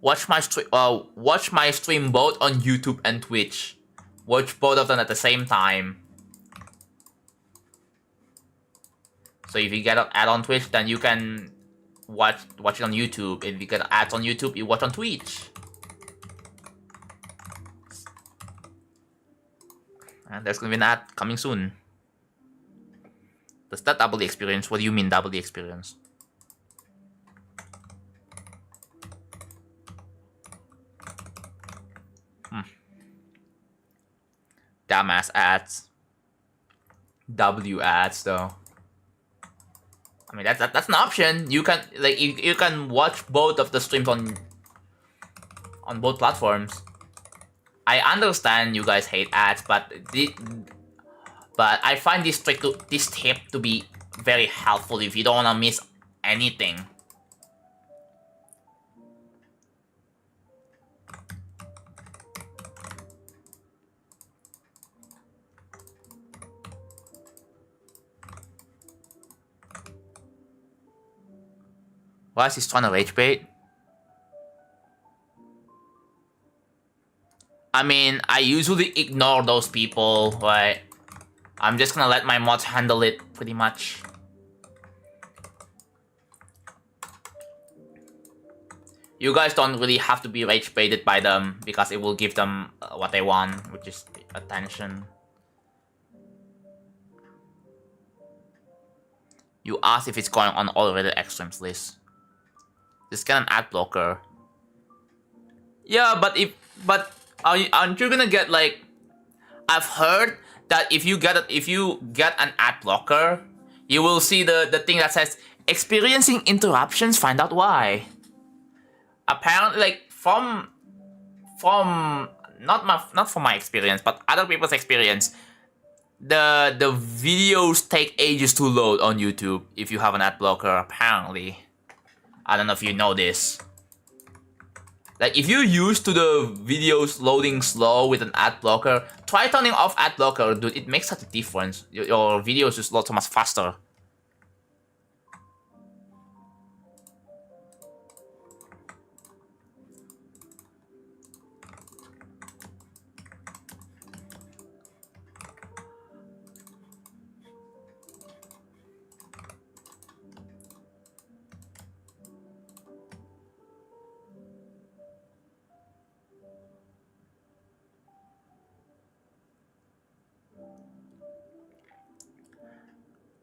watch my stream both on YouTube and Twitch. Watch both of them at the same time. So if you get an ad on Twitch, then you can watch it on YouTube. If you get ads on YouTube, you watch on Twitch. And there's gonna be an ad coming soon. Does that double the experience? What do you mean double the experience? Dumbass ads. W ads though. I mean that's an option. You can you can watch both of the streams on both platforms. I understand you guys hate ads, but I find this tip to be very helpful if you don't want to miss anything. Why is he trying to rage bait? I mean, I usually ignore those people, right? I'm just gonna let my mods handle it, pretty much. You guys don't really have to be rage baited by them, because it will give them what they want, which is attention. You asked if it's going on all Reddit extremes list. Just get an ad blocker. Yeah, but aren't you gonna get like? I've heard that if you get an ad blocker, you will see the thing that says experiencing interruptions. Find out why. Apparently, like from not from my experience, but other people's experience, the videos take ages to load on YouTube if you have an ad blocker. Apparently, I don't know if you know this. Like if you're used to the videos loading slow with an ad blocker, try turning off ad blocker, dude. It makes such a difference. Your videos just load so much faster.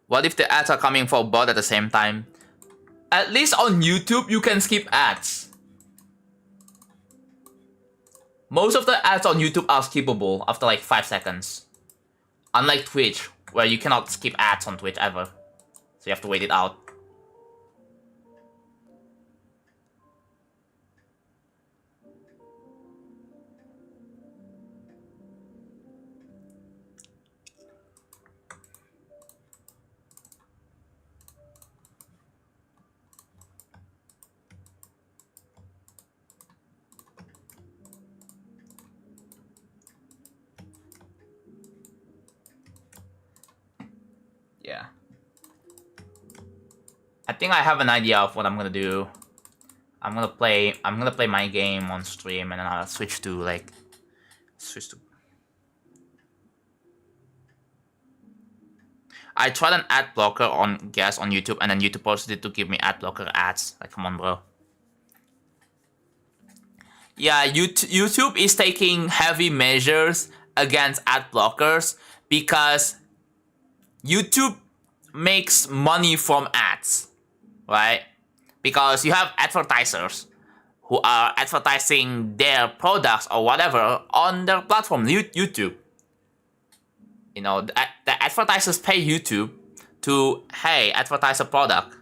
What if the ads are coming for both at the same time? At least on YouTube, you can skip ads. Most of the ads on YouTube are skippable after like 5 seconds. Unlike Twitch, where you cannot skip ads on Twitch ever. So you have to wait it out. Yeah. I think I have an idea of what I'm gonna do. I'm gonna play my game on stream and then I'll switch to I tried an ad blocker on guest on YouTube and then YouTube posted it to give me ad blocker ads. Like, come on, bro. Yeah, YouTube is taking heavy measures against ad blockers because YouTube makes money from ads, right? Because you have advertisers who are advertising their products or whatever on their platform, YouTube. You know, the advertisers pay YouTube to, hey, advertise a product,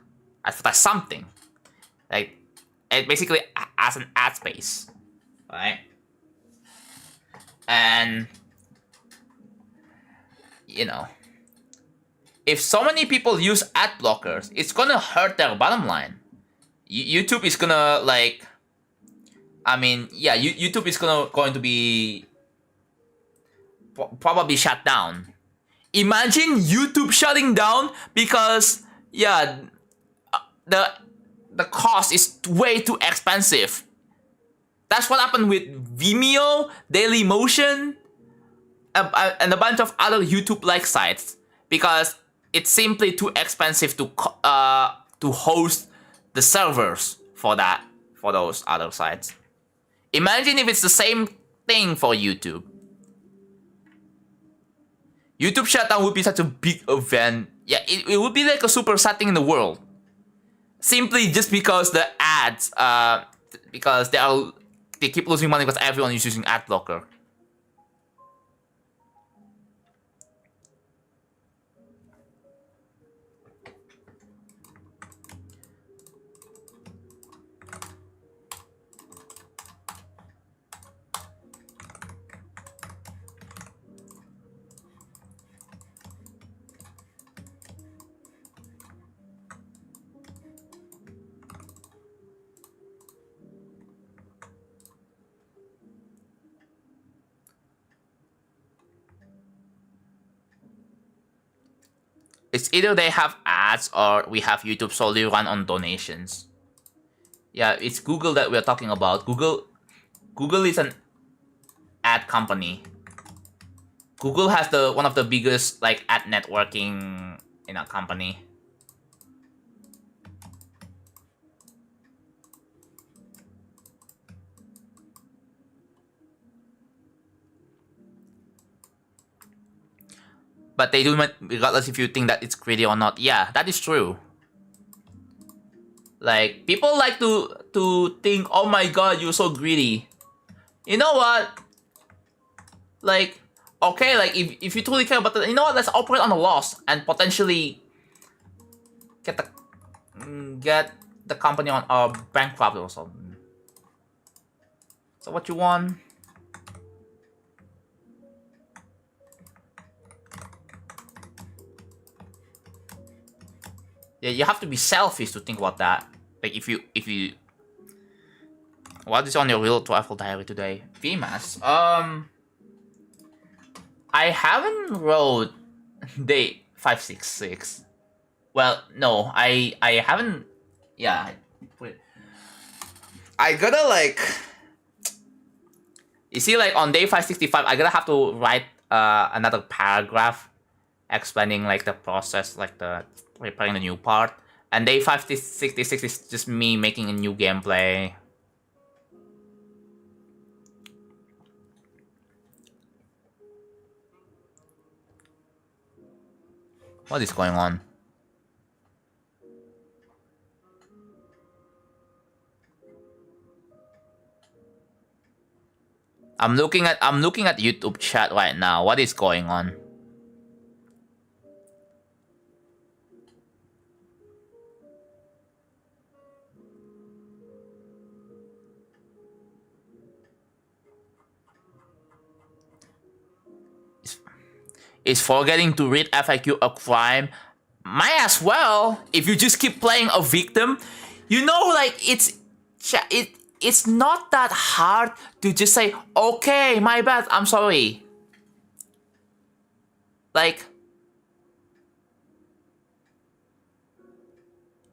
advertise something. Like, it basically as an ad space, right? And, you know, if so many people use ad blockers, it's gonna hurt their bottom line. YouTube is gonna like, I mean, yeah, YouTube is going to be probably shut down. Imagine YouTube shutting down because yeah, the cost is way too expensive. That's what happened with Vimeo, Dailymotion, and a bunch of other YouTube-like sites because it's simply too expensive to host the servers for those other sites. Imagine if it's the same thing for YouTube. YouTube shutdown would be such a big event. Yeah, it would be like a super sad thing in the world. Simply just because the ads, because they keep losing money because everyone is using ad blocker. It's either they have ads or we have YouTube solely run on donations. Yeah, it's Google that we're talking about. Google is an ad company. Google has one of the biggest like ad networking in a company. But they do it regardless if you think that it's greedy or not. Yeah, that is true. Like, people like to think, oh my god, you're so greedy. You know what? Like, okay, like if you truly care about that, you know what? Let's operate on a loss and potentially get the company on bankrupt or something. So what you want? Yeah, you have to be selfish to think about that. Like if you What is on your real travel diary today? VMAS. I haven't wrote day 566. Well, no, I haven't. Yeah, wait. I gotta like. You see, like on day 565, I gotta have to write another paragraph explaining like the process, like the preparing the new part. And day 566 is just me making a new gameplay. What is going on? I'm looking at YouTube chat right now. What is going on? Is forgetting to read FAQ a crime? Might as well. If you just keep playing a victim, you know, like it's not that hard to just say, okay, my bad, I'm sorry. Like,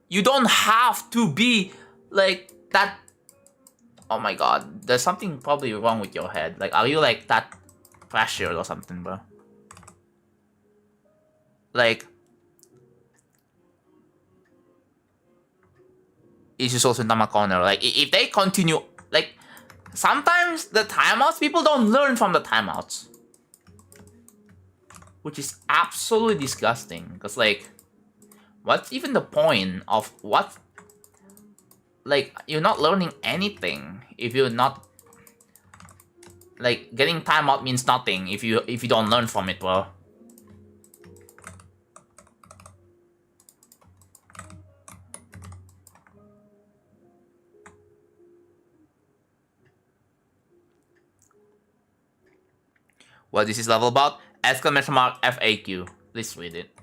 you don't have to be like that. Oh my god, there's something probably wrong with your head. Like, are you like that pressured or something, bro? Like, it's just also in my corner. Like, if they continue, like, sometimes the timeouts, people don't learn from the timeouts. Which is absolutely disgusting. Because, like, what's even the point of what? Like, you're not learning anything if you're not. Like, getting timeout means nothing if you don't learn from it, bro. What is this level about? Exclamation mark FAQ. Please read it.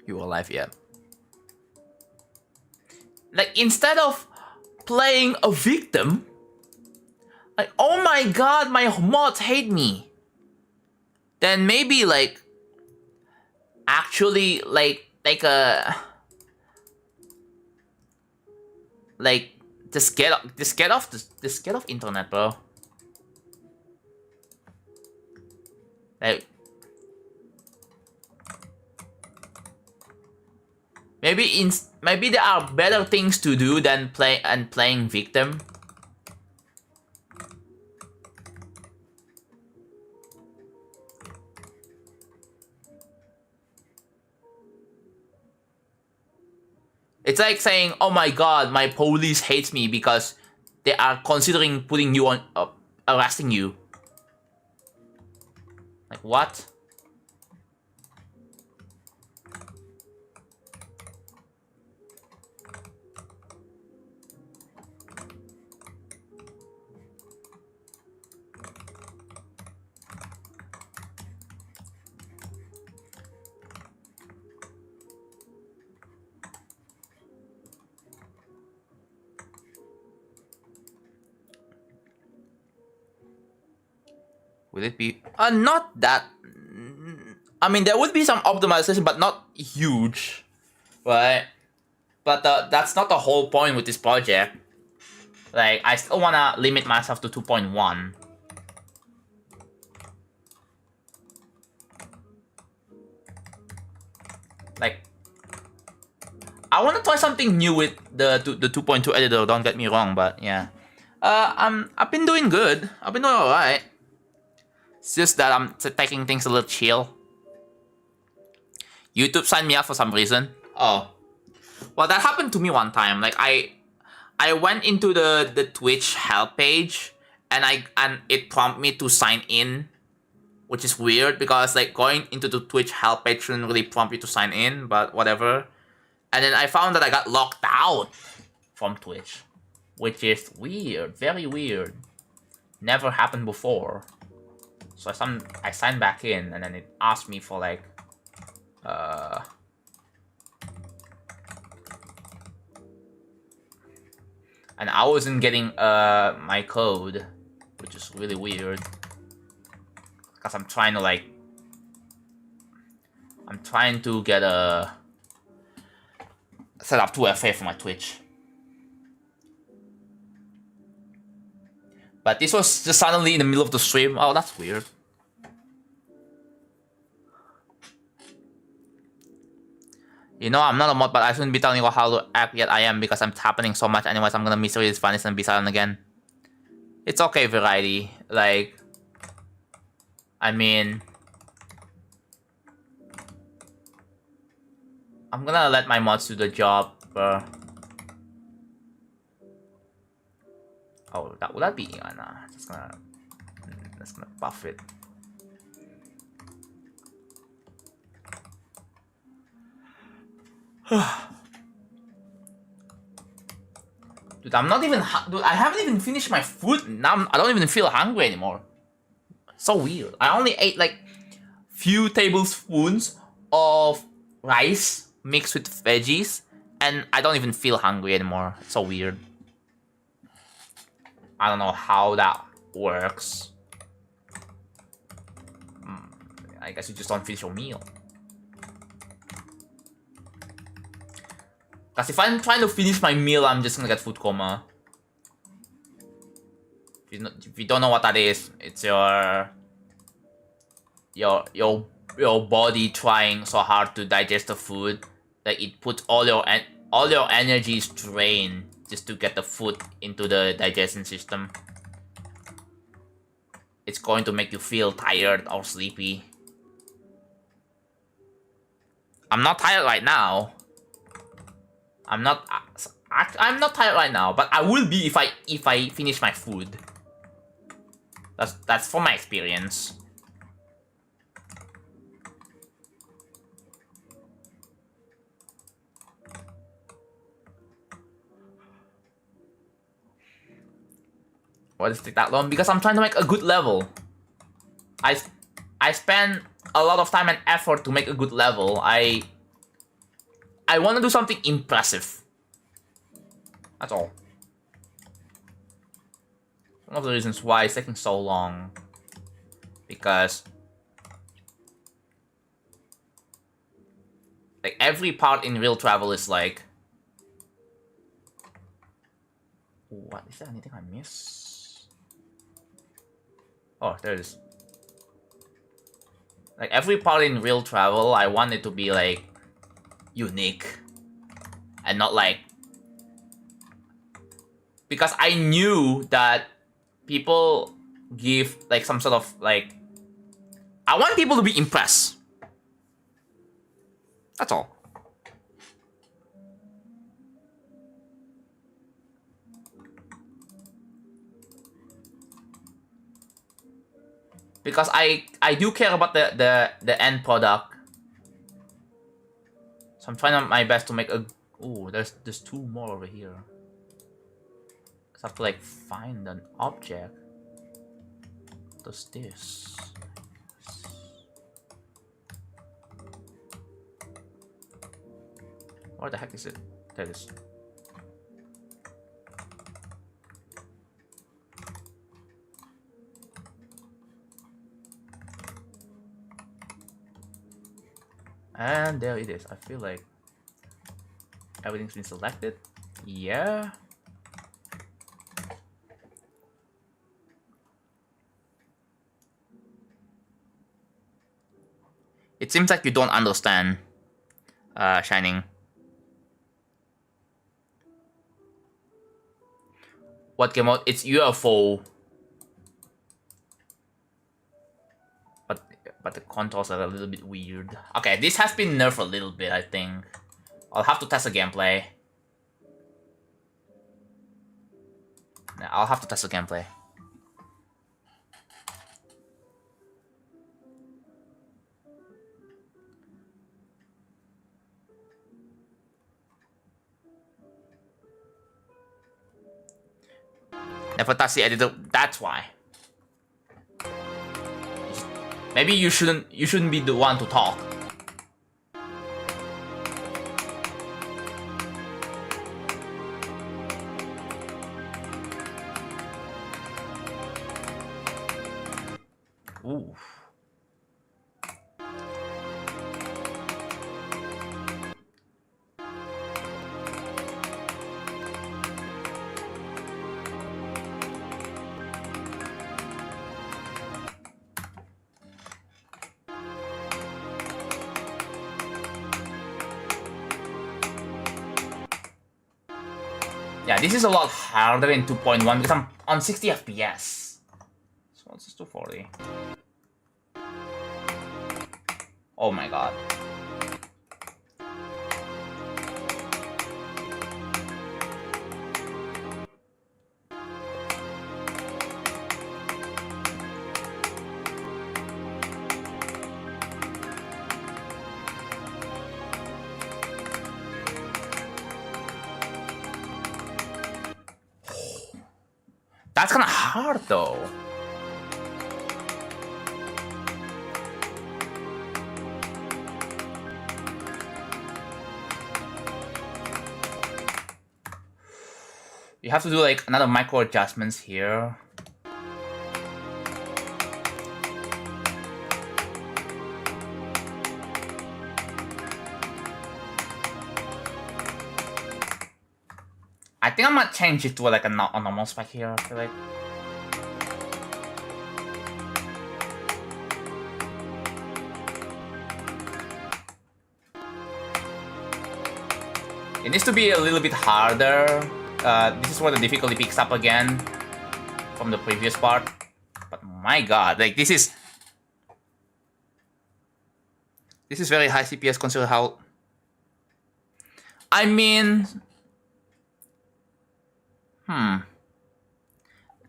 You alive yet? Like, instead of playing a victim, like, oh my god, my mods hate me. Then maybe like actually like just get off internet, bro. Like, maybe there are better things to do than playing victim. It's like saying, oh my god, my police hates me because they are considering putting you on, arresting you. Like, what? Would it be not that? I mean, there would be some optimization, but not huge, right? But that's not the whole point with this project. Like, I still wanna limit myself to 2.1. Like, I wanna try something new with the 2.2 editor. Don't get me wrong, but yeah, I've been doing good. I've been doing alright. It's just that I'm taking things a little chill. YouTube signed me up for some reason. Oh, well, that happened to me one time. Like, I went into the Twitch help page and it prompted me to sign in, which is weird because like going into the Twitch help page shouldn't really prompt you to sign in, but whatever. And then I found that I got locked out from Twitch, which is weird, very weird. Never happened before. So I signed back in, and then it asked me for like, and I wasn't getting my code, which is really weird. Because I'm trying to get a set up 2FA for my Twitch. But this was just suddenly in the middle of the stream. Oh, that's weird. You know, I'm not a mod, but I shouldn't be telling you how to act yet. I am, because I'm happening so much. Anyways, I'm gonna miss it. It's funny and be silent again. It's okay, Variety. Like, I mean, I'm gonna let my mods do the job. Oh, would that be? Nah, just gonna buff it. Dude, I'm not even. Dude, I haven't even finished my food. Now I don't even feel hungry anymore. So weird. I only ate like few tablespoons of rice mixed with veggies, and I don't even feel hungry anymore. It's so weird. I don't know how that works. I guess you just don't finish your meal. Because if I'm trying to finish my meal, I'm just gonna get food coma. If you don't know what that is, it's your body trying so hard to digest the food that it puts all your energy strain just to get the food into the digestion system. It's going to make you feel tired or sleepy. I'm not tired right now. I'm not tired right now, but I will be if I finish my food. That's from my experience. Why does it take that long? Because I'm trying to make a good level. I spend a lot of time and effort to make a good level. I want to do something impressive. That's all. One of the reasons why it's taking so long. Because like every part in real travel is like, what is there anything I miss? Oh, there it is. Like every part in real travel, I want it to be like unique and not like, because I knew that people give like some sort of like, I want people to be impressed. That's all. Because I do care about the end product. So I'm trying my best to make a. Ooh, there's two more over here. So I have to like find an object. What's this? Where the heck is it? There it is. And there it is. I feel like everything's been selected. Yeah. It seems like you don't understand, Shining. What game mode? It's UFO. But the controls are a little bit weird. Okay, this has been nerfed a little bit, I think. I'll have to test the gameplay. I'll have to test the gameplay. Never touched the editor, that's why. Maybe you shouldn't be the one to talk. Ooh. Yeah, this is a lot harder in 2.1 because I'm on 60 FPS. So what's this 240? Oh my god. That's kind of hard though. You have to do like another micro adjustments here. I think I might change it to like a normal spec here, I feel like. It needs to be a little bit harder. This is where the difficulty picks up again from the previous part. But my god, like this is very high CPS consider how... I mean...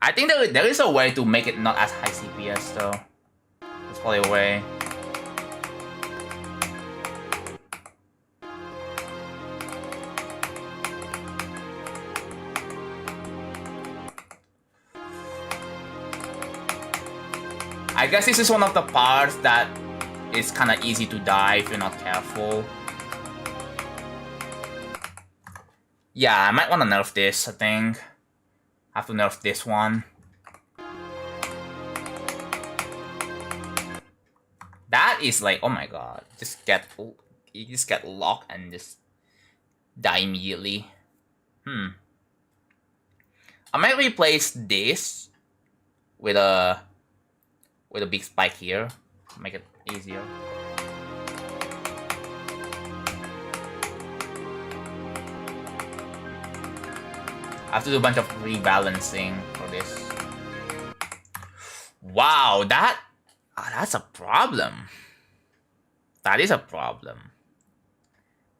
I think there is a way to make it not as high CPS though. There's probably a way. I guess this is one of the parts that is kind of easy to die if you're not careful. Yeah, I might want to nerf this, I think. Have to nerf this one. That is like, oh my god. You just get locked and just die immediately. I might replace this with a big spike here. Make it easier. I have to do a bunch of rebalancing for this. Wow, that's a problem. That is a problem.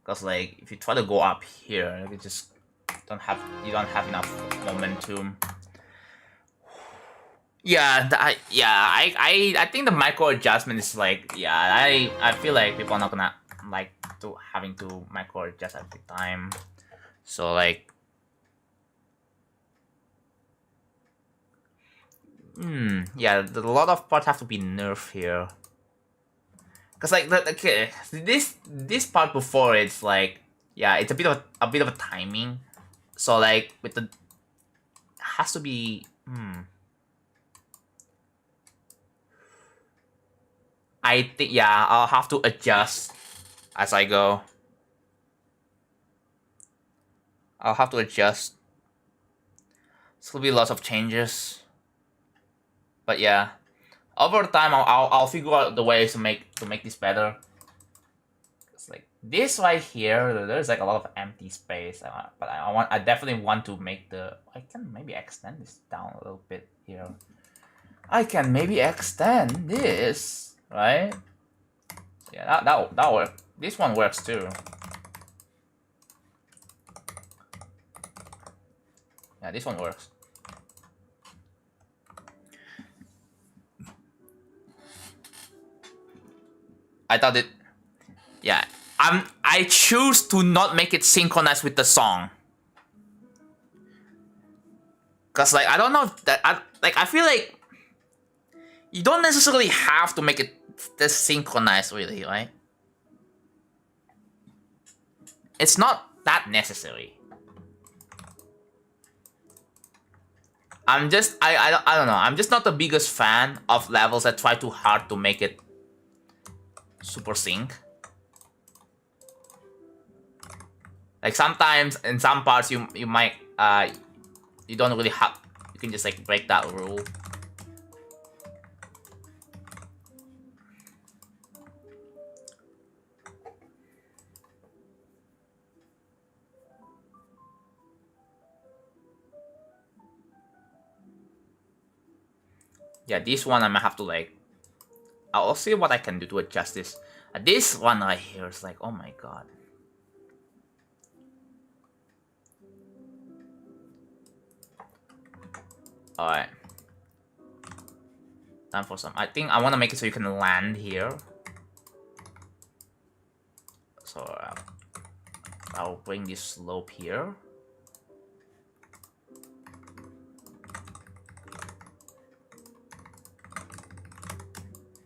Cause like if you try to go up here, you just don't have enough momentum. Yeah, I think the micro adjustment is like, yeah, I feel like people are not gonna like having to micro adjust every time. So like yeah, a lot of parts have to be nerfed here. Cause like this part before it's like, yeah, it's a bit of a timing. So like with the has to be I think, yeah, I'll have to adjust as I go. I'll have to adjust. There's gonna be lots of changes. But yeah, over time I'll figure out the ways to make this better. It's like this right here, there's like a lot of empty space. But I definitely want to make the. I can maybe extend this down a little bit here. I can maybe extend this, right? Yeah, that works. This one works too. Yeah, this one works. I thought it. Yeah, I choose to not make it synchronized with the song. Cause like I don't know if that I feel like you don't necessarily have to make it this synchronized really, right? It's not that necessary. I don't know. I'm just not the biggest fan of levels that try too hard to make it super sync. Like sometimes in some parts you might you don't really have, you can just like break that rule. Yeah, this one I might have to like, I'll see what I can do to adjust this. This one right here is like, oh my god. Alright. Time for some. I think I want to make it so you can land here. So I'll bring this slope here.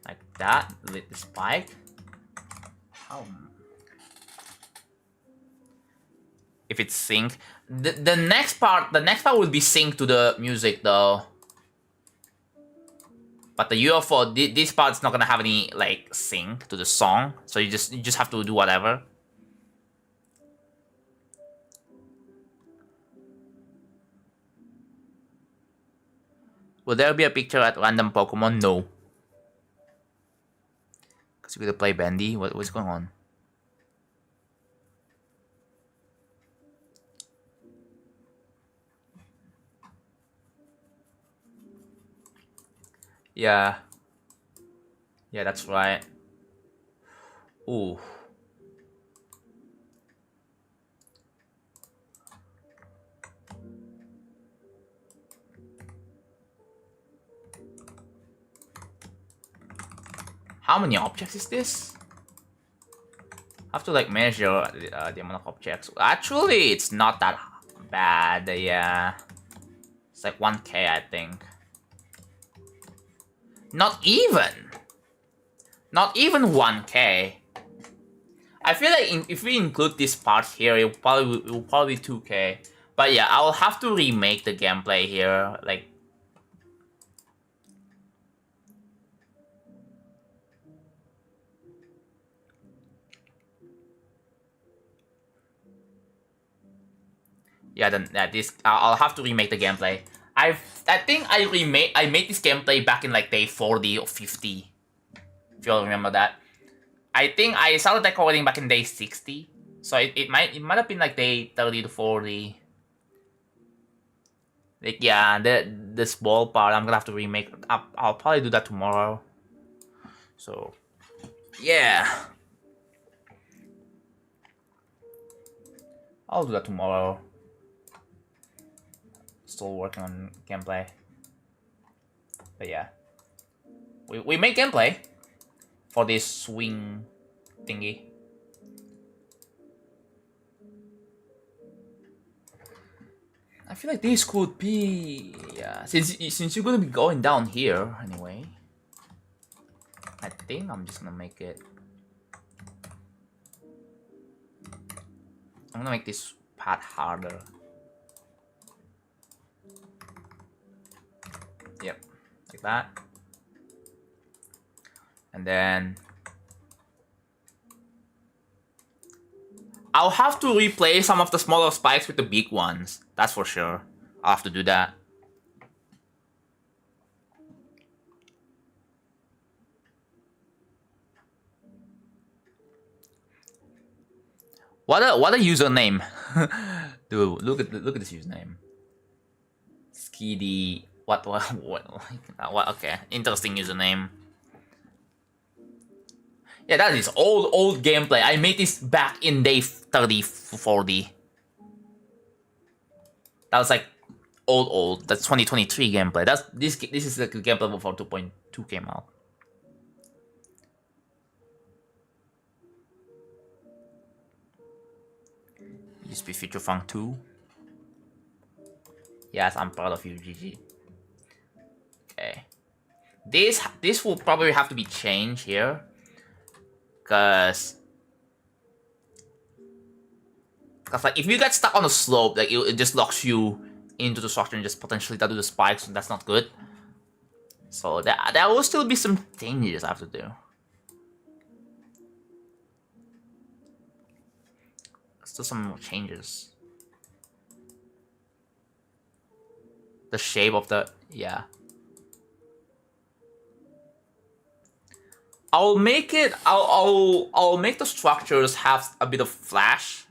Like that, with the spike. If it's sync, the next part will be synced to the music though. But the UFO, this part's not gonna have any like sync to the song, so you just have to do whatever. Will there be a picture at random Pokemon? No. Cause you're gonna play Bendy. What's going on? Yeah. Yeah, that's right. Ooh. How many objects is this? I have to like measure the amount of objects. Actually, it's not that bad. Yeah. It's like 1K, I think. Not even 1K. I feel like if we include this part here, it will probably be 2K. But yeah, I'll have to remake the gameplay here. Like, yeah, then this I'll have to remake the gameplay. I think I made this gameplay back in like day 40 or 50. If you all remember that. I think I started recording back in day 60. So it might have been like day 30 to 40. Like yeah, the small part I'm gonna have to remake. I'll probably do that tomorrow. So yeah, I'll do that tomorrow. Still working on gameplay. But yeah, we make gameplay for this swing thingy. I feel like this could be, yeah, since you're gonna be going down here anyway. I think I'm just gonna make it. I'm gonna make this path harder. Yep, like that. And then I'll have to replace some of the smaller spikes with the big ones. That's for sure. I'll have to do that. What a username. Dude, look at this username. Skiddy. What okay, interesting username. Yeah, that is old gameplay. I made this back in day 30, 40. That was like old. That's 2023 gameplay. This is the gameplay before 2.2 came out. Used to be Future Funk 2. Yes, I'm proud of you, GG. Okay. this will probably have to be changed here, cause like if you get stuck on a slope, like it just locks you into the structure and just potentially do the spikes, and that's not good. So there will still be some changes I have to do. Still some more changes. The shape of the I'll make the structures have a bit of flash,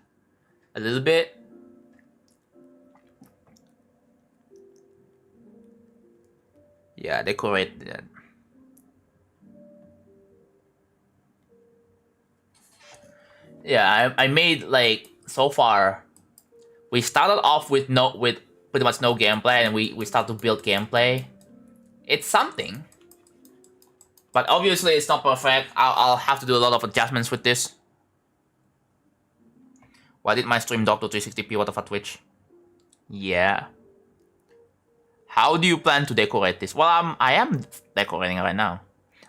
a little bit. Yeah, decorate that. Yeah, I made like so far. We started off with pretty much no gameplay, and we start to build gameplay. It's something, but obviously it's not perfect. I'll have to do a lot of adjustments with this. Why did my stream drop to 360p? What the fuck, Twitch? Yeah. How do you plan to decorate this? Well, I am decorating it right now.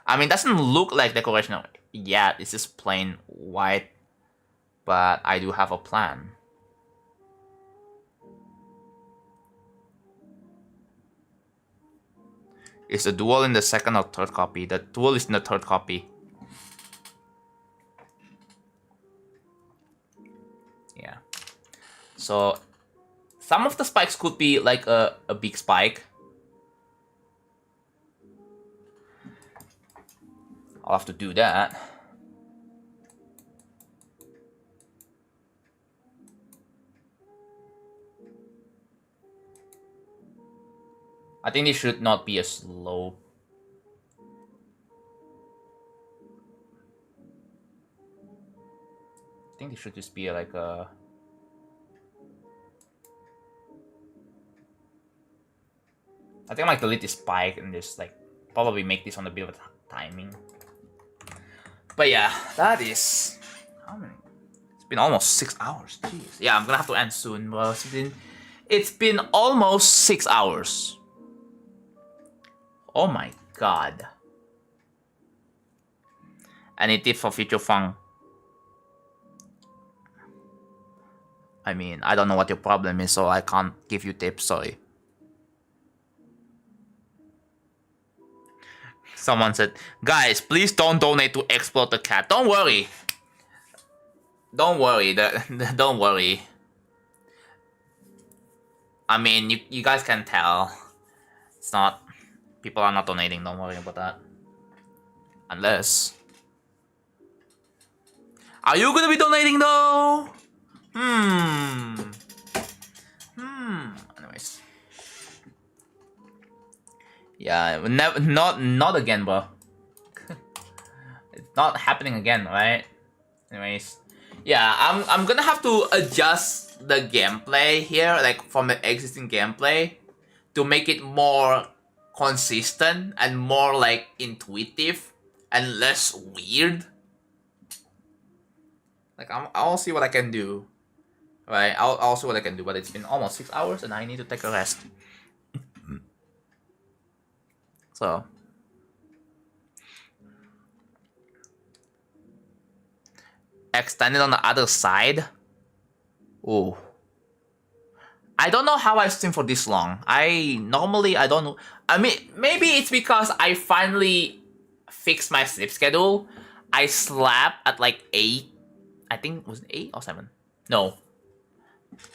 I mean, it doesn't look like decoration yet. It's just plain white. But I do have a plan. Is the duel in the second or third copy? The duel is in the third copy. Yeah. So some of the spikes could be like a big spike. I'll have to do that. I think this should not be a slope. I think this should just be like a... I think I might delete this spike and just like probably make this on a bit of a timing. But yeah, that is... How many? It's been almost 6 hours. Jeez. Yeah, I'm gonna have to end soon, bro. It's been almost 6 hours. Oh my god. Any tips for future fun? I mean, I don't know what your problem is, so I can't give you tips, sorry. Someone said, guys, please don't donate to explode the cat. Don't worry. Don't worry. Don't worry. I mean, you guys can tell. It's not... People are not donating, don't worry about that. Unless... Are you gonna be donating though? Anyways. Yeah, never, not again, bro. It's not happening again, right? Anyways. Yeah, I'm gonna have to adjust the gameplay here, like from the existing gameplay, to make it more consistent and more like intuitive and less weird. Like I'll see what I can do, right? I'll see what I can do. But it's been almost 6 hours and I need to take a rest. So extend it on the other side. Ooh. I don't know how I stream for this long. I don't know. I mean, maybe it's because I finally fixed my sleep schedule. I slept at like 8. I think, was it 8 or 7? No.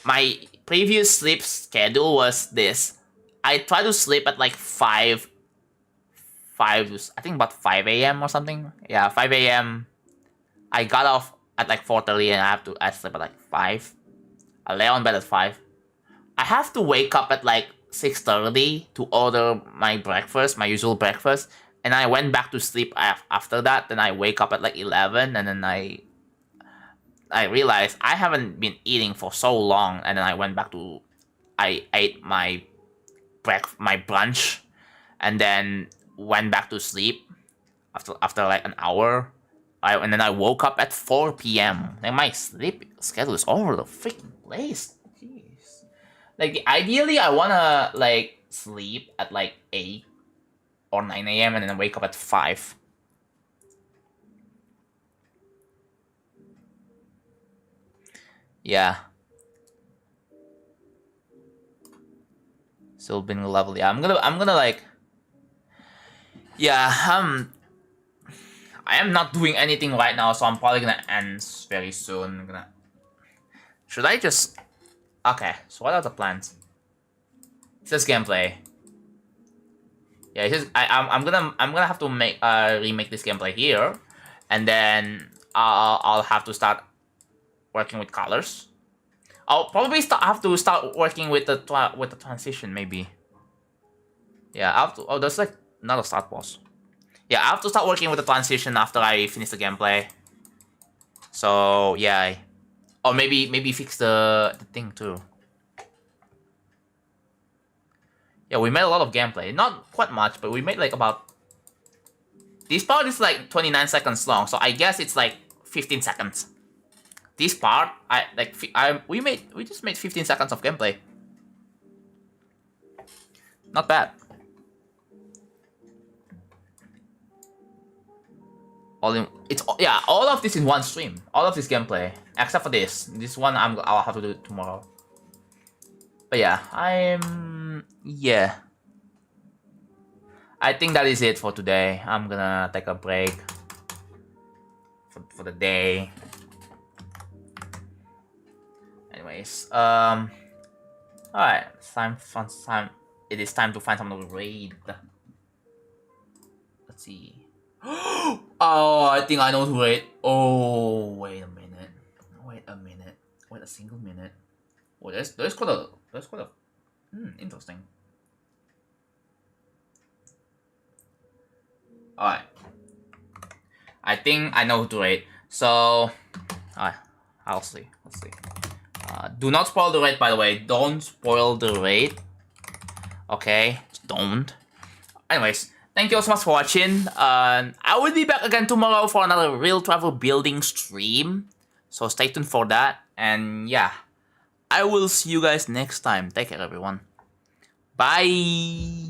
My previous sleep schedule was this. I tried to sleep at like 5, I think about 5 a.m. or something. Yeah, 5 a.m. I got off at like 4:30 and I slept at like 5. I lay on bed at 5. I have to wake up at like 6:30 to order my breakfast, my usual breakfast, and I went back to sleep after that. Then I wake up at like 11, and then I realized I haven't been eating for so long, and then I went back to, I ate my brunch, and then went back to sleep after like an hour. And then I woke up at 4 p.m. Like my sleep schedule is all over the freaking place. Like, ideally, I wanna, like, sleep at, like, 8. or 9 a.m. and then wake up at 5. Yeah. Still being level. Yeah, I'm gonna like. Yeah, I am not doing anything right now, so I'm probably gonna end very soon. Should I just? Okay. So what are the plans? It says gameplay. Yeah, it says I'm gonna have to make remake this gameplay here, and then I'll have to start working with colors. I'll probably have to start working with the transition maybe. Yeah, I have to. Oh, there's like another start boss. Yeah, I have to start working with the transition after I finish the gameplay. So yeah, or maybe fix the thing too. Yeah, we made a lot of gameplay. Not quite much, but we made like about. This part is like 29 seconds long, so I guess it's like 15 seconds. This part, we just made 15 seconds of gameplay. Not bad. All of this in one stream. All of this gameplay, except for this. This one I'll have to do it tomorrow. But yeah, I think that is it for today. I'm gonna take a break for the day. Anyways, alright, it is time to find some raid. Let's see. Oh, I think I know who raid. Oh, wait a minute. Wait a single minute. Oh, there's quite a interesting. Alright. I think I know who to raid. So, alright, I'll see. Let's see. Do not spoil the raid, by the way. Don't spoil the raid. Okay, don't. Anyways, thank you all so much for watching. I will be back again tomorrow for another real travel building stream. So stay tuned for that. And yeah, I will see you guys next time. Take care, everyone. Bye.